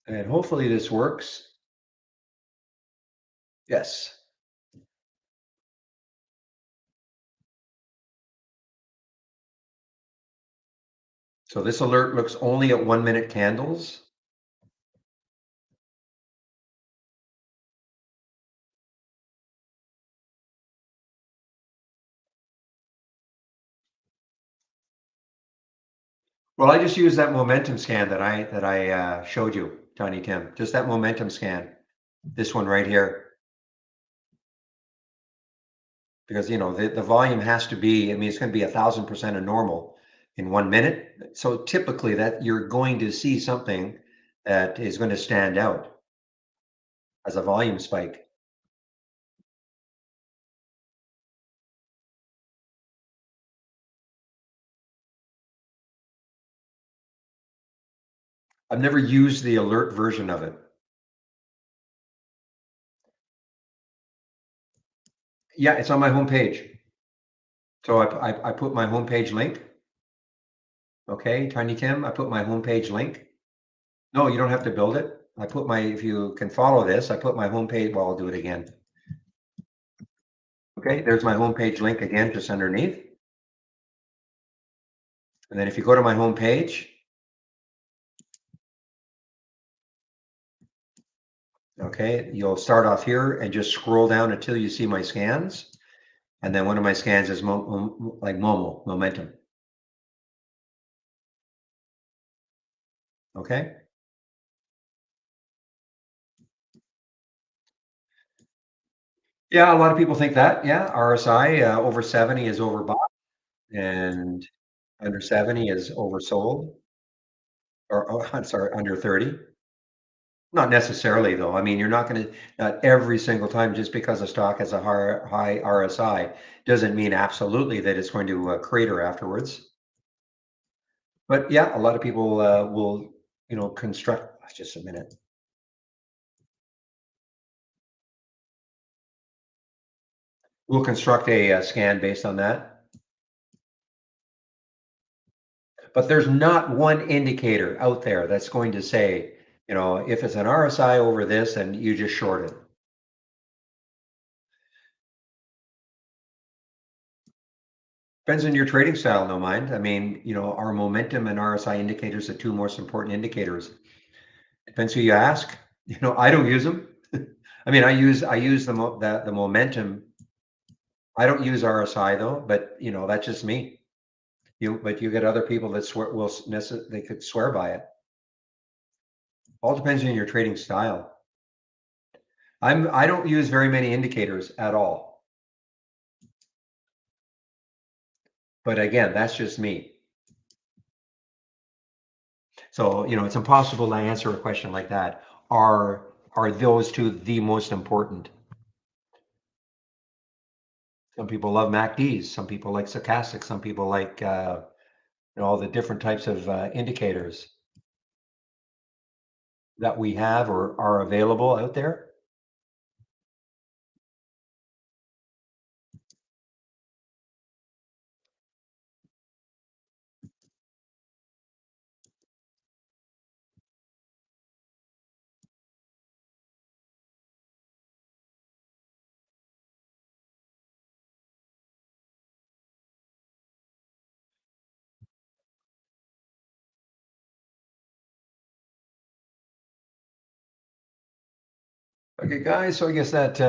Speaker 1: And hopefully this works. Yes. So this alert looks only at 1 minute candles. Well, I just used that momentum scan that I showed you, Tiny Tim. Just that momentum scan. This one right here. Because the volume has to be, I mean, it's going to be 1,000% of normal in 1 minute. So typically that you're going to see something that is going to stand out as a volume spike. I've never used the alert version of it. Yeah, it's on my homepage. So I put my homepage link. Okay, Tiny Tim, I put my homepage link. No, you don't have to build it. If you can follow this, I put my homepage, well, I'll do it again. Okay, there's my homepage link again, just underneath. And then if you go to my homepage, okay, you'll start off here and just scroll down until you see my scans. And then one of my scans is like momentum. Okay. Yeah, a lot of people think that. Yeah, RSI over 70 is overbought and under 70 is oversold. I'm sorry, under 30. Not necessarily, though. I mean, you're not going to, not every single time, just because a stock has a high RSI, doesn't mean absolutely that it's going to crater afterwards. But yeah, a lot of people will, construct, just a minute. We'll construct a scan based on that. But there's not one indicator out there that's going to say, if it's an RSI over this, and you just short it. Depends on your trading style, no mind. I mean, our momentum and RSI indicators are two most important indicators. Depends who you ask. I don't use them. I mean, I use the momentum. I don't use RSI though, but that's just me. But you get other people that they could swear by it. All depends on your trading style. I don't use very many indicators at all. But again, that's just me. So, it's impossible to answer a question like that. Are those two the most important? Some people love MACDs, some people like stochastics, some people like all the different types of indicators that we have or are available out there. Okay, guys, so I guess that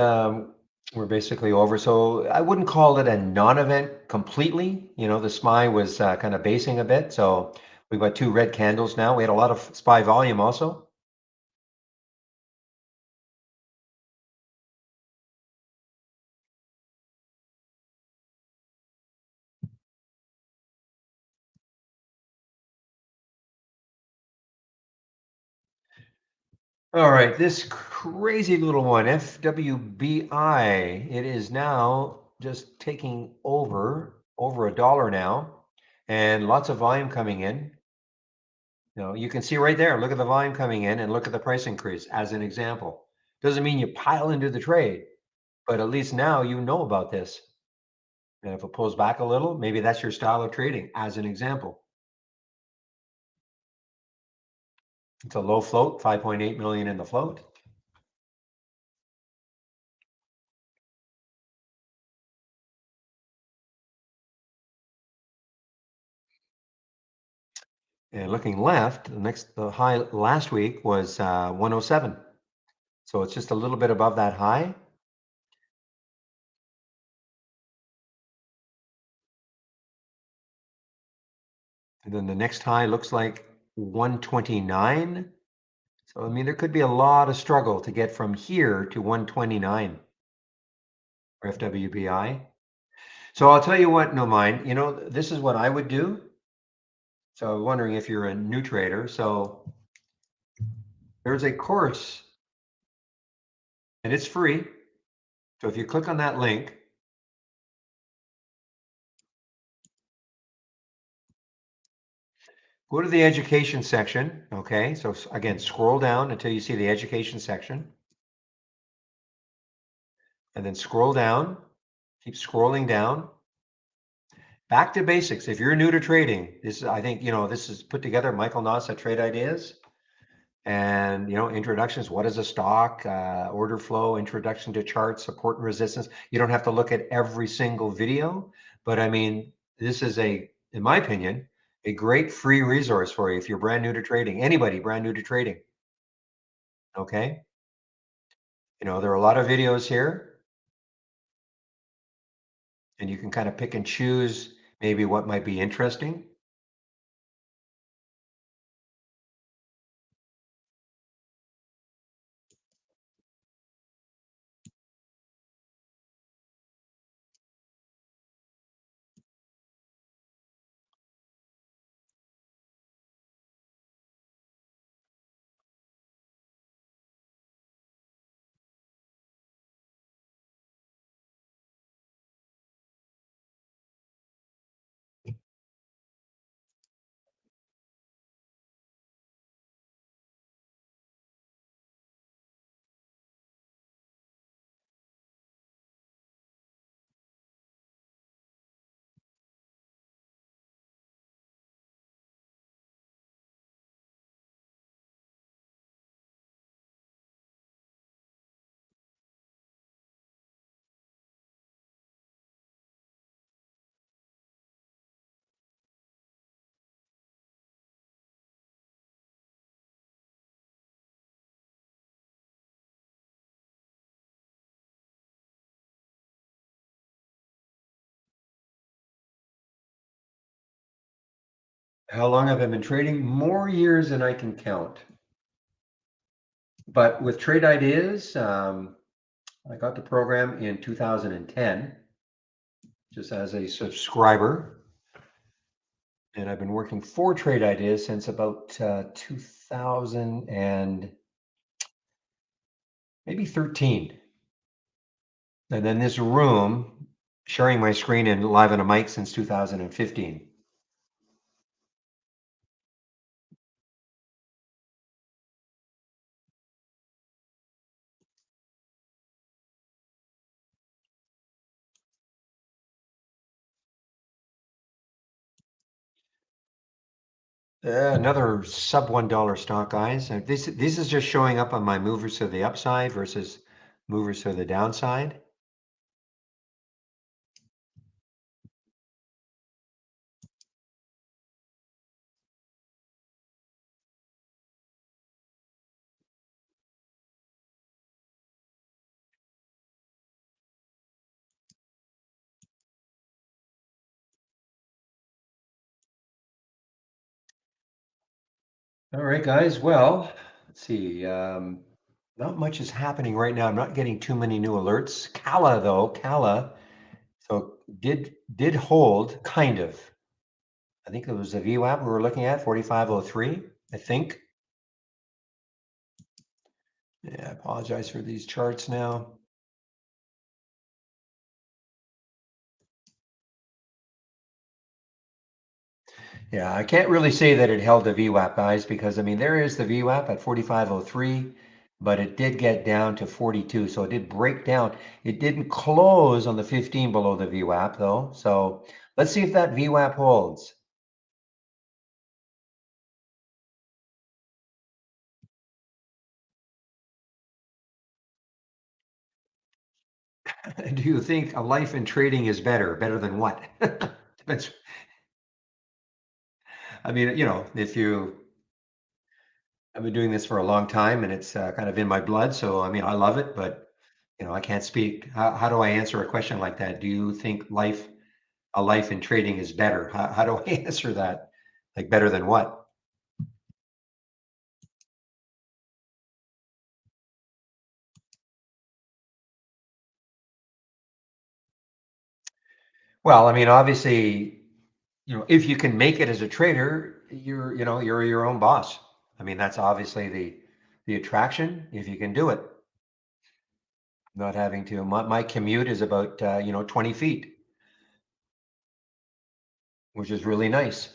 Speaker 1: we're basically over. So I wouldn't call it a non-event completely. The SPY was kind of basing a bit. So we've got two red candles now. We had a lot of SPY volume also. All right, this crazy little one, FWBI, it is now just taking over $1 now, and lots of volume coming in. You can see right there, look at the volume coming in and look at the price increase as an example. Doesn't mean you pile into the trade, but at least now you know about this. And if it pulls back a little, maybe that's your style of trading as an example. It's a low float, 5.8 million in the float. And looking left, the high last week was 107. So it's just a little bit above that high. And then the next high looks like 129. So, there could be a lot of struggle to get from here to 129 for FWBI. So I'll tell you what, no mind, this is what I would do. So I'm wondering if you're a new trader. So there's a course and it's free. So if you click on that link, go to the education section. Okay. So again, scroll down until you see the education section. And then scroll down, keep scrolling down. Back to basics. If you're new to trading, I think, this is put together, Michael Noss at Trade Ideas. And, introductions, what is a stock, order flow, introduction to charts, support and resistance. You don't have to look at every single video, but this is in my opinion, a great free resource for you if you're brand new to trading, anybody brand new to trading. Okay. There are a lot of videos here and you can kind of pick and choose maybe what might be interesting. How long have I been trading? More years than I can count. But with Trade Ideas, I got the program in 2010, just as a subscriber. And I've been working for Trade Ideas since about 2000 and maybe 13. And then this room, sharing my screen and live on a mic since 2015. Another sub $1 stock, guys. This is just showing up on my movers to the upside versus movers to the downside. All right, guys. Well, let's see. Not much is happening right now. I'm not getting too many new alerts. Cala, so did hold kind of. I think it was the VWAP we were looking at 4503. I think. Yeah, I apologize for these charts now. Yeah, I can't really say that it held the VWAP, guys, because I mean there is the VWAP at 4503, but it did get down to 42, so it did break down. It didn't close on the 15 below the VWAP though. So let's see if that VWAP holds. Do you think a life in trading is better? Better than what? That's, I mean, if you, I've been doing this for a long time and it's kind of in my blood. So, I mean, I love it, but I can't speak. How do I answer a question like that? Do you think a life in trading is better? How do I answer that? Like better than what? Well, I mean, obviously, if you can make it as a trader, you're your own boss. I mean, that's obviously the attraction if you can do it. Not having to. My commute is about 20 feet, which is really nice.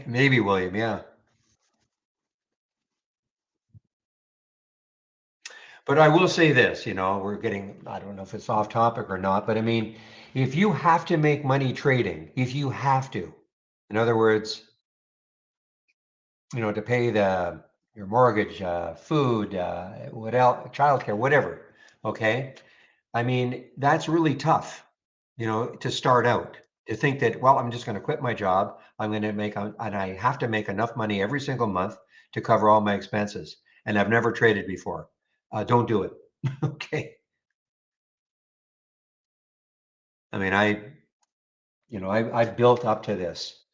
Speaker 1: Maybe, William. Yeah. But I will say this, we're getting, I don't know if it's off topic or not, but I mean, if you have to make money trading, if you have to, in other words, to pay your mortgage, food, what else, childcare, whatever. Okay. I mean, that's really tough, to start out, to think that, well, I'm just going to quit my job. I'm going to and I have to make enough money every single month to cover all my expenses. And I've never traded before. Don't do it. Okay. I mean, I built up to this.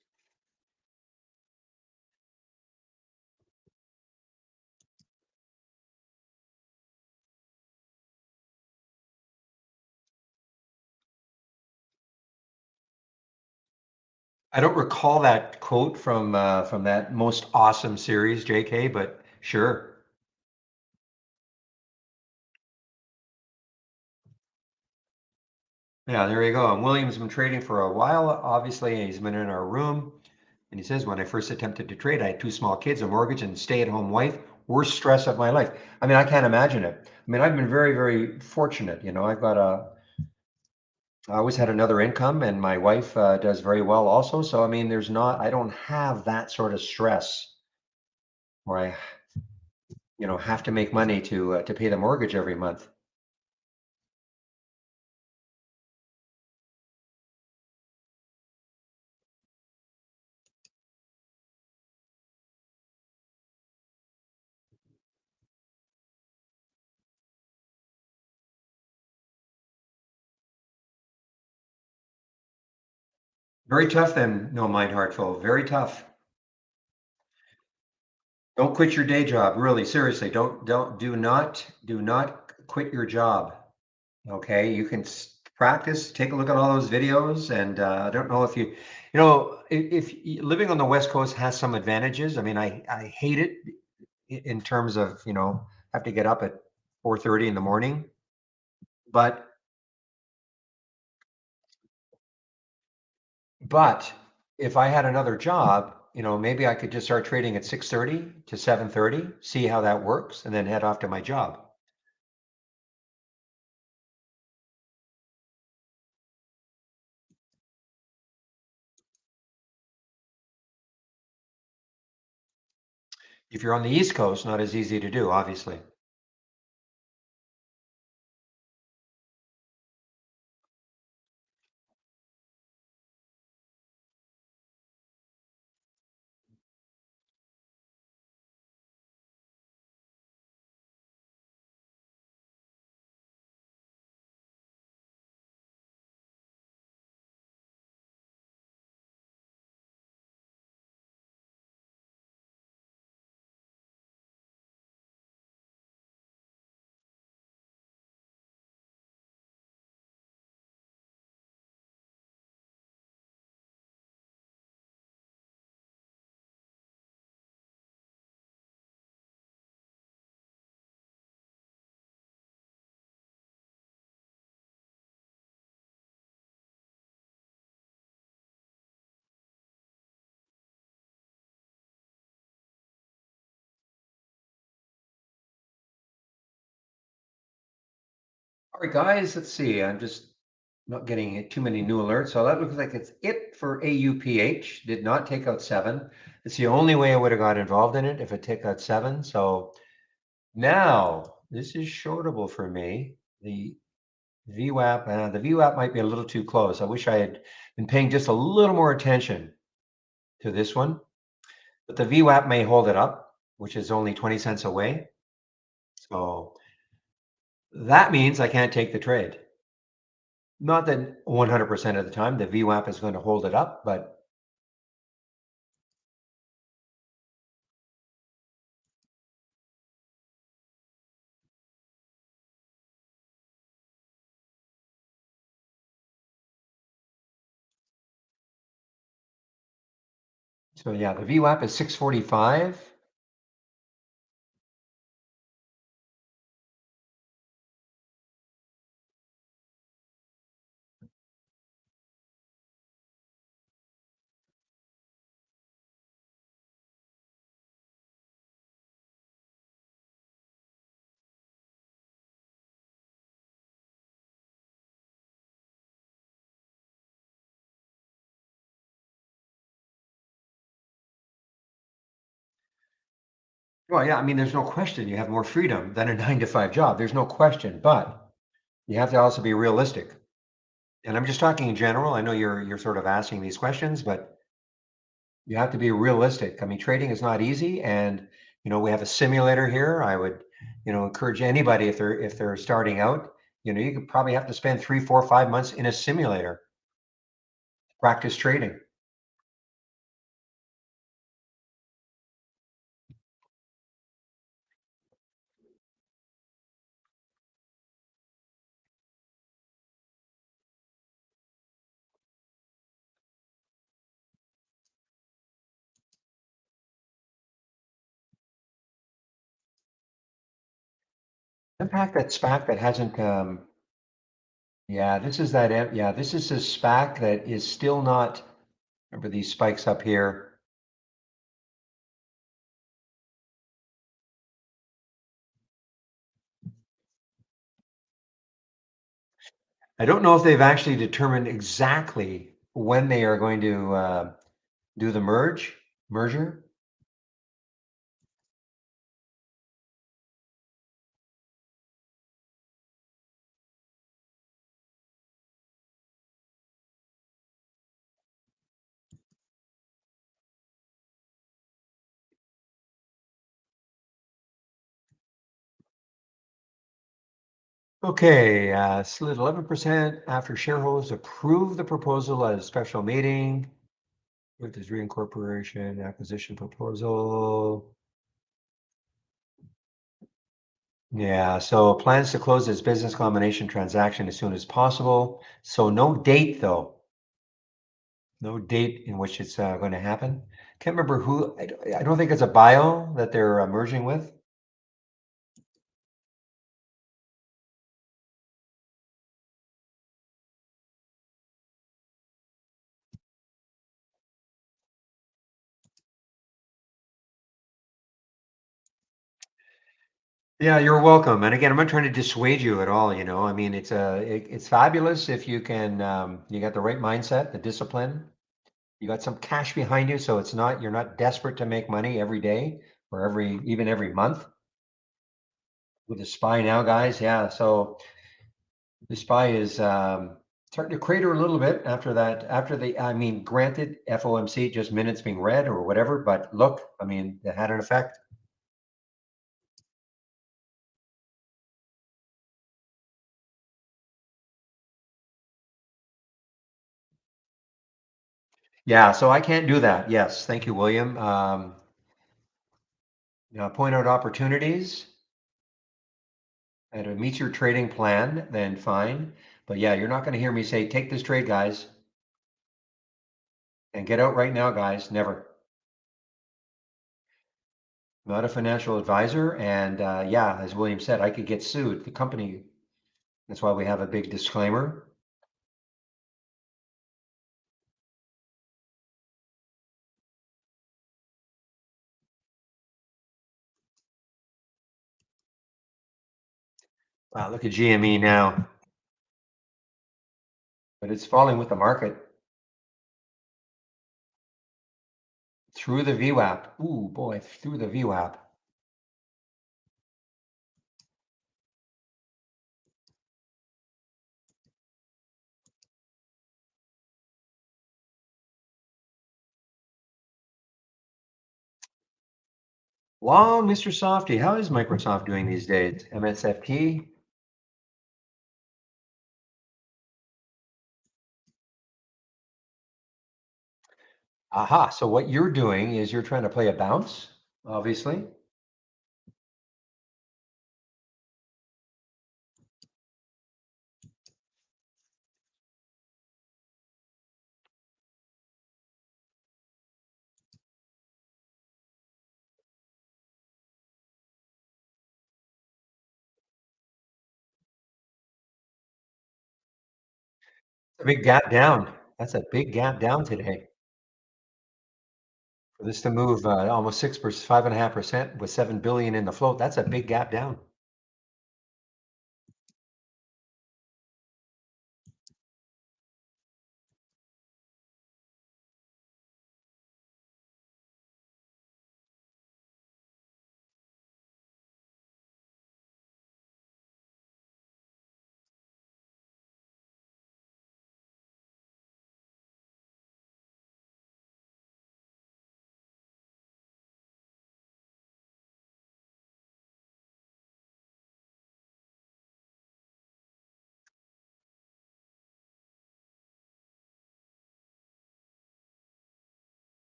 Speaker 1: I don't recall that quote from that most awesome series, JK, but sure. Yeah, there you go. And William's been trading for a while, obviously, and he's been in our room. And he says, when I first attempted to trade, I had two small kids, a mortgage, and stay-at-home wife. Worst stress of my life. I mean, I can't imagine it. I mean, I've been very, very fortunate. I always had another income, and my wife does very well also. So, I mean, I don't have that sort of stress where I, have to make money to pay the mortgage every month. Very tough then, no mind heartful. Very tough. Don't quit your day job. Really, seriously. Do not quit your job. Okay, you can practice. Take a look at all those videos, and I don't know if if living on the West Coast has some advantages. I mean, I hate it in terms of have to get up at 4:30 in the morning, but But if I had another job, maybe I could just start trading at 6:30 to 7:30, see how that works, and then head off to my job. If you're on the East Coast, not as easy to do, obviously. All right, guys, let's see. I'm just not getting too many new alerts. So that looks like it's it for AUPH. Did not take out 7. It's the only way I would have got involved in it if it took out 7. So now this is shortable for me. The VWAP might be a little too close. I wish I had been paying just a little more attention to this one, but the VWAP may hold it up, which is only 20 cents away. So that means I can't take the trade. Not that 100% of the time the VWAP is going to hold it up, but so yeah, the VWAP is 645. Well, yeah, I mean, there's no question you have more freedom than a 9 to 5 job. There's no question, but you have to also be realistic. And I'm just talking in general. I know you're sort of asking these questions, but you have to be realistic. I mean, trading is not easy, and we have a simulator here. I would, encourage anybody if they're starting out. You could probably have to spend 3, 4, 5 months in a simulator to practice trading. Impact that SPAC that hasn't. Yeah, this is a SPAC that is still not. Remember these spikes up here. I don't know if they've actually determined exactly when they are going to do the merger. Okay, slid 11% after shareholders approve the proposal at a special meeting. With this reincorporation acquisition proposal. Yeah, so plans to close this business combination transaction as soon as possible. So no date though. No date in which it's going to happen. Can't remember who. I don't think it's a bio that they're merging with. Yeah, you're welcome. And again, I'm not trying to dissuade you at all. I mean, it's fabulous if you can. You got the right mindset, the discipline. You got some cash behind you, so you're not desperate to make money every day or even every month. With the SPY now, guys, yeah. So the SPY is starting to crater a little bit after that. I mean, granted, FOMC just minutes being read or whatever, but look, I mean, it had an effect. Yeah, so I can't do that. Yes, thank you, William. Point out opportunities. And if it meets your trading plan, then fine. But yeah, you're not going to hear me say, take this trade, guys, and get out right now, guys. Never. Not a financial advisor. And yeah, as William said, I could get sued. The company, that's why we have a big disclaimer. Wow, look at GME now. But it's falling with the market through the VWAP. Ooh, boy, through the VWAP. Wow, Mr. Softy, how is Microsoft doing these days? MSFT? Aha, so what you're doing is you're trying to play a bounce, obviously. A big gap down. That's a big gap down today. For this to move almost 6%, 5.5% with 7 billion in the float, that's a big gap down.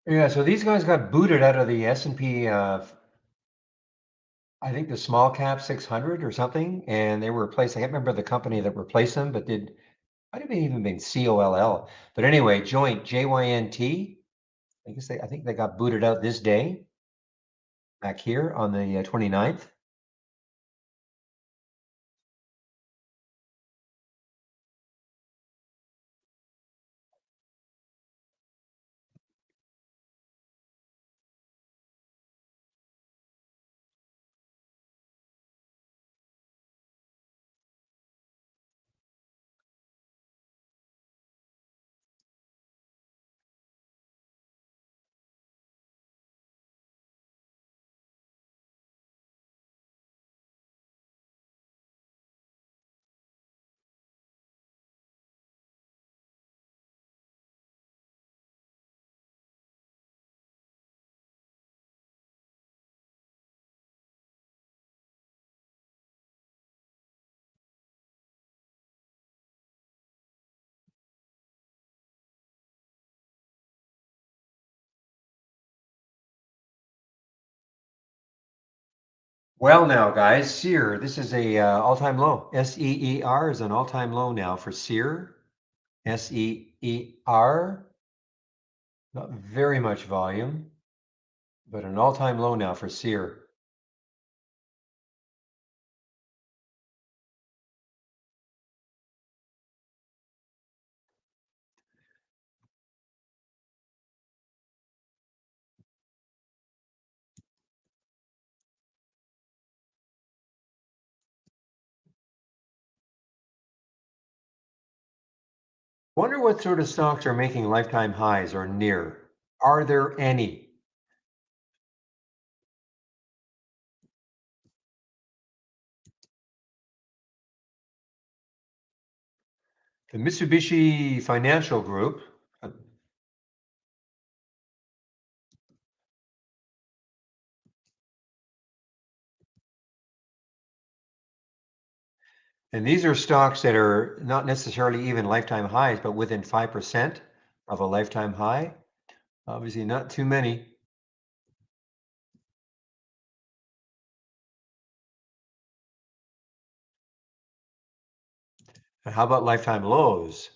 Speaker 1: Yeah, so these guys got booted out of the S&P, I think the small cap 600 or something, and they were replaced. I can't remember the company that replaced them, but might have even been COLL. But anyway, Joint, JYNT. I think they got booted out this day, back here on the 29th. Well, now, guys, SEER, this is a all-time low. SEER is an all-time low now for SEER. SEER, not very much volume, but an all-time low now for SEER. Wonder what sort of stocks are making lifetime highs or near. Are there any? The Mitsubishi Financial Group, and these are stocks that are not necessarily even lifetime highs, but within 5% of a lifetime high. Obviously, not too many. And how about lifetime lows?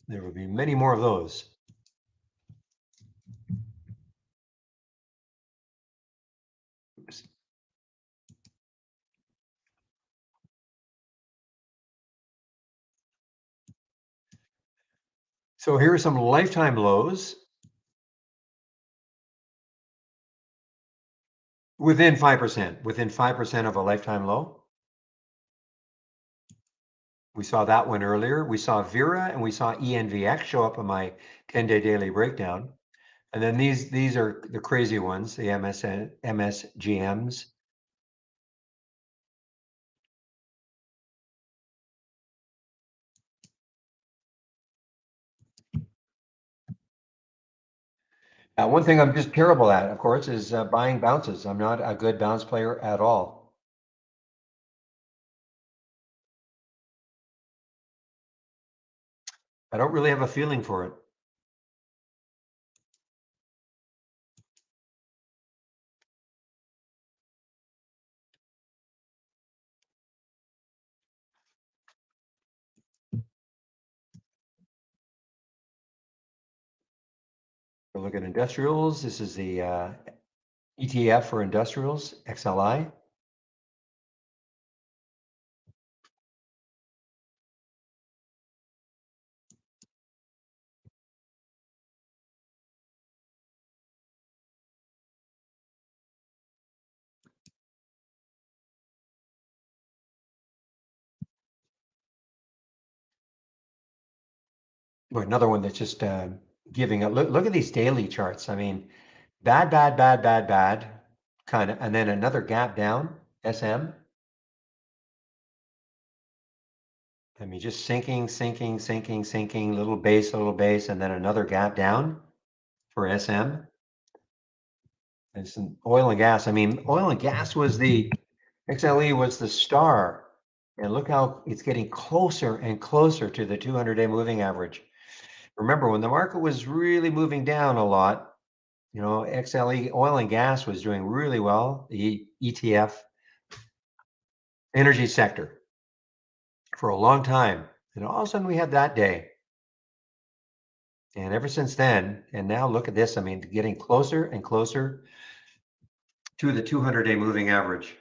Speaker 1: There will be many more of those. Oops. So here are some lifetime lows within 5% of a lifetime low. We saw that one earlier. We saw Vera and we saw ENVX show up on my 10-day daily breakdown. And then these are the crazy ones, the MSGMs. One thing I'm just terrible at, of course, is buying bounces. I'm not a good bounce player at all. I don't really have a feeling for it. We'll look at industrials. This is the ETF for industrials, XLI. Or another one that's just giving a look at these daily charts. I mean, bad, bad, bad, bad, bad, kind of, and then another gap down, SM. I mean, just sinking, sinking, sinking, sinking, little base, and then another gap down for SM. And some oil and gas. I mean, oil and gas was the XLE was the star. And look how it's getting closer and closer to the 200-day moving average. Remember, when the market was really moving down a lot, you know, XLE oil and gas was doing really well, the ETF energy sector for a long time. And all of a sudden we had that day. And ever since then, and now look at this, I mean, getting closer and closer to the 200-day moving average.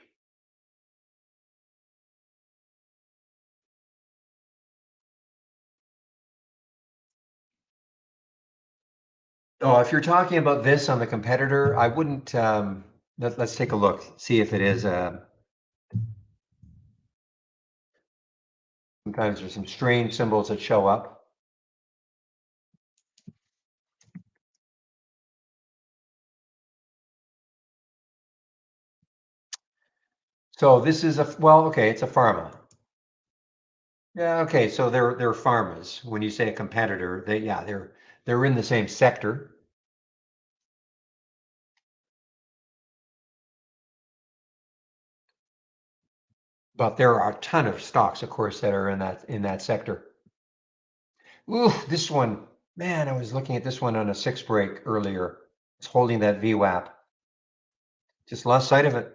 Speaker 1: Oh, if you're talking about this on the competitor, I wouldn't, let's take a look, see if it is, sometimes there's some strange symbols that show up. So this is well, okay, it's a pharma. Yeah, okay, so they're pharmas. When you say a competitor, they're in the same sector. But there are a ton of stocks, of course, that are in that sector. Ooh, this one, man, I was looking at this one on a 6 break earlier. It's holding that VWAP. Just lost sight of it.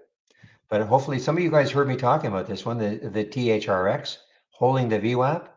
Speaker 1: But hopefully some of you guys heard me talking about this one, the THRX holding the VWAP.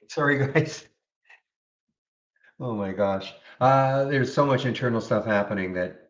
Speaker 1: Sorry, guys. Oh my gosh. There's so much internal stuff happening that.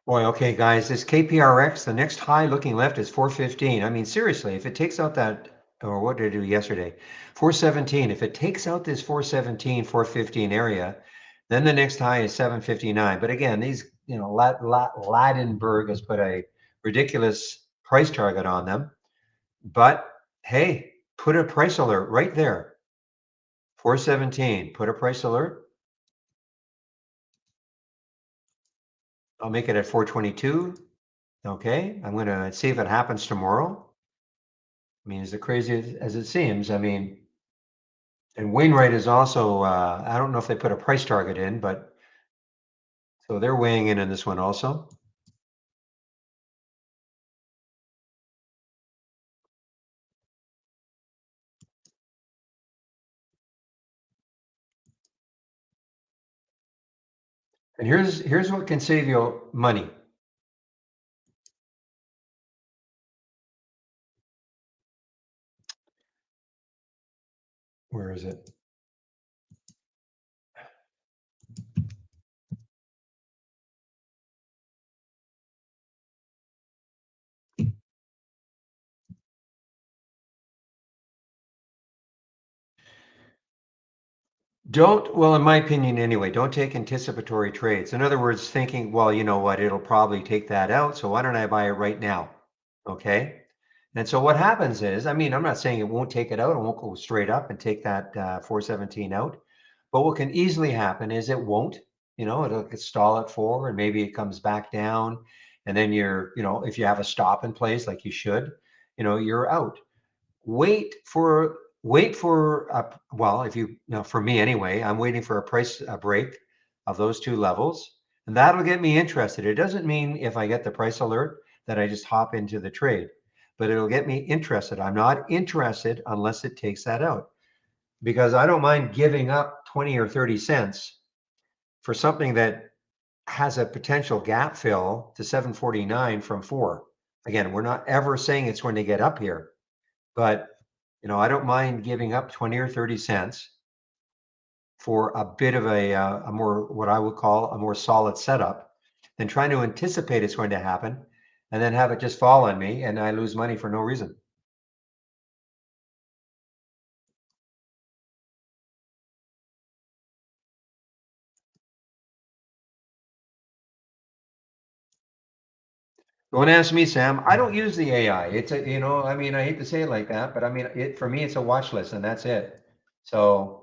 Speaker 1: Boy, okay, guys, this KPRX, the next high looking left is 415. I mean, seriously, if it takes out that, or what did I do yesterday? 417. If it takes out this 417, 415 area, then the next high is 759. But again, these, Ladenburg has put a ridiculous price target on them. But hey, put a price alert right there. 417, put a price alert. I'll make it at 422. Okay, I'm going to see if it happens tomorrow. I mean, as crazy as it seems, I mean, and Wainwright is also, I don't know if they put a price target in, but so they're weighing in on this one also. And here's what can save you money. Where is it? Well, in my opinion anyway, don't take anticipatory trades. In other words, thinking, well, you know what, it'll probably take that out, so why don't I buy it right now? Okay. And so what happens is, I mean, I'm not saying it won't take it out, it won't go straight up and take that 417 out, but what can easily happen is it won't, it'll stall at 4 and maybe it comes back down. And then if you have a stop in place like you should, you're out. Well, if for me anyway, I'm waiting for a price break of those two levels. And that'll get me interested. It doesn't mean if I get the price alert that I just hop into the trade, but it'll get me interested. I'm not interested unless it takes that out, because I don't mind giving up 20 or 30 cents for something that has a potential gap fill to 749 from 4. Again, we're not ever saying it's going to get up here, but I don't mind giving up 20 or 30 cents for a bit of a more, what I would call a more solid setup, than trying to anticipate it's going to happen and then have it just fall on me and I lose money for no reason. Don't ask me, Sam. I don't use the AI. It's a, I mean, I hate to say it like that, but I mean, for me, it's a watch list and that's it. So,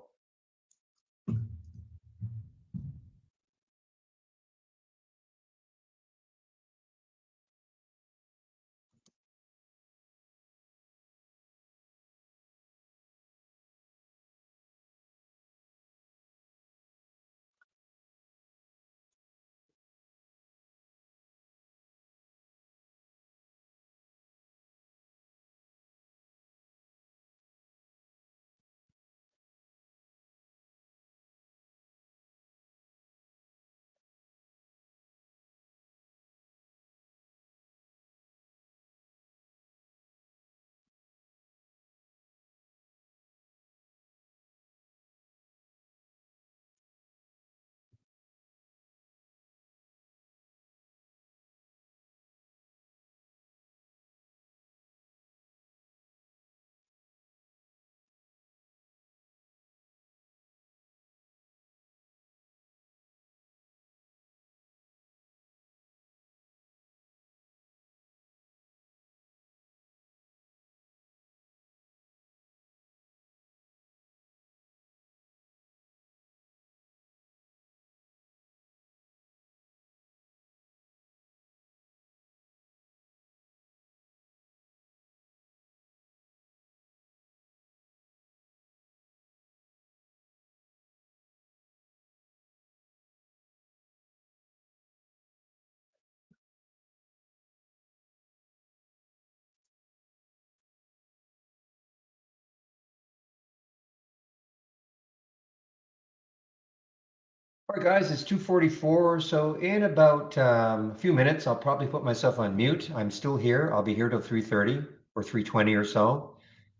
Speaker 1: all right, guys, it's 2:44. So in about a few minutes, I'll probably put myself on mute. I'm still here. I'll be here till 3:30 or 3:20 or so.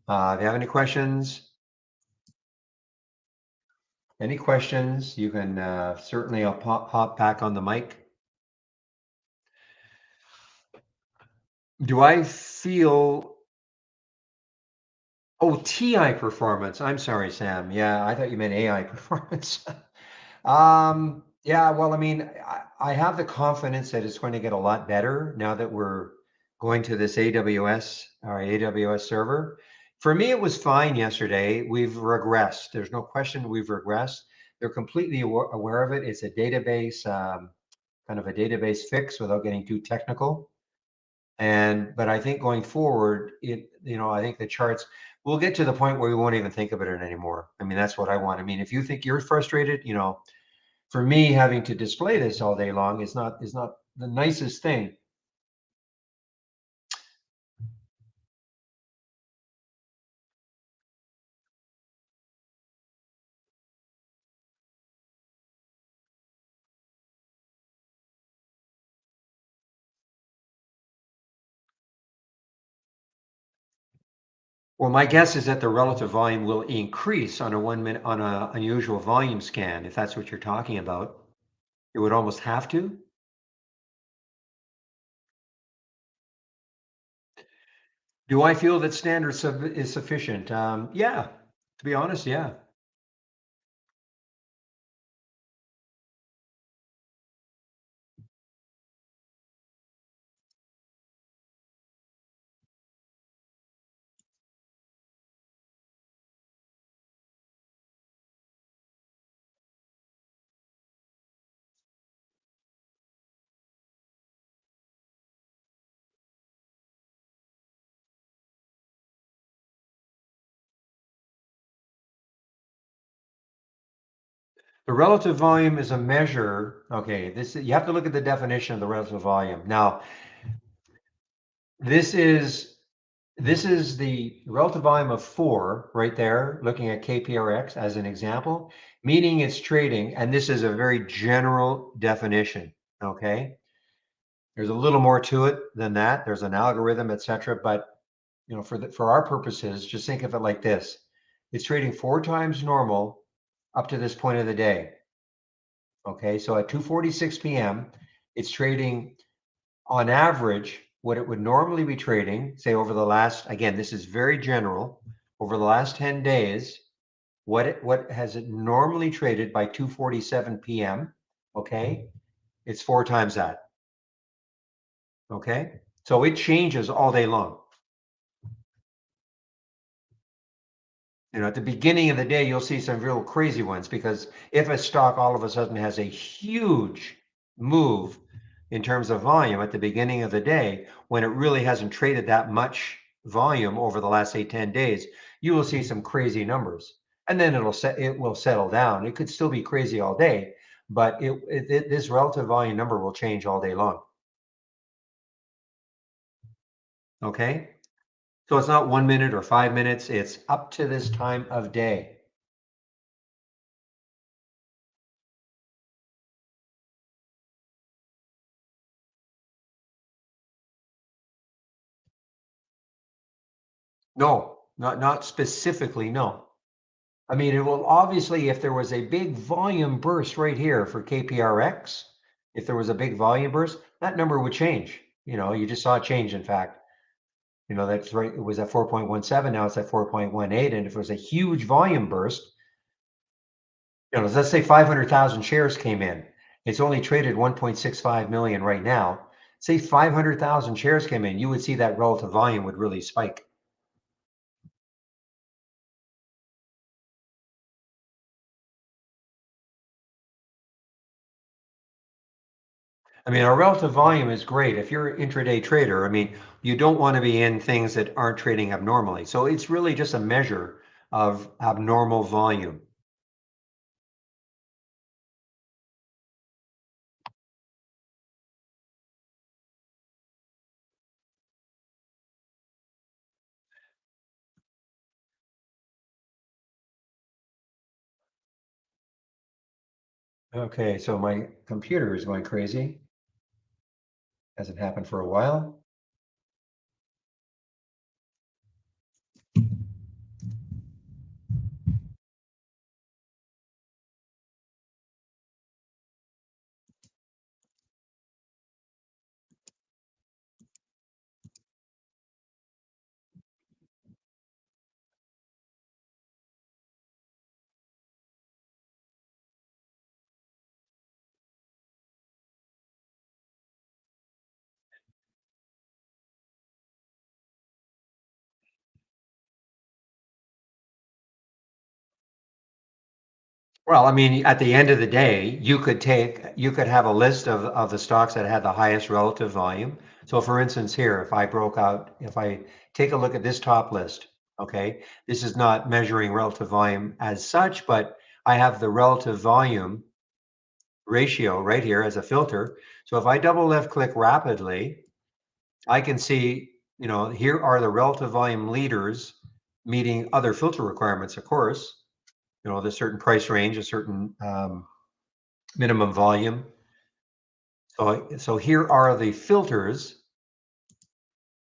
Speaker 1: If you have any questions, you can certainly, I'll hop back on the mic. Do I feel, oh, TI performance? I'm sorry, Sam. Yeah, I thought you meant AI performance. Yeah, well, I mean, I have the confidence that it's going to get a lot better now that we're going to this AWS or AWS server. For me, it was fine yesterday. We've regressed. There's no question we've regressed. They're completely aware of it. It's a database, kind of a database fix without getting too technical. But I think going forward, I think the charts will get to the point where we won't even think about it anymore. I mean, that's what I want. I mean, if you think you're frustrated, for me, having to display this all day long is not the nicest thing. Well, my guess is that the relative volume will increase on a 1 minute on a unusual volume scan, if that's what you're talking about. It would almost have to. Do I feel that standard is sufficient? Yeah, to be honest, yeah. The relative volume is a measure. Okay, this you have to look at the definition of the relative volume. Now, this is the relative volume of 4 right there, looking at KPRX as an example, meaning it's trading, and this is a very general definition, okay? There's a little more to it than that. There's an algorithm, etc. But for our purposes, just think of it like this. It's trading 4 times normal up to this point of the day. Okay, so at 2:46 p.m., it's trading on average what it would normally be trading, say over the last, again, this is very general, over the last 10 days, what has it normally traded by 2:47 p.m., okay? It's 4 times that, okay? So it changes all day long. At the beginning of the day, you'll see some real crazy ones because if a stock all of a sudden has a huge move in terms of volume at the beginning of the day, when it really hasn't traded that much volume over the last 10 days, you will see some crazy numbers. And then it will settle down. It could still be crazy all day, but this relative volume number will change all day long. Okay? So it's not 1 minute or 5 minutes, it's up to this time of day. No, not specifically, no. I mean, it will obviously, if there was a big volume burst right here for KPRX, if there was a big volume burst, that number would change. You just saw it change, in fact. That's right. It was at 4.17, now it's at 4.18. And if it was a huge volume burst, let's say 500,000 shares came in. It's only traded 1.65 million right now. Say 500,000 shares came in, you would see that relative volume would really spike. I mean, our relative volume is great. If you're an intraday trader, I mean, you don't want to be in things that aren't trading abnormally. So it's really just a measure of abnormal volume. Okay, so my computer is going crazy. Hasn't happened for a while. Well, I mean, at the end of the day, you could have a list of the stocks that had the highest relative volume. So for instance, here, if I take a look at this top list, okay, this is not measuring relative volume as such, but I have the relative volume ratio right here as a filter. So if I double left click rapidly, I can see, here are the relative volume leaders meeting other filter requirements, of course, the certain price range, a certain minimum volume. So here are the filters.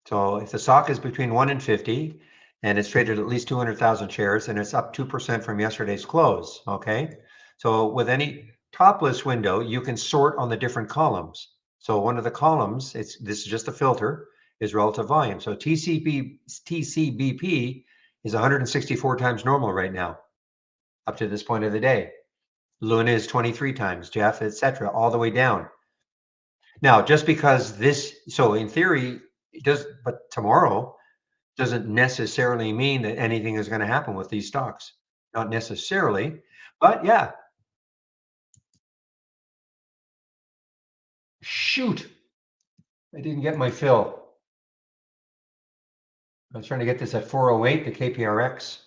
Speaker 1: So if the stock is between 1 and 50 and it's traded at least 200,000 shares and it's up 2% from yesterday's close, okay? So with any top list window, you can sort on the different columns. So one of the columns, this is just a filter, is relative volume. So TCBP is 164 times normal right now, up to this point of the day. Luna is 23 times, Jeff, etc., all the way down. Now, just because so in theory, but tomorrow doesn't necessarily mean that anything is going to happen with these stocks. Not necessarily, but yeah. Shoot, I didn't get my fill. I was trying to get this at 408, the KPRX.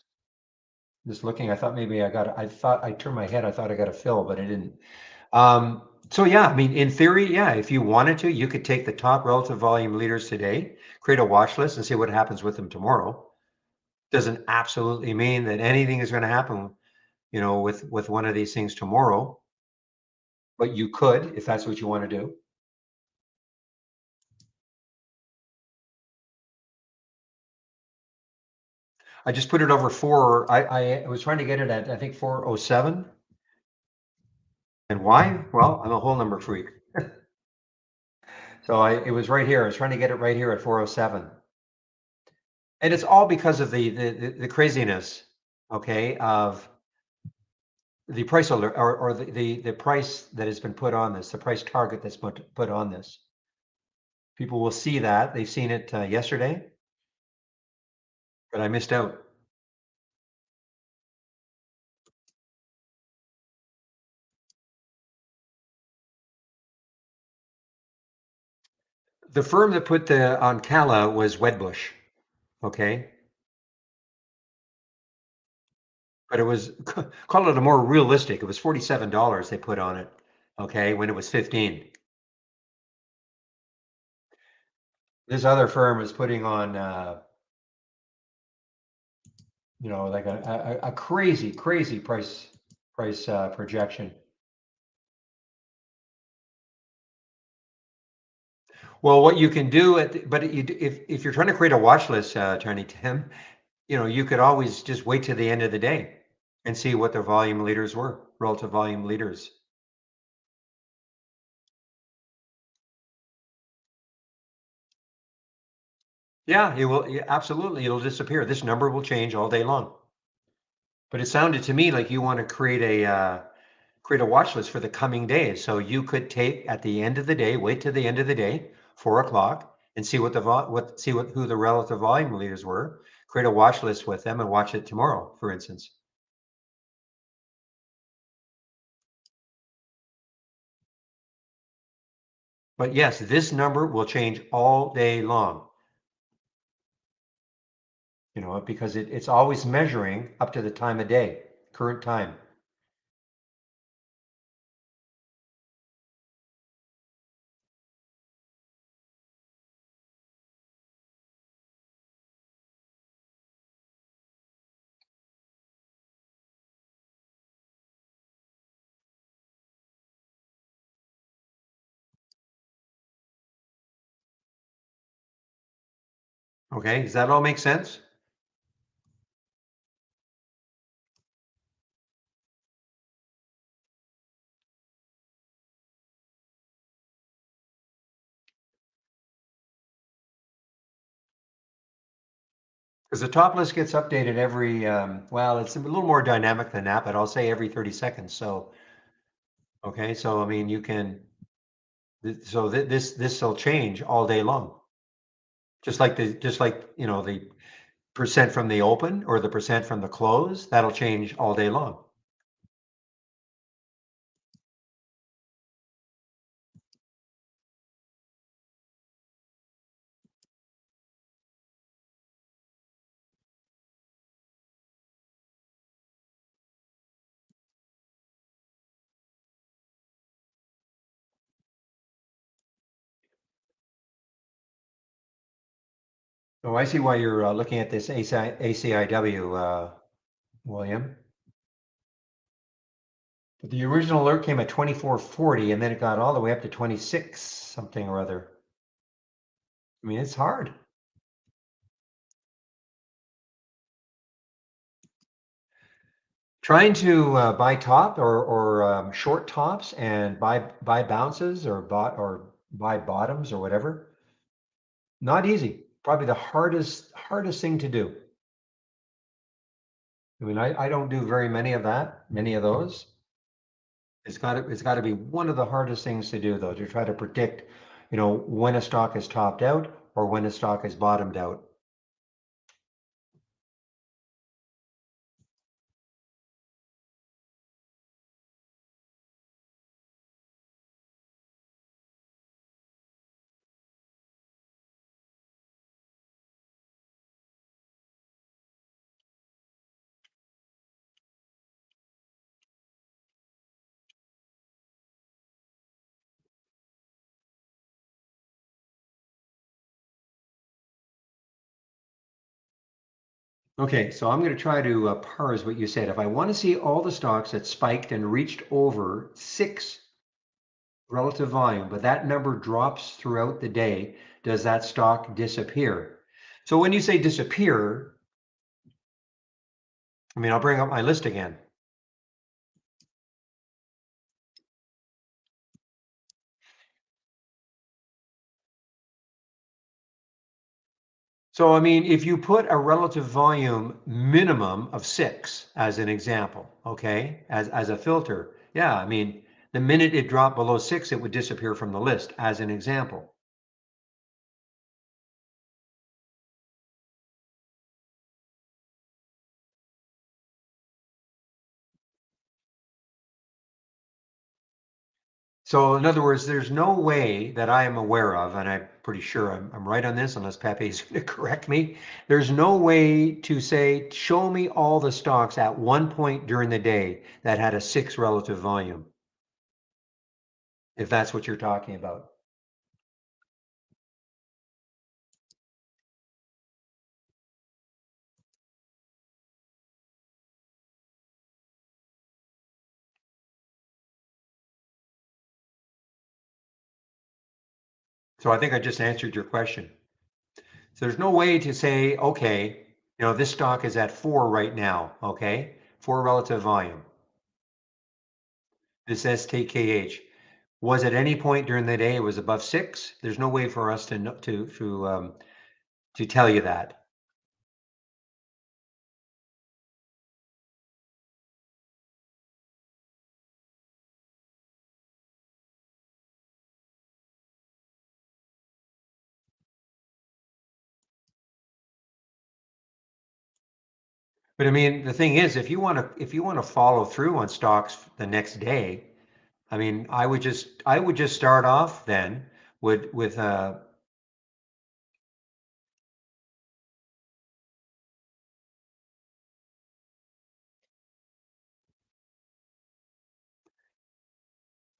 Speaker 1: Just looking, I thought maybe I thought I turned my head, I thought I got a fill, but I didn't. So yeah, I mean, in theory, yeah, if you wanted to, you could take the top relative volume leaders today, create a watch list and see what happens with them tomorrow. Doesn't absolutely mean that anything is going to happen, with one of these things tomorrow, but you could, if that's what you want to do. I just put it over I was trying to get it at, I think, 407. And why? Well, I'm a whole number freak. So it was right here. I was trying to get it right here at 407. And it's all because of the craziness, okay, of the price alert, or the price that has been put on this, the price target that's put on this. People will see that. They've seen it yesterday, but I missed out. The firm that put the on Cala was Wedbush, okay? But it was, call it a more realistic, it was $47 they put on it, okay, when it was 15. This other firm is putting on, like a crazy, crazy price projection. Well, what you can do if you're trying to create a watch list, Attorney Tim, you could always just wait till the end of the day and see what the volume leaders were, relative volume leaders. Yeah, it will. Yeah, absolutely, it'll disappear. This number will change all day long. But it sounded to me like you want to create a watch list for the coming days. So you could take at the end of the day, wait till the end of the day, 4 o'clock, and see who the relative volume leaders were. Create a watch list with them and watch it tomorrow, for instance. But yes, this number will change all day long. Because it's always measuring up to the time of day, current time. Okay, does that all make sense? Because the top list gets updated every, well, it's a little more dynamic than that, but I'll say every 30 seconds. So, okay, so I mean, this will change all day long. Just like the percent from the open or the percent from the close, that'll change all day long. Oh, I see why you're looking at this ACIW, William. But the original alert came at 2440 and then it got all the way up to 26 something or other. I mean, it's hard. Trying to buy top or short tops and buy bounces or buy bottoms or whatever. Not easy. Probably the hardest thing to do. I mean, I don't do many of those. It's got to be one of the hardest things to do, though, to try to predict, when a stock is topped out or when a stock is bottomed out. Okay, so I'm going to try to parse what you said. If I want to see all the stocks that spiked and reached over 6 relative volume, but that number drops throughout the day, does that stock disappear? So when you say disappear, I mean, I'll bring up my list again. So, I mean, if you put a relative volume minimum of 6 as an example, okay, as a filter, yeah, I mean, the minute it dropped below 6, it would disappear from the list as an example. So in other words, there's no way that I am aware of, and I'm pretty sure I'm right on this, unless Pepe is going to correct me. There's no way to say, show me all the stocks at one point during the day that had a 6 relative volume, if that's what you're talking about. So I think I just answered your question. So there's no way to say, okay, this stock is at 4 right now, okay? 4 relative volume. This STKH. Was at any point during the day it was above 6? There's no way for us to to tell you that. But I mean, the thing is, if you want to follow through on stocks the next day, I mean, I would just start off then with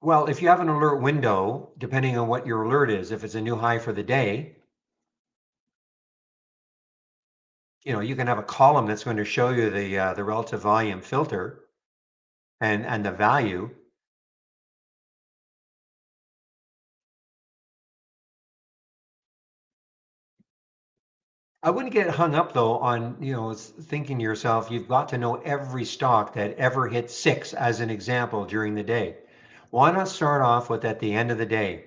Speaker 1: well, if you have an alert window, depending on what your alert is, if it's a new high for the day, you can have a column that's going to show you the relative volume filter and the value. I wouldn't get hung up though on, thinking to yourself, you've got to know every stock that ever hit 6 as an example during the day. Why not start off with at the end of the day?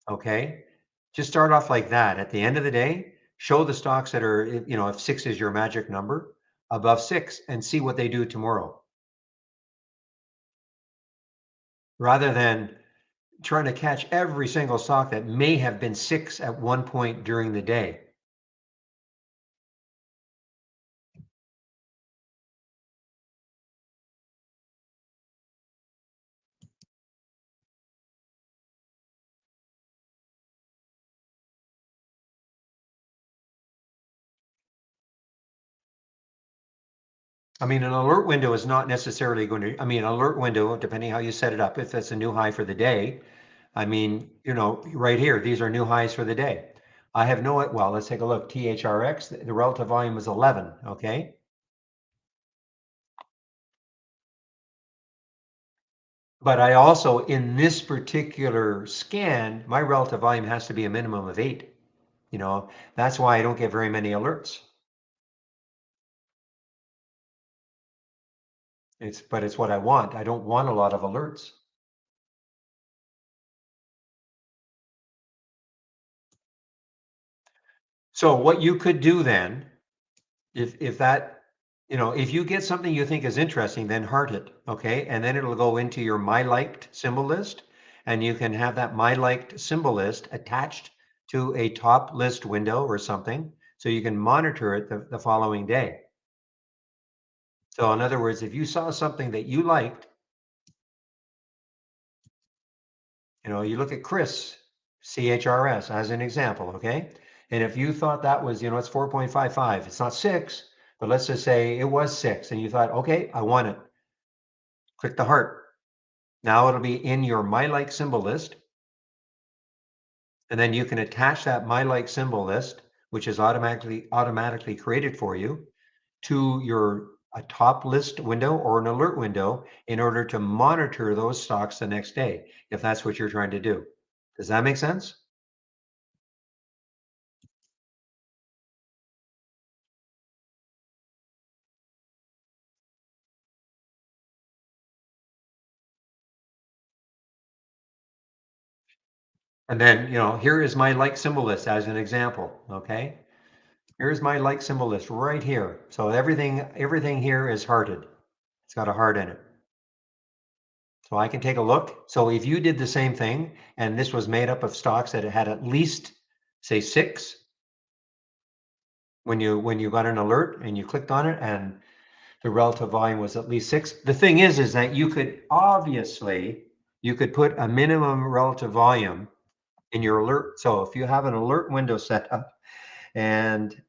Speaker 1: Okay. Just start off like that. At the end of the day, show the stocks that are, if 6 is your magic number, above 6 and see what they do tomorrow. Rather than trying to catch every single stock that may have been 6 at one point during the day. I mean, an alert window is not necessarily going to, I mean, an alert window, depending how you set it up, if it's a new high for the day, I mean, right here, these are new highs for the day. I have no, well, let's take a look. THRX, the relative volume is 11, okay? But I also, in this particular scan, my relative volume has to be a minimum of 8. That's why I don't get very many alerts. But it's what I want. I don't want a lot of alerts. So what you could do then, if that, if you get something you think is interesting, then heart it, okay? And then it'll go into your my liked symbol list, and you can have that my liked symbol list attached to a top list window or something, so you can monitor it the following day. So in other words, if you saw something that you liked, you look at Chris, CHRS as an example, okay? And if you thought that was, it's 4.55, it's not 6, but let's just say it was 6, and you thought, okay, I want it. Click the heart. Now it'll be in your My Like symbol list, and then you can attach that My Like symbol list, which is automatically created for you. to a top list window or an alert window in order to monitor those stocks the next day, if that's what you're trying to do. Does that make sense? And then, here is my like symbol list as an example, okay? Here's my like symbol list right here. So everything here is hearted. It's got a heart in it. So I can take a look. So if you did the same thing and this was made up of stocks that had at least, say, 6, when you got an alert and you clicked on it and the relative volume was at least 6. The thing is that you could put a minimum relative volume in your alert. So if you have an alert window set up, and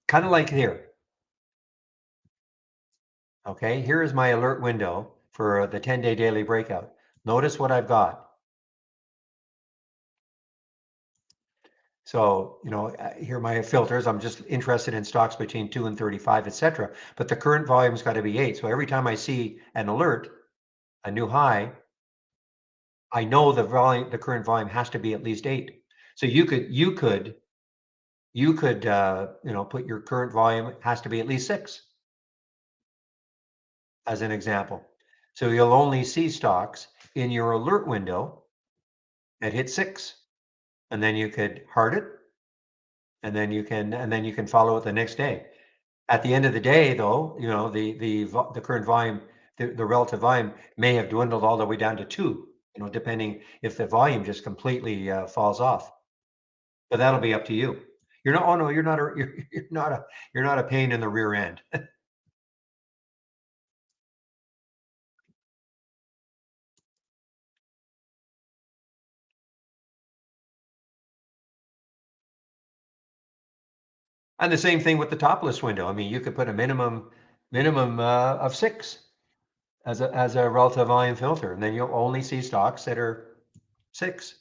Speaker 1: kind of like here, okay, here is my alert window for the 10-day daily breakout. Notice what I've got. So, here are my filters. I'm just interested in stocks between 2 and 35, etc. But the current volume's got to be 8. So every time I see an alert, a new high, I know the current volume has to be at least 8. So you could put your current volume has to be at least 6 as an example. So you'll only see stocks in your alert window that hit 6, and then you could heart it, and then you can follow it the next day. At the end of the day, though, the current volume, the relative volume may have dwindled all the way down to 2, depending if the volume just completely falls off. But that'll be up to you. You're not. Oh no, you're not. You're not a pain in the rear end. And the same thing with the top list window. I mean, you could put a minimum of 6 as a relative volume filter, and then you'll only see stocks that are 6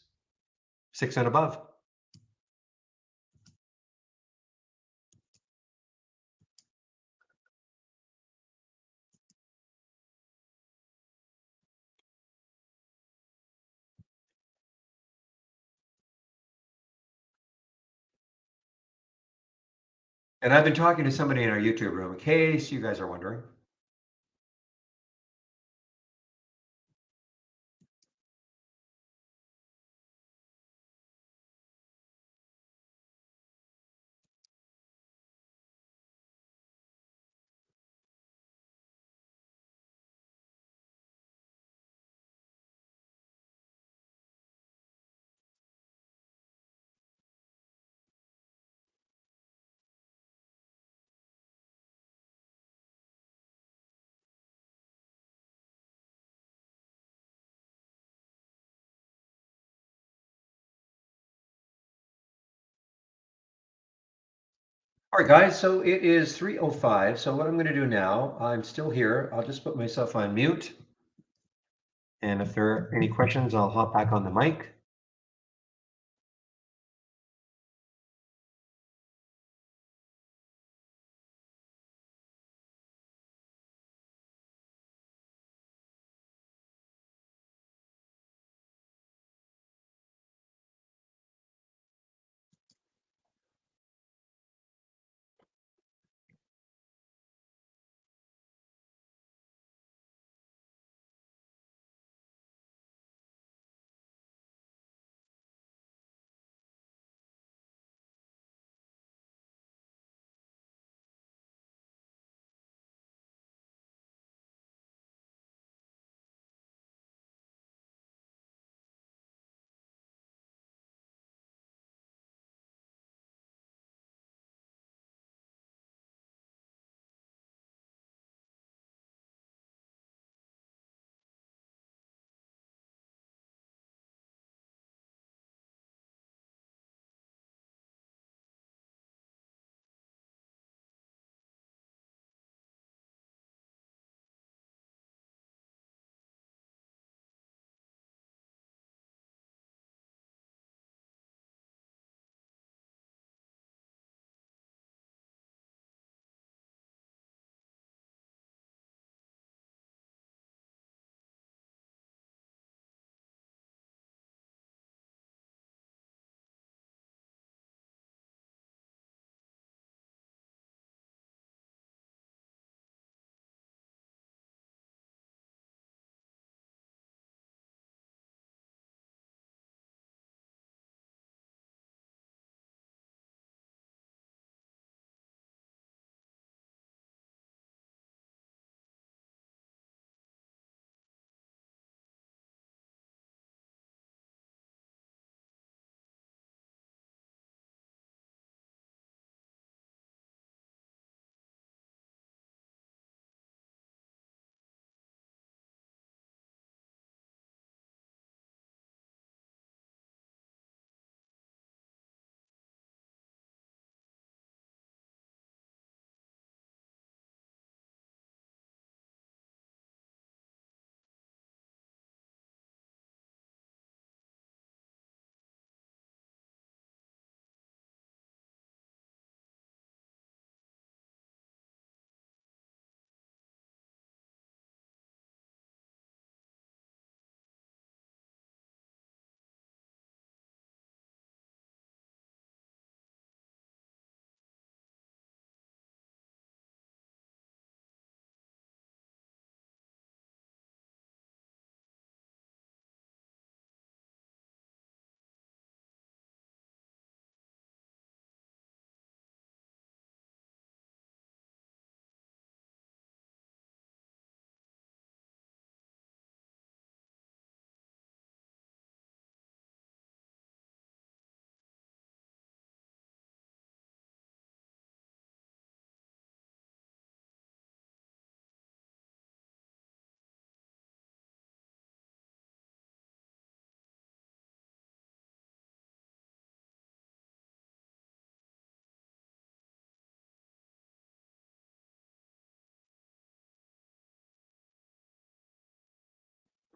Speaker 1: and above. And I've been talking to somebody in our YouTube room, in case you guys are wondering. All right, guys, so it is 3:05. So what I'm going to do now, I'm still here. I'll just put myself on mute. And if there are any questions, I'll hop back on the mic.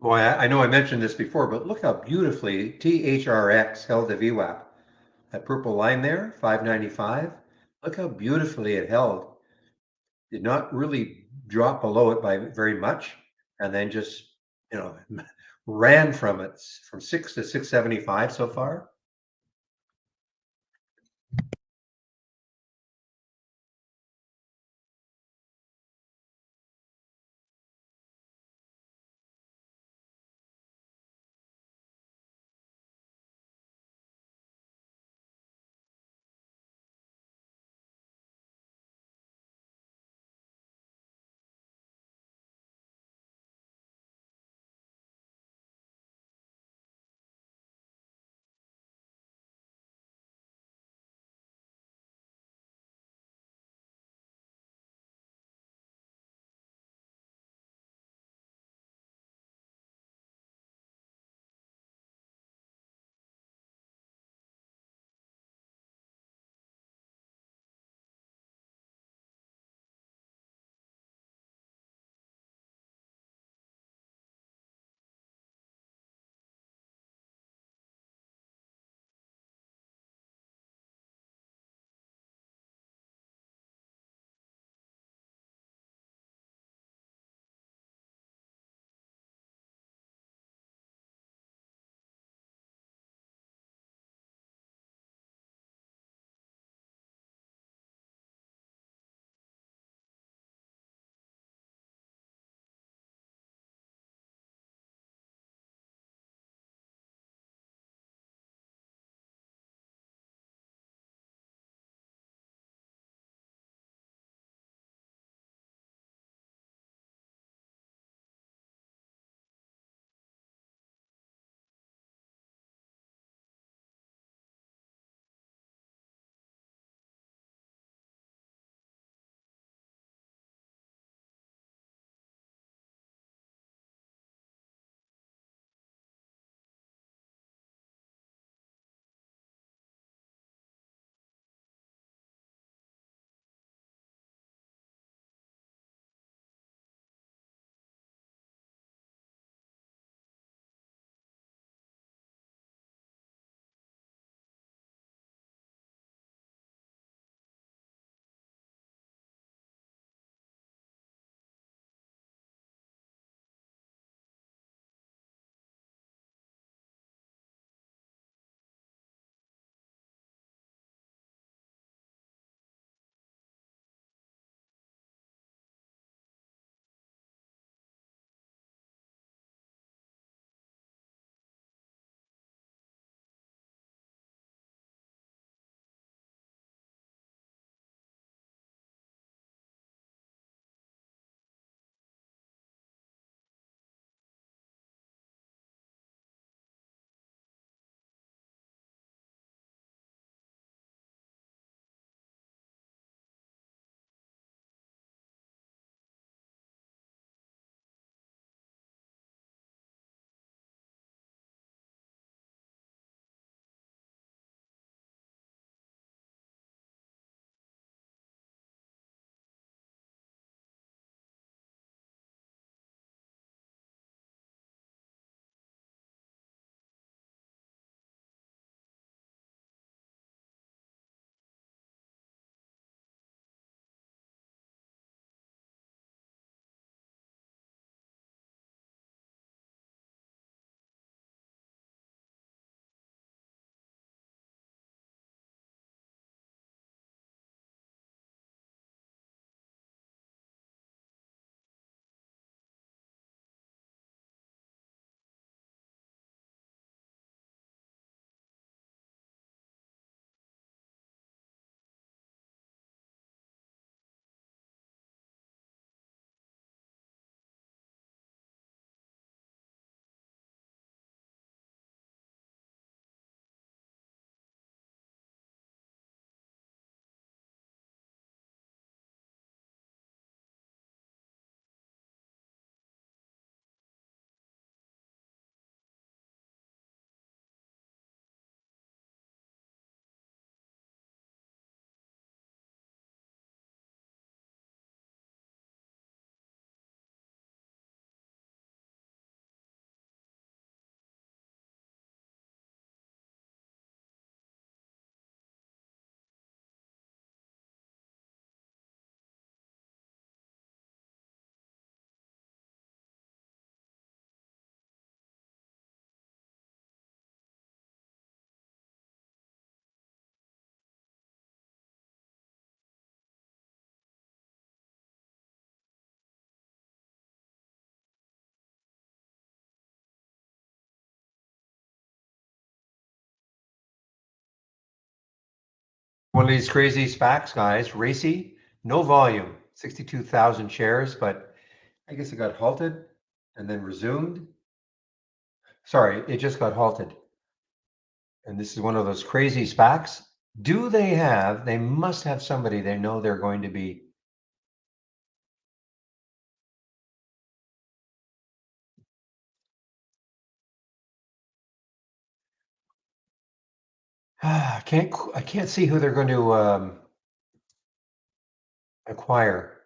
Speaker 1: Boy, I know I mentioned this before, but look how beautifully THRX held the VWAP. That purple line there, 595. Look how beautifully it held. Did not really drop below it by very much, and then just, you know, ran from it from 6 to 675 so far. One of these crazy SPACs, guys, racy, no volume, 62,000 shares, but I guess it got halted and then resumed. Sorry, it just got halted. And this is one of those crazy SPACs. They must have somebody they know they're going to be. I can't see who they're going to acquire.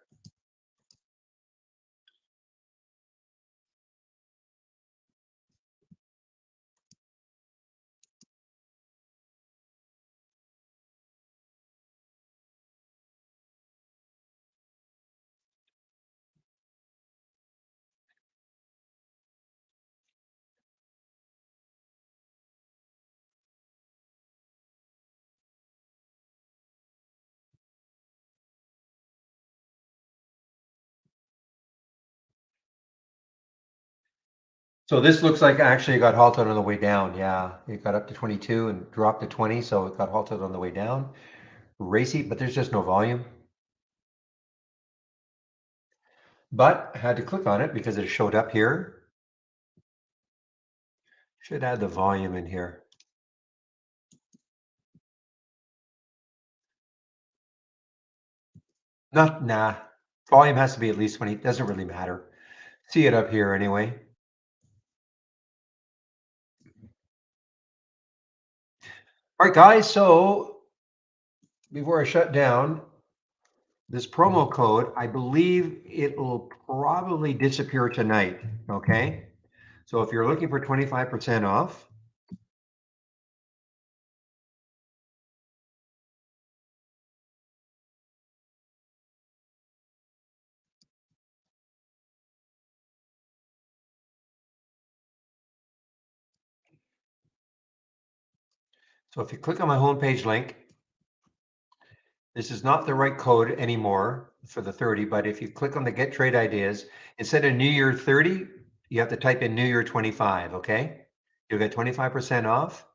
Speaker 1: So this looks like actually it got halted on the way down. Yeah, it got up to 22 and dropped to 20, so it got halted on the way down. Racy, but there's just no volume. But I had to click on it because it showed up here. Should add the volume in here. Nah. Volume has to be at least 20. Doesn't really matter. See it up here anyway. All right, guys. So before I shut down, this promo code, I believe it will probably disappear tonight. Okay. So if you're looking for 25% off, so if you click on my homepage link, this is not the right code anymore for the 30, but if you click on the Get Trade Ideas, instead of New Year 30, you have to type in New Year 25, okay? You'll get 25% off.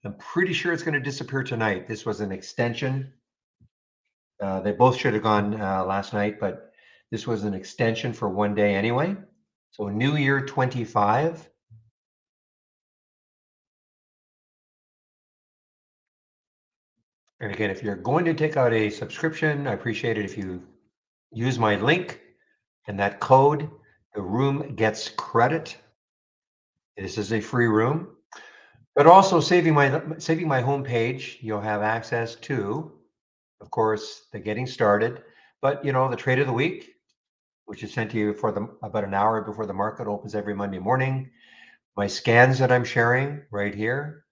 Speaker 1: I'm pretty sure it's going to disappear tonight. This was an extension. They both should have gone last night, but this was an extension for one day anyway. So New Year 25. And again, if you're going to take out a subscription, I appreciate it if you use my link and that code. The room gets credit. This is a free room, but also saving my homepage. You'll have access to, of course, the getting started, but the trade of the week, which is sent to you for about an hour before the market opens every Monday morning. My scans that I'm sharing right here,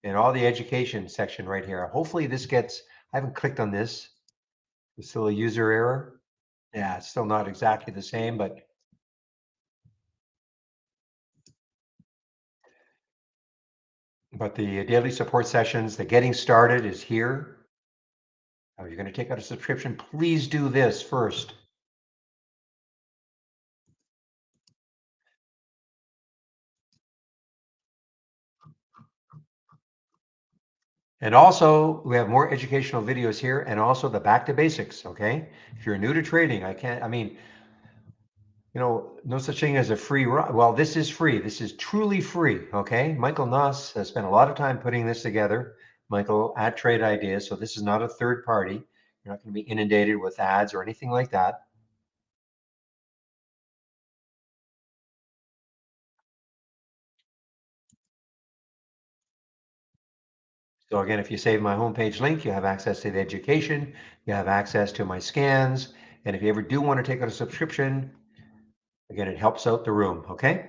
Speaker 1: and all the education section right here. Hopefully this gets. I haven't clicked on this. There's still a user error. Yeah, it's still not exactly the same, but the daily support sessions, the getting started is here. Now, you're going to take out a subscription, please do this first. And also, we have more educational videos here and also the back to basics, okay? If you're new to trading, no such thing as a free run. Well, this is free. This is truly free, okay? Michael Nuss has spent a lot of time putting this together. Michael at Trade Ideas. So this is not a third party. You're not going to be inundated with ads or anything like that. So again, if you save my homepage link, you have access to the education, you have access to my scans. And if you ever do want to take out a subscription, again, it helps out the room, okay?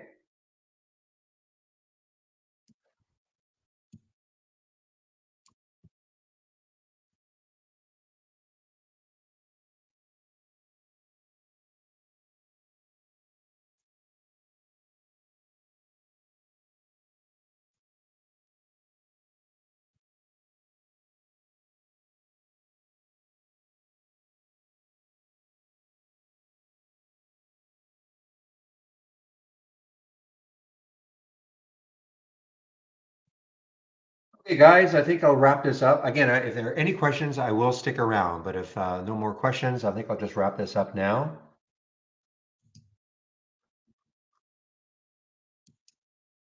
Speaker 1: Hey guys, I think I'll wrap this up. Again, if there are any questions, I will stick around, but if no more questions, I think I'll just wrap this up now.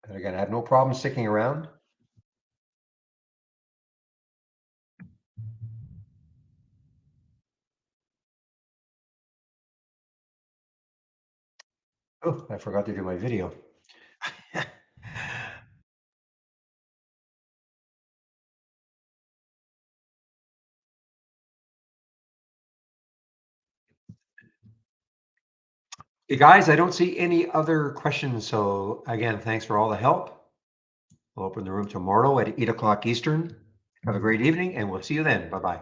Speaker 1: And again, I have no problem sticking around. Oh, I forgot to do my video. Hey guys, I don't see any other questions. So again, thanks for all the help. We'll open the room tomorrow at 8 o'clock Eastern. Have a great evening and we'll see you then. Bye-bye.